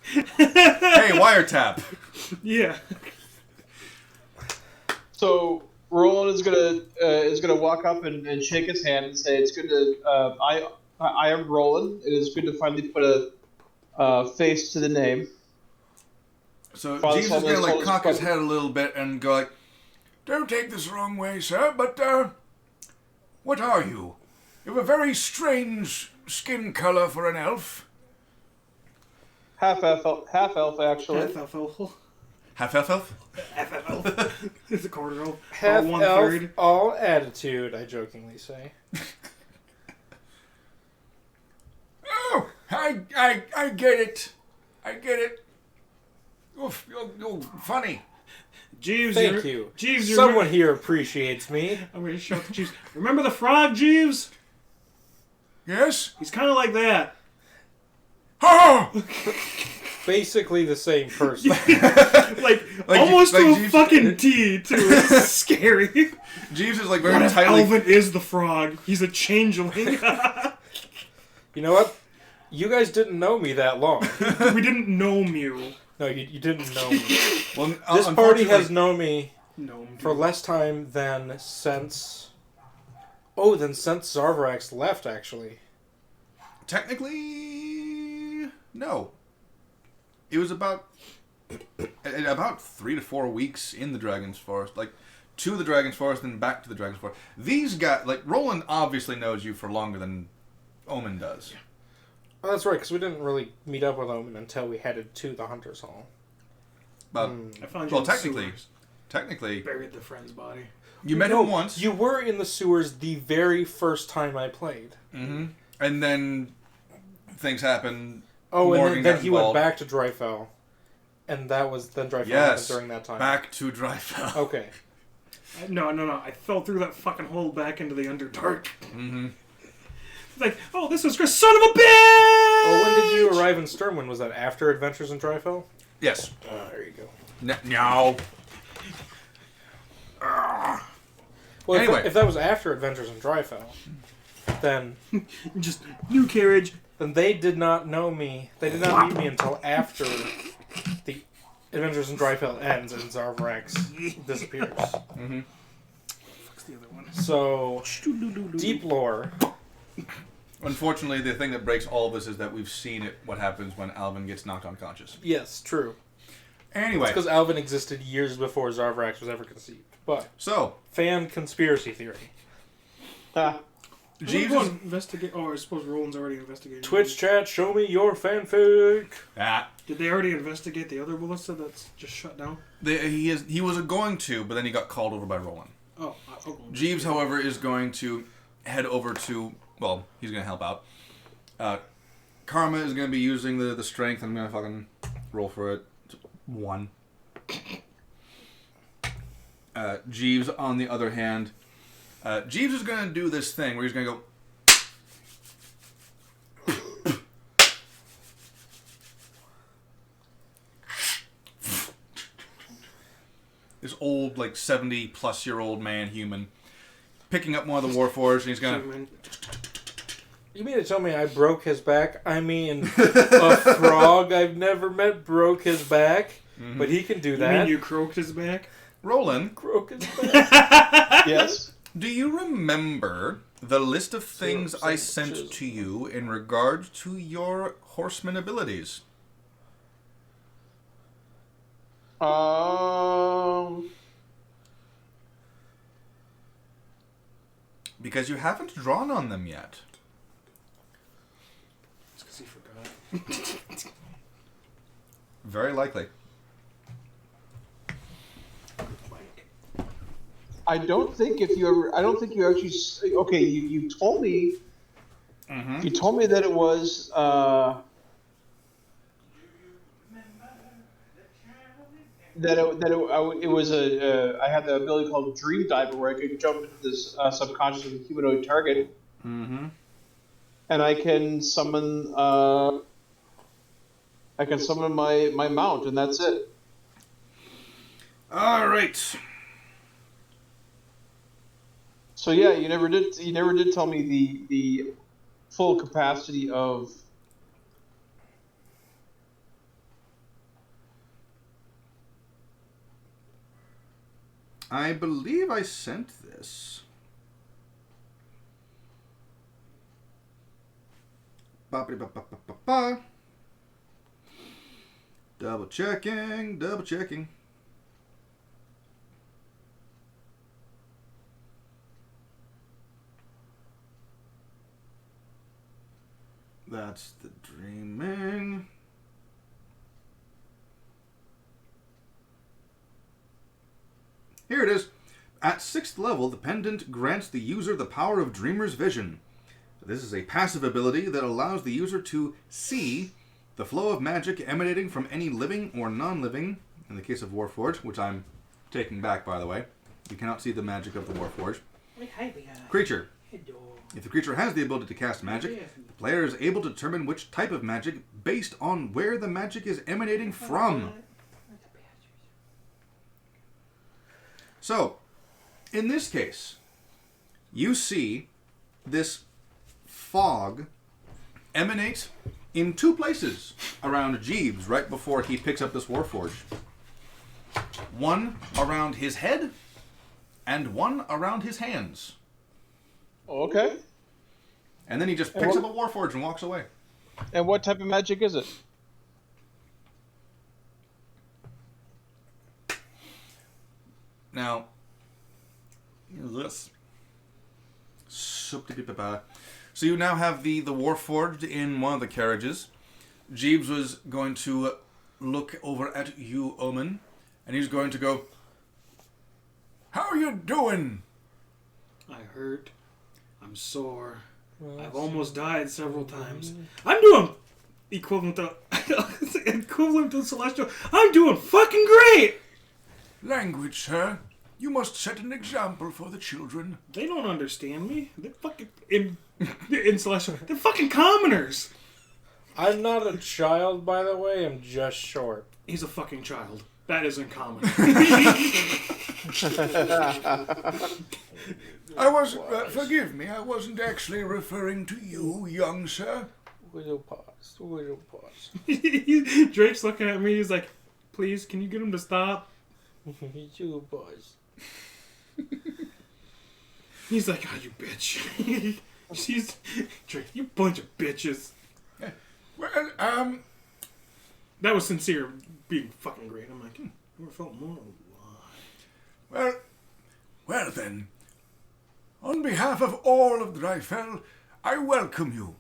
Hey, wiretap! Yeah. So Roland is gonna walk up and shake his hand and say, "It's good to I am Roland. It is good to finally put a face to the name." So Father Jeeves is Solomon gonna like told us cock his present. head a little bit and go like, Don't take this the wrong way, sir, but, what are you? You have a very strange skin color for an elf. Half elf actually. Half-elf. half-elf? Half-elf. It's a quarter elf. Half Or elf, 1/3. all attitude, I jokingly say. Oh, I get it. I get it. Oof, you're funny. Jeeves, Thank you. Jeeves, you Someone here appreciates me. I'm going to shout to Jeeves. Remember the frog, Jeeves? Yes? He's kind of like that. Oh! Basically the same person. like almost like to a Jeeves- fucking T, too. It's scary. Jeeves is like very What if tightly. Alvin is the frog? He's a changeling. You know what? You guys didn't know me that long. We didn't know Mew. No, you didn't know me. Well, This party has known me No. for less time than since... Oh, than since Zarvarax left, actually. Technically, no. It was about 3 to 4 weeks in the Dragon's Forest, like to the Dragon's Forest, then back to the Dragon's Forest. These guys, like Roland, obviously knows you for longer than Omen does. Oh, that's right, because we didn't really meet up with Omen until we headed to the Hunter's Hall. But I found you well, in the technically, sewers. Buried the friend's body. you met No, him once, You were in the sewers the very first time I played. and then things happened. Oh, Morgan and then got he went involved. back to Drifell. And then Drifell happened Yes, during that time. back to Drifell. Okay. No. I fell through that fucking hole back into the Underdark. Like, oh, this is Chris, son of a bitch! Oh, when did you arrive in Sturmwind? Was that after Adventures in Drifell? Yes. There you go. No. Well, Anyway. if that was after Adventures in Drifell, then Just new carriage. then they did not know me. They did not meet me until after the Adventures in Drifell ends and Zarvarax disappears. What's the other one? So, deep lore. Unfortunately, the thing that breaks all of this is that we've seen what happens when Alvin gets knocked unconscious. Yes, true. Anyway, Because Alvin existed years before Zarvarax was ever conceived. But, so fan conspiracy theory. Jeeves Go is... investigate. Oh, I suppose Roland's already investigating. Twitch chat, show me your fanfic. Did they already investigate the other ballista that's just shut down? He was going to, but then he got called over by Roland. Oh, I'll go. Jeeves, however, is going to head over to... Well, he's going to help out. Karma is going to be using the strength. I'm going to fucking roll for it. 1. Jeeves, on the other hand... Jeeves is going to do this thing where he's going to go... This old, like, 70-plus-year-old man human picking up one of the Warforged, and he's going to... You mean to tell me I broke his back? I mean, a frog I've never met broke his back, but he can do You that. mean you croaked his back? Roland, broke his back? Yes. do you remember the list of things I sent to you in regard to your horseman abilities? Because you haven't drawn on them yet. It's because he forgot. Very likely. I don't think you actually. Okay, you told me. You told me that it was. It was I had the ability called Dream Diver where I could jump into this subconscious of a humanoid target. Mm-hmm. And I can summon. I can summon my mount, and that's it. All right. So yeah, you never did tell me the full capacity of. I believe I sent this. Ba-ba-ba-ba-ba-ba. Double checking, double checking. That's the dreaming. Here it is. At 6th level, the pendant grants the user the power of Dreamer's Vision. This is a passive ability that allows the user to see the flow of magic emanating from any living or non-living, in the case of Warforged, which I'm taking back, by the way. You cannot see the magic of the Warforged. Creature. If the creature has the ability to cast magic, the player is able to determine which type of magic based on where the magic is emanating from. So, in this case, you see this fog emanate in 2 places around Jeeves right before he picks up this Warforged. One around his head, and one around his hands. Okay. And then he just picks up a Warforged and walks away. And what type of magic is it? Now, this. So you now have the Warforged in one of the carriages. Jeeves was going to look over at you, Omen, and he's going to go, How you doing? I hurt. I'm sore. I've almost died several times. I'm doing equivalent to Celestial. I'm doing fucking great. Language, sir. You must set an example for the children. They don't understand me. They're fucking in Celestial. They're fucking commoners. I'm not a child, by the way. I'm just short. He's a fucking child. That isn't common. Forgive me, I wasn't actually referring to you, young sir. Little pause. Little pause. Drake's looking at me. He's like, please, can you get him to stop? Little pause. He's like, oh, you bitch. She's Drake, you bunch of bitches. Well, That was sincere, being fucking great. I'm like, never felt more alive. Well then, on behalf of all of Drifell, I welcome you.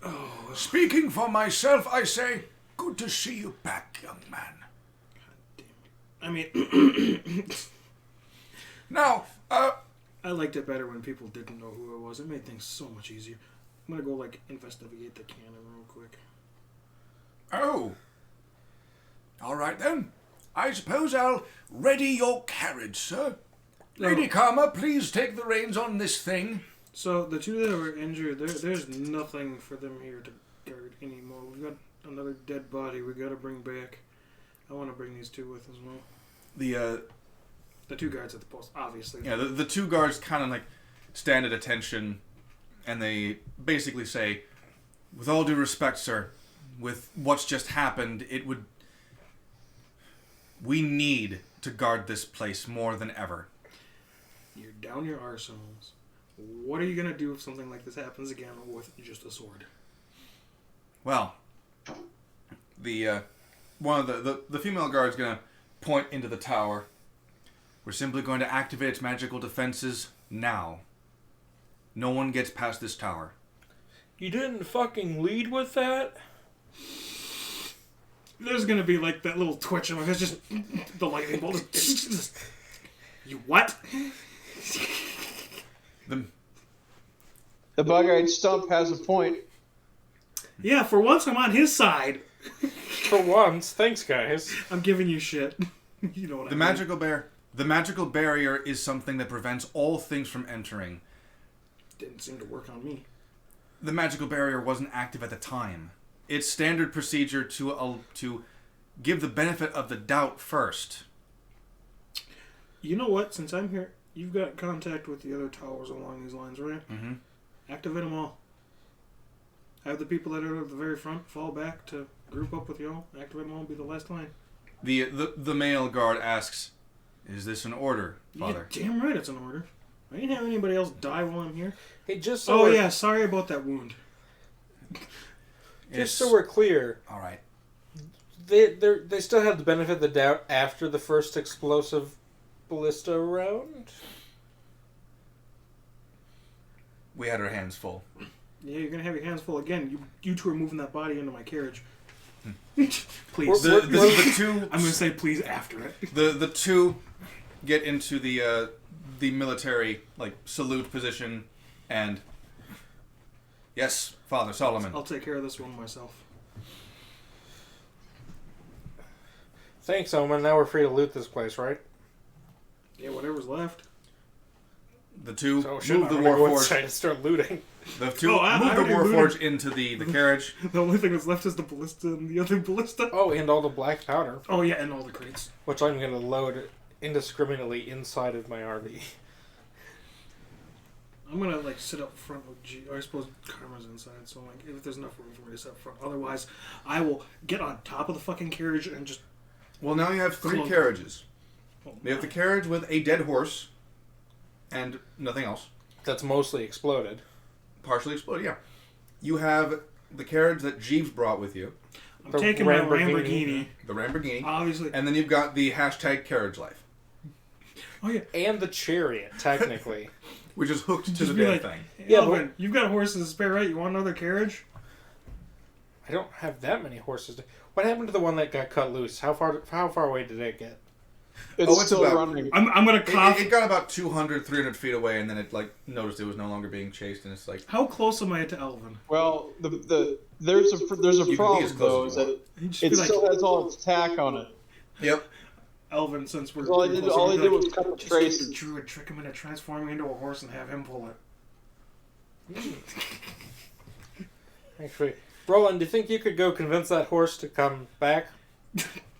Oh, Speaking for myself, I say, good to see you back, young man. I mean, Now, I liked it better when people didn't know who I was. It made things so much easier. I'm gonna go investigate the cannon real quick. oh. All right then. I suppose I'll ready your carriage, sir. Lady Karma, please take the reins on this thing. So the 2 that were injured, there's nothing for them here to guard anymore. We've got another dead body we gotta bring back. I want to bring these 2 with as well. The 2 guards at the post, obviously. Yeah, the 2 guards kind of stand at attention, and they basically say, with all due respect, sir, with what's just happened, we need to guard this place more than ever. You're down your arsenals. What are you gonna do if something like this happens again with just a sword? Well, one of the female guard's gonna point into the tower. We're simply going to activate its magical defenses now. No one gets past this tower. You didn't fucking lead with that? There's gonna be that little twitch of it's just the lightning bolt. You what? The bug-eyed stump has a point. Yeah, for once I'm on his side. For once. Thanks, guys. I'm giving you shit. You know what I mean. The magical barrier is something that prevents all things from entering. Didn't seem to work on me. The magical barrier wasn't active at the time. It's standard procedure to give the benefit of the doubt first. You know what? Since I'm here, you've got contact with the other towers along these lines, right? Mm-hmm. Activate them all. Have the people that are at the very front fall back to group up with y'all. Activate them all and be the last line. The male guard asks, "Is this an order, Father?" Yeah, damn right it's an order. I didn't have anybody else die while I'm here. Hey, just Oh yeah, sorry about that wound. Just so we're clear, All right. they still have the benefit of the doubt after the first explosive ballista round. We had our hands full. Yeah, you're gonna have your hands full again. You two are moving that body into my carriage. Please. The two. I'm gonna say please after it. The two get into the military salute position, and yes, Father Solomon. I'll take care of this one myself. Thanks, Omen. Now we're free to loot this place, right? Yeah, whatever's left. The two So move the warforge. and start looting. The two I move the already warforge looted. into the carriage. The only thing that's left is the ballista and the other ballista. Oh, and all the black powder, Oh yeah, and all the crates. which I'm going to load indiscriminately inside of my RV. I'm gonna sit up front with G. Or I suppose Karma's inside, so if there's enough room for me to sit up front. Otherwise, I will get on top of the fucking carriage and just. Well, now you have three Clunk. carriages. Oh, You have the carriage with a dead horse, and nothing else. That's mostly exploded. Partially exploded. Yeah. You have the carriage that Jeeves brought with you, I'm The taking my Lamborghini. Lamborghini. the Lamborghini, Obviously. and then you've got the hashtag carriage life, Oh yeah. And the chariot, technically. which is hooked to Just the be damn like, thing. Hey, Yeah, Alvin, you've got horses to spare, right? You want another carriage? I don't have that many horses. What happened to the one that got cut loose? How far away did it get? It's it's still about- running. I'm gonna cough. It got about 200, 300 feet away, and then it noticed it was no longer being chased, and it's like, How close am I to Elvin? Well, there's a You can be problem as close though, as is you that He'd just it be like, still has all its tack on it. yep. Elvin, since we're. All I pretty did, close, all I he'd be did like, was cut the just traces. get Drew and trick him into transforming into a horse and have him pull it. Actually, Roland, do you think you could go convince that horse to come back?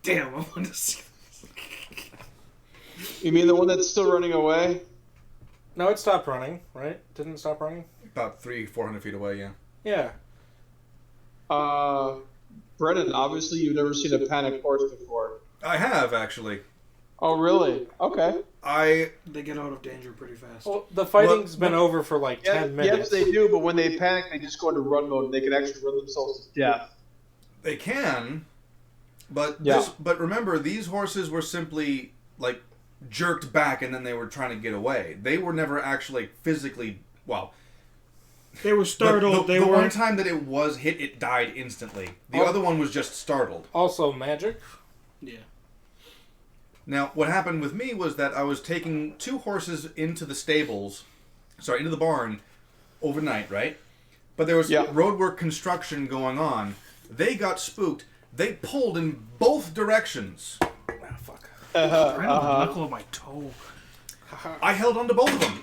Damn, I want to see. You mean the one that's still running away? No, it stopped running, right? Didn't it stop running? About 300-400 feet away, yeah. Yeah. Brennan, obviously you've never seen a panic horse before. I have, actually. Oh, really? Okay. They get out of danger pretty fast. Well, the fighting's been over for like 10 minutes. Yes, they do, but when they panic, they just go into run mode and they can actually run themselves to death. They can, but Yeah. but remember, these horses were simply jerked back, and then they were trying to get away. They were never actually physically They were startled. The they were. one time that it was hit, it died instantly. The other one was just startled. Also, magic. Yeah. Now, what happened with me was that I was taking two horses into the barn overnight, right? But there was roadwork construction going on. They got spooked. They pulled in both directions. Ah, fuck. Right on the knuckle of my toe. I held onto both of them.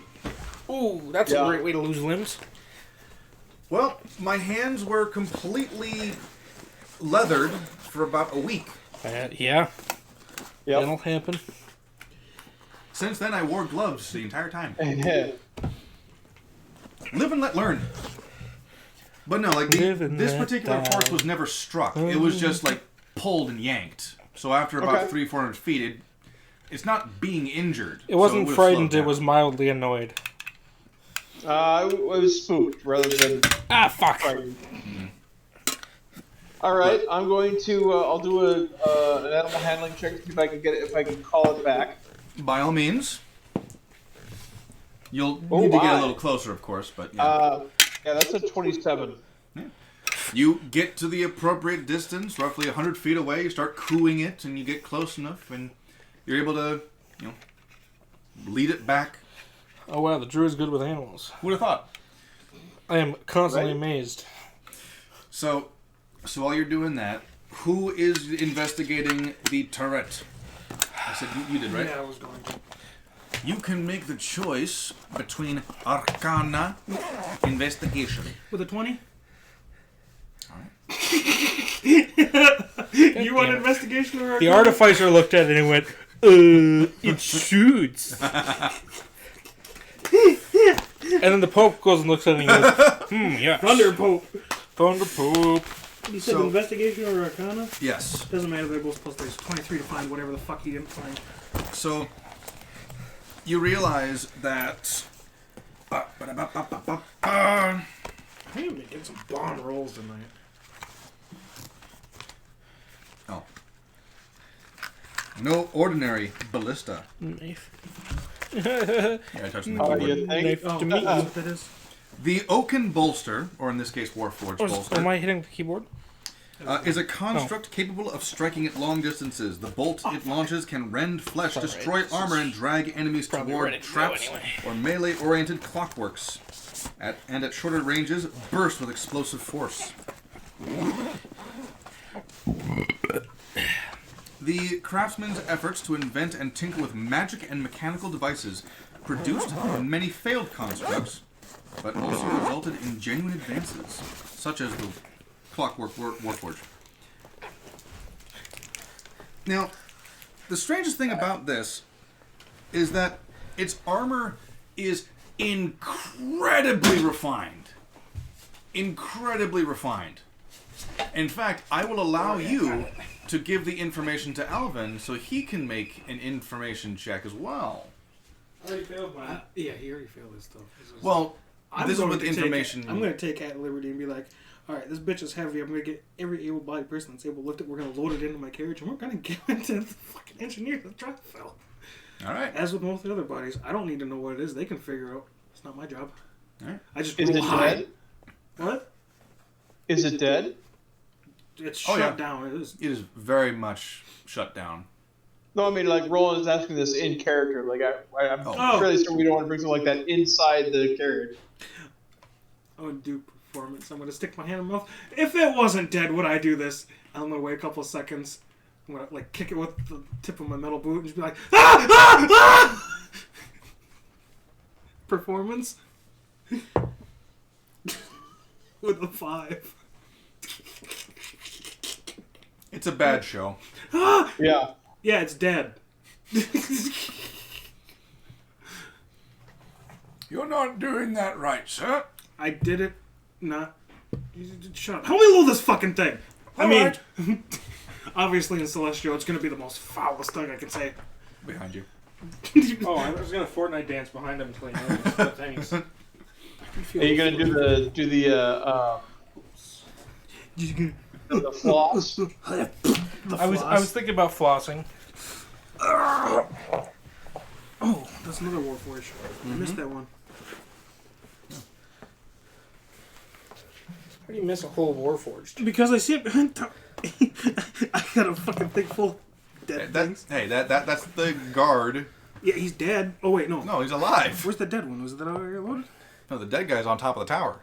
Ooh, that's a great way to lose limbs. Well, my hands were completely leathered for about a week. Yeah. Yep. That'll happen. Since then, I wore gloves the entire time. Yeah. Live and let learn. But no, this particular horse was never struck. It was just pulled and yanked. So after about 300-400 feet, it's not being injured. It wasn't so frightened, slowed it was mildly annoyed. It was spooked rather than Ah, fuck. frightened. All right, I'm going to. I'll do an animal handling check to see if I can get it. If I can call it back. By all means. You'll Oh, need to get my. a little closer, of course, but Yeah, that's a 27. you get to the appropriate distance, roughly 100 feet away. You start cooing it, and you get close enough, and you're able to, lead it back. Oh wow, the Drew is good with animals. Who would have thought? I am constantly Right. amazed. So while you're doing that, who is investigating the turret? I said you did, right? Yeah, I was going to. You can make the choice between Arcana, investigation. With a 20? Alright. You want damn it. investigation or The Arcana? artificer looked at it and went, it shoots. And then the Pope goes and looks at it and goes, yes. Thunder Pope. Thunder Pope. You said investigation or Arcana? Yes. Doesn't matter, they're both plus 23 to find whatever the fuck you didn't find. So, you realize that... I am making some bomb rolls tonight. Oh. No ordinary ballista. Knife. Yeah, I touched the keyboard. you think? Knife Oh, to that's meet what that is? The oaken bolster, or in this case Warforged bolster, Am I hitting the keyboard? is a construct capable of striking at long distances. The bolt it launches can rend flesh, destroy armor, and drag enemies toward traps or melee-oriented clockworks. And at shorter ranges, burst with explosive force. The craftsman's efforts to invent and tinker with magic and mechanical devices produced many failed constructs, but also resulted in genuine advances, such as the Clockwork Warforged. Now, the strangest thing about this is that its armor is incredibly refined. Incredibly refined. In fact, I will allow you to give the information to Alvin so he can make an information check as well. I already failed mine. Yeah, he already failed his stuff. Well, this is with information. I'm going to take at liberty and be like, alright, this bitch is heavy. I'm going to get every able-bodied person that's able to lift it. We're going to load it into my carriage, and we're going to give it to the fucking engineer that Drifell. Alright. As with most of the other bodies, I don't need to know what it is. They can figure out. It's not my job. Alright. I just Is roll it high. dead? What? Is it dead? It's Oh, shut yeah. down. It is. It is very much shut down. No, I mean, like, Roland is asking this in character. Like, I'm Oh. fairly certain we don't want to bring something like that inside the carriage. I'm going to do performance. I'm going to stick my hand in my mouth. If it wasn't dead, would I do this? I'm going to wait a couple of seconds. I'm going to, like, kick it with the tip of my metal boot and just be like, ah! Ah! Ah! Performance? With a 5. It's a bad show. Ah! Yeah. Yeah, it's dead. You're not doing that right, sir. I did it not... Shut up. Help me load this fucking thing! I mean, obviously in Celestial, it's going to be the most foulest thing I can say. Behind you. Oh, I was going to Fortnite dance behind him until he noticed. But thanks. Are you gonna do the floss? I was thinking about flossing. Oh, that's another Warforged. I missed that one. How do you miss a whole Warforged? Because I see it behind I got a fucking thing full of dead things. That's the guard. Yeah, he's dead. Oh, wait, no. No, he's alive. Where's the dead one? Was that already loaded? No, the dead guy's on top of the tower.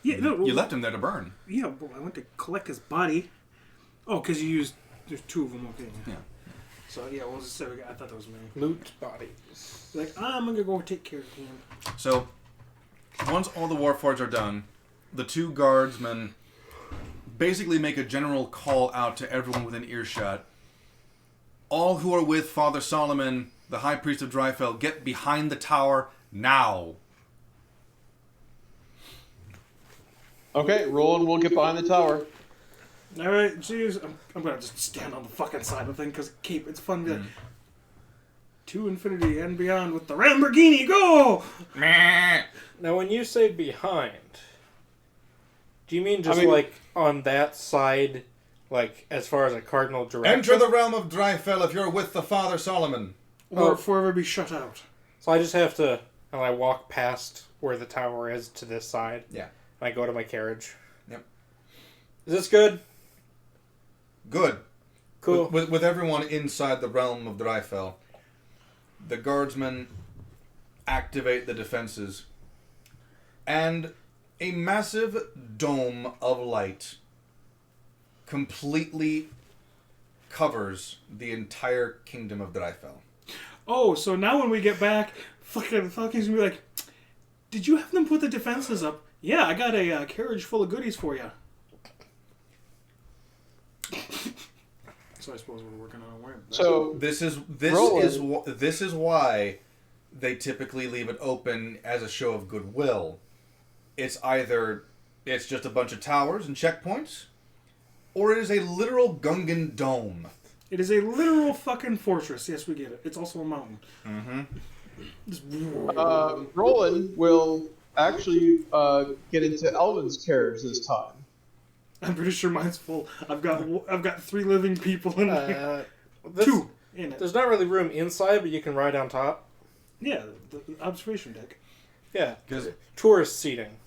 Yeah, no. You left him there to burn. Yeah, but I went to collect his body. Oh, because you used... There's 2 of them, okay. Yeah. So, yeah, what was it say? I thought that was me. Loot bodies. Like, I'm going to go take care of him. So, once all the Warforged are done, the 2 guardsmen basically make a general call out to everyone within earshot. All who are with Father Solomon, the High Priest of Drifell, get behind the tower now. Okay, Roland will get behind the tower. Alright, jeez. I'm going to just stand on the fucking side of the thing because cape. It's fun to be like, to infinity and beyond with the Lamborghini, go! Now, when you say behind, do you mean just mean- like on that side, like as far as a cardinal direction? Enter the realm of Drifell if you're with the Father Solomon. Or forever be shut out. So I just have to, and I walk past where the tower is to this side. Yeah. And I go to my carriage. Yep. Is this good? Good. Cool. With everyone inside the realm of Drifell, the guardsmen activate the defenses, and a massive dome of light completely covers the entire kingdom of Drifell. Oh, so now when we get back, fucking Falcon's gonna be like, did you have them put the defenses up? Yeah, I got a carriage full of goodies for you. So I suppose we're working on a way. So This is why they typically leave it open as a show of goodwill. It's either it's just a bunch of towers and checkpoints, or it is a literal Gungan dome. It is a literal fucking fortress. Yes, we get it. It's also a mountain. Roland will actually get into Elvin's carriage this time. I'm pretty sure mine's full. I've got 3 living people in there. 2 in it. There's not really room inside, but you can ride on top. Yeah, the observation deck. Yeah, 'Cause tourist seating.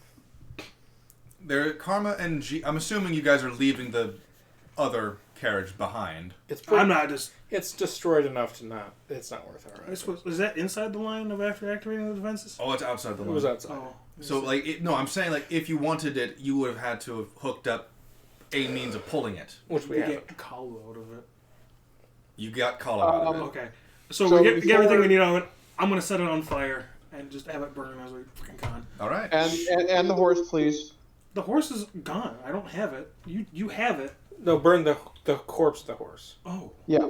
there, Karma and G. I'm assuming you guys are leaving the other carriage behind. I'm not just. It's destroyed enough to not. It's not worth it. I suppose, is that inside the line of after activating the defenses? Oh, it's outside the It line. was outside. Oh. So, like, no, I'm saying, like, if you wanted it, you would have had to have hooked up a means of pulling it. Which we We have. get Kalu out of it. You got Colorado. out of it. Okay. So So we get before- everything we need on it. I'm going to set it on fire and just have it burn as we fucking con. All right. And the horse, please. The horse is gone. I don't have it. You have it. No, burn the corpse of the horse. Oh. Yeah.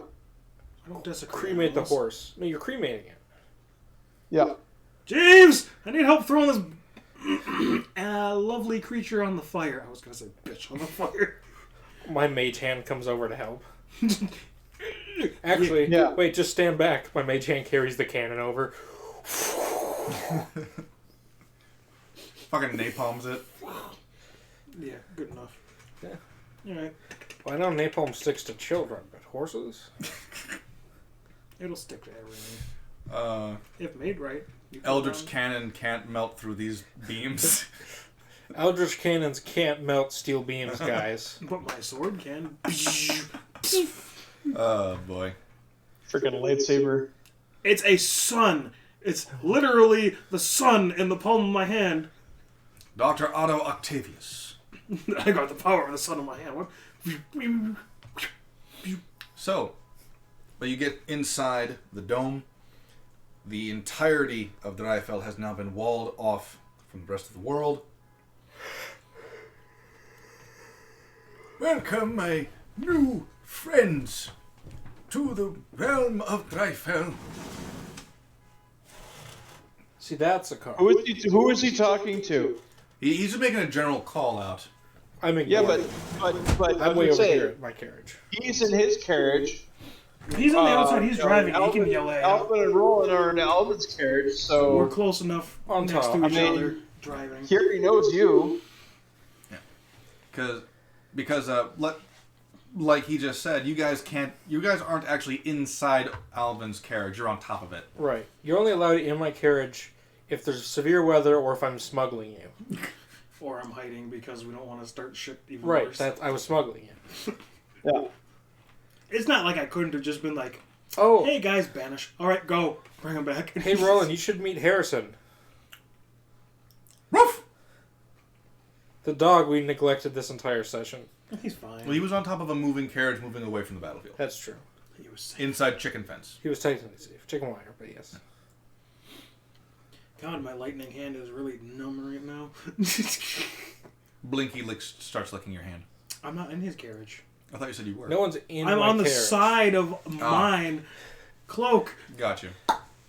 I don't desecrate Cremate the animals. horse. No, you're cremating it. Yeah. Jeeves! I need help throwing this lovely creature on the fire. I was going to say bitch on the fire. My mage hand comes over to help. Actually, Yeah. wait, just stand back. My mage hand carries the cannon over. Fucking napalms it. Yeah, good enough. Yeah. Alright. Well, I know napalm sticks to children, but horses? It'll stick to everything. If made right. You put Eldritch on- cannon can't melt through these beams. Eldritch cannons can't melt steel beams, guys. But my sword can. Oh, boy. Freaking lightsaber. It's a sun. It's literally the sun in the palm of my hand. Dr. Otto Octavius. I got the power of the sun in my hand. What? So, but you get inside the dome. The entirety of Drifell has now been walled off from the rest of the world. Welcome, my new friends, to the realm of Drifell. See, that's a car. Who is he talking to? He's just making a general call out. I'm Yeah, ignoring. but I I'm way would over say here at my carriage. he's in his carriage. He's on the outside. He's driving. He Alvin, can yell at. Alvin and Roland are in Alvin's carriage, so We're close enough On next top. to each I mean, other driving. here he knows you. Because like he just said, you guys aren't actually inside Alvin's carriage. You're on top of it. Right. You're only allowed in my carriage if there's severe weather or if I'm smuggling you. Or I'm hiding because we don't want to start shit even Right. worse. That I was smuggling you. Yeah. It's not like I couldn't have just been like, Oh, hey guys, banish. All right, go. Bring him back. hey Roland, you should meet Harrison, Roof! the dog we neglected this entire session. He's fine. Well, he was on top of a moving carriage moving away from the battlefield. That's true. He was safe. Inside chicken fence. He was technically safe. Chicken wire, but yes. God, my lightning hand is really numb right now. Blinky starts licking your hand. I'm not in his carriage. I thought you said you were. No one's in I'm my on the carriage. side of mine cloak Got you.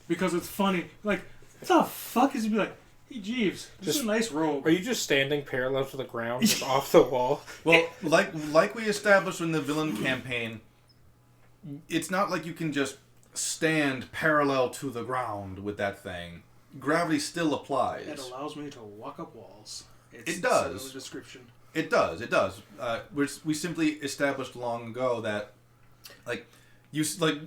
because it's funny. Like, what the fuck is he be like? Hey Jeeves, this is a nice robe. Are you just standing parallel to the ground, just off the wall? Well, like we established in the villain campaign, it's not like you can just stand parallel to the ground with that thing. Gravity still applies. It allows me to walk up walls. It does. The description. It does. It does. We simply established long ago that,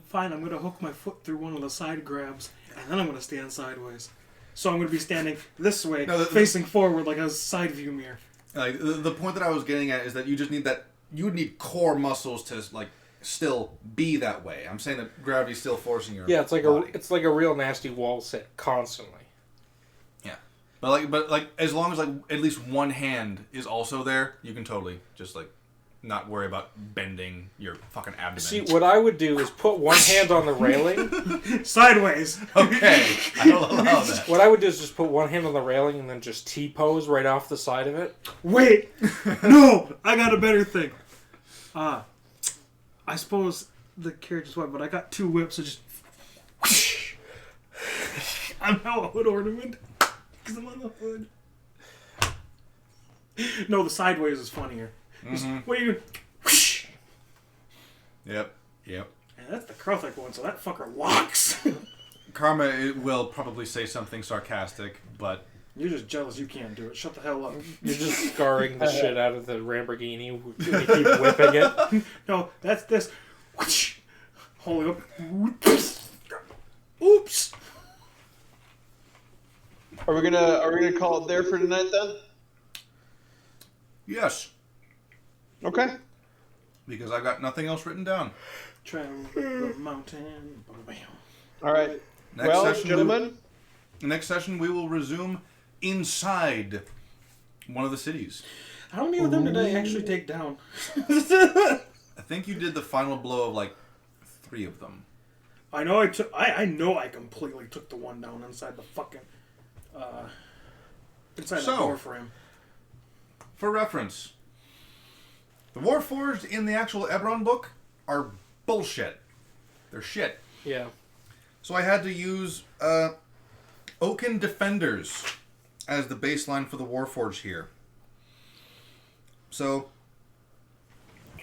Fine, I'm gonna hook my foot through one of the side grabs, and then I'm gonna stand sideways. So I'm gonna be standing this way, facing forward like a side view mirror. Like the point that I was getting at is that you just need that. You would need core muscles to still be that way. I'm saying that gravity's still forcing your Yeah, it's like body. it's like a real nasty wall sit constantly. Yeah, but as long as at least one hand is also there, you can totally just not worry about bending your fucking abdomen. See, what I would do is put one hand on the railing. Sideways. Okay, I'll allow that. What I would do is just put one hand on the railing and then just T-pose right off the side of it. Wait, no, I got a better thing. I suppose the carriage is what, but I got 2 whips, so just. I'm now a hood ornament because I'm on the hood. No, the sideways is funnier. What are you doing? Yep. Yeah, that's the Krothic one, so that fucker locks. Karma will probably say something sarcastic, but... You're just jealous you can't do it. Shut the hell up. You're just scarring the shit out of the Lamborghini. We keep whipping it. No, that's this. Holding up. Oops. Are we gonna call it there for tonight then? Yes, Okay. because I've got nothing else written down. Travel the mountain. All right. Next Well, session, gentlemen. Next session, we will resume inside one of the cities. How many of them did I actually take down? I think you did the final blow of like 3 of them. I know I took. I know I completely took the one down inside the fucking. Inside the door frame. For reference, the Warforged in the actual Eberron book are bullshit. They're shit. Yeah. So I had to use Oaken Defenders as the baseline for the Warforged here. So,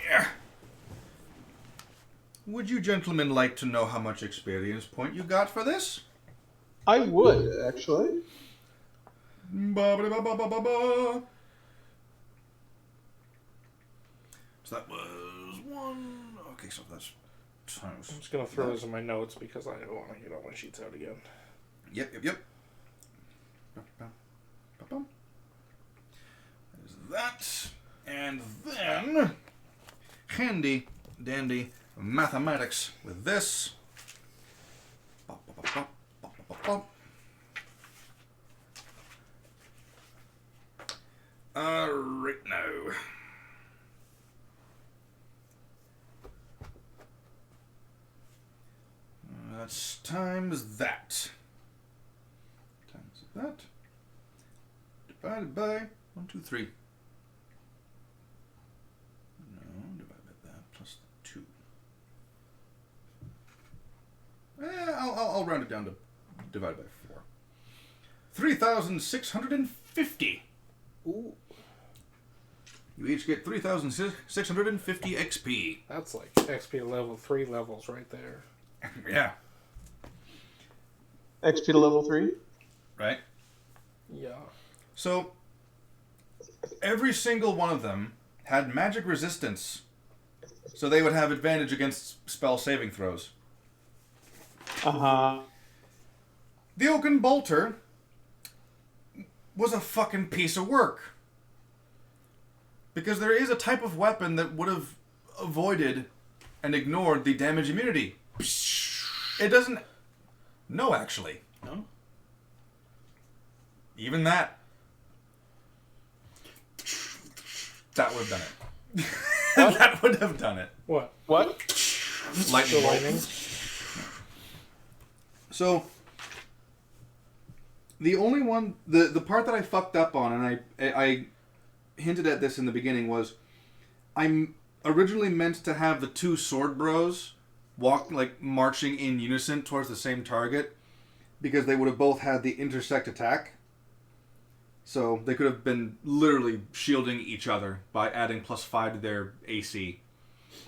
yeah. Would you gentlemen like to know how much experience point you got for this? I would actually. Ba-ba-da-ba-ba-ba-ba. So that was 1. Okay, so that's times. I'm just going to throw those in my notes because I don't want to get all my sheets out again. Yep. There's that. And then, handy dandy mathematics with this. Right now. That's times that. Times that. Divided by 1, 2, 3. No, divided by that plus 2. I'll round it down to divided by 4. 3,650. Ooh. You each get 3,650 XP. That's like XP level 3 levels right there. Yeah. XP to level 3. Right? Yeah. So, every single one of them had magic resistance. So they would have advantage against spell saving throws. Uh-huh. The Oaken Bolter was a fucking piece of work. Because there is a type of weapon that would have avoided and ignored the damage immunity. It doesn't... No, actually. No? Even that. That would have done it. That would have done it. What? Lightning bolt. Lightning? So, the only one... The part that I fucked up on, and I hinted at this in the beginning, was I'm originally meant to have the 2 sword bros marching in unison towards the same target, because they would have both had the intersect attack. So they could have been literally shielding each other by adding +5 to their AC.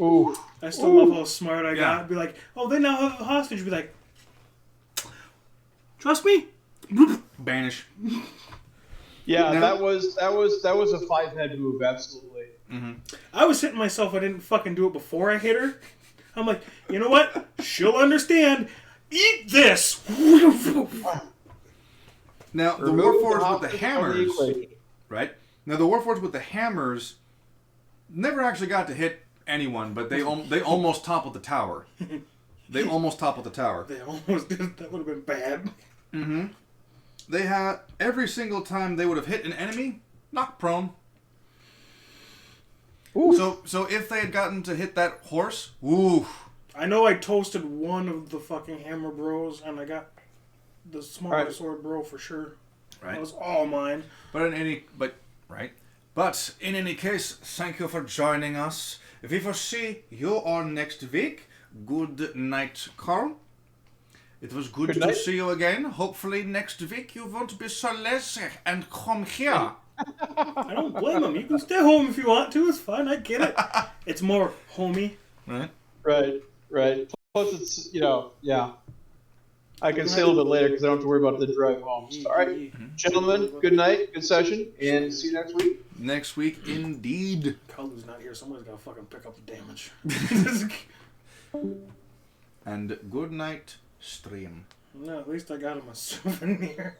Ooh. I still love how smart I got. Be like, oh, they now have a hostage. Be like, trust me. Banish. Yeah, Now- that was a 5-head move, absolutely. Mm-hmm. I was hitting myself. I didn't fucking do it before I hit her. I'm like, you know what? She'll understand. Eat this. Now, the Remove Warforged with the hostage from the hammers, equation. right? Now, the Warforged with the hammers never actually got to hit anyone, but they almost toppled the tower. They almost toppled the tower. They almost did. That would have been bad. Mm-hmm. They had, every single time they would have hit an enemy, knocked prone. Oof. So if they had gotten to hit that horse, ooh. I know I toasted one of the fucking hammer bros, and I got the smaller Right. sword bro for sure. Right. That was all mine. But in any case, thank you for joining us we will see you all next week. Good night, Carl. It was good to see you again. Hopefully next week you won't be so lazy and come here. I don't blame him. You can stay home if you want to. It's fine. I get it. It's more homey. Right? Right. Plus, it's, yeah. I can stay a little bit later because I don't have to worry about the drive home. So, all right, gentlemen, good night, good session, and see you next week. Next week, indeed. Kalu's not here. Somebody's got to fucking pick up the damage. And good night, stream. No, at least I got him a souvenir.